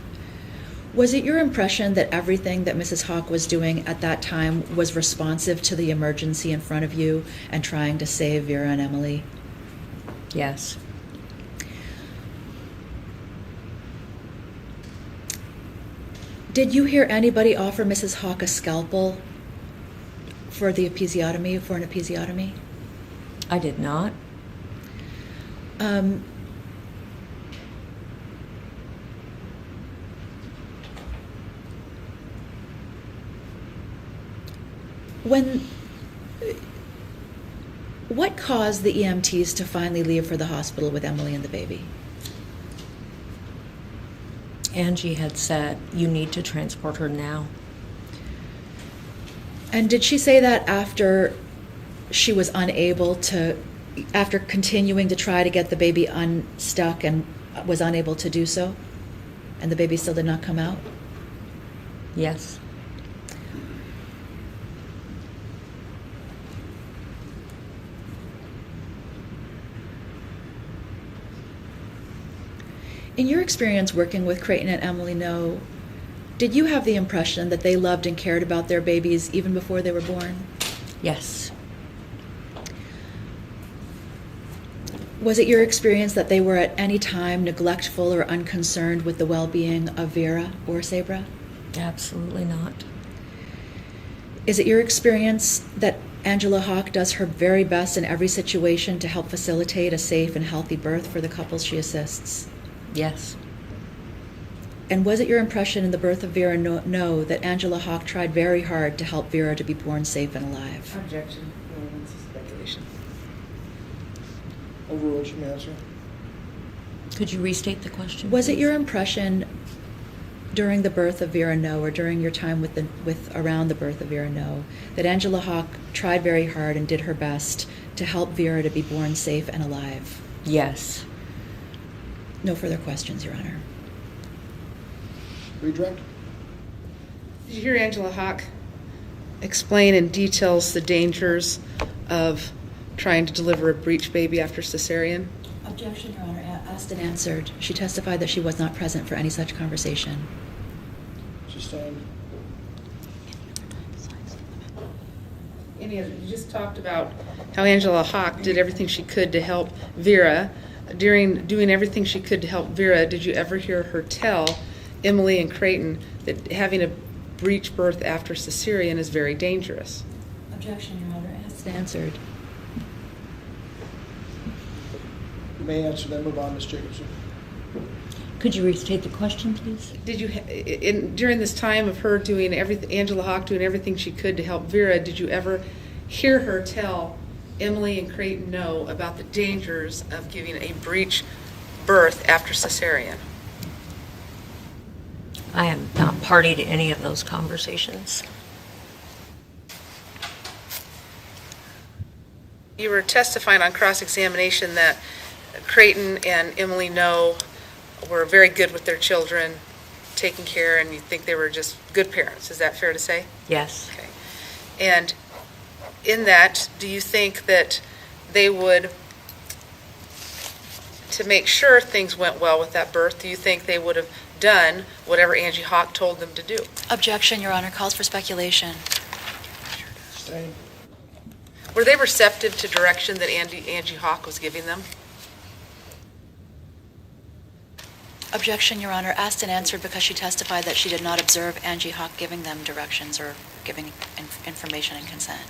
Was it your impression that everything that Mrs. Hock was doing at that time was responsive to the emergency in front of you and trying to save Vera and Emily? Yes. Did you hear anybody offer Mrs. Hock a scalpel for the episiotomy, for an episiotomy? I did not. What caused the EMTs to finally leave for the hospital with Emily and the baby? Angee had said, you need to transport her now. And did she say that after she was unable to, after continuing to try to get the baby unstuck and was unable to do so? And the baby still did not come out? Yes. In your experience working with Crayton and Emily Noe, did you have the impression that they loved and cared about their babies even before they were born? Yes. Was it your experience that they were at any time neglectful or unconcerned with the well-being of Vera or Sabra? Absolutely not. Is it your experience that Angela Hock does her very best in every situation to help facilitate a safe and healthy birth for the couples she assists? Yes. And was it your impression in the birth of Vera Noe that Angela Hock tried very hard to help Vera to be born safe and alive? Objection, speculation. Overruled, she may answer. Could you restate the question? Was it please? your impression during the birth of Vera Noe, or during your time with around the birth of Vera Noe, that Angela Hock tried very hard and did her best to help Vera to be born safe and alive? Yes. No further questions, Your Honor. Redirect. Did you hear Angela Hock explain in details the dangers of trying to deliver a breech baby after cesarean? Objection, Your Honor. Asked and answered. She testified that she was not present for any such conversation. Sustained. You just talked about how Angela Hock did everything she could to help Vera. During doing everything she could to help Vera, did you ever hear her tell Emily and Crayton that having a breech birth after cesarean is very dangerous? Objection, Your Honor. Asked and answered. You may answer, then move on, Ms. Jacobson. Could you restate the question, please? Did you, during this time of her doing everything, Angela Hock doing everything she could to help Vera, did you ever hear her tell Emily and Crayton Noe about the dangers of giving a breech birth after cesarean? I am not party to any of those conversations. You were testifying on cross-examination that Crayton and Emily Noe were very good with their children, taking care, and you think they were just good parents. Is that fair to say? Yes. Okay. And in that, do you think that they would, to make sure things went well with that birth, do you think they would have done whatever Angee Hock told them to do? Objection, Your Honor. Calls for speculation. Sustained. Were they receptive to direction that Angee Hock was giving them? Objection, Your Honor. Asked and answered because she testified that she did not observe Angee Hock giving them directions or giving information and consent.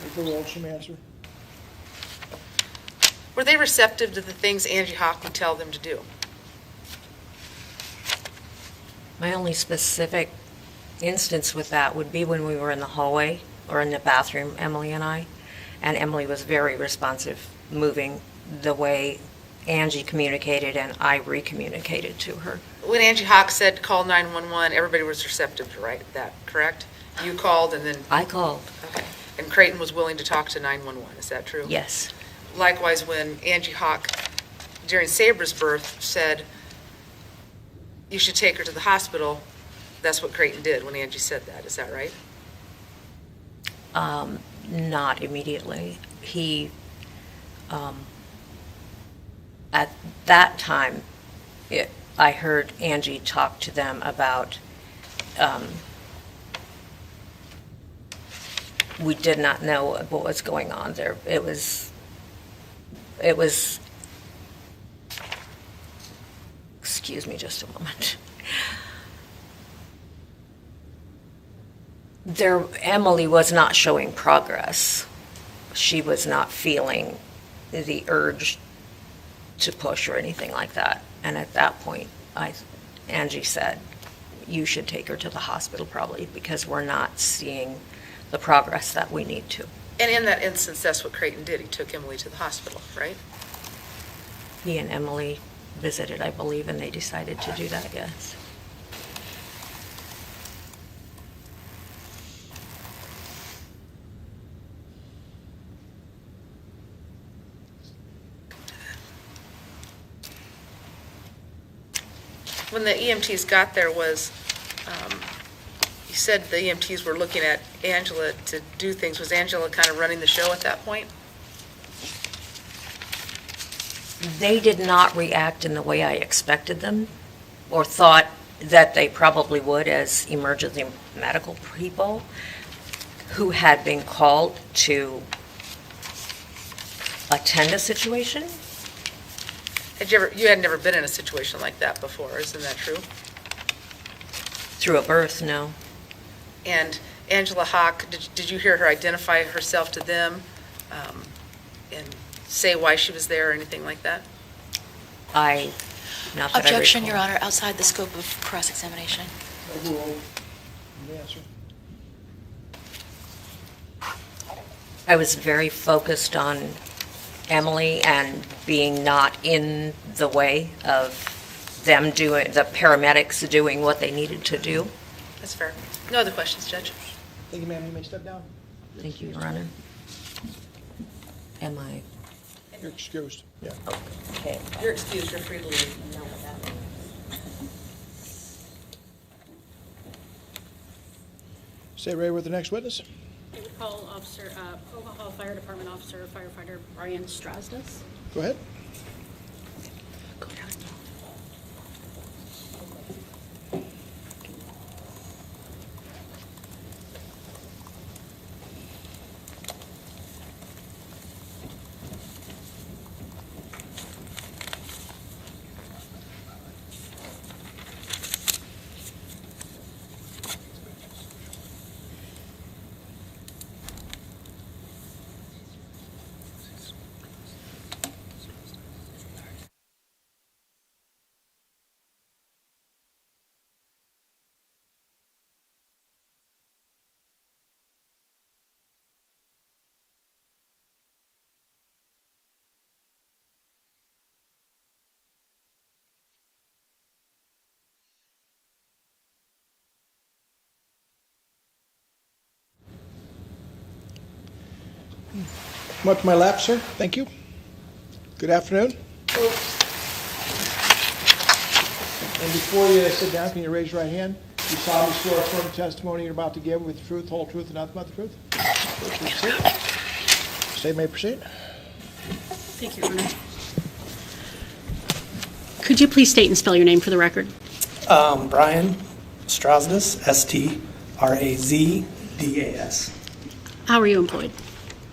Overruled, she may answer. Were they receptive to the things Angee Hock would tell them to do? My only specific instance with that would be when we were in the hallway or in the bathroom, Emily and I, and Emily was very responsive, moving the way Angee communicated and I re-communicated to her. When Angee Hock said call 911, everybody was receptive to that, correct? You called and then... I called. Okay. And Crayton was willing to talk to 911, is that true? Yes. Likewise, when Angee Hock, during Sabra's birth, said you should take her to the hospital, that's what Crayton did when Angee said that, is that right? Not immediately. He, at that time, I heard Angee talk to them about, we did not know what was going on there. It was, excuse me just a moment. Emily was not showing progress. She was not feeling the urge to push or anything like that. And at that point, Angee said, you should take her to the hospital probably because we're not seeing the progress that we need to. And in that instance, that's what Crayton did. He took Emily to the hospital, right? He and Emily visited, I believe, and they decided to do that, yes. When the EMTs got there was, you said the EMTs were looking at Angela to do things. Was Angela kind of running the show at that point? They did not react in the way I expected them or thought that they probably would as emergency medical people who had been called to attend a situation. You had never been in a situation like that before, isn't that true? Through a birth, no. And Angela Hock, did you hear her identify herself to them and say why she was there or anything like that? Not that Objection, I Your recall. Honor, outside the scope of cross-examination. I was very focused on Emily and being not in the way of them doing, the paramedics doing what they needed to do. That's fair. No other questions, Judge? Thank you, ma'am. You may step down. Thank you, Your Honor. Am I? You're excused. Yeah. Okay. You're excused. You're free to leave. Stay ready with the next witness. I would call Officer, Omaha Fire Department Officer, Firefighter Brian Strazdas. Go ahead. Come up to my left, sir. Thank you. Good afternoon. And before you sit down, can you raise your right hand? You solemnly swear affirm testimony you're about to give with the truth, whole truth, and nothing but the truth? State may proceed. Thank you, Your Honor. Could you please state and spell your name for the record? Brian Strazdas, Strazdas. How are you employed?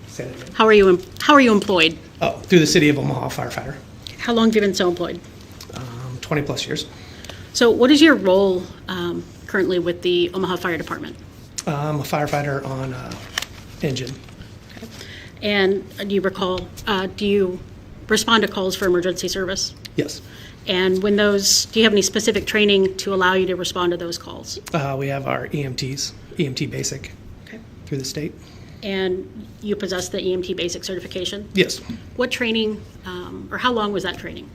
Say that again. How are you employed? Oh, through the City of Omaha Firefighter. How long have you been so employed? 20 plus years. So what is your role currently with the Omaha Fire Department? I'm a firefighter on engine. Okay. And do you respond to calls for emergency service? Yes. And when do you have any specific training to allow you to respond to those calls? We have our EMT basic Okay. through the state. And you possess the EMT basic certification? Yes. What training, or how long was that training?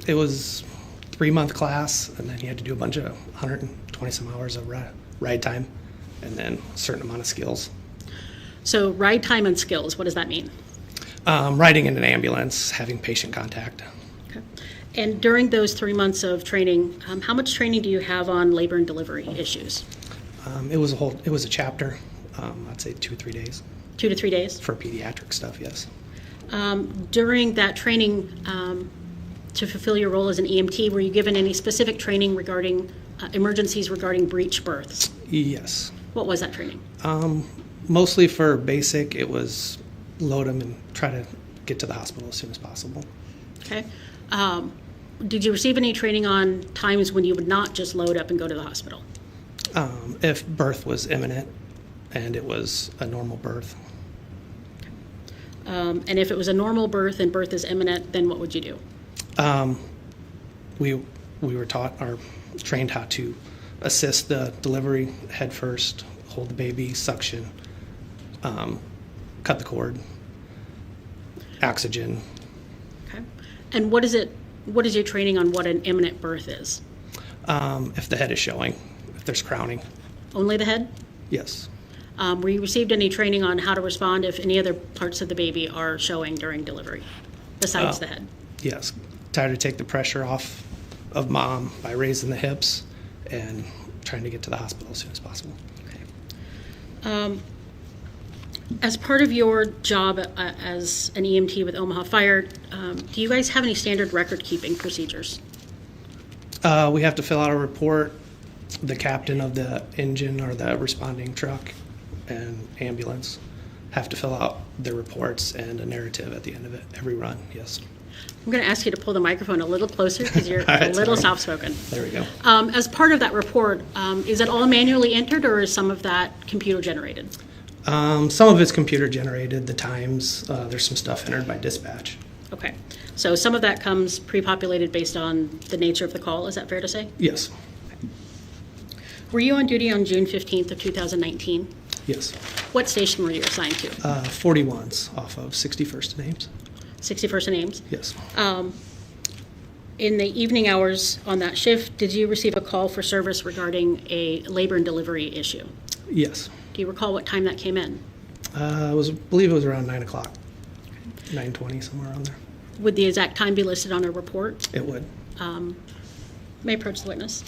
It was 3-month class, and then you had to do a bunch of 120 some hours of ride time, and then a certain amount of skills. So ride time and skills, what does that mean? Riding in an ambulance, having patient contact. Okay. And during those 3 months of training, how much training do you have on labor and delivery issues? It was a chapter. I'd say 2 or 3 days. 2 to 3 days? For pediatric stuff, yes. During that training, to fulfill your role as an EMT, were you given any specific training regarding emergencies regarding breech births? Yes. What was that training? Mostly for basic, it was load them and try to get to the hospital as soon as possible. Okay. Did you receive any training on times when you would not just load up and go to the hospital? If birth was imminent and it was a normal birth. And if it was a normal birth and birth is imminent, then what would you do? We were trained how to assist the delivery head first, hold the baby, suction, cut the cord, oxygen. Okay. And what is your training on what an imminent birth is? If the head is showing, if there's crowning. Only the head? Yes. Were you received any training on how to respond if any other parts of the baby are showing during delivery, besides the head? Yes. Try to take the pressure off of mom by raising the hips and trying to get to the hospital as soon as possible. Okay. As part of your job as an EMT with Omaha Fire, do you guys have any standard record-keeping procedures? We have to fill out a report. The captain of the engine or the responding truck and ambulance have to fill out their reports and a narrative at the end of it, every run, yes. I'm going to ask you to pull the microphone a little closer because you're Right, a little sorry. soft-spoken. There we go. As part of that report, is it all manually entered or is some of that computer-generated? Some of it's computer generated, the times, there's some stuff entered by dispatch. Okay. So some of that comes pre-populated based on the nature of the call, is that fair to say? Yes. Were you on duty on June 15th of 2019? Yes. What station were you assigned to? 41s off of 61st and Ames. 61st and Ames? Yes. In the evening hours on that shift, did you receive a call for service regarding a labor and delivery issue? Yes. Do you recall what time that came in? I believe it was around 9 o'clock, 9:20, somewhere around there. Would the exact time be listed on a report? It would. May I approach the witness?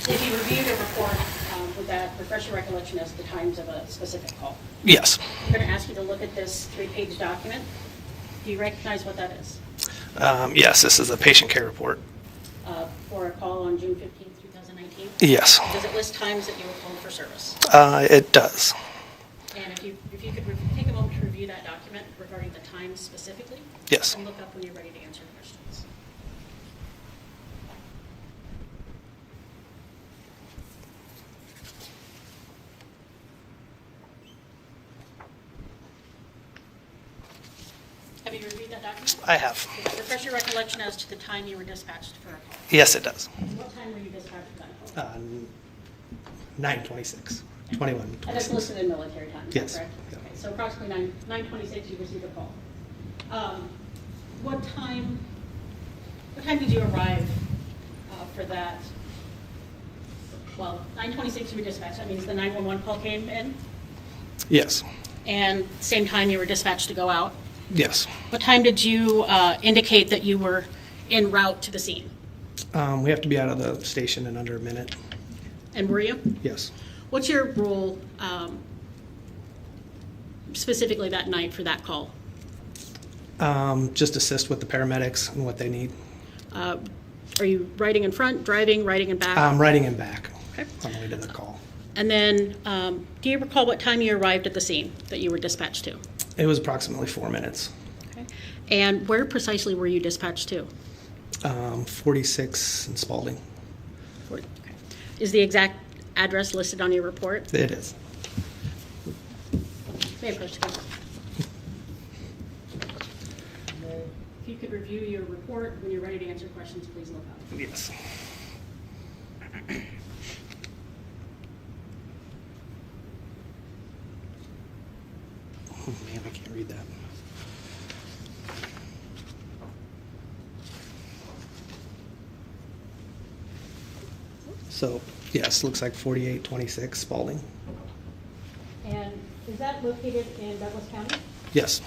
If you reviewed a report, would that refresh your recollection as to the times of a specific call? Yes. I'm going to ask you to look at this 3-page document. Do you recognize what that is? Yes, this is a patient care report. For a call on June 15th, 2019? Yes. Does it list times that you were called for service? It does. And if you could take a moment to review that document regarding the times specifically? Yes. And look up when you're ready to answer the questions. Have you reviewed that document? I have. Does it refresh your recollection as to the time you were dispatched for a call? Yes, it does. What time were you dispatched for that call? 9:26, 21. And it's listed in military time, is that Yes. correct? Yeah. Okay, so approximately 9:26 you received a call. What time did you arrive for that? Well, 9:26 you were dispatched, that means the 911 call came in, Yes. and same time you were dispatched to go out. Yes. What time did you indicate that you were en route to the scene? We have to be out of the station in under a minute. And were you? Yes. What's your role specifically that night for that call? Just assist with the paramedics and what they need. Are you riding in front, driving, riding in back? Riding in back Okay. on the way to the call. And then, do you recall what time you arrived at the scene that you were dispatched to? It was approximately 4 minutes. Okay. And where precisely were you dispatched to? 46 in Spalding. Okay. Is the exact address listed on your report? It is. May I approach the camera? If you could review your report, when you're ready to answer questions, please look up. Yes. Oh, man, I can't read that. So, yes, looks like 4826 Spalding. And is that located in Douglas County? Yes.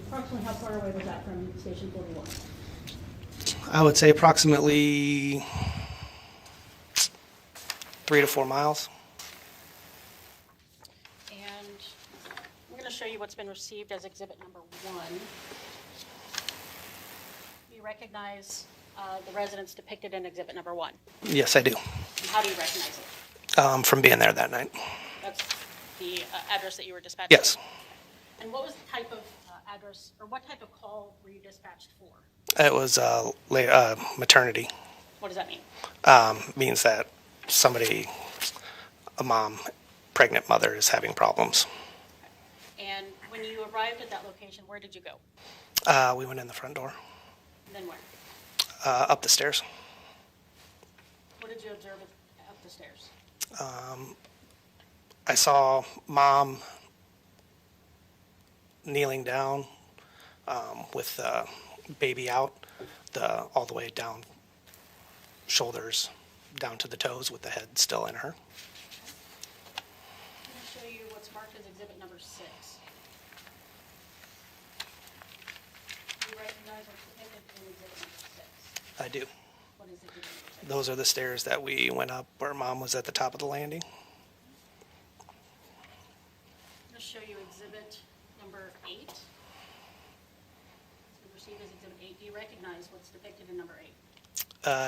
Approximately how far away was that from Station 41? I would say approximately 3 to 4 miles. And I'm going to show you what's been received as exhibit number 1. You recognize the residence depicted in exhibit number 1. Yes, I do. And how do you recognize it? From being there that night. That's the address that you were dispatched Yes. to? And what was the type of address, or what type of call were you dispatched for? It was maternity. What does that mean? Means that somebody, a mom, pregnant mother, is having problems. And when you arrived at that location, where did you go? We went in the front door, And then where? up the stairs. What did you observe up the stairs? I saw mom kneeling down with the baby out, all the way down, shoulders down to the toes with the head still in her. I'm going to show you what's marked as exhibit number 6. Do you recognize what's depicted in exhibit number 6? I do. What is exhibit number 6? Those are the stairs that we went up where mom was at the top of the landing. I'm going to show you exhibit number 8. It's been received as exhibit 8. Do you recognize what's depicted in number 8?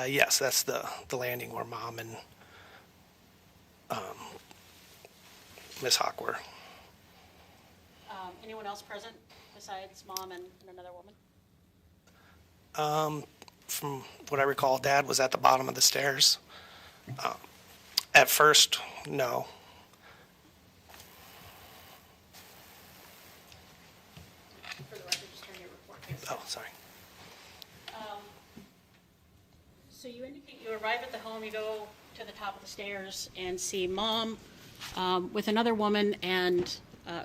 Yes, that's the landing where mom and Miss Hock were. Anyone else present besides mom and another woman? From what I recall, Dad was at the bottom of the stairs. At first, no. For the record, just turn your report, please. Oh, sorry. So you indicate you arrive at the home, you go to the top of the stairs and see mom with another woman and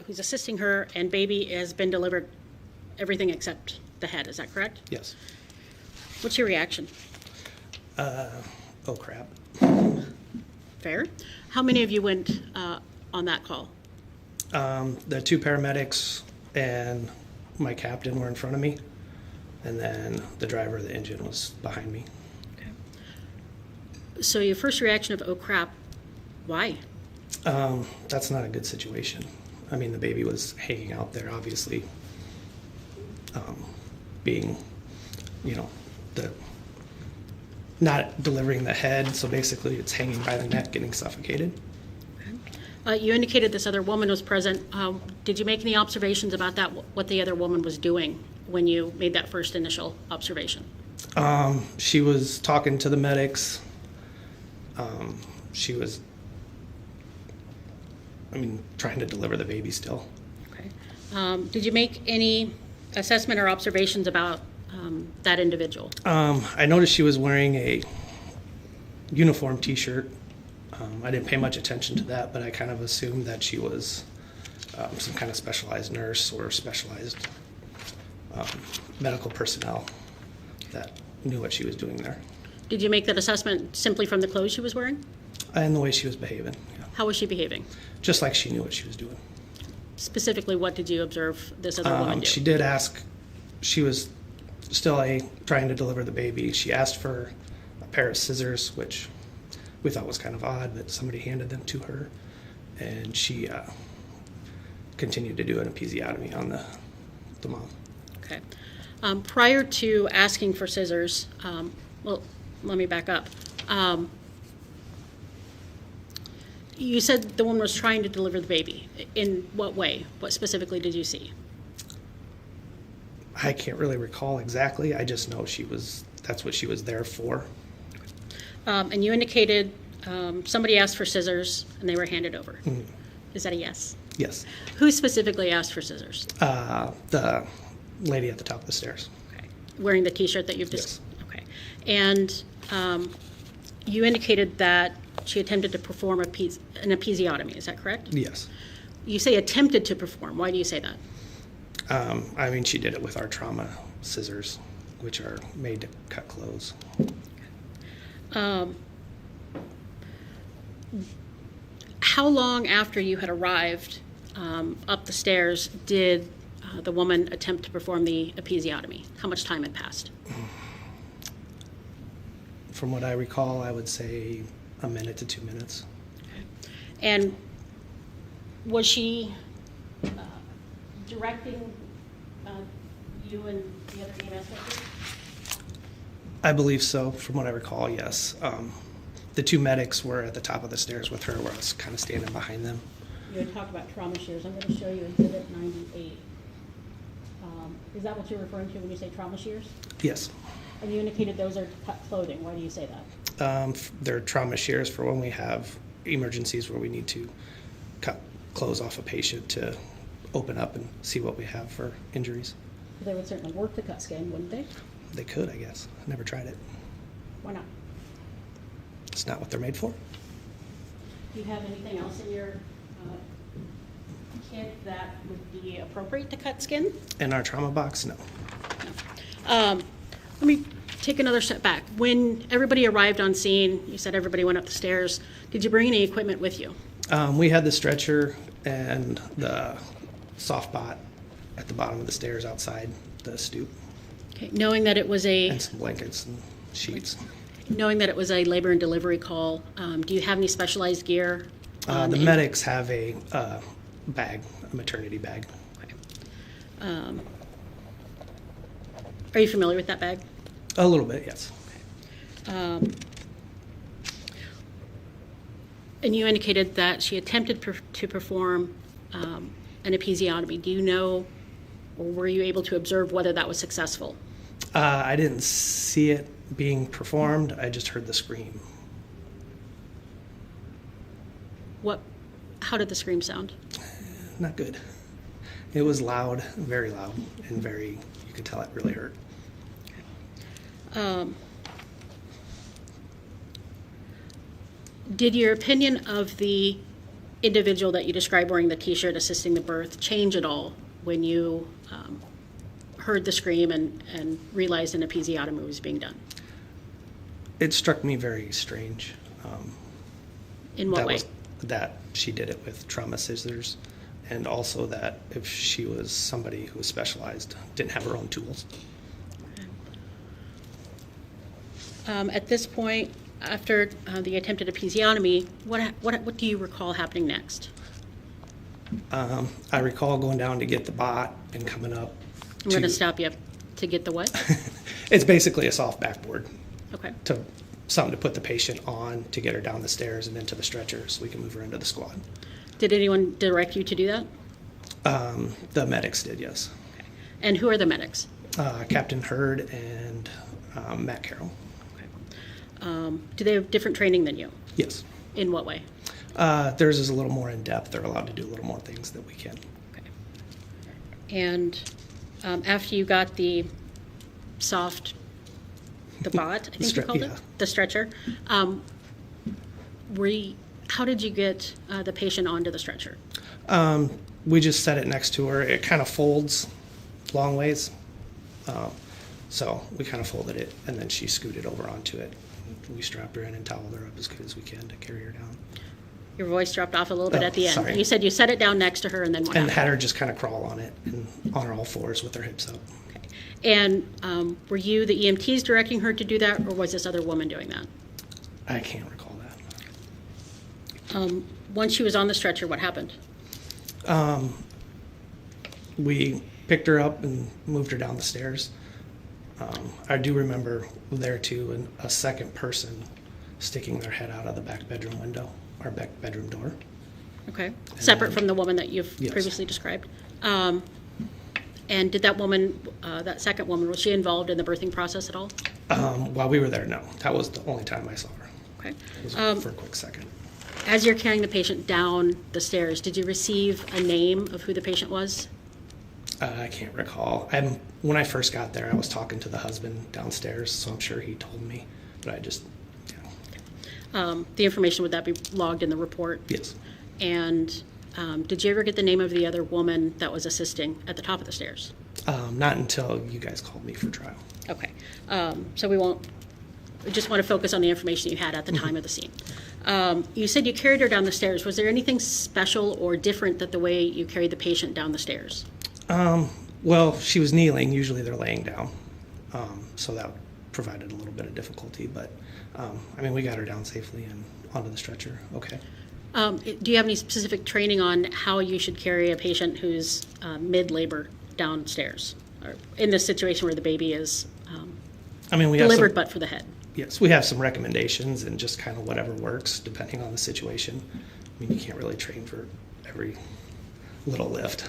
who's assisting her, and baby has been delivered, everything except the head. Is that correct? Yes. What's your reaction? Oh, crap. Fair. How many of you went on that call? The 2 paramedics and my captain were in front of me, and then the driver of the engine was behind me. So your first reaction of, oh crap, why? That's not a good situation. I mean, the baby was hanging out there, obviously, being, not delivering the head, so basically it's hanging by the neck, getting suffocated. You indicated this other woman was present. Did you make any observations about that, what the other woman was doing when you made that first initial observation? She was talking to the medics. She was, trying to deliver the baby still. Okay. Did you make any assessment or observations about that individual? I noticed she was wearing a uniform T-shirt. I didn't pay much attention to that, but I kind of assumed that she was some kind of specialized nurse or specialized medical personnel that knew what she was doing there. Did you make that assessment simply from the clothes she was wearing? And the way she was behaving. Yeah. How was she behaving? Just like she knew what she was doing. Specifically, what did you observe this other woman do? She did ask, she was still trying to deliver the baby. She asked for a pair of scissors, which we thought was kind of odd, but somebody handed them to her. And she continued to do an episiotomy on the mom. Okay. Prior to asking for scissors, well, let me back up. You said the woman was trying to deliver the baby. In what way? What specifically did you see? I can't really recall exactly. I just know that's what she was there for. And you indicated somebody asked for scissors and they were handed over. Is that a yes? Yes. Who specifically asked for scissors? The lady at the top of the stairs. Okay. Wearing the T-shirt that you've just. Okay. And you indicated that she attempted to perform an episiotomy. Is that correct? Yes. You say attempted to perform. Why do you say that? I mean, she did it with our trauma scissors, which are made to cut clothes. How long after you had arrived up the stairs did the woman attempt to perform the episiotomy? How much time had passed? From what I recall, I would say a minute to 2 minutes. And was she directing you and the other EMS workers? I believe so, from what I recall, yes. The two medics were at the top of the stairs with her, where I was kind of standing behind them. You had talked about trauma shears. I'm going to show you Exhibit 98. Is that what you're referring to when you say trauma shears? Yes. And you indicated those are to cut clothing. Why do you say that? They're trauma shears for when we have emergencies where we need to cut clothes off a patient to open up and see what we have for injuries. They would certainly work the cut skin, wouldn't they? They could, I guess. I never tried it. Why not? It's not what they're made for. Do you have anything else in your kit that would be appropriate to cut skin? In our trauma box, no. Let me take another step back. When everybody arrived on scene, you said everybody went up the stairs. Did you bring any equipment with you? We had the stretcher and the soft bot at the bottom of the stairs outside the stoop. Okay. Knowing that it was And some blankets and sheets. Knowing that it was a labor and delivery call, do you have any specialized gear? The medics have a bag, a maternity bag. Okay. Are you familiar with that bag? A little bit, yes. And you indicated that she attempted to perform an episiotomy. Do you know, or were you able to observe whether that was successful? I didn't see it being performed. I just heard the scream. How did the scream sound? Not good. It was loud, and very, you could tell it really hurt. Did your opinion of the individual that you described wearing the T-shirt assisting the birth change at all when you heard the scream and realized an episiotomy was being done? It struck me very strange. In what way? That she did it with trauma scissors, and also that if she was somebody who was specialized, didn't have her own tools. At this point, after the attempted episiotomy, what do you recall happening next? I recall going down to get the bot and coming up. I'm going to stop you to get the what? It's basically a soft backboard. Okay. Something to put the patient on to get her down the stairs and into the stretcher so we can move her into the squad. Did anyone direct you to do that? The medics did, yes. Okay. And who are the medics? Captain Hurd and Matt Carroll. Okay. Do they have different training than you? Yes. In what way? Theirs is a little more in depth. They're allowed to do a little more things that we can. Okay. And after you got the bot, I think you called it? The stretcher. How did you get the patient onto the stretcher? We just set it next to her. It kind of folds long ways. So we kind of folded it, and then she scooted over onto it. We strapped her in and toweled her up as good as we can to carry her down. Your voice dropped off a little bit at the end. Sorry. You said you set it down next to her and then what happened? And had her just kind of crawl on it and on her all fours with her hips up. Okay. And were you the EMTs directing her to do that, or was this other woman doing that? I can't recall that. Once she was on the stretcher, what happened? We picked her up and moved her down the stairs. I do remember there too, and a second person sticking their head out of the back bedroom window, our back bedroom door. Okay. Separate from the woman that you've Yes. previously described. And did that woman, that second woman, was she involved in the birthing process at all? While we were there, no. That was the only time I saw her. Okay. It was for a quick second. As you're carrying the patient down the stairs, did you receive a name of who the patient was? I can't recall. When I first got there, I was talking to the husband downstairs, so I'm sure he told me, but I just, The information, would that be logged in the report? Yes. And did you ever get the name of the other woman that was assisting at the top of the stairs? Not until you guys called me for trial. Okay. So we just want to focus on the information you had at the time of the scene. You said you carried her down the stairs. Was there anything special or different that the way you carried the patient down the stairs? Well, she was kneeling. Usually they're laying down. So that provided a little bit of difficulty. But, we got her down safely and onto the stretcher. Okay. Do you have any specific training on how you should carry a patient who's mid-labor downstairs? Or in this situation where the baby is we have delivered but for the head? Yes, we have some recommendations and just kind of whatever works depending on the situation. You can't really train for every little lift.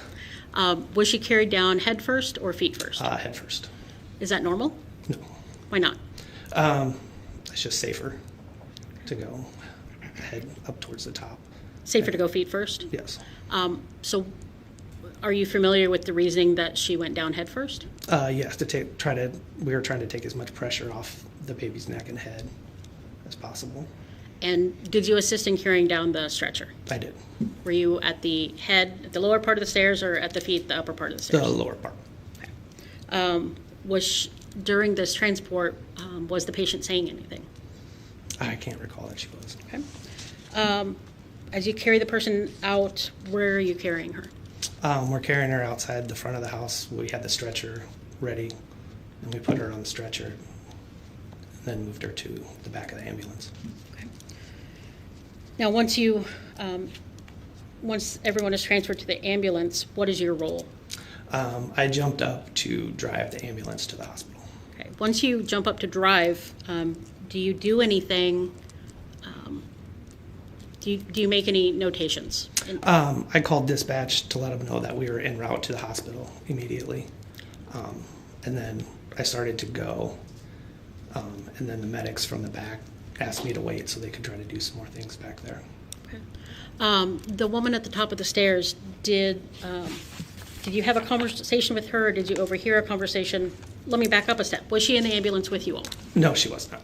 Was she carried down head first or feet first? Head first. Is that normal? No. Why not? It's just safer to go head up towards the top. Safer to go feet first? Yes. So are you familiar with the reasoning that she went down head first? Yes, we were trying to take as much pressure off the baby's neck and head as possible. And did you assist in carrying down the stretcher? I did. Were you at the head, at the lower part of the stairs, or at the feet, the upper part of the stairs? The lower part. Okay. During this transport, was the patient saying anything? I can't recall that she was. Okay. As you carry the person out, where are you carrying her? We're carrying her outside the front of the house. We had the stretcher ready, and we put her on the stretcher, and then moved her to the back of the ambulance. Okay. Now, once everyone is transferred to the ambulance, what is your role? I jumped up to drive the ambulance to the hospital. Okay. Once you jump up to drive, do you do anything? Do you make any notations? I called dispatch to let them know that we were en route to the hospital immediately. And then I started to go. And then the medics from the back asked me to wait so they could try to do some more things back there. Okay. The woman at the top of the stairs, did you have a conversation with her? Did you overhear a conversation? Let me back up a step. Was she in the ambulance with you all? No, she was not.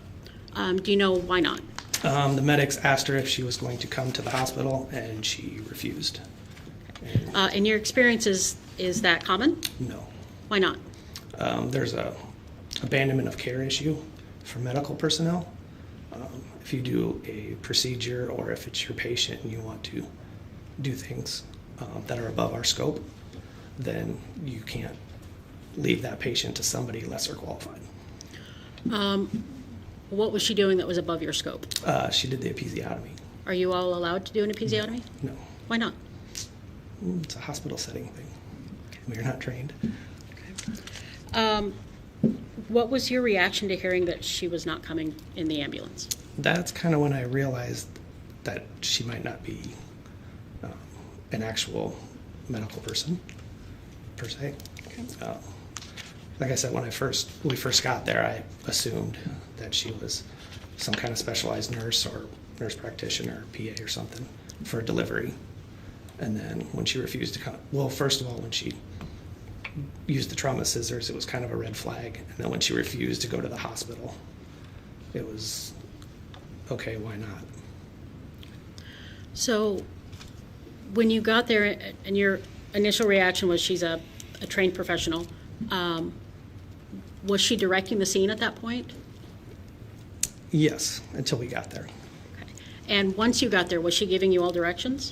Do you know why not? The medics asked her if she was going to come to the hospital, and she refused. In your experiences, is that common? No. Why not? There's a abandonment of care issue for medical personnel. If you do a procedure or if it's your patient and you want to do things that are above our scope, then you can't leave that patient to somebody lesser qualified. What was she doing that was above your scope? She did the episiotomy. Are you all allowed to do an episiotomy? No. Why not? It's a hospital setting thing. We're not trained. Okay. What was your reaction to hearing that she was not coming in the ambulance? That's kind of when I realized that she might not be an actual medical person, per se. Okay. Like I said, when we first got there, I assumed that she was some kind of specialized nurse or nurse practitioner, PA or something for delivery. And then when she refused to come, well, first of all, when she used the trauma scissors, it was kind of a red flag. And then when she refused to go to the hospital, it was, okay, why not? So when you got there and your initial reaction was she's a trained professional, was she directing the scene at that point? Yes, until we got there. Okay. And once you got there, was she giving you all directions?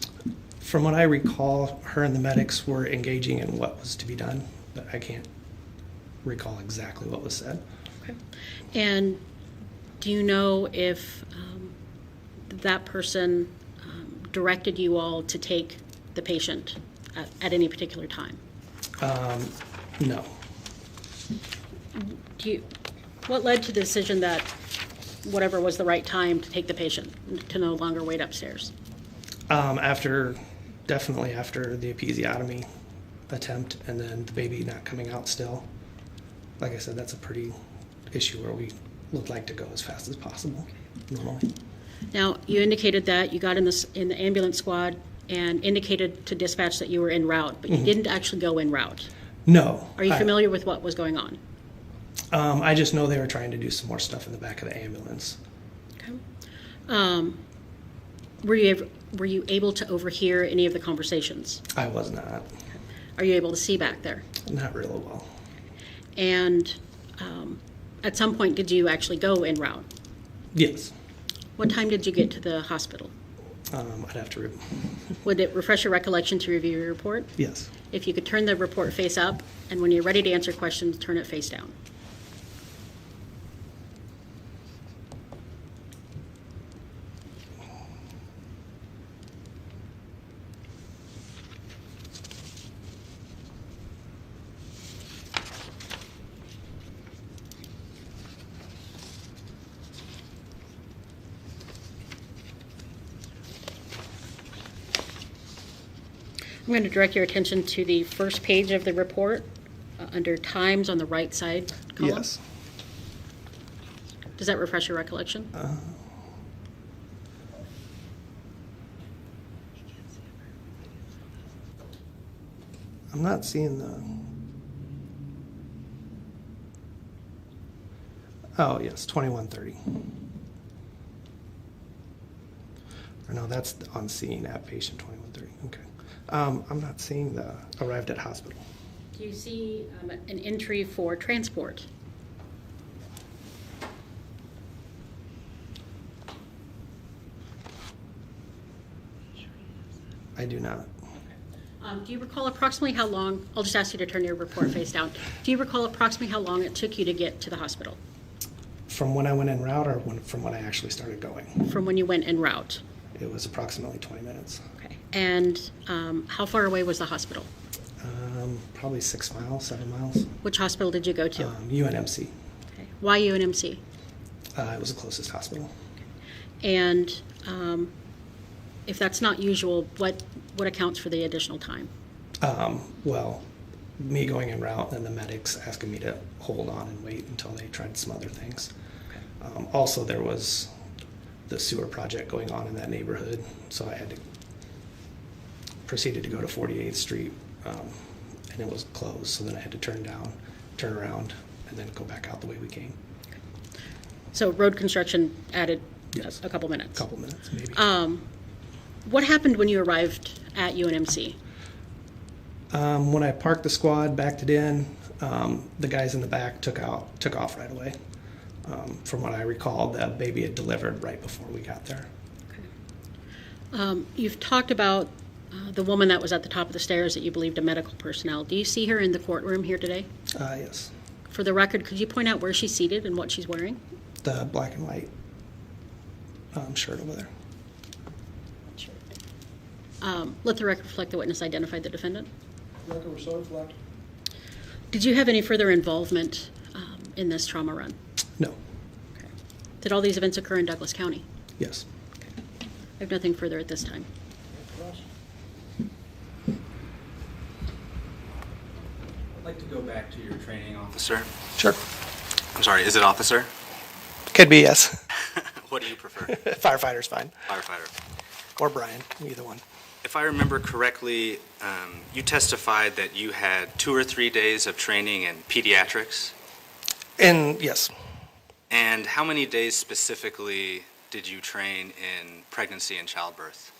From what I recall, her and the medics were engaging in what was to be done, but I can't recall exactly what was said. Okay. And do you know if that person directed you all to take the patient at any particular time? No. What led to the decision that whatever was the right time to take the patient, to no longer wait upstairs? Definitely after the episiotomy attempt and then the baby not coming out still. Like I said, that's a pretty issue where we would like to go as fast as possible normally. Now, you indicated that you got in the ambulance squad and indicated to dispatch that you were en route, but you didn't actually go en route. No. Are you familiar with what was going on? I just know they were trying to do some more stuff in the back of the ambulance. Okay. Were you able to overhear any of the conversations? I was not. Are you able to see back there? Not really well. And at some point, did you actually go en route? Yes. What time did you get to the hospital? I'd have to. Would it refresh your recollection to review your report? Yes. If you could turn the report face up, and when you're ready to answer questions, turn it face down. I'm going to direct your attention to the first page of the report under times on the right side column. Yes. Does that refresh your recollection? I'm not seeing the. Oh, yes, 21:30. Or no, that's on scene at patient 21:30. Okay. I'm not seeing the arrived at hospital. Do you see an entry for transport? I do not. Do you recall approximately how long, I'll just ask you to turn your report face down. Do you recall approximately how long it took you to get to the hospital? From when I went en route or from when I actually started going? From when you went en route? It was approximately 20 minutes. Okay. And how far away was the hospital? Probably 6 miles, 7 miles. Which hospital did you go to? UNMC. Okay. Why UNMC? It was the closest hospital. And if that's not usual, what accounts for the additional time? Well, me going en route and the medics asking me to hold on and wait until they tried some other things. Also, there was the sewer project going on in that neighborhood, so I had to proceeded to go to 48th Street, and it was closed, so then I had to turn around, and then go back out the way we came. So road construction added Yes. a couple minutes? A couple minutes, maybe. What happened when you arrived at UNMC? When I parked the squad, backed it in, the guys in the back took off right away. From what I recall, the baby had delivered right before we got there. You've talked about the woman that was at the top of the stairs that you believed a medical personnel. Do you see her in the courtroom here today? Yes. For the record, could you point out where she's seated and what she's wearing? The black and white shirt over there. Let the record reflect the witness identified the defendant. Record was so reflect. Did you have any further involvement in this trauma run? No. Okay. Did all these events occur in Douglas County? Yes. I have nothing further at this time. I'd like to go back to your training, officer. Sure. I'm sorry, is it officer? Could be, yes. What do you prefer? Firefighter's fine. Firefighter. Or Brian, either one. If I remember correctly, you testified that you had 2 or 3 days of training in pediatrics. Yes. And how many days specifically did you train in pregnancy and childbirth?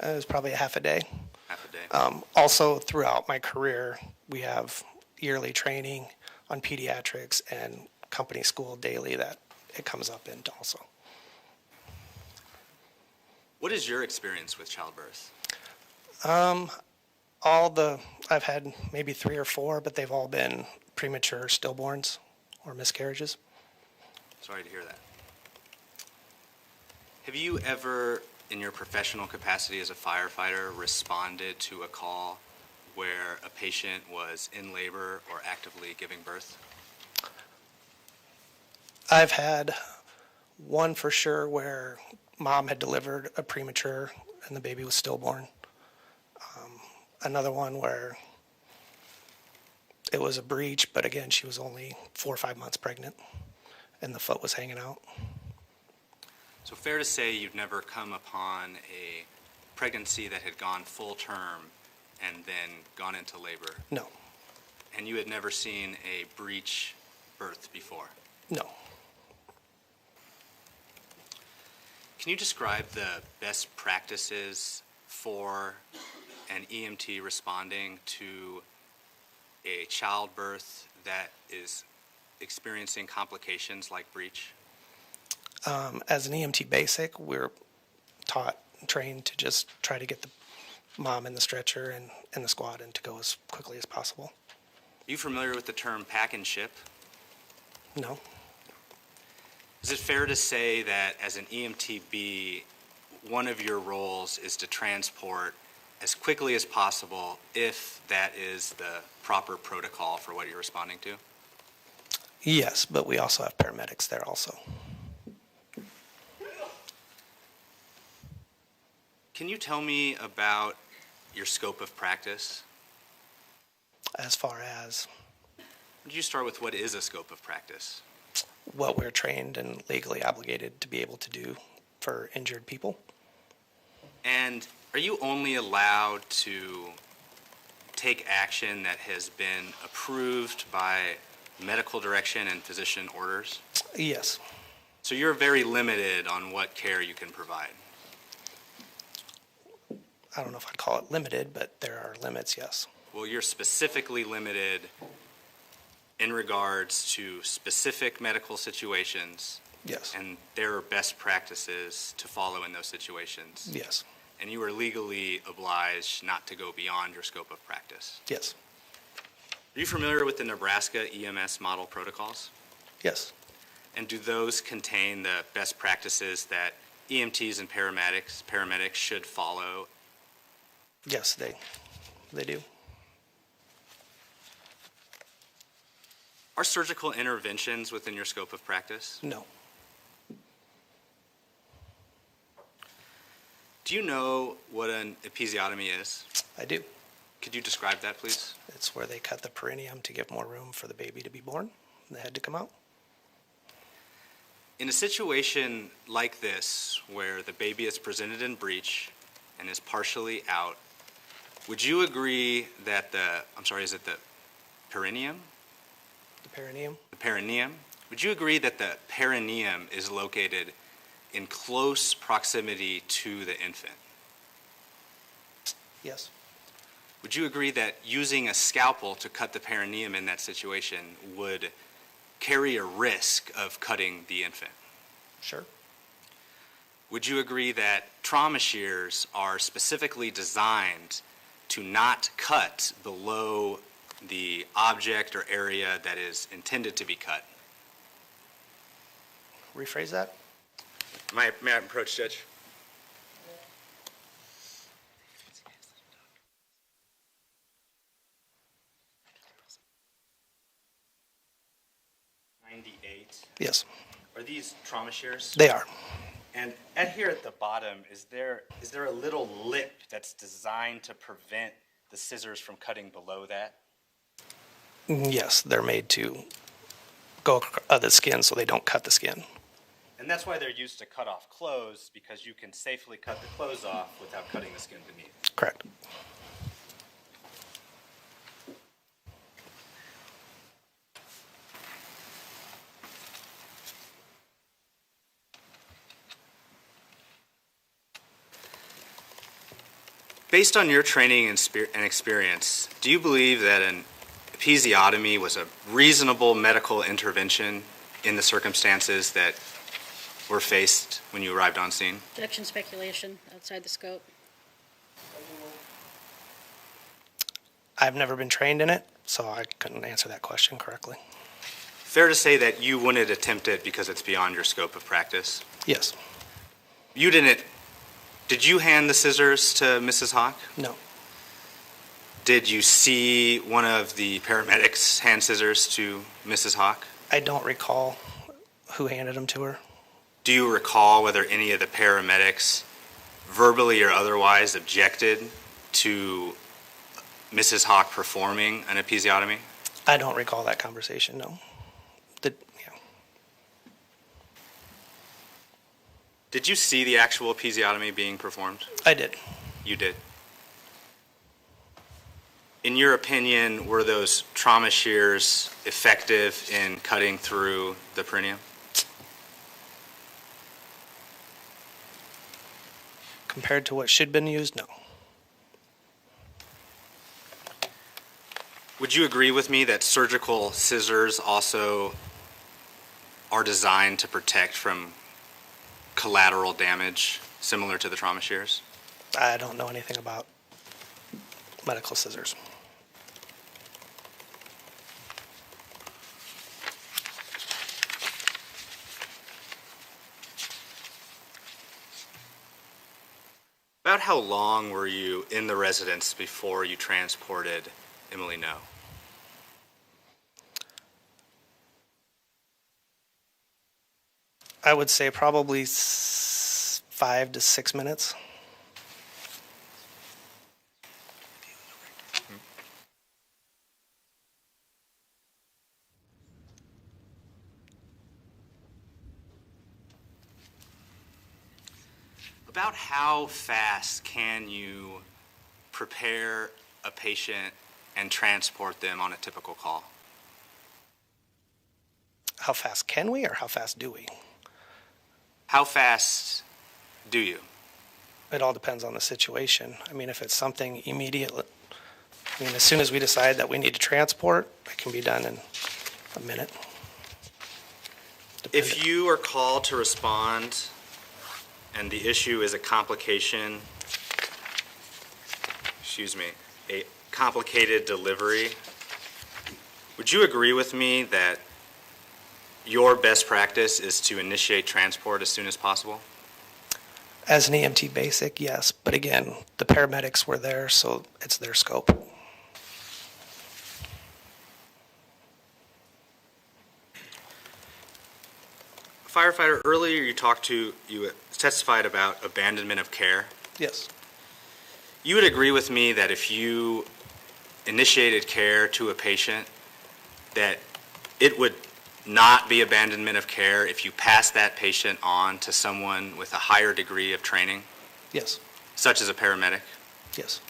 It was probably a half a day. Half a day. Also, throughout my career, we have yearly training on pediatrics and company school daily that it comes up in also. What is your experience with childbirth? I've had maybe 3 or 4, but they've all been premature stillborns or miscarriages. Sorry to hear that. Have you ever, in your professional capacity as a firefighter, responded to a call where a patient was in labor or actively giving birth? I've had one for sure where mom had delivered a premature and the baby was stillborn. Another one where it was a breech, but again, she was only 4 or 5 months pregnant and the foot was hanging out. So fair to say you've never come upon a pregnancy that had gone full term and then gone into labor? No. And you had never seen a breech birth before? No. Can you describe the best practices for an EMT responding to a childbirth that is experiencing complications like breech? As an EMT basic, we're taught and trained to just try to get the mom in the stretcher and in the squad and to go as quickly as possible. Are you familiar with the term pack and ship? No. Is it fair to say that as an EMTB, one of your roles is to transport as quickly as possible if that is the proper protocol for what you're responding to? Yes, but we also have paramedics there also. Can you tell me about your scope of practice? As far as Would you start with what is a scope of practice? what we're trained and legally obligated to be able to do for injured people. And are you only allowed to take action that has been approved by medical direction and physician orders? Yes. So you're very limited on what care you can provide. I don't know if I'd call it limited, but there are limits, yes. Well, you're specifically limited in regards to specific medical situations. Yes. And there are best practices to follow in those situations. Yes. And you are legally obliged not to go beyond your scope of practice. Yes. Are you familiar with the Nebraska EMS model protocols? Yes. And do those contain the best practices that EMTs and paramedics should follow? Yes, they do. Are surgical interventions within your scope of practice? No. Do you know what an episiotomy is? I do. Could you describe that, please? It's where they cut the perineum to give more room for the baby to be born and the head to come out. In a situation like this, where the baby is presented in breech and is partially out, would you agree that is it the perineum? The perineum? The perineum? Would you agree that the perineum is located in close proximity to the infant? Yes. Would you agree that using a scalpel to cut the perineum in that situation would carry a risk of cutting the infant? Sure. Would you agree that trauma shears are specifically designed to not cut below the object or area that is intended to be cut? Rephrase that? May I approach, Judge? Yes. Are these trauma shears? They are. And here at the bottom, is there a little lip that's designed to prevent the scissors from cutting below that? Yes, they're made to go the skin so they don't cut the skin. And that's why they're used to cut off clothes, because you can safely cut the clothes off without cutting the skin beneath. Correct. Based on your training and experience, do you believe that an episiotomy was a reasonable medical intervention in the circumstances that were faced when you arrived on scene? Objection, speculation, outside the scope. I've never been trained in it, so I couldn't answer that question correctly. Fair to say that you wouldn't attempt it because it's beyond your scope of practice? Yes. You didn't. Did you hand the scissors to Mrs. Hock? No. Did you see one of the paramedics hand scissors to Mrs. Hock? I don't recall who handed them to her. Do you recall whether any of the paramedics, verbally or otherwise, objected to Mrs. Hock performing an episiotomy? I don't recall that conversation, no. Did you see the actual episiotomy being performed? I did. You did. In your opinion, were those trauma shears effective in cutting through the perineum? Compared to what should have been used, no. Would you agree with me that surgical scissors also are designed to protect from collateral damage similar to the trauma shears? I don't know anything about medical scissors. About how long were you in the residence before you transported Emily Noe? I would say probably 5 to 6 minutes. About how fast can you prepare a patient and transport them on a typical call? How fast can we, or how fast do we? How fast do you? It all depends on the situation. I mean, if it's something immediate, I mean, as soon as we decide that we need to transport, it can be done in a minute. If you are called to respond and the issue is a complication, a complicated delivery, would you agree with me that your best practice is to initiate transport as soon as possible? As an EMT basic, yes. But again, the paramedics were there, so it's their scope. Firefighter, earlier you testified about abandonment of care. Yes. You would agree with me that if you initiated care to a patient, that it would not be abandonment of care if you pass that patient on to someone with a higher degree of training? Yes. Such as a paramedic? Yes.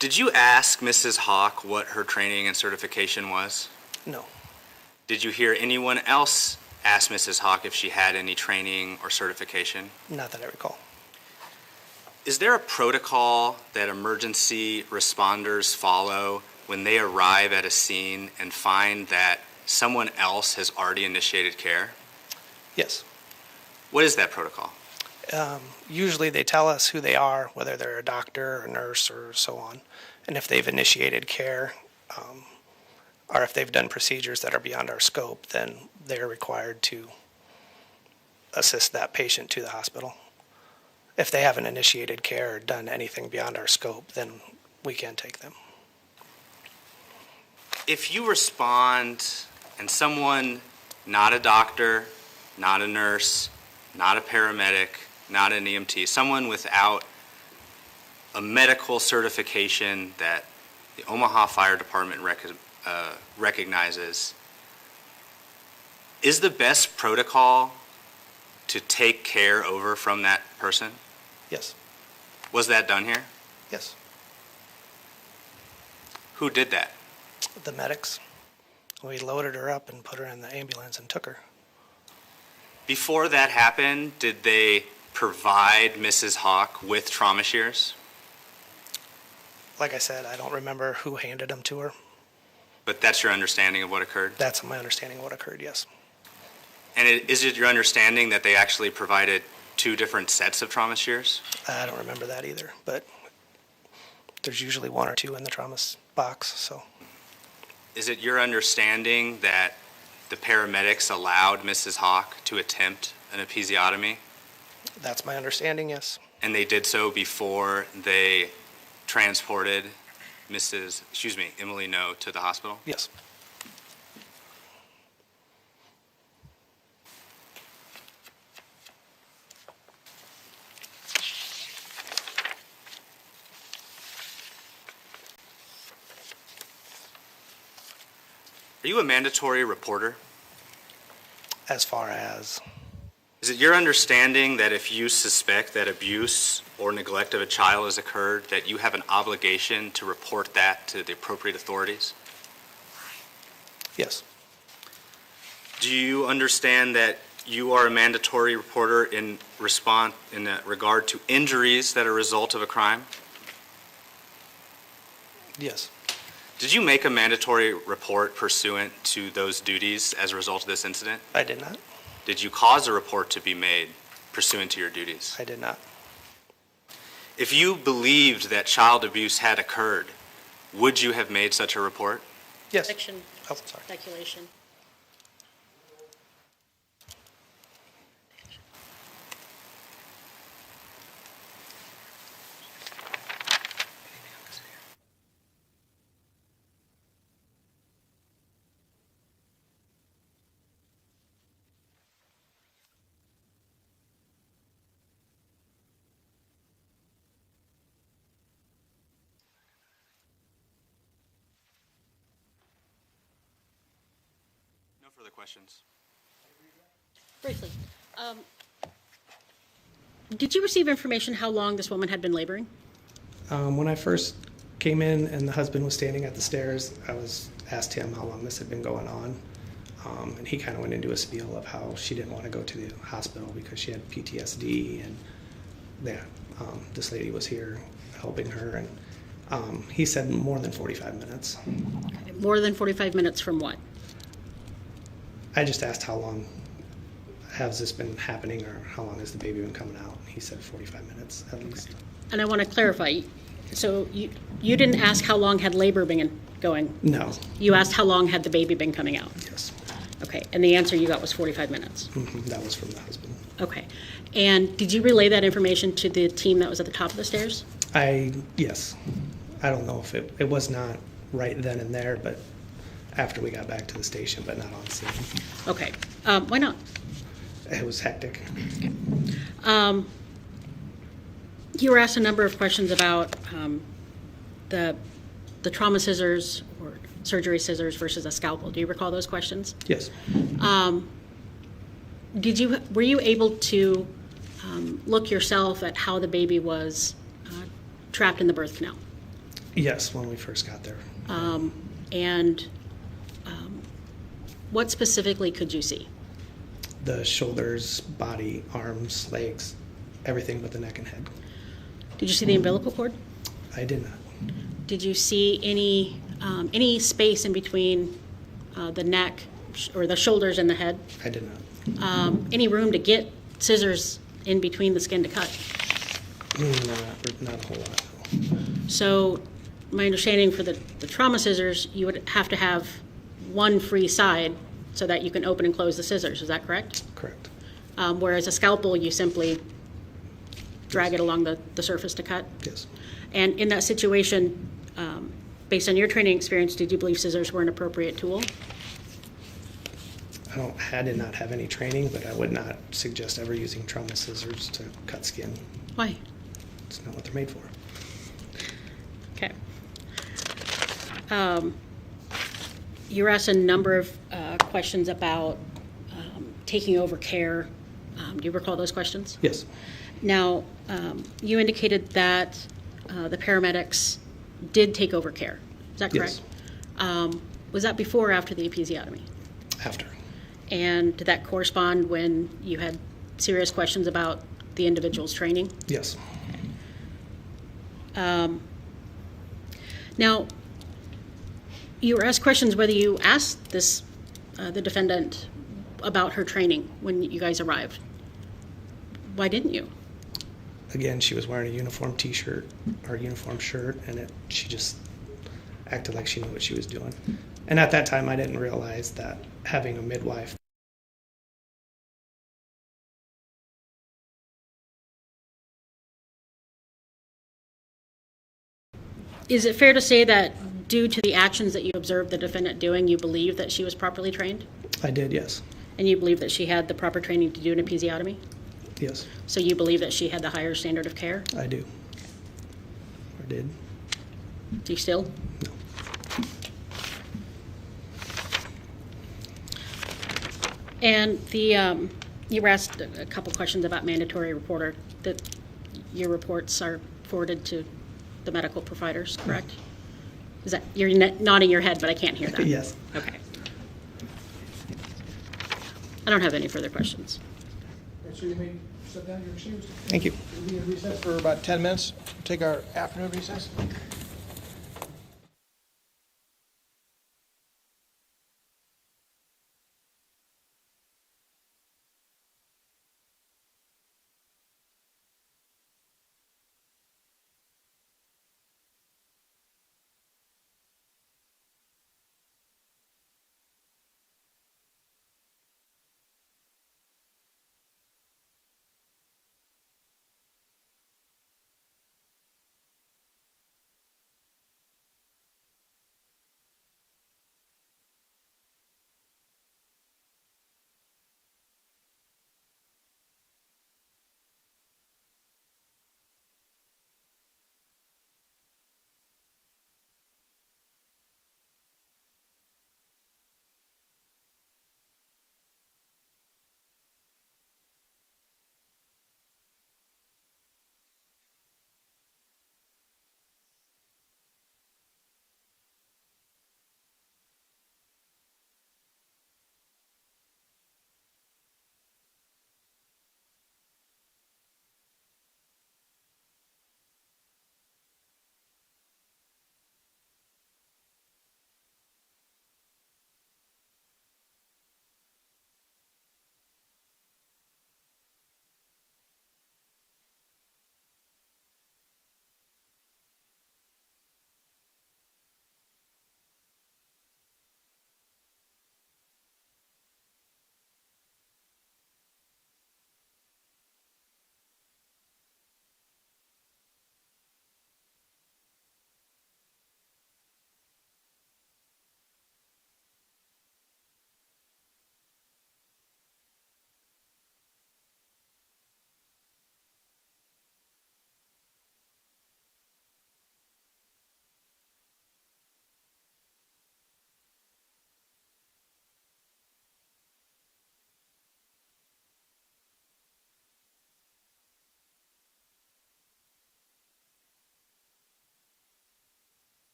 Did you ask Mrs. Hock what her training and certification was? No. Did you hear anyone else ask Mrs. Hock if she had any training or certification? Not that I recall. Is there a protocol that emergency responders follow when they arrive at a scene and find that someone else has already initiated care? Yes. What is that protocol? Usually they tell us who they are, whether they're a doctor or a nurse or so on, and if they've initiated care, or if they've done procedures that are beyond our scope, then they're required to assist that patient to the hospital. If they haven't initiated care or done anything beyond our scope, then we can take them. If you respond and someone, not a doctor, not a nurse, not a paramedic, not an EMT, someone without a medical certification that the Omaha Fire Department recognizes, is the best protocol to take care over from that person? Yes. Was that done here? Yes. Who did that? The medics. We loaded her up and put her in the ambulance and took her. Before that happened, did they provide Mrs. Hock with trauma shears? Like I said, I don't remember who handed them to her. But that's your understanding of what occurred? That's my understanding of what occurred, yes. And is it your understanding that they actually provided 2 different sets of trauma shears? I don't remember that either, but there's usually 1 or 2 in the trauma box, so. Is it your understanding that the paramedics allowed Mrs. Hock to attempt an episiotomy? That's my understanding, yes. And they did so before they transported Emily Noe to the hospital? Yes. Are you a mandatory reporter? As far as, Is it your understanding that if you suspect that abuse or neglect of a child has occurred, that you have an obligation to report that to the appropriate authorities? yes, Do you understand that you are a mandatory reporter in regard to injuries that are a result of a crime? yes, Did you make a mandatory report pursuant to those duties as a result of this incident? I did not. Did you cause a report to be made pursuant to your duties? I did not. If you believed that child abuse had occurred, would you have made such a report? Yes. Fiction, Oh, sorry. speculation. No further questions. Briefly, did you receive information how long this woman had been laboring? When I first came in and the husband was standing at the stairs, I asked him how long this had been going on. And he kind of went into a spiel of how she didn't want to go to the hospital because she had PTSD, and that this lady was here helping her. And he said more than 45 minutes. Okay, more than 45 minutes from what? I just asked how long has this been happening, or how long has the baby been coming out? He said 45 minutes at least. And I want to clarify, so you didn't ask how long had labor been going? No. You asked how long had the baby been coming out? Yes. Okay, and the answer you got was 45 minutes? That was from the husband. Okay. And did you relay that information to the team that was at the top of the stairs? Yes. I don't know if it was not right then and there, but after we got back to the station, but not on scene. Okay. Why not? It was hectic. You were asked a number of questions about the trauma scissors or surgery scissors versus a scalpel. Do you recall those questions? Yes. Were you able to look yourself at how the baby was trapped in the birth canal? Yes, when we first got there. And what specifically could you see? The shoulders, body, arms, legs, everything but the neck and head. Did you see the umbilical cord? I did not. Did you see any space in between the neck or the shoulders and the head? I did not. Any room to get scissors in between the skin to cut? Not a whole lot. No. So my understanding for the trauma scissors, you would have to have one free side so that you can open and close the scissors. Is that correct? Correct. Whereas a scalpel, you simply drag it along the surface to cut? Yes. And in that situation, based on your training experience, did you believe scissors were an appropriate tool? I did not have any training, but I would not suggest ever using trauma scissors to cut skin. Why? It's not what they're made for. Okay. You were asked a number of questions about taking over care. Do you recall those questions? Yes. Now, you indicated that the paramedics did take over care. Is that correct? Yes. Was that before or after the episiotomy? After. And did that correspond when you had serious questions about the individual's training? Yes. Now, you were asked questions whether you asked the defendant about her training when you guys arrived. Why didn't you? Again, she was wearing a uniform T-shirt or uniform shirt, and she just acted like she knew what she was doing. And at that time, I didn't realize that having a midwife. Is it fair to say that due to the actions that you observed the defendant doing, you believe that she was properly trained? I did, yes. And you believe that she had the proper training to do an episiotomy? Yes. So you believe that she had the higher standard of care? I do. Or did. Do you still? No. And you were asked a couple questions about mandatory reporter, that your reports are forwarded to the medical providers, correct? Is that, you're nodding your head, but I can't hear that. Yes. Okay. I don't have any further questions. So you may sit down, you're excused. Thank you. We'll be in recess for about 10 minutes. Take our afternoon recess.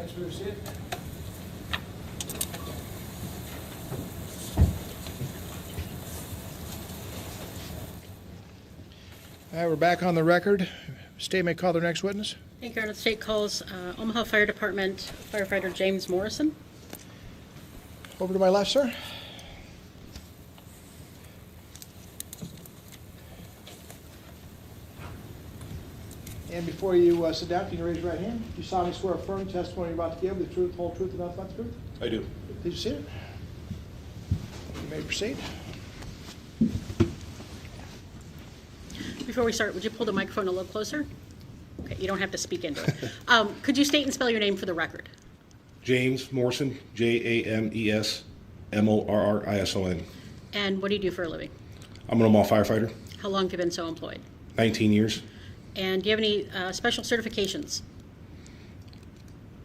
Thanks for your seat. All right, we're back on the record. State may call their next witness. Thank you, Your Honor. The state calls Omaha Fire Department firefighter James Morrison. Over to my left, sir. And before you sit down, can you raise your right hand? Do you solemnly swear affirm testimony you're about to give, the truth, whole truth, and nothing but the truth? I do. Please see it. You may proceed. Before we start, would you pull the microphone a little closer? Okay, you don't have to speak into it. Could you state and spell your name for the record? James Morrison, JamesMorrison. And what do you do for a living? I'm an Omaha firefighter, How long have you been so employed? 19 years. And do you have any special certifications?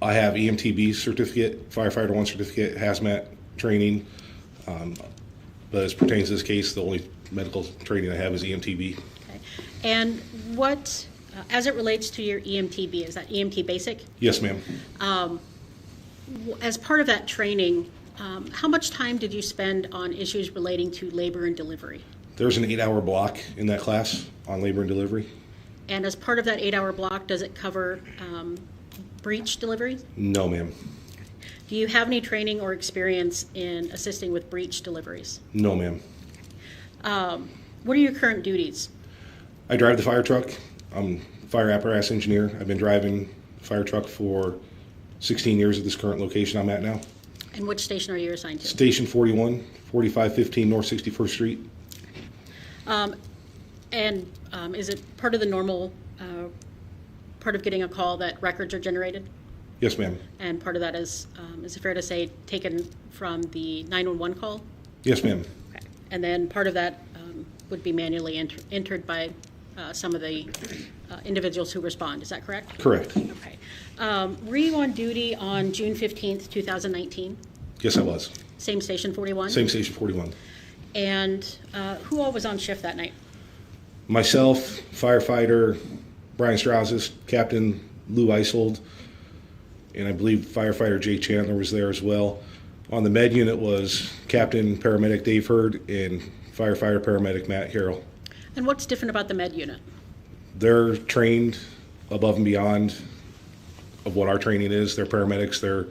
I have EMTB certificate, Firefighter 1 certificate, hazmat training. But as pertains to this case, the only medical training I have is EMTB. Okay. And what, as it relates to your EMTB, is that EMT basic? Yes, ma'am. As part of that training, how much time did you spend on issues relating to labor and delivery? There's an 8-hour block in that class on labor and delivery. And as part of that 8-hour block, does it cover breech delivery? No, ma'am. Do you have any training or experience in assisting with breech deliveries? No, ma'am. What are your current duties? I drive the fire truck. I'm a fire apparatus engineer. I've been driving the fire truck for 16 years at this current location I'm at now. And which station are you assigned to? Station 41, 4515 North 61st Street. Is it part of the normal, part of getting a call that records are generated? Yes, ma'am. And part of that is it fair to say, taken from the 911 call? Yes, ma'am. Okay. And then part of that would be manually entered by some of the individuals who respond. Is that correct? Correct. Okay. Were you on duty on June 15th, 2019? Yes, I was. Same station 41? Same station 41. And who all was on shift that night? Myself, firefighter Brian Strazdas, Captain Lou Isold, and I believe firefighter Jay Chandler was there as well. On the med unit was Captain Paramedic Dave Hurd and firefighter paramedic Matt Harrell. And what's different about the med unit? They're trained above and beyond of what our training is. They're paramedics. Their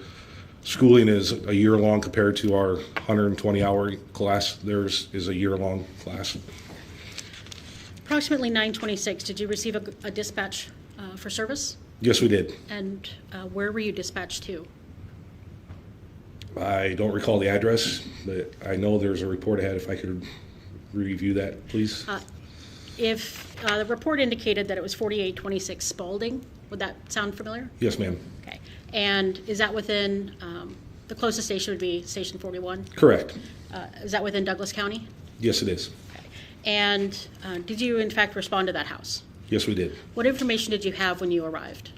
schooling is a year long compared to our 120-hour class. Theirs is a year-long class. Approximately 9:26, did you receive a dispatch for service? Yes, we did. And where were you dispatched to? I don't recall the address, but I know there's a report ahead. If I could review that, please. If the report indicated that it was 4826 Spalding, would that sound familiar? Yes, ma'am. Okay. And is that within, the closest station would be Station 41? Correct. Is that within Douglas County? Yes, it is. Okay. And did you in fact respond to that house? Yes, we did. What information did you have when you arrived?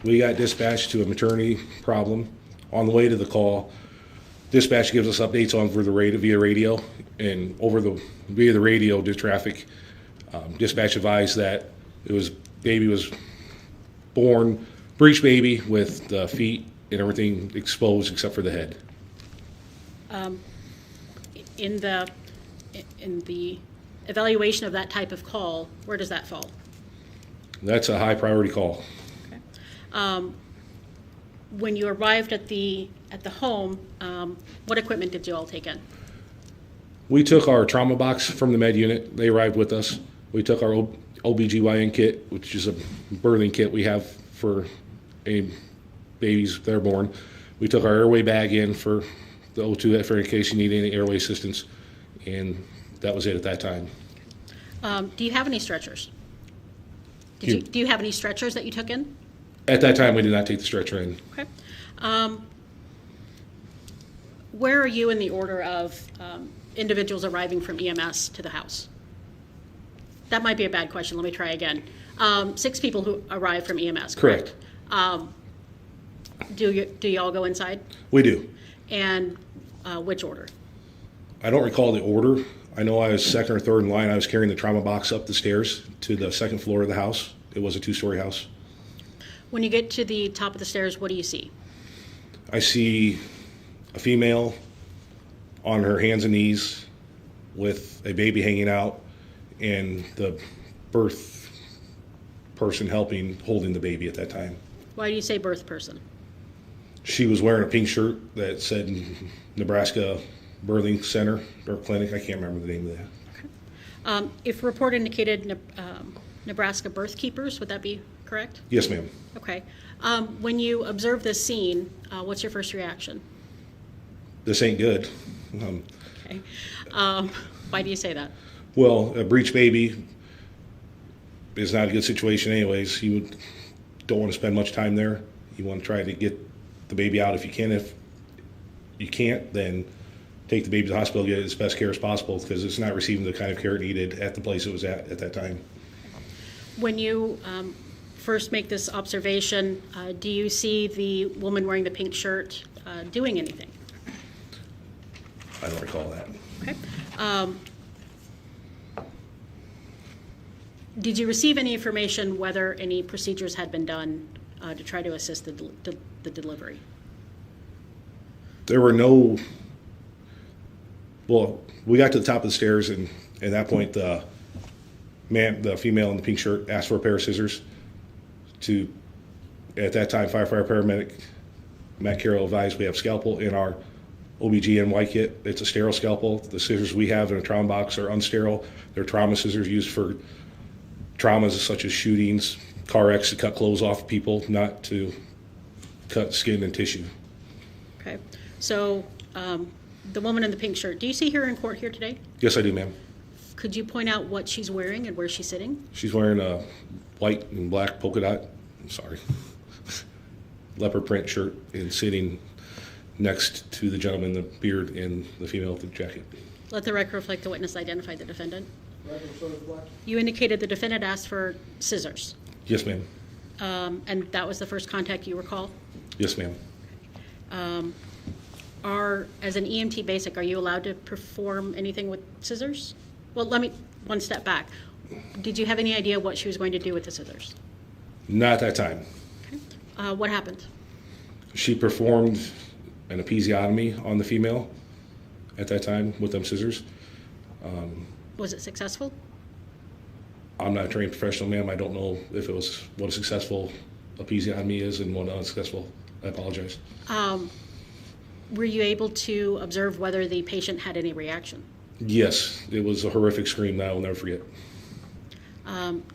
We got dispatched to a maternity problem. On the way to the call, dispatch gives us updates on via radio, and via the radio to traffic. Dispatch advised that baby was born, breech baby with the feet and everything exposed except for the head. In the evaluation of that type of call, where does that fall? That's a high priority call. Okay. When you arrived at the home, what equipment did you all take in? We took our trauma box from the med unit. They arrived with us. We took our OBGYN kit, which is a birthing kit we have for any babies that are born. We took our airway bag in for the O2 in case you need any airway assistance, and that was it at that time. Do you have any stretchers? Do you have any stretchers that you took in? At that time, we did not take the stretcher in. Okay. Where are you in the order of individuals arriving from EMS to the house? That might be a bad question. Let me try again. 6 people who arrived from EMS, correct? Do you all go inside? We do. And which order? I don't recall the order. I know I was second or third in line. I was carrying the trauma box up the stairs to the second floor of the house. It was a 2-story house. When you get to the top of the stairs, what do you see? I see a female on her hands and knees with a baby hanging out and the birth person holding the baby at that time. Why do you say birth person? She was wearing a pink shirt that said Nebraska Birthing Center or Clinic. I can't remember the name of that. If report indicated Nebraska birth keepers, would that be correct? Yes, ma'am. Okay. When you observe this scene, what's your first reaction? This ain't good. Okay. Why do you say that? Well, a breech baby is not a good situation anyways. You don't want to spend much time there. You want to try to get the baby out if you can. If you can't, then take the baby to the hospital, get it as best care as possible because it's not receiving the kind of care it needed at the place it was at that time. When you first make this observation, do you see the woman wearing the pink shirt doing anything? I don't recall that. Okay. Did you receive any information whether any procedures had been done to try to assist the delivery? There were no. Well, we got to the top of the stairs, and at that point, the female in the pink shirt asked for a pair of scissors. At that time, firefighter paramedic Matt Carroll advised we have scalpel in our OBGYN kit. It's a sterile scalpel. The scissors we have in a trauma box are unsterile. They're trauma scissors used for traumas such as shootings, car wrecks, to cut clothes off people, not to cut skin and tissue. Okay. So the woman in the pink shirt, do you see her in court here today? Yes, I do, ma'am. Could you point out what she's wearing and where she's sitting? She's wearing a white and black polka dot, leopard print shirt and sitting next to the gentleman, the beard, and the female with the jacket. Let the record reflect the witness identified the defendant. You indicated the defendant asked for scissors. Yes, ma'am. And that was the first contact you recall? Yes, ma'am. As an EMT basic, are you allowed to perform anything with scissors? Well, let me one step back. Did you have any idea what she was going to do with the scissors? Not at that time. Okay. What happened? She performed an episiotomy on the female at that time with them scissors. Was it successful? I'm not a trained professional, ma'am. I don't know if it was what a successful episiotomy is and what unsuccessful. I apologize. Were you able to observe whether the patient had any reaction? Yes, it was a horrific scream that I will never forget.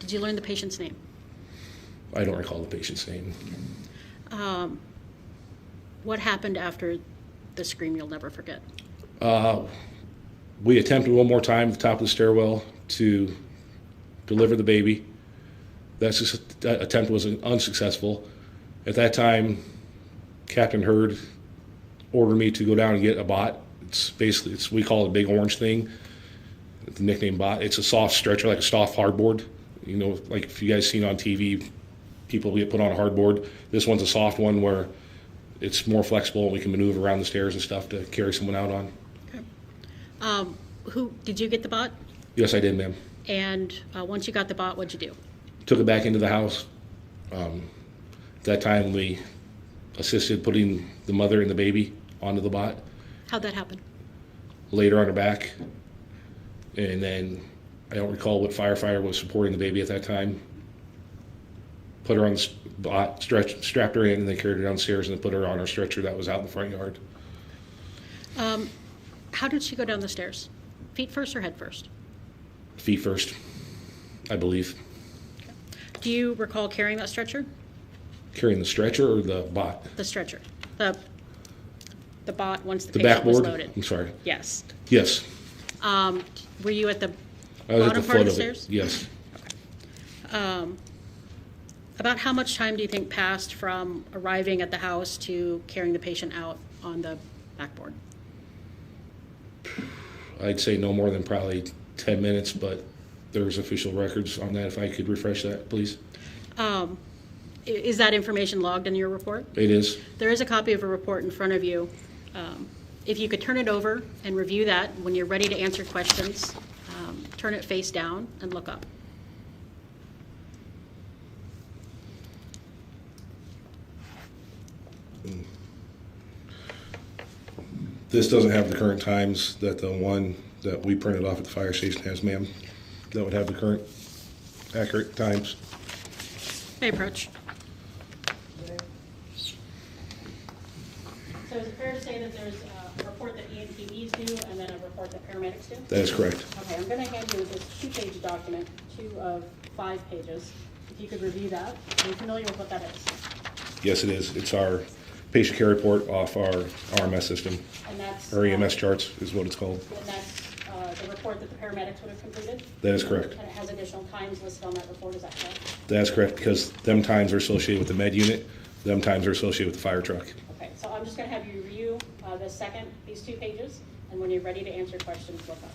Did you learn the patient's name? I don't recall the patient's name. What happened after the scream you'll never forget? We attempted one more time at the top of the stairwell to deliver the baby. That attempt was unsuccessful. At that time, Captain Hurd ordered me to go down and get a bot. It's basically, we call it a big orange thing, the nickname bot. It's a soft stretcher, like a soft hardboard. You know, like if you guys seen on TV, people get put on a hardboard. This one's a soft one where it's more flexible and we can maneuver around the stairs and stuff to carry someone out on. Okay. Did you get the bot? Yes, I did, ma'am. And once you got the bot, what'd you do? Took it back into the house. At that time, we assisted putting the mother and the baby onto the bot. How'd that happen? Laid her on her back. And then I don't recall what firefighter was supporting the baby at that time. Put her on the bot, strapped her in, and they carried her downstairs and then put her on our stretcher that was out in the front yard. How did she go down the stairs? Feet first or head first? Feet first, I believe. Okay. Do you recall carrying that stretcher? Carrying the stretcher or the bot? The stretcher. The bot once the patient backboard was loaded. I'm sorry. Yes. Yes. Were you at the I was bottom at the part foot of the of stairs? it. Yes. Okay. About how much time do you think passed from arriving at the house to carrying the patient out on the backboard? I'd say no more than probably 10 minutes, but there's official records on that. If I could refresh that, please. Is that information logged in your report? It is. There is a copy of a report in front of you. If you could turn it over and review that, when you're ready to answer questions, turn it face down and look up. This doesn't have the current times that the one that we printed off at the fire station has, ma'am. That would have the current accurate times. May approach. So is it fair to say that there's a report that EMTBs do and then a report that paramedics do? That is correct. Okay, I'm going to hand you this 2-page document, 2 of 5 pages. If you could review that. Are you familiar with what that is? Yes, it is. It's our patient care report off our RMS system. And that's... Or EMS charts is what it's called. And that's the report that the paramedics would have completed? That is correct. And it has additional times listed on that report, is that correct? That's correct, because them times are associated with the med unit, them times are associated with the fire truck. Okay, so I'm just going to have you review these 2 pages, and when you're ready to answer questions, look up.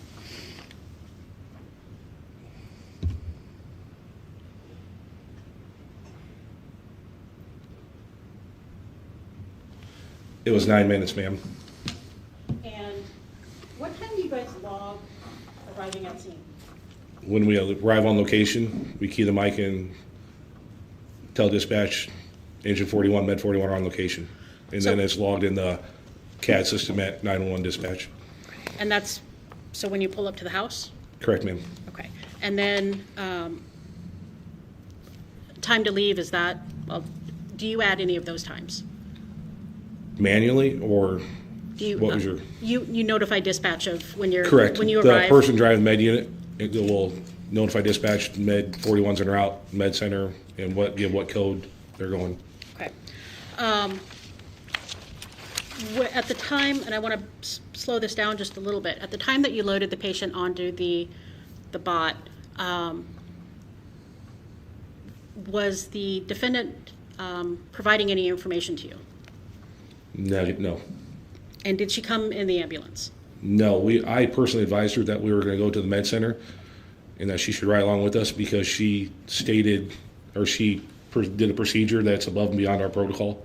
It was 9 minutes, ma'am. And what time do you guys log arriving at scene? When we arrive on location, we key the mic and tell dispatch, engine 41, med 41 are on location. And then it's logged in the CAD system at 911 dispatch. And that's, so when you pull up to the house? Correct, ma'am. Okay. And then time to leave, is that, well, do you add any of those times? Manually, or Do you, what was your... You notify dispatch of when you're... Correct. When you The arrive? person driving the med unit, it will notify dispatch, med 41's en route, med center, and give what code they're going. Okay. At the time, and I want to slow this down just a little bit, at the time that you loaded the patient onto the bot, was the defendant providing any information to you? No. And did she come in the ambulance? No, I personally advised her that we were going to go to the med center and that she should ride along with us because she stated, or she did a procedure that's above and beyond our protocol.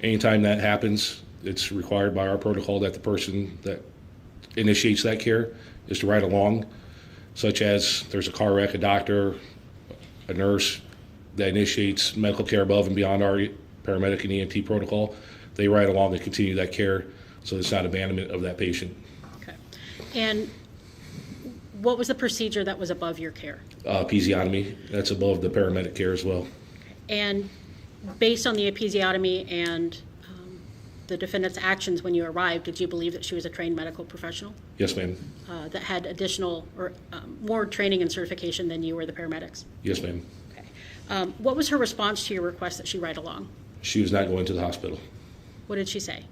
Anytime that happens, it's required by our protocol that the person that initiates that care is to ride along, such as there's a car wreck, a doctor, a nurse that initiates medical care above and beyond our paramedic and EMT protocol. They ride along and continue that care, so it's not abandonment of that patient. Okay. And what was the procedure that was above your care? Episiotomy, that's above the paramedic care as well. And based on the episiotomy and the defendant's actions when you arrived, did you believe that she was a trained medical professional? Yes, ma'am. That had additional or more training and certification than you or the paramedics? Yes, ma'am. Okay. What was her response to your request that she ride along? She was not going to the hospital. What did she say?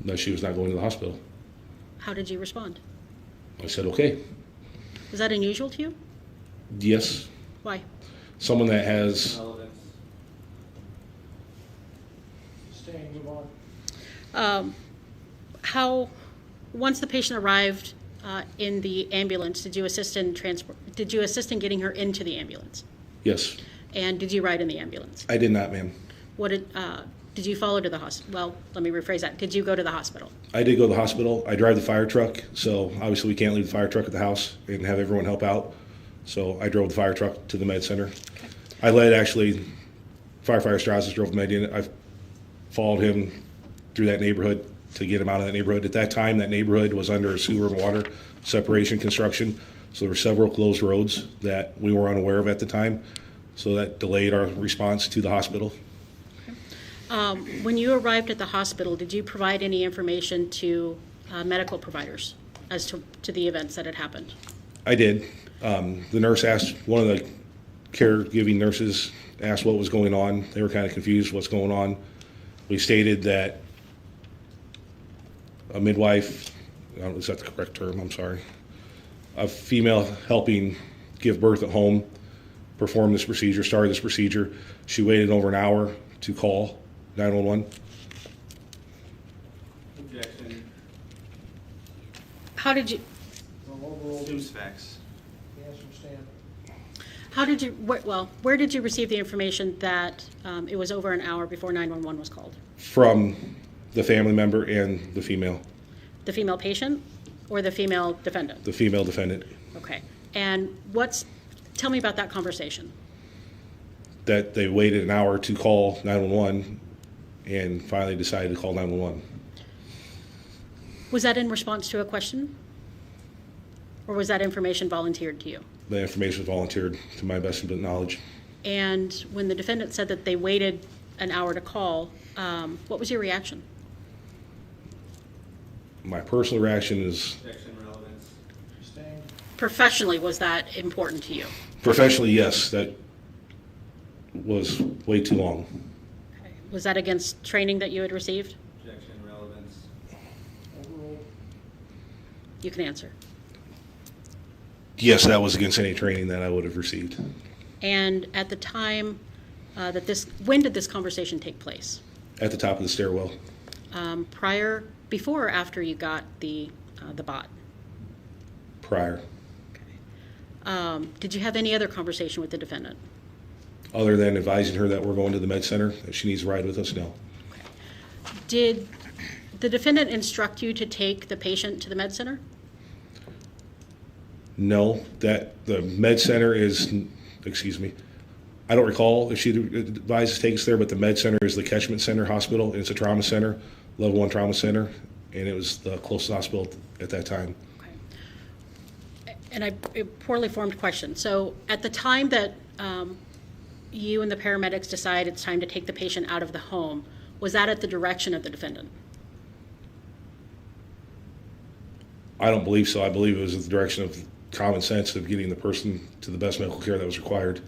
No, she was not going to the hospital. How did you respond? I said, okay. Is that unusual to you? Yes. Why? Someone that has... Move on. Once the patient arrived in the ambulance, did you assist in getting her into the ambulance? Yes. And did you ride in the ambulance? I did not, ma'am. What did you follow to the hospital? Well, let me rephrase that. Did you go to the hospital? I did go to the hospital. I drive the fire truck, so obviously we can't leave the fire truck at the house and have everyone help out. So I drove the fire truck to the med center. Okay. I led, actually, Firefighter Strazdas drove the med unit. I followed him through that neighborhood to get him out of that neighborhood. At that time, that neighborhood was under a sewer and water separation construction, so there were several closed roads that we were unaware of at the time, so that delayed our response to the hospital. When you arrived at the hospital, did you provide any information to medical providers as to the events that had happened? I did. The nurse asked, one of the caregiving nurses asked what was going on. They were kind of confused what's going on. We stated that a midwife, is that the correct term? I'm sorry. A female helping give birth at home performed this procedure, started this procedure. She waited over an hour to call 911. Objection. How did you? Seems facts. How did you? Where did you receive the information that it was over an hour before 911 was called? From the family member and the female. The female patient, or the female defendant? The female defendant. Okay. And tell me about that conversation. That they waited an hour to call 911 and finally decided to call 911. Was that in response to a question? Or was that information volunteered to you? The information was volunteered to my best of knowledge. And when the defendant said that they waited an hour to call, what was your reaction? My personal reaction is, Professionally, was that important to you? professionally, yes, that was way too long. Was that against training that you had received? Objection, relevance. You can answer. Yes, that was against any training that I would have received. And at the time when did this conversation take place? At the top of the stairwell. Before or after you got the bot? Prior. Did you have any other conversation with the defendant? Other than advising her that we're going to the med center, if she needs to ride with us, no. Did the defendant instruct you to take the patient to the med center? No, that the med center is, I don't recall if she advises take us there, but the med center is the catchment center hospital. And it's a trauma center, level 1 trauma center, and it was the closest hospital at that time. Okay. And a poorly formed question. So at the time that you and the paramedics decide it's time to take the patient out of the home, was that at the direction of the defendant? I don't believe so. I believe it was in the direction of common sense of getting the person to the best medical care that was required.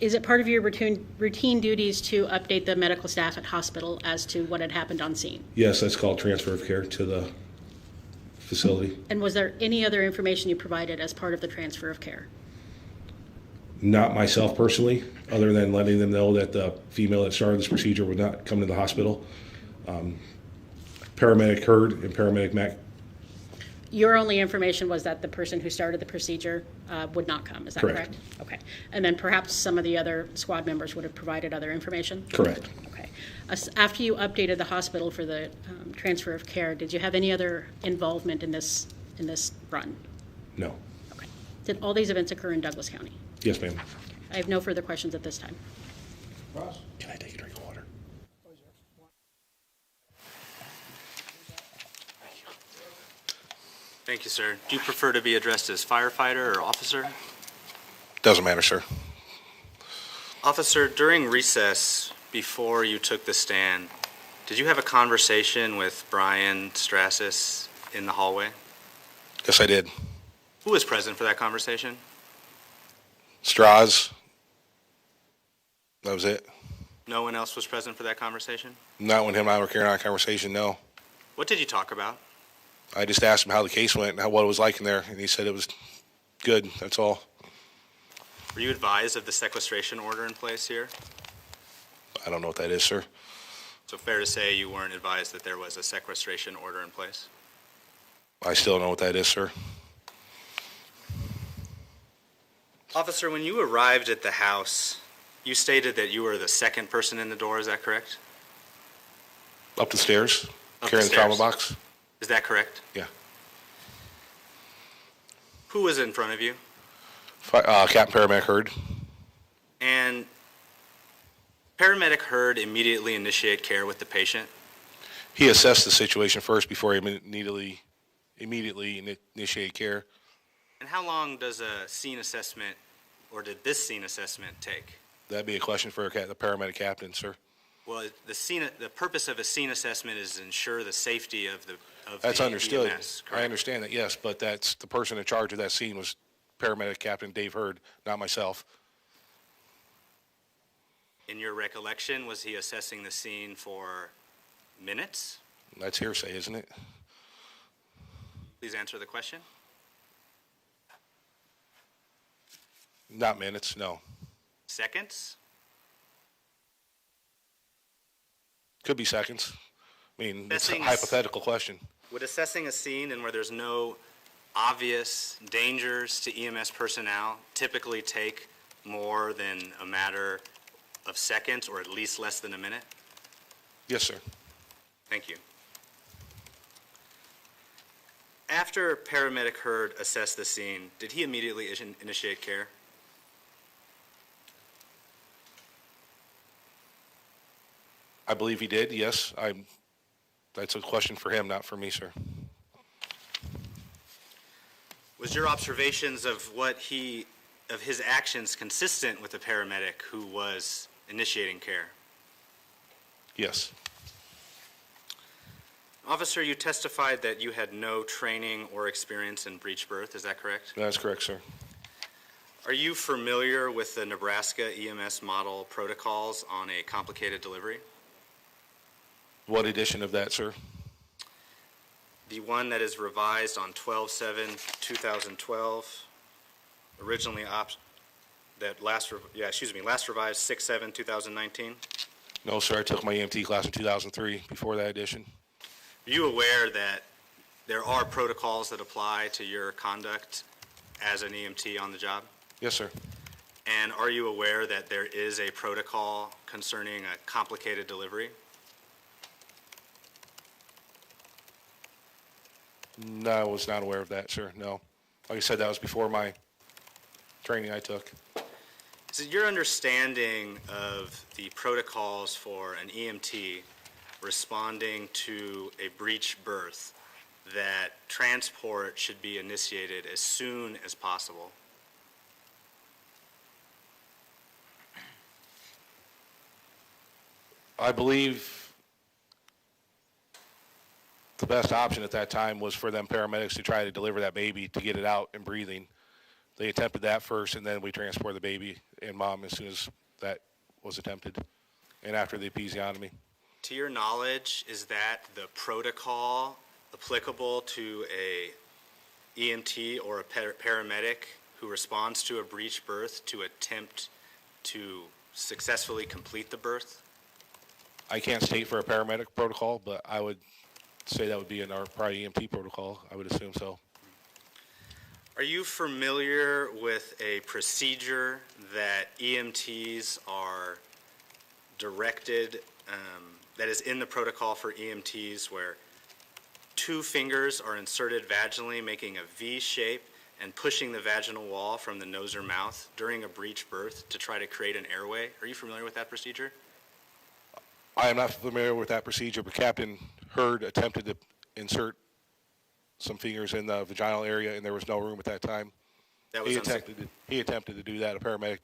Is it part of your routine duties to update the medical staff at hospital as to what had happened on scene? Yes, that's called transfer of care to the facility. And was there any other information you provided as part of the transfer of care? Not myself personally, other than letting them know that the female that started this procedure would not come to the hospital. Paramedic Hurd and Paramedic Mac. Your only information was that the person who started the procedure would not come, is that correct? Correct. Okay. And then perhaps some of the other squad members would have provided other information? Correct. Okay. After you updated the hospital for the transfer of care, did you have any other involvement in this run? No. Okay. Did all these events occur in Douglas County? Yes, ma'am. I have no further questions at this time. Ross? Can I take a drink of water? Thank you, sir. Do you prefer to be addressed as firefighter or officer? Doesn't matter, sir. Officer, during recess, before you took the stand, did you have a conversation with Brian Strazdas in the hallway? Yes, I did. Who was present for that conversation? Strazdas. That was it. No one else was present for that conversation? Not when him and I were carrying on a conversation, no. What did you talk about? I just asked him how the case went and what it was like in there, and he said it was good, that's all. Were you advised of the sequestration order in place here? I don't know what that is, sir. So fair to say you weren't advised that there was a sequestration order in place? I still don't know what that is, sir. Officer, when you arrived at the house, you stated that you were the second person in the door, is that correct? Up the stairs, Up carrying the the trauma stairs. box. Is that correct? Yeah. Who was in front of you? Captain Paramedic Hurd. And paramedic Hurd immediately initiate care with the patient? He assessed the situation first before he immediately initiated care. And how long does a scene assessment, or did this scene assessment take? That'd be a question for the paramedic captain, sir. Well, the purpose of a scene assessment is to ensure the safety of the That's understood. EMS, correct? I understand that, yes, but that's the person in charge of that scene was paramedic captain Dave Hurd, not myself. In your recollection, was he assessing the scene for minutes? That's hearsay, isn't it? Please answer the question. Not minutes, no. Seconds? Could be seconds. I mean, it's a Assessing- hypothetical question. Would assessing a scene and where there's no obvious dangers to EMS personnel typically take more than a matter of seconds, or at least less than a minute? Yes, sir. Thank you. After paramedic Hurd assessed the scene, did he immediately initiate care? I believe he did, yes. That's a question for him, not for me, sir. Was your observations of his actions consistent with the paramedic who was initiating care? Yes. Officer, you testified that you had no training or experience in breech birth, is that correct? That's correct, sir. Are you familiar with the Nebraska EMS model protocols on a complicated delivery? What edition of that, sir? The one that is revised on 12/7/2012, originally last revised 6/7/2019. No, sir. I took my EMT class in 2003 before that edition. Are you aware that there are protocols that apply to your conduct as an EMT on the job? Yes, sir. And are you aware that there is a protocol concerning a complicated delivery? No, I was not aware of that, sir. No. Like I said, that was before my training I took. Is it your understanding of the protocols for an EMT responding to a breech birth that transport should be initiated as soon as possible? I believe the best option at that time was for them paramedics to try to deliver that baby to get it out and breathing. They attempted that first, and then we transported the baby and mom as soon as that was attempted, and after the episiotomy. To your knowledge, is that the protocol applicable to a EMT or a paramedic who responds to a breech birth to attempt to successfully complete the birth? I can't state for a paramedic protocol, but I would say that would be in our probably EMT protocol. I would assume so. Are you familiar with a procedure that EMTs are directed, that is in the protocol for EMTs, where 2 fingers are inserted vaginally, making a V shape and pushing the vaginal wall from the nose or mouth during a breech birth to try to create an airway? Are you familiar with that procedure? I am not familiar with that procedure, but Captain Hurd attempted to insert some fingers in the vaginal area, and there was no room at that time. He attempted to do that, a paramedic.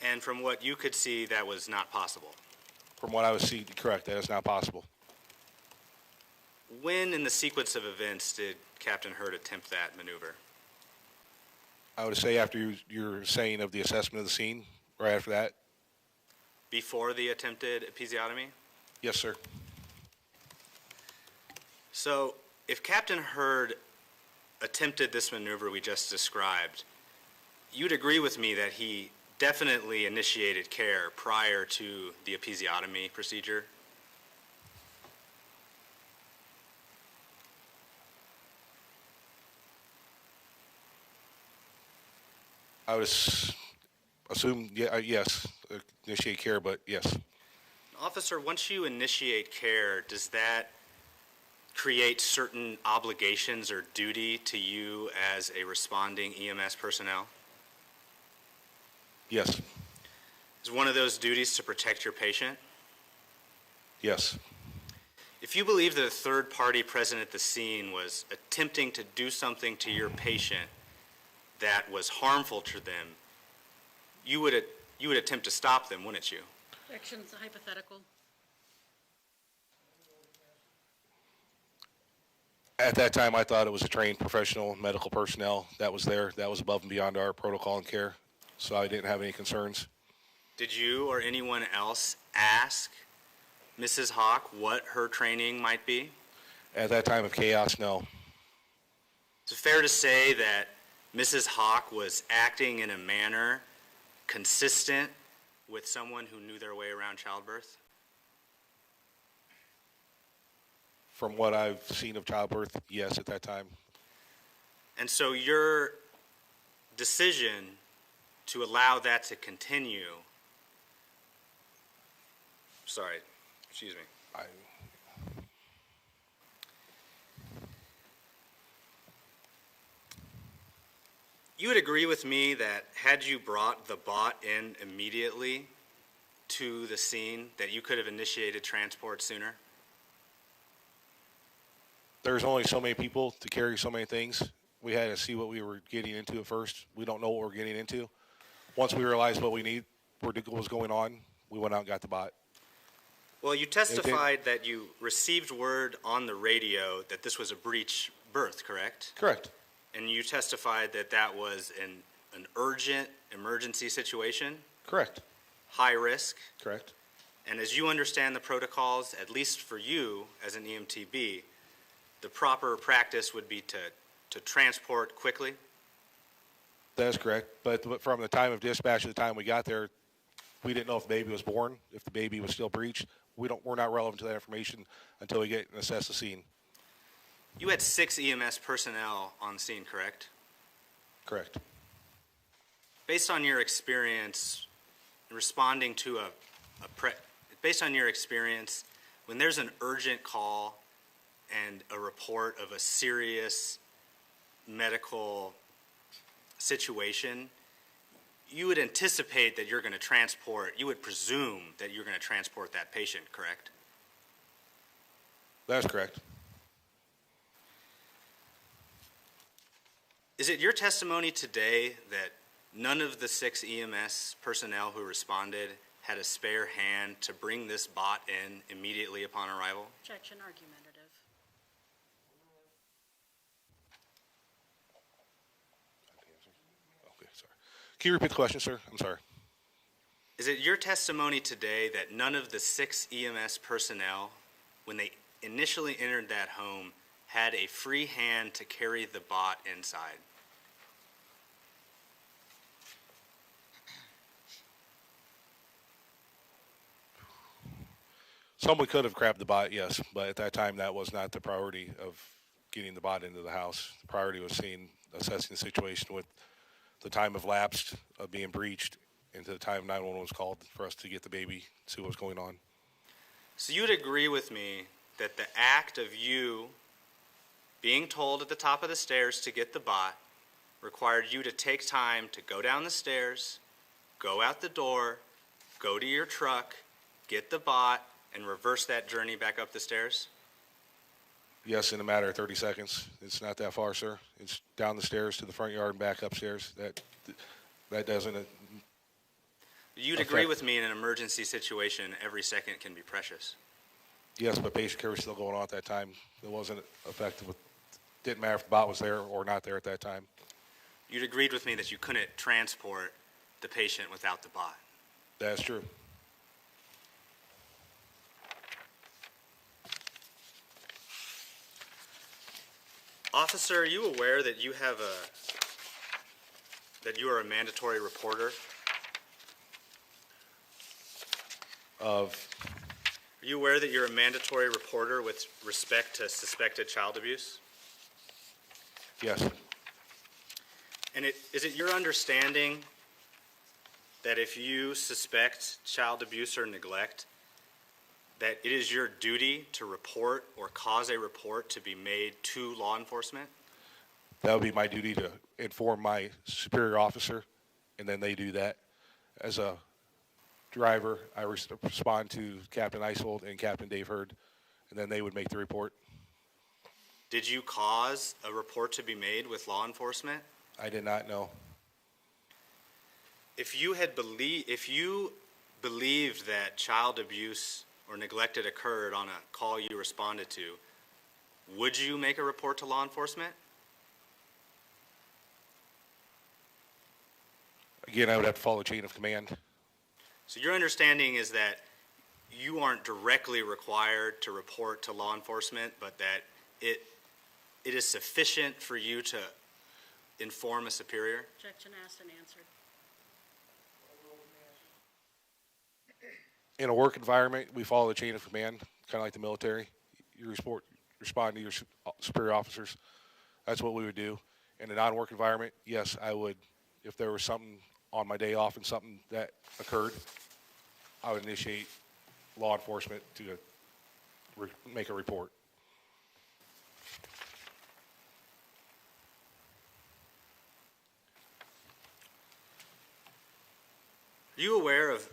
And from what you could see, that was not possible. From what I was seeing, correct, that is not possible. When in the sequence of events did Captain Hurd attempt that maneuver? I would say after your saying of the assessment of the scene, right after that. Before the attempted episiotomy? Yes, sir. So if Captain Hurd attempted this maneuver we just described, you'd agree with me that he definitely initiated care prior to the episiotomy procedure? I would assume, yes, initiate care, but yes. Officer, once you initiate care, does that create certain obligations or duty to you as a responding EMS personnel? Yes. Is one of those duties to protect your patient? Yes. If you believe that a third party present at the scene was attempting to do something to your patient that was harmful to them, you would attempt to stop them, wouldn't you? Objection's hypothetical. At that time, I thought it was a trained professional medical personnel that was there. That was above and beyond our protocol and care, so I didn't have any concerns. Did you or anyone else ask Mrs. Hock what her training might be? At that time of chaos, no. Is it fair to say that Mrs. Hock was acting in a manner consistent with someone who knew their way around childbirth? From what I've seen of childbirth, yes, at that time. And so your decision to allow that to continue, excuse me. You would agree with me that had you brought the bot in immediately to the scene, that you could have initiated transport sooner? There's only so many people to carry so many things. We had to see what we were getting into at first. We don't know what we're getting into. Once we realized what was going on, we went out and got the bot. Well, you testified that you received word on the radio that this was a breech birth, correct? Correct. And you testified that that was an urgent emergency situation? Correct. High risk? Correct. And as you understand the protocols, at least for you as an EMTB, the proper practice would be to transport quickly? That is correct. But from the time of dispatch to the time we got there, we didn't know if the baby was born, if the baby was still breached. We're not relevant to that information until we get and assess the scene. You had 6 EMS personnel on the scene, correct? Correct. Based on your experience responding to based on your experience, when there's an urgent call and a report of a serious medical situation, you would anticipate that you're going to transport, you would presume that you're going to transport that patient, correct? That's correct. Is it your testimony today that none of the 6 EMS personnel who responded had a spare hand to bring this bot in immediately upon arrival? Objection argumentative. Okay, sorry. Can you repeat the question, sir? I'm sorry. Is it your testimony today that none of the 6 EMS personnel, when they initially entered that home, had a free hand to carry the bot inside? Someone could have grabbed the bot, yes, but at that time that was not the priority of getting the bot into the house. The priority was assessing the situation with the time of lapsed of being breached into the time 911 was called for us to get the baby, see what was going on. So you'd agree with me that the act of you being told at the top of the stairs to get the bot required you to take time to go down the stairs, go out the door, go to your truck, get the bot, and reverse that journey back up the stairs? Yes, in a matter of 30 seconds. It's not that far, sir. It's down the stairs to the front yard and back upstairs. That doesn't... You'd agree with me in an emergency situation, every second can be precious. Yes, but patient care was still going on at that time. It wasn't effective. Didn't matter if the bot was there or not there at that time. You'd agreed with me that you couldn't transport the patient without the bot. That's true. Officer, are you aware that you are a mandatory reporter? Are you aware that you're a mandatory reporter with respect to suspected child abuse? Yes. And is it your understanding that if you suspect child abuse or neglect, that it is your duty to report or cause a report to be made to law enforcement? That would be my duty to inform my superior officer, and then they do that. As a driver, I respond to Captain Isehold and Captain Dave Hurd, and then they would make the report. Did you cause a report to be made with law enforcement? I did not know. If you believed that child abuse or neglect had occurred on a call you responded to, would you make a report to law enforcement? Again, I would have to follow the chain of command. So your understanding is that you aren't directly required to report to law enforcement, but that it is sufficient for you to inform a superior? Objection asked and answered. In a work environment, we follow the chain of command, kind of like the military. You respond to your superior officers. That's what we would do. In a non-work environment, yes, I would. If there was something on my day off and something that occurred, I would initiate law enforcement to make a report. Are you aware of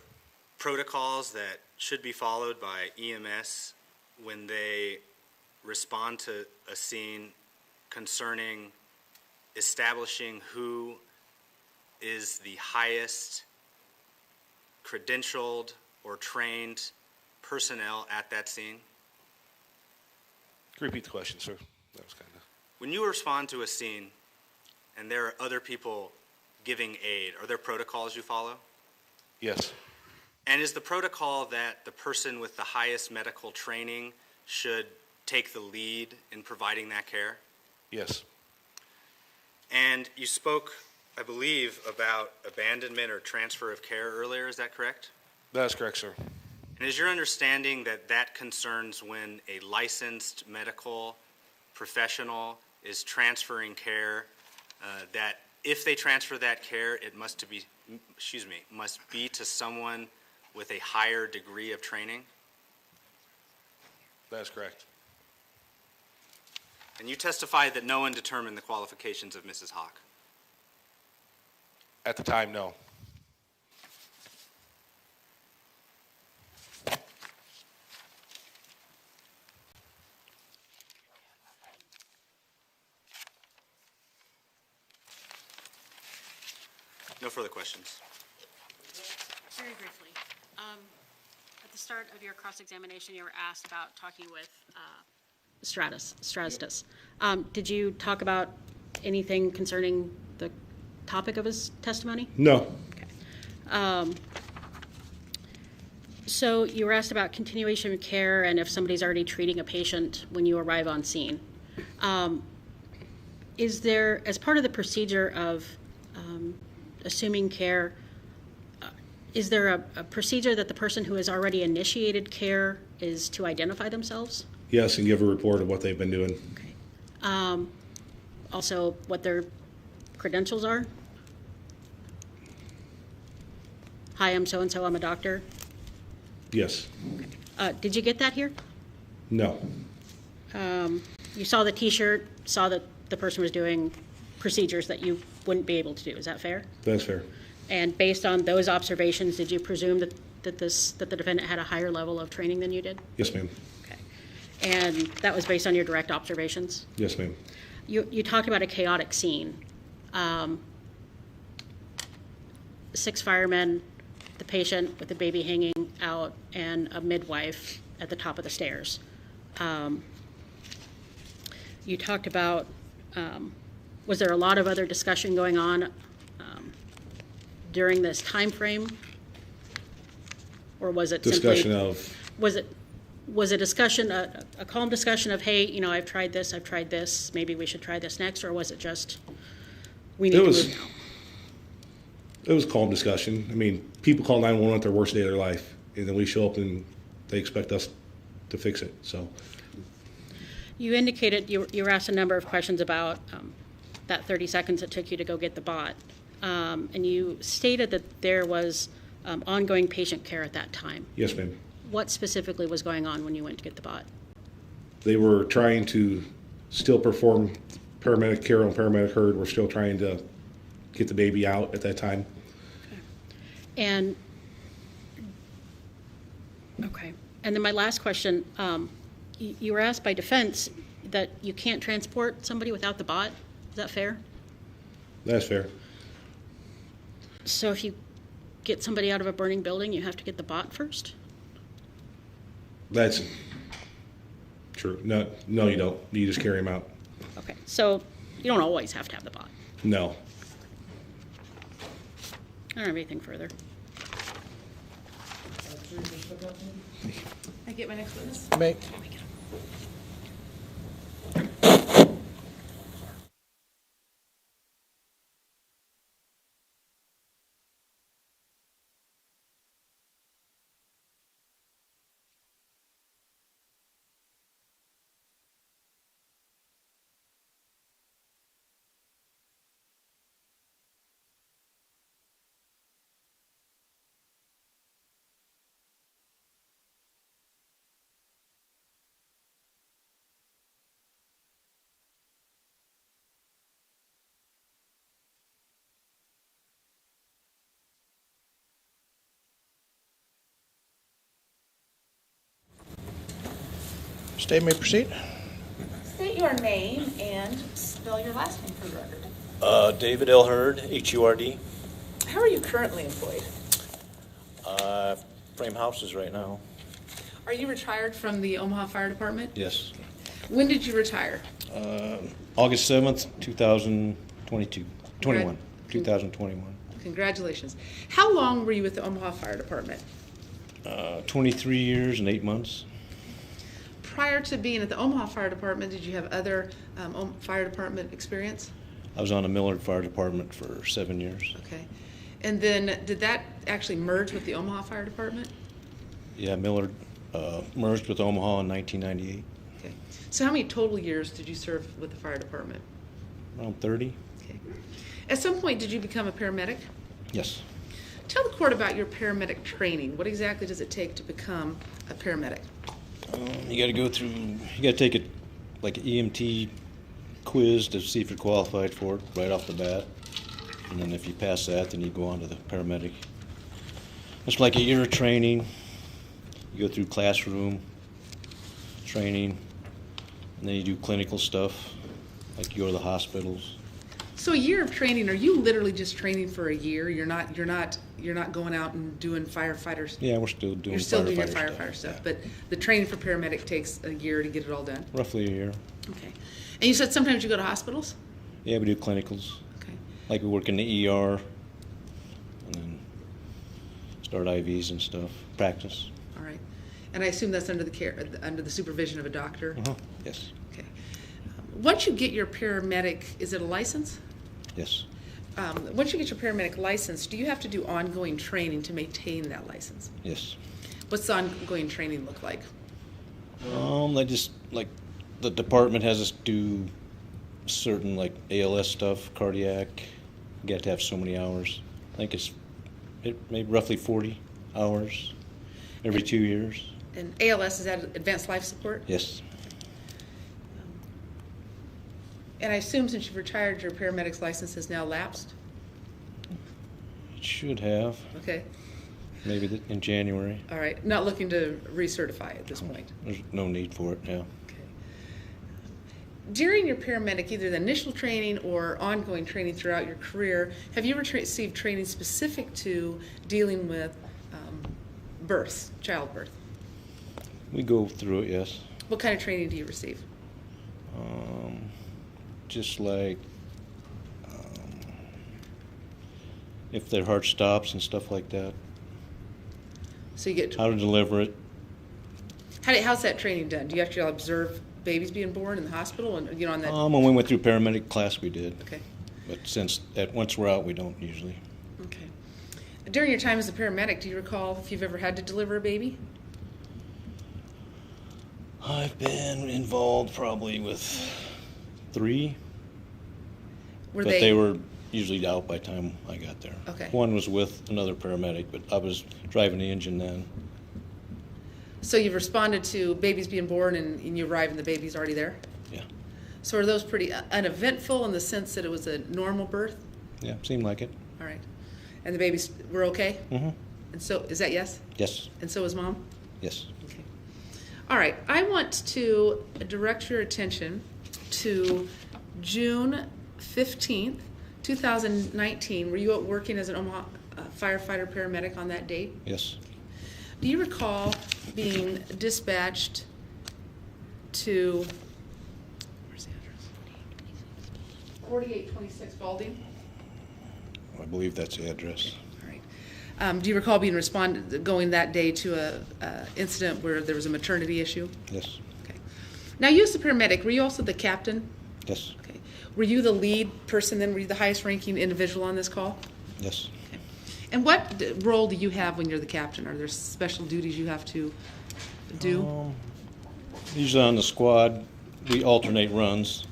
protocols that should be followed by EMS when they respond to a scene concerning establishing who is the highest credentialed or trained personnel at that scene? Repeat the question, sir. That was kind of. When you respond to a scene and there are other people giving aid, are there protocols you follow? Yes. And is the protocol that the person with the highest medical training should take the lead in providing that care? Yes. And you spoke, I believe, about abandonment or transfer of care earlier, is that correct? That's correct, sir. And is your understanding that that concerns when a licensed medical professional is transferring care, that if they transfer that care, it must be to someone with a higher degree of training? That's correct. And you testified that no one determined the qualifications of Mrs. Hock. At the time, no. No further questions. Very briefly, at the start of your cross-examination, you were asked about talking with Strazdas. Did you talk about anything concerning the topic of his testimony? No. Okay. So you were asked about continuation of care and if somebody's already treating a patient when you arrive on scene. Is there, as part of the procedure of assuming care, is there a procedure that the person who has already initiated care is to identify themselves? Yes, and give a report of what they've been doing. Okay. Also, what their credentials are? Hi, I'm so-and-so, I'm a doctor. Yes. Did you get that here? No. You saw the T-shirt, saw that the person was doing procedures that you wouldn't be able to do. Is that fair? That's fair. And based on those observations, did you presume that the defendant had a higher level of training than you did? Yes, ma'am. Okay. And that was based on your direct observations? Yes, ma'am. You talked about a chaotic scene. 6 firemen, the patient with the baby hanging out, and a midwife at the top of the stairs. You talked about, was there a lot of other discussion going on during this time frame? Or was it Discussion simply, of. was a discussion, a calm discussion of, hey, you know, I've tried this, maybe we should try this next, or was it just, we need to move now? It was a calm discussion. I mean, people call 911 at their worst day of their life, and then we show up and they expect us to fix it. So. You indicated you were asked a number of questions about that 30 seconds it took you to go get the bot, and you stated that there was ongoing patient care at that time. Yes, ma'am. What specifically was going on when you went to get the bot? They were trying to still perform paramedic care on paramedic Hurd. We're still trying to get the baby out at that time. Okay. And then my last question, you were asked by defense that you can't transport somebody without the bot. Is that fair? That's fair. So if you get somebody out of a burning building, you have to get the bot first? That's true. No, you don't. You just carry them out. Okay, so you don't always have to have the bot. No. I don't have anything further. I get my next witness? Make. State may proceed. State your name and spell your last name for the record. David L. Hurd, H-U-R-D. How are you currently employed? Frame houses right now. Are you retired from the Omaha Fire Department? Yes. When did you retire? August 7th, 2021. 2021. Congratulations. How long were you with the Omaha Fire Department? 23 years and 8 months. Prior to being at the Omaha Fire Department, did you have other fire department experience? I was on the Millard Fire Department for 7 years. Okay. And then did that actually merge with the Omaha Fire Department? Yeah, Millard merged with Omaha in 1998. Okay. So how many total years did you serve with the fire department? Around 30. Okay. At some point, did you become a paramedic? Yes. Tell the court about your paramedic training. What exactly does it take to become a paramedic? You got to go through, you got to take it like an EMT quiz to see if you're qualified for it right off the bat. And then if you pass that, then you go on to the paramedic. It's like a year of training. You go through classroom training, and then you do clinical stuff, like you go to the hospitals. So a year of training, are you literally just training for a year? You're not going out and doing firefighters? Yeah, we're still doing You're still doing your firefighter firefighter stuff, yeah. but the training for paramedic takes a year to get it all done? Roughly a year. Okay. And you said sometimes you go to hospitals? Yeah, we do clinicals. Okay. Like we work in the ER, and then start IVs and stuff, practice. All right. And I assume that's under the supervision of a doctor? Uh-huh. Yes. Okay. Once you get your paramedic, is it a license? Yes. Once you get your paramedic license, do you have to do ongoing training to maintain that license? Yes. What's the ongoing training look like? They just, like, the department has us do certain, like, ALS stuff, cardiac. You got to have so many hours. I think it's maybe roughly 40 hours every 2 years. And ALS, is that advanced life support? Yes. And I assume since you've retired, your paramedic's license has now lapsed? It should have. Okay. Maybe in January. All right. Not looking to recertify at this point? There's no need for it now. Okay. During your paramedic, either the initial training or ongoing training throughout your career, have you ever received training specific to dealing with birth, childbirth? We go through it, yes. What kind of training do you receive? Just like if their heart stops and stuff like that. So you get how to deliver it. How's that training done? Do you actually observe babies being born in the hospital and on that? When we went through paramedic class, we did. Okay. But once we're out, we don't usually. Okay. During your time as a paramedic, do you recall if you've ever had to deliver a baby? I've been involved probably with 3. But they were usually out by the time I got there. Okay. One was with another paramedic, but I was driving the engine then. So you've responded to babies being born and you arrive and the baby's already there? Yeah. So are those pretty uneventful in the sense that it was a normal birth? Yeah, seemed like it. All right. And the babies were okay? Mm-hmm. And so, is that yes? Yes. And so is mom? Yes. Okay. All right. I want to direct your attention to June 15th, 2019. Were you working as an Omaha firefighter paramedic on that date? Yes. Do you recall being dispatched to, where's the address? 4826 Balding? I believe that's the address. All right. Do you recall being going that day to a incident where there was a maternity issue? Yes. Okay. Now, you as the paramedic, were you also the captain? Yes. Okay. Were you the lead person then? Were you the highest ranking individual on this call? Yes. Okay. And what role do you have when you're the captain? Are there special duties you have to do? Usually on the squad, we alternate runs,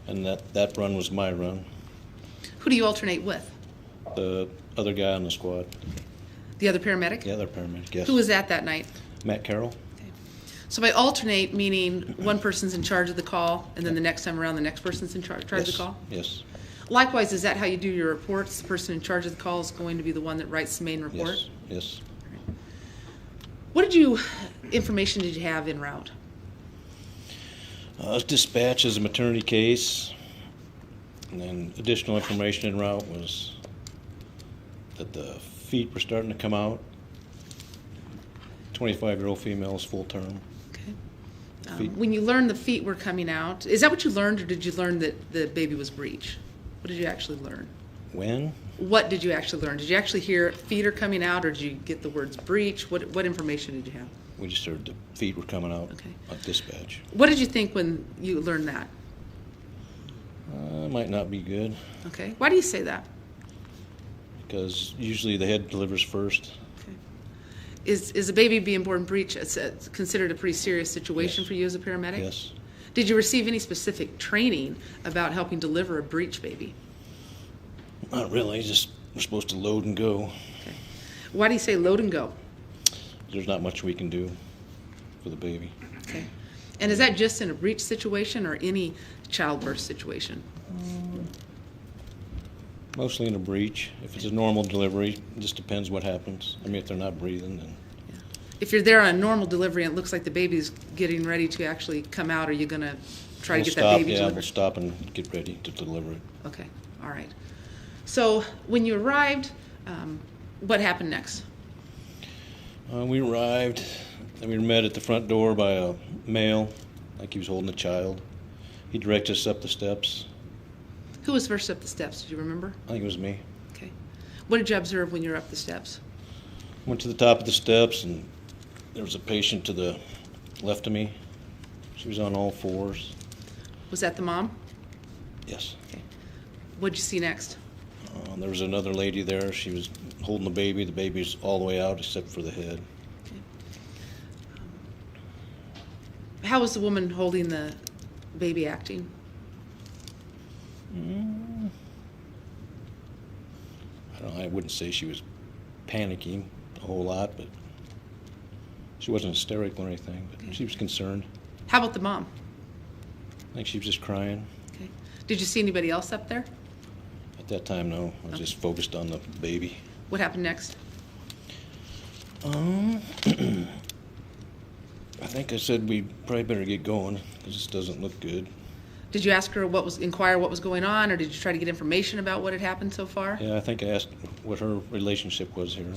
and that run was my run. Who do you alternate with? The other guy on the squad. The other paramedic? The other paramedic, yes. Who was that night? Matt Carroll. Okay. So by alternate, meaning one person's in charge of the call, and then the next time around, the next person's in charge of the call? Yes. Likewise, is that how you do your reports? The person in charge of the call is going to be the one that writes the main report? Yes. Yes. What information did you have en route? It was dispatched as a maternity case, and then additional information en route was that the feet were starting to come out. 25-year-old female is full term. Okay. When you learned the feet were coming out, is that what you learned, or did you learn that the baby was breech? What did you actually learn? When? What did you actually learn? Did you actually hear feet are coming out, or did you get the words breech? What information did you have? We just heard the feet were coming out at dispatch. What did you think when you learned that? Might not be good. Okay. Why do you say that? Because usually the head delivers first. Is a baby being born breech considered a pretty serious situation for you as a paramedic? Yes. Did you receive any specific training about helping deliver a breech baby? Not really. Just we're supposed to load and go. Okay. Why do you say load and go? There's not much we can do for the baby. Okay. And is that just in a breech situation or any childbirth situation? Mostly in a breech. If it's a normal delivery, it just depends what happens. I mean, if they're not breathing, then... If you're there on a normal delivery and it looks like the baby's getting ready to actually come out, are you going to try to get that baby delivered? We'll stop and get ready to deliver it. Okay, all right. So when you arrived, what happened next? We arrived, and we were met at the front door by a male, like he was holding a child. He directed us up the steps. Who was first up the steps? Do you remember? I think it was me. Okay. What did you observe when you were up the steps? Went to the top of the steps, and there was a patient to the left of me. She was on all fours. Was that the mom? Yes. Okay. What did you see next? There was another lady there. She was holding the baby. The baby's all the way out except for the head. Okay. How was the woman holding the baby acting? I don't know. I wouldn't say she was panicking a whole lot, but she wasn't hysterical or anything. But she was concerned. How about the mom? I think she was just crying. Okay. Did you see anybody else up there? At that time, no. I was just focused on the baby. What happened next? I think I said we probably better get going because this doesn't look good. Did you ask her inquire what was going on, or did you try to get information about what had happened so far? Yeah, I think I asked what her relationship was here.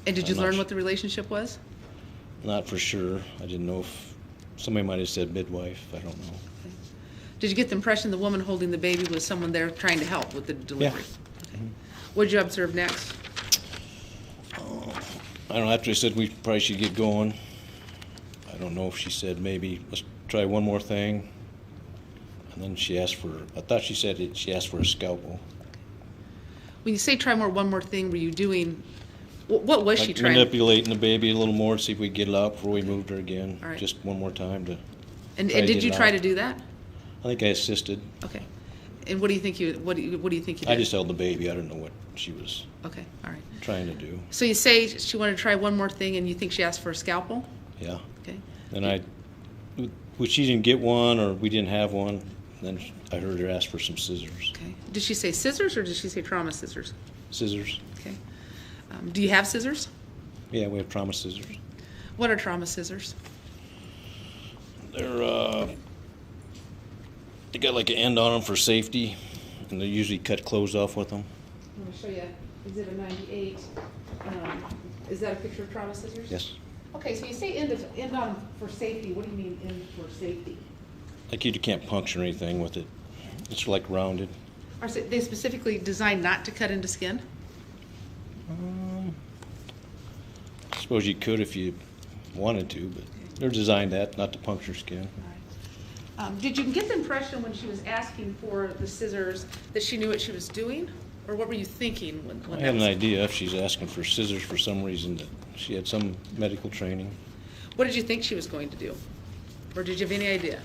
And did you learn what the relationship was? Not for sure. I didn't know if somebody might have said midwife. I don't know. Okay. Did you get the impression the woman holding the baby was someone there trying to help with the delivery? Yeah. Okay. What did you observe next? I don't know. After I said we probably should get going, I don't know if she said maybe let's try one more thing. And then she asked for, I thought she said she asked for a scalpel. When you say try one more thing, were you doing, what was she trying? Manipulating the baby a little more to see if we could get it out before we moved her again. All right. Just one more time to. And did you try to do that? I think I assisted. Okay. And what do you think you did? I just held the baby. I don't know what she was. Okay. All right. Trying to do. So you say she wanted to try one more thing, and you think she asked for a scalpel? Yeah. Okay. And she didn't get one, or we didn't have one. Then I heard her ask for some scissors. Okay. Did she say scissors, or did she say trauma scissors? Scissors. Okay. Do you have scissors? Yeah, we have trauma scissors. What are trauma scissors? They're they got like an end on them for safety, and they usually cut clothes off with them. I'm going to show you Exhibit 98. Is that a picture of trauma scissors? Yes. Okay, so you say end on for safety. What do you mean end for safety? Like you can't puncture anything with it. It's like rounded. Are they specifically designed not to cut into skin? I suppose you could if you wanted to, but they're designed not to puncture skin. All right. Did you get the impression when she was asking for the scissors that she knew what she was doing? Or what were you thinking when I had an idea if she's asking for scissors for some reason that she had some medical training. What did you think she was going to do? Or did you have any idea?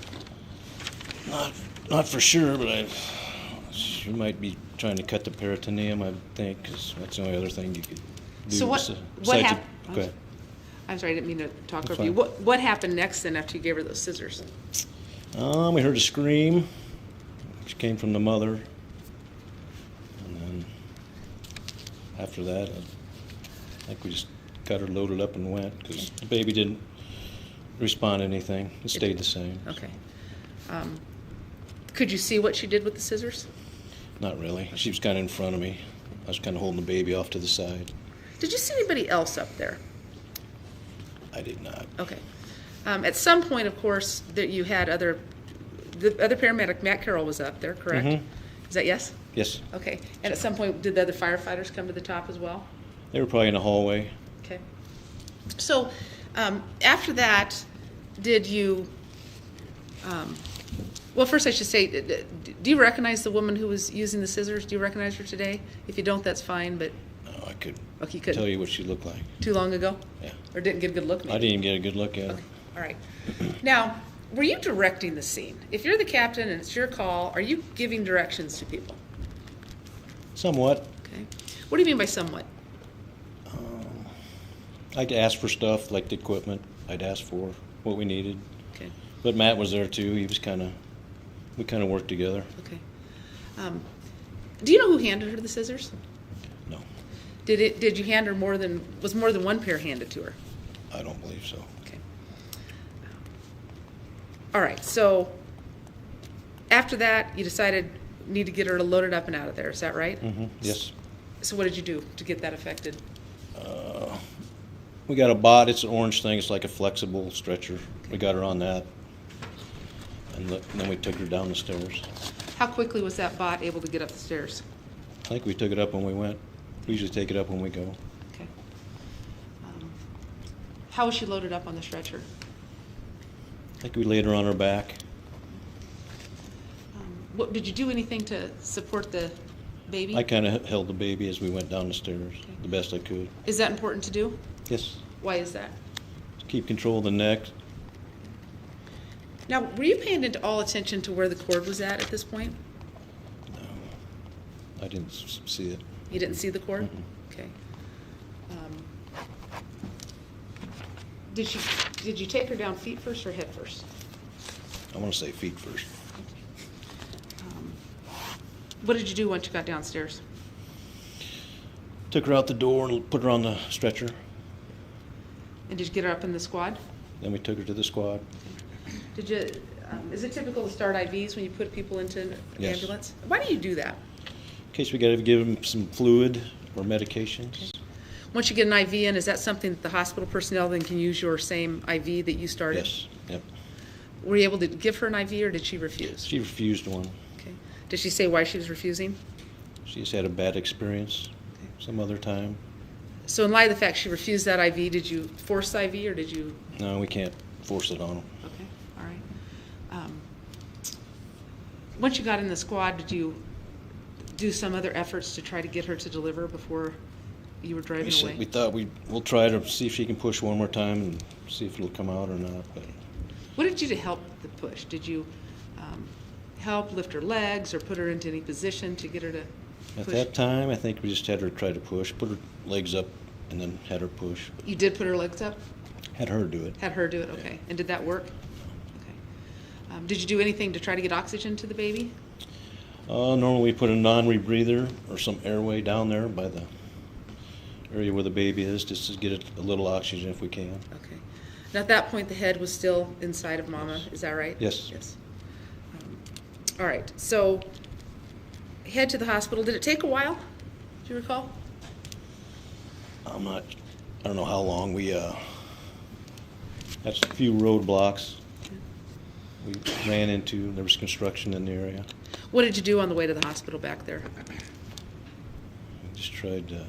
Not for sure, but she might be trying to cut the peritoneum, I think, because that's the only other thing you could do. So what happened? Go ahead. I'm sorry, I didn't mean to talk That's over you. fine. What happened next then after you gave her those scissors? We heard a scream, which came from the mother. And then after that, I think we just got her loaded up and went because the baby didn't respond to anything. It stayed the same. Okay. Could you see what she did with the scissors? Not really. She was kind of in front of me. I was kind of holding the baby off to the side. Did you see anybody else up there? I did not. Okay. At some point, of course, that you had the other paramedic, Matt Carroll, was up there, correct? Mhm. Is that yes? Yes. Okay. And at some point, did the other firefighters come to the top as well? They were probably in the hallway. Okay. So after that, did you, well, first I should say, do you recognize the woman who was using the scissors? Do you recognize her today? If you don't, that's fine, but. No, I could Okay, you couldn't. tell you what she looked like. Too long ago? Yeah. Or didn't get a good look, maybe? I didn't even get a good look at her. Okay. All right. Now, were you directing the scene? If you're the captain and it's your call, are you giving directions to people? Somewhat. Okay. What do you mean by somewhat? I'd ask for stuff like the equipment. I'd ask for what we needed. Okay. But Matt was there too. He was we kind of worked together. Okay. Do you know who handed her the scissors? No. Did you hand her was more than one pair handed to her? I don't believe so. Okay. All right. So after that, you decided you need to get her loaded up and out of there. Is that right? Mm-hmm. Yes. So what did you do to get that affected? We got a bot. It's an orange thing. It's like a flexible stretcher. We got her on that. And then we took her down the stairs. How quickly was that bot able to get up the stairs? I think we took it up when we went. We usually take it up when we go. Okay. How was she loaded up on the stretcher? I think we laid her on her back. What did you do anything to support the baby? I kind of held the baby as we went down the stairs the best I could. Is that important to do? Yes. Why is that? To keep control of the neck. Now, were you paying all attention to where the cord was at this point? I didn't see it. You didn't see the cord? Mm-mm. Okay. Did you take her down feet first or head first? I want to say feet first. What did you do once you got downstairs? Took her out the door and put her on the stretcher. And did you get her up in the squad? Then we took her to the squad. Did you? Is it typical to start IVs when you put people into an Yes. ambulance? Why do you do that? In case we got to give them some fluid or medications. Okay. Once you get an IV in, is that something that the hospital personnel then can use your same IV that you started? Yes. Yep. Were you able to give her an IV or did she refuse? She refused one. Okay. Did she say why she was refusing? She just had a bad experience some other time. So in light of the fact she refused that IV, did you force the IV or did you? No, we can't force it on them. Okay, all right. Once you got in the squad, did you do some other efforts to try to get her to deliver before you were driving away? We thought we'll try to see if she can push one more time and see if it'll come out or not. But what did you do to help the push? Did you help lift her legs or put her into any position to get her to push? At that time, I think we just had her try to push, put her legs up, and then had her push. You did put her legs up? Had her do it. Had her do it, okay. And did that work? Okay. Did you do anything to try to get oxygen to the baby? Normally we put a non-rebreather or some airway down there by the area where the baby is, just to get it a little oxygen if we can. Okay. And at that point, the head was still inside of Mama, is that right? Yes. Yes. All right, so head to the hospital. Did it take a while? Do you recall? I don't know how long. We had a few roadblocks we ran into. There was construction in the area. What did you do on the way to the hospital back there? We just tried to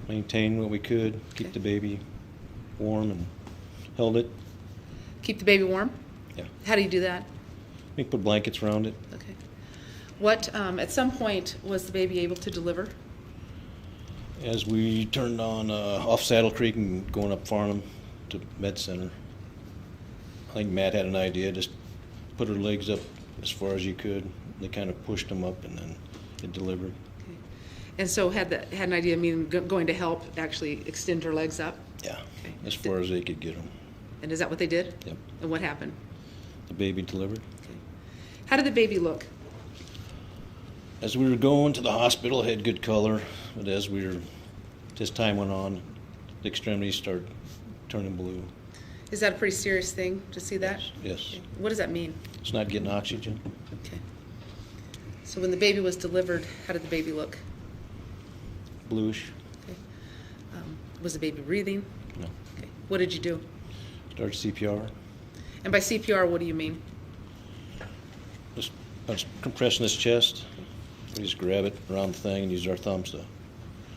maintain what we could, keep the baby warm, and held it. Keep the baby warm? Yeah. How do you do that? We put blankets around it. Okay. What, at some point, was the baby able to deliver? As we turned on off Saddle Creek and going up Farnham to Med Center, I think Matt had an idea, just put her legs up as far as you could. They kind of pushed them up and then it delivered. Okay. And so had an idea, going to help actually extend her legs up? Yeah, okay. As far as they could get them. And is that what they did? Yep. And what happened? The baby delivered. Okay. How did the baby look? As we were going to the hospital, it had good color, but as time went on, the extremities started turning blue. Is that a pretty serious thing to see that? Yes. What does that mean? It's not getting oxygen. Okay. So when the baby was delivered, how did the baby look? Bluish. Okay. Was the baby breathing? No. Okay. What did you do? Started CPR. And by CPR, what do you mean? I was compressing his chest. We just grab it around the thing and use our thumbs to.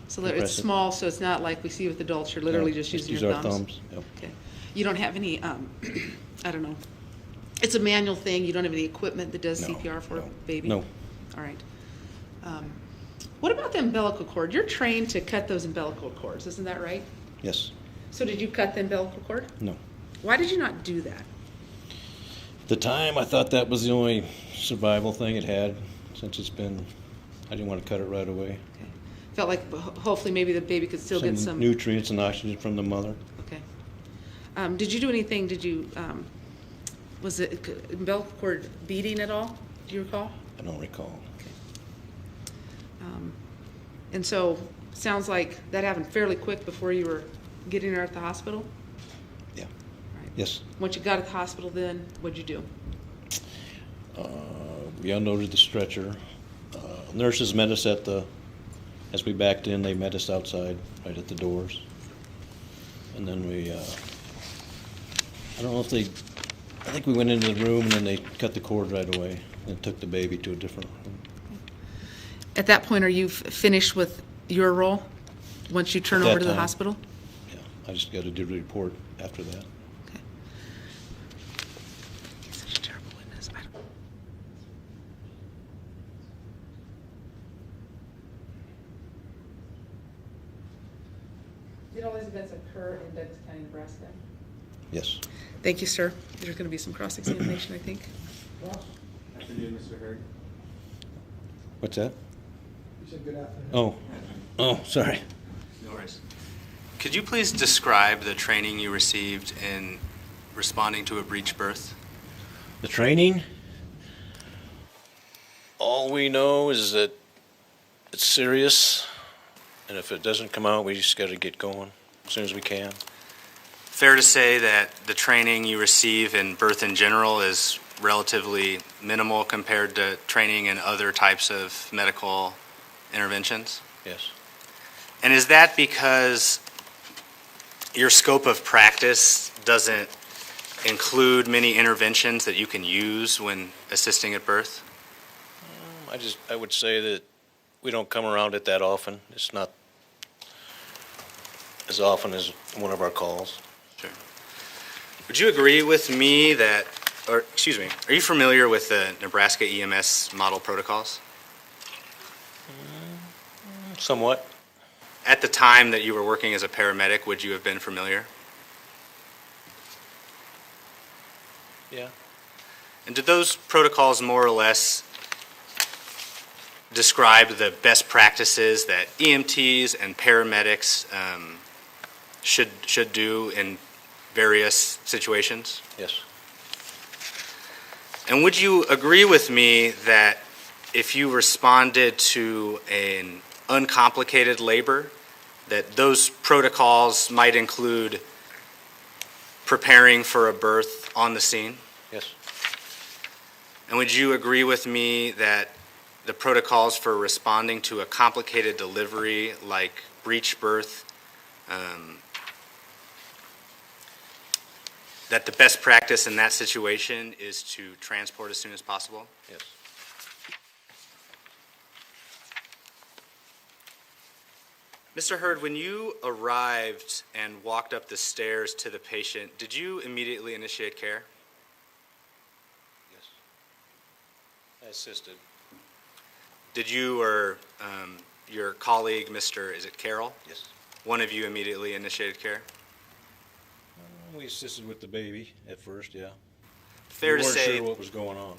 So it's compress it. small, so it's not like we see with adults. You're literally No, just using use your our thumbs. Yep. Okay. You don't have any, I don't know. It's a manual thing. You don't have any equipment that does No, CPR for a no. baby? No. All right. What about the umbilical cord? You're trained to cut those umbilical cords, isn't that right? Yes. So did you cut the umbilical cord? No. Why did you not do that? At the time, I thought that was the only survival thing it had. Since it's been, I didn't want to cut it right away. Okay. Felt like hopefully maybe the baby could still get some nutrients and oxygen from the mother. Okay. Did you do anything? Did you, was the umbilical cord beating at all? Do you recall? I don't recall. Okay. And so, sounds like that happened fairly quick before you were getting her at the hospital? Yeah. Right. Yes. Once you got at the hospital then, what'd you do? We unloaded the stretcher. Nurses met us as we backed in, they met us outside, right at the doors. And then we, I don't know if I think we went into the room and then they cut the cord right away and took the baby to a different room. At that point, are you finished with your role once you turn At that over to the time. hospital? Yeah, I just got to do the report after that. Okay. Such a terrible witness. I don't. Did all these events occur in Douglas County, Nebraska? Yes. Thank you, sir. There's going to be some cross-examination, I think. Afternoon, Mr. Hurd. What's that? You said good afternoon. Oh, sorry. No worries. Could you please describe the training you received in responding to a breech birth? The training? All we know is that it's serious, and if it doesn't come out, we just got to get going as soon as we can. Fair to say that the training you receive in birth in general is relatively minimal compared to training in other types of medical interventions? Yes. And is that because your scope of practice doesn't include many interventions that you can use when assisting at birth? I would say that we don't come around it that often. It's not as often as one of our calls. Sure. Would you agree with me that, or excuse me, are you familiar with the Nebraska EMS model protocols? Somewhat. At the time that you were working as a paramedic, would you have been familiar? Yeah. And did those protocols more or less describe the best practices that EMTs and paramedics should do in various situations? Yes. And would you agree with me that if you responded to an uncomplicated labor, that those protocols might include preparing for a birth on the scene? Yes. And would you agree with me that the protocols for responding to a complicated delivery like breech birth, that the best practice in that situation is to transport as soon as possible? Yes. Mr. Hurd, when you arrived and walked up the stairs to the patient, did you immediately initiate care? Yes. I assisted. Did you or your colleague, is it Carol? Yes. One of you immediately initiated care? We assisted with the baby at first, yeah. Fair We to weren't say, sure what was going on.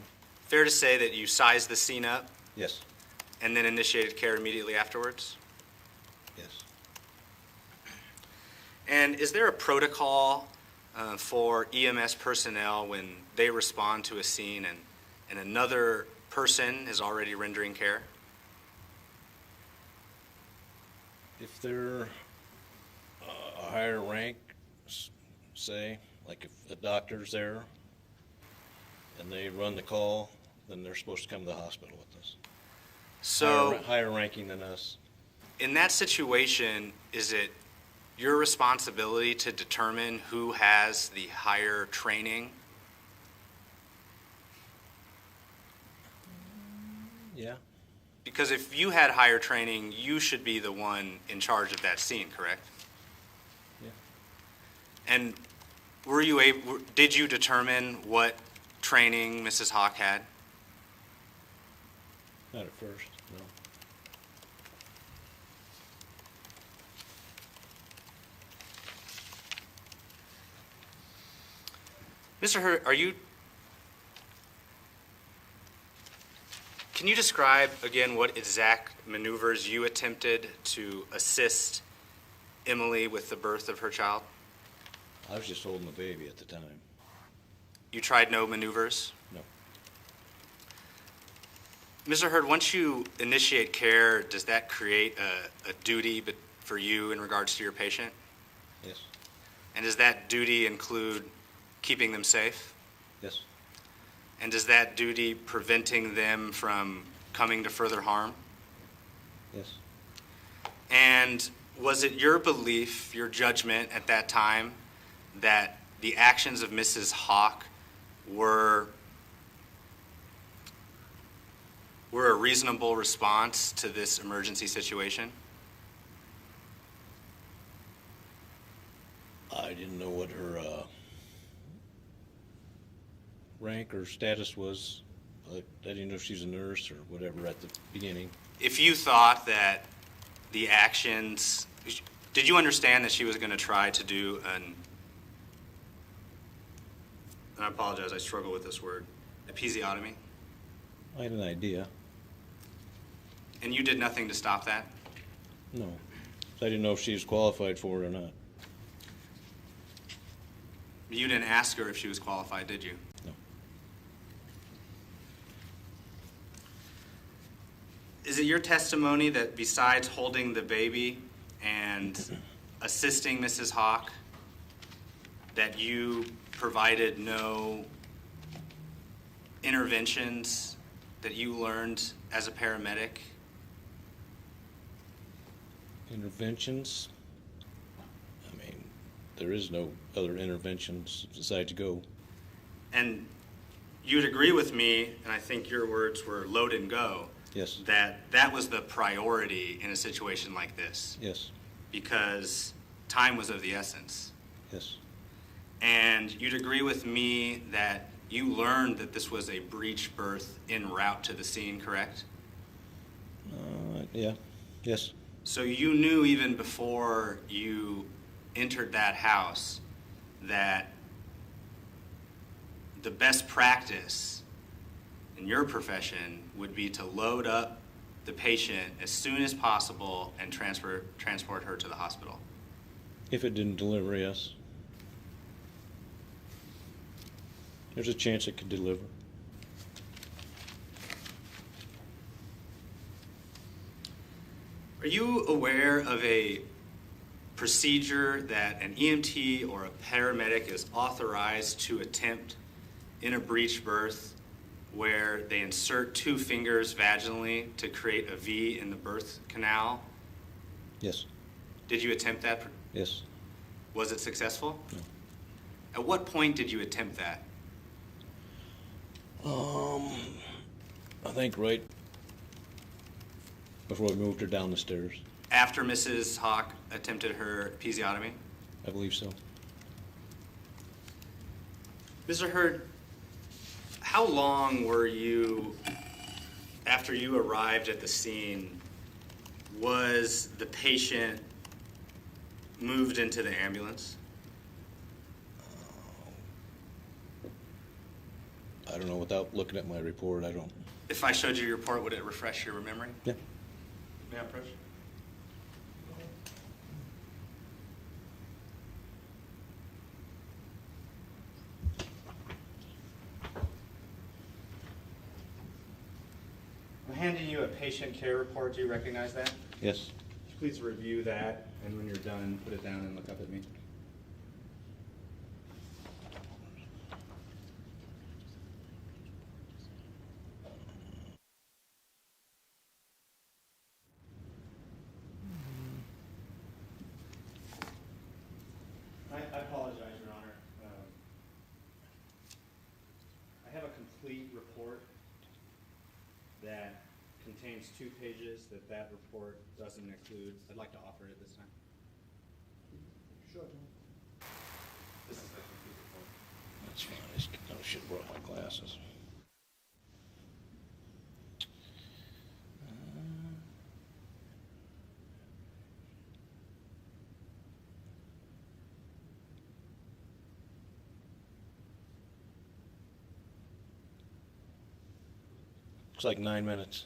fair to say that you sized the scene up Yes. and then initiated care immediately afterwards? Yes. And is there a protocol for EMS personnel when they respond to a scene and another person is already rendering care? If they're a higher rank, say, Like if a doctor's there and they run the call, then they're supposed to come to the hospital with us. So, higher ranking than us. in that situation, is it your responsibility to determine who has the higher training? Yeah. Because if you had higher training, you should be the one in charge of that scene, correct? Yeah. And did you determine what training Mrs. Hock had? Not at first, no. Mr. Hurd, can you describe again what exact maneuvers you attempted to assist Emily with the birth of her child? I was just holding the baby at the time. You tried no maneuvers? No. Mr. Hurd, once you initiate care, does that create a duty for you in regards to your patient? Yes. And does that duty include keeping them safe? Yes. And does that duty preventing them from coming to further harm? Yes. And was it your belief, your judgment at that time, that the actions of Mrs. Hock were a reasonable response to this emergency situation? I didn't know what her rank or status was. I didn't know if she was a nurse or whatever at the beginning. If you thought that the actions, did you understand that she was going to try to do and I apologize, I struggle with this word, episiotomy? I had an idea. And you did nothing to stop that? No. I didn't know if she was qualified for it or not. You didn't ask her if she was qualified, did you? No. Is it your testimony that besides holding the baby and assisting Mrs. Hock, that you provided no interventions that you learned as a paramedic? Interventions? I mean, there is no other interventions besides go. And you'd agree with me, and I think your words were load and go, Yes. that was the priority in a situation like this. Yes. Because time was of the essence. Yes. And you'd agree with me that you learned that this was a breech birth en route to the scene, correct? Yeah. Yes. So you knew even before you entered that house that the best practice in your profession would be to load up the patient as soon as possible and transport her to the hospital. If it didn't deliver, yes. There's a chance it could deliver. Are you aware of a procedure that an EMT or a paramedic is authorized to attempt in a breech birth where they insert 2 fingers vaginally to create a V in the birth canal? Yes. Did you attempt that? Yes. Was it successful? No. At what point did you attempt that? I think right before we moved her down the stairs. After Mrs. Hock attempted her episiotomy? I believe so. Mr. Hurd, how long were you, after you arrived at the scene, was the patient moved into the ambulance? I don't know. Without looking at my report, I don't. If I showed you your report, would it refresh your memory? Yeah. May I approach? I'm handing you a patient care report. Do you recognize that? Yes. Please review that, and when you're done, put it down and look up at me. contains 2 pages that report doesn't include. I'd like to offer it this time. Sure. This is the complete report. That's fine. I should have brought my glasses. Looks like 9 minutes.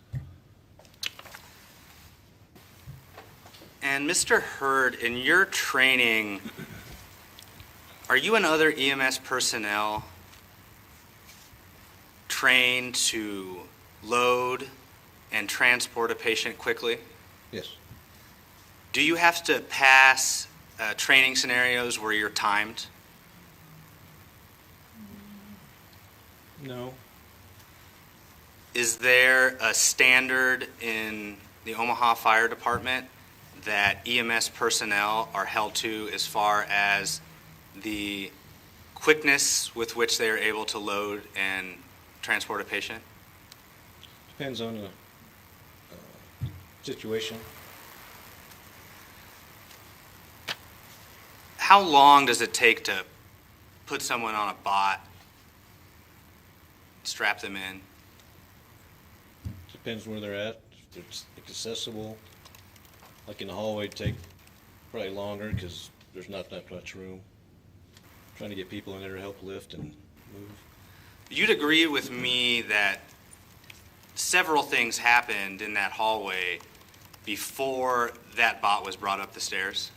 And Mr. Hurd, in your training, are you and other EMS personnel trained to load and transport a patient quickly? Yes. Do you have to pass training scenarios where you're timed? No. Is there a standard in the Omaha Fire Department that EMS personnel are held to as far as the quickness with which they are able to load and transport a patient? Depends on the situation. How long does it take to put someone on a bot, strap them in? Depends where they're at. If it's accessible, like in the hallway, it'd take probably longer because there's not that much room. Trying to get people in there to help lift and move. You'd agree with me that several things happened in that hallway before that bot was brought up the stairs?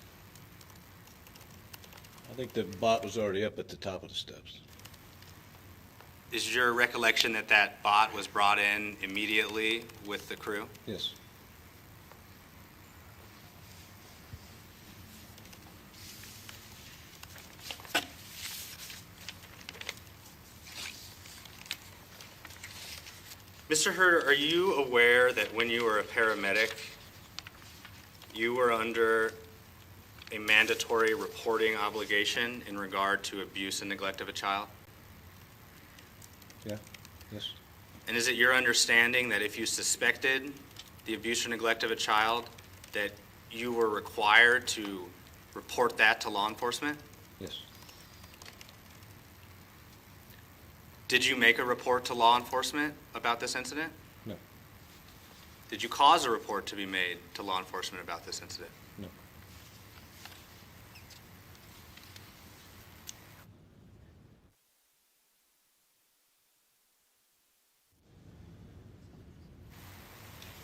I think the bot was already up at the top of the steps. Is your recollection that that bot was brought in immediately with the crew? Yes. Mr. Hurd, are you aware that when you were a paramedic, you were under a mandatory reporting obligation in regard to abuse and neglect of a child? Yeah. Yes. And is it your understanding that if you suspected the abuse or neglect of a child, that you were required to report that to law enforcement? Yes. Did you make a report to law enforcement about this incident? No. Did you cause a report to be made to law enforcement about this incident? No.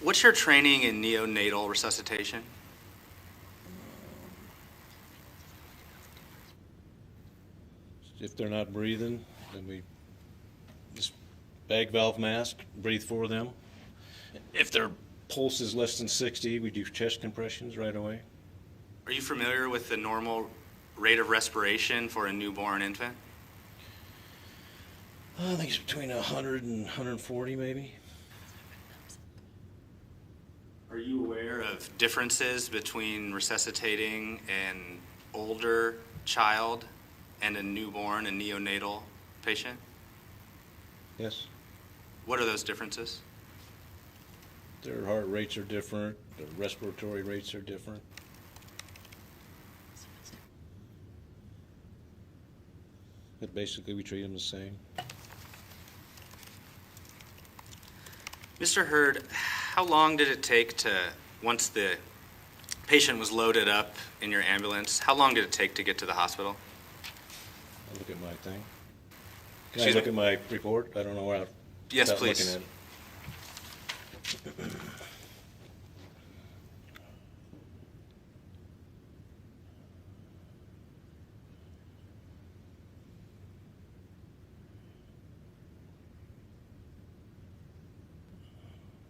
What's your training in neonatal resuscitation? If they're not breathing, then we just bag valve mask, breathe for them. If their pulse is less than 60, we do chest compressions right away. Are you familiar with the normal rate of respiration for a newborn infant? I think it's between 100 and 140 maybe. Are you aware of differences between resuscitating an older child and a newborn, a neonatal patient? Yes. What are those differences? Their heart rates are different, their respiratory rates are different. But basically we treat them the same. Mr. Hurd, how long did it take to, once the patient was loaded up in your ambulance, how long did it take to get to the hospital? I'll look at my thing. Can I look at my report? I don't know where I'm Yes, please. looking at it.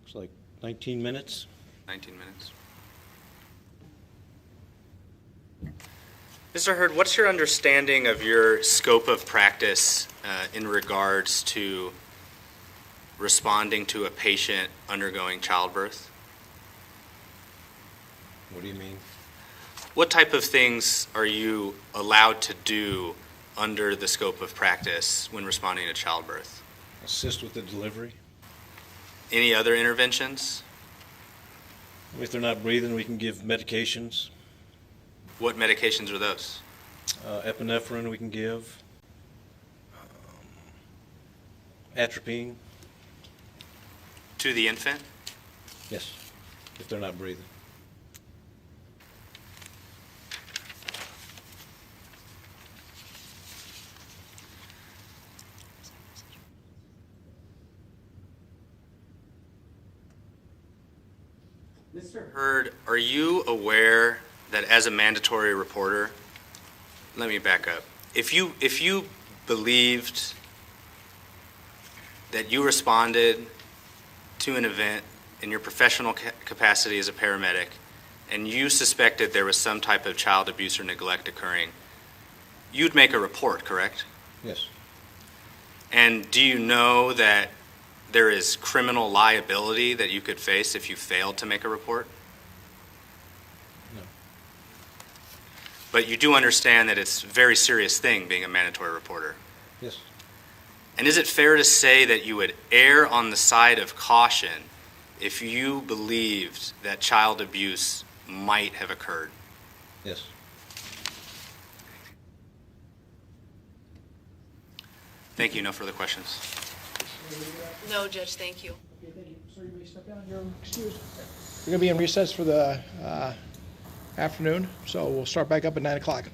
Looks like 19 minutes. 19 minutes. Mr. Hurd, what's your understanding of your scope of practice in regards to responding to a patient undergoing childbirth? What do you mean? What type of things are you allowed to do under the scope of practice when responding to childbirth? Assist with the delivery. Any other interventions? If they're not breathing, we can give medications. What medications are those? Epinephrine we can give. Atropine. To the infant? Yes, if they're not breathing. Mr. Hurd, are you aware that as a mandatory reporter, let me back up. If you believed that you responded to an event in your professional capacity as a paramedic and you suspected there was some type of child abuse or neglect occurring, you'd make a report, correct? Yes. And do you know that there is criminal liability that you could face if you failed to make a report? No. But you do understand that it's a very serious thing being a mandatory reporter. Yes. And is it fair to say that you would err on the side of caution if you believed that child abuse might have occurred? Yes. Thank you. No further questions. No, Judge, thank you. Okay, thank you. Sir, you may step down. You're excused. We're going to be in recess for the afternoon, so we'll start back up at 9 o'clock.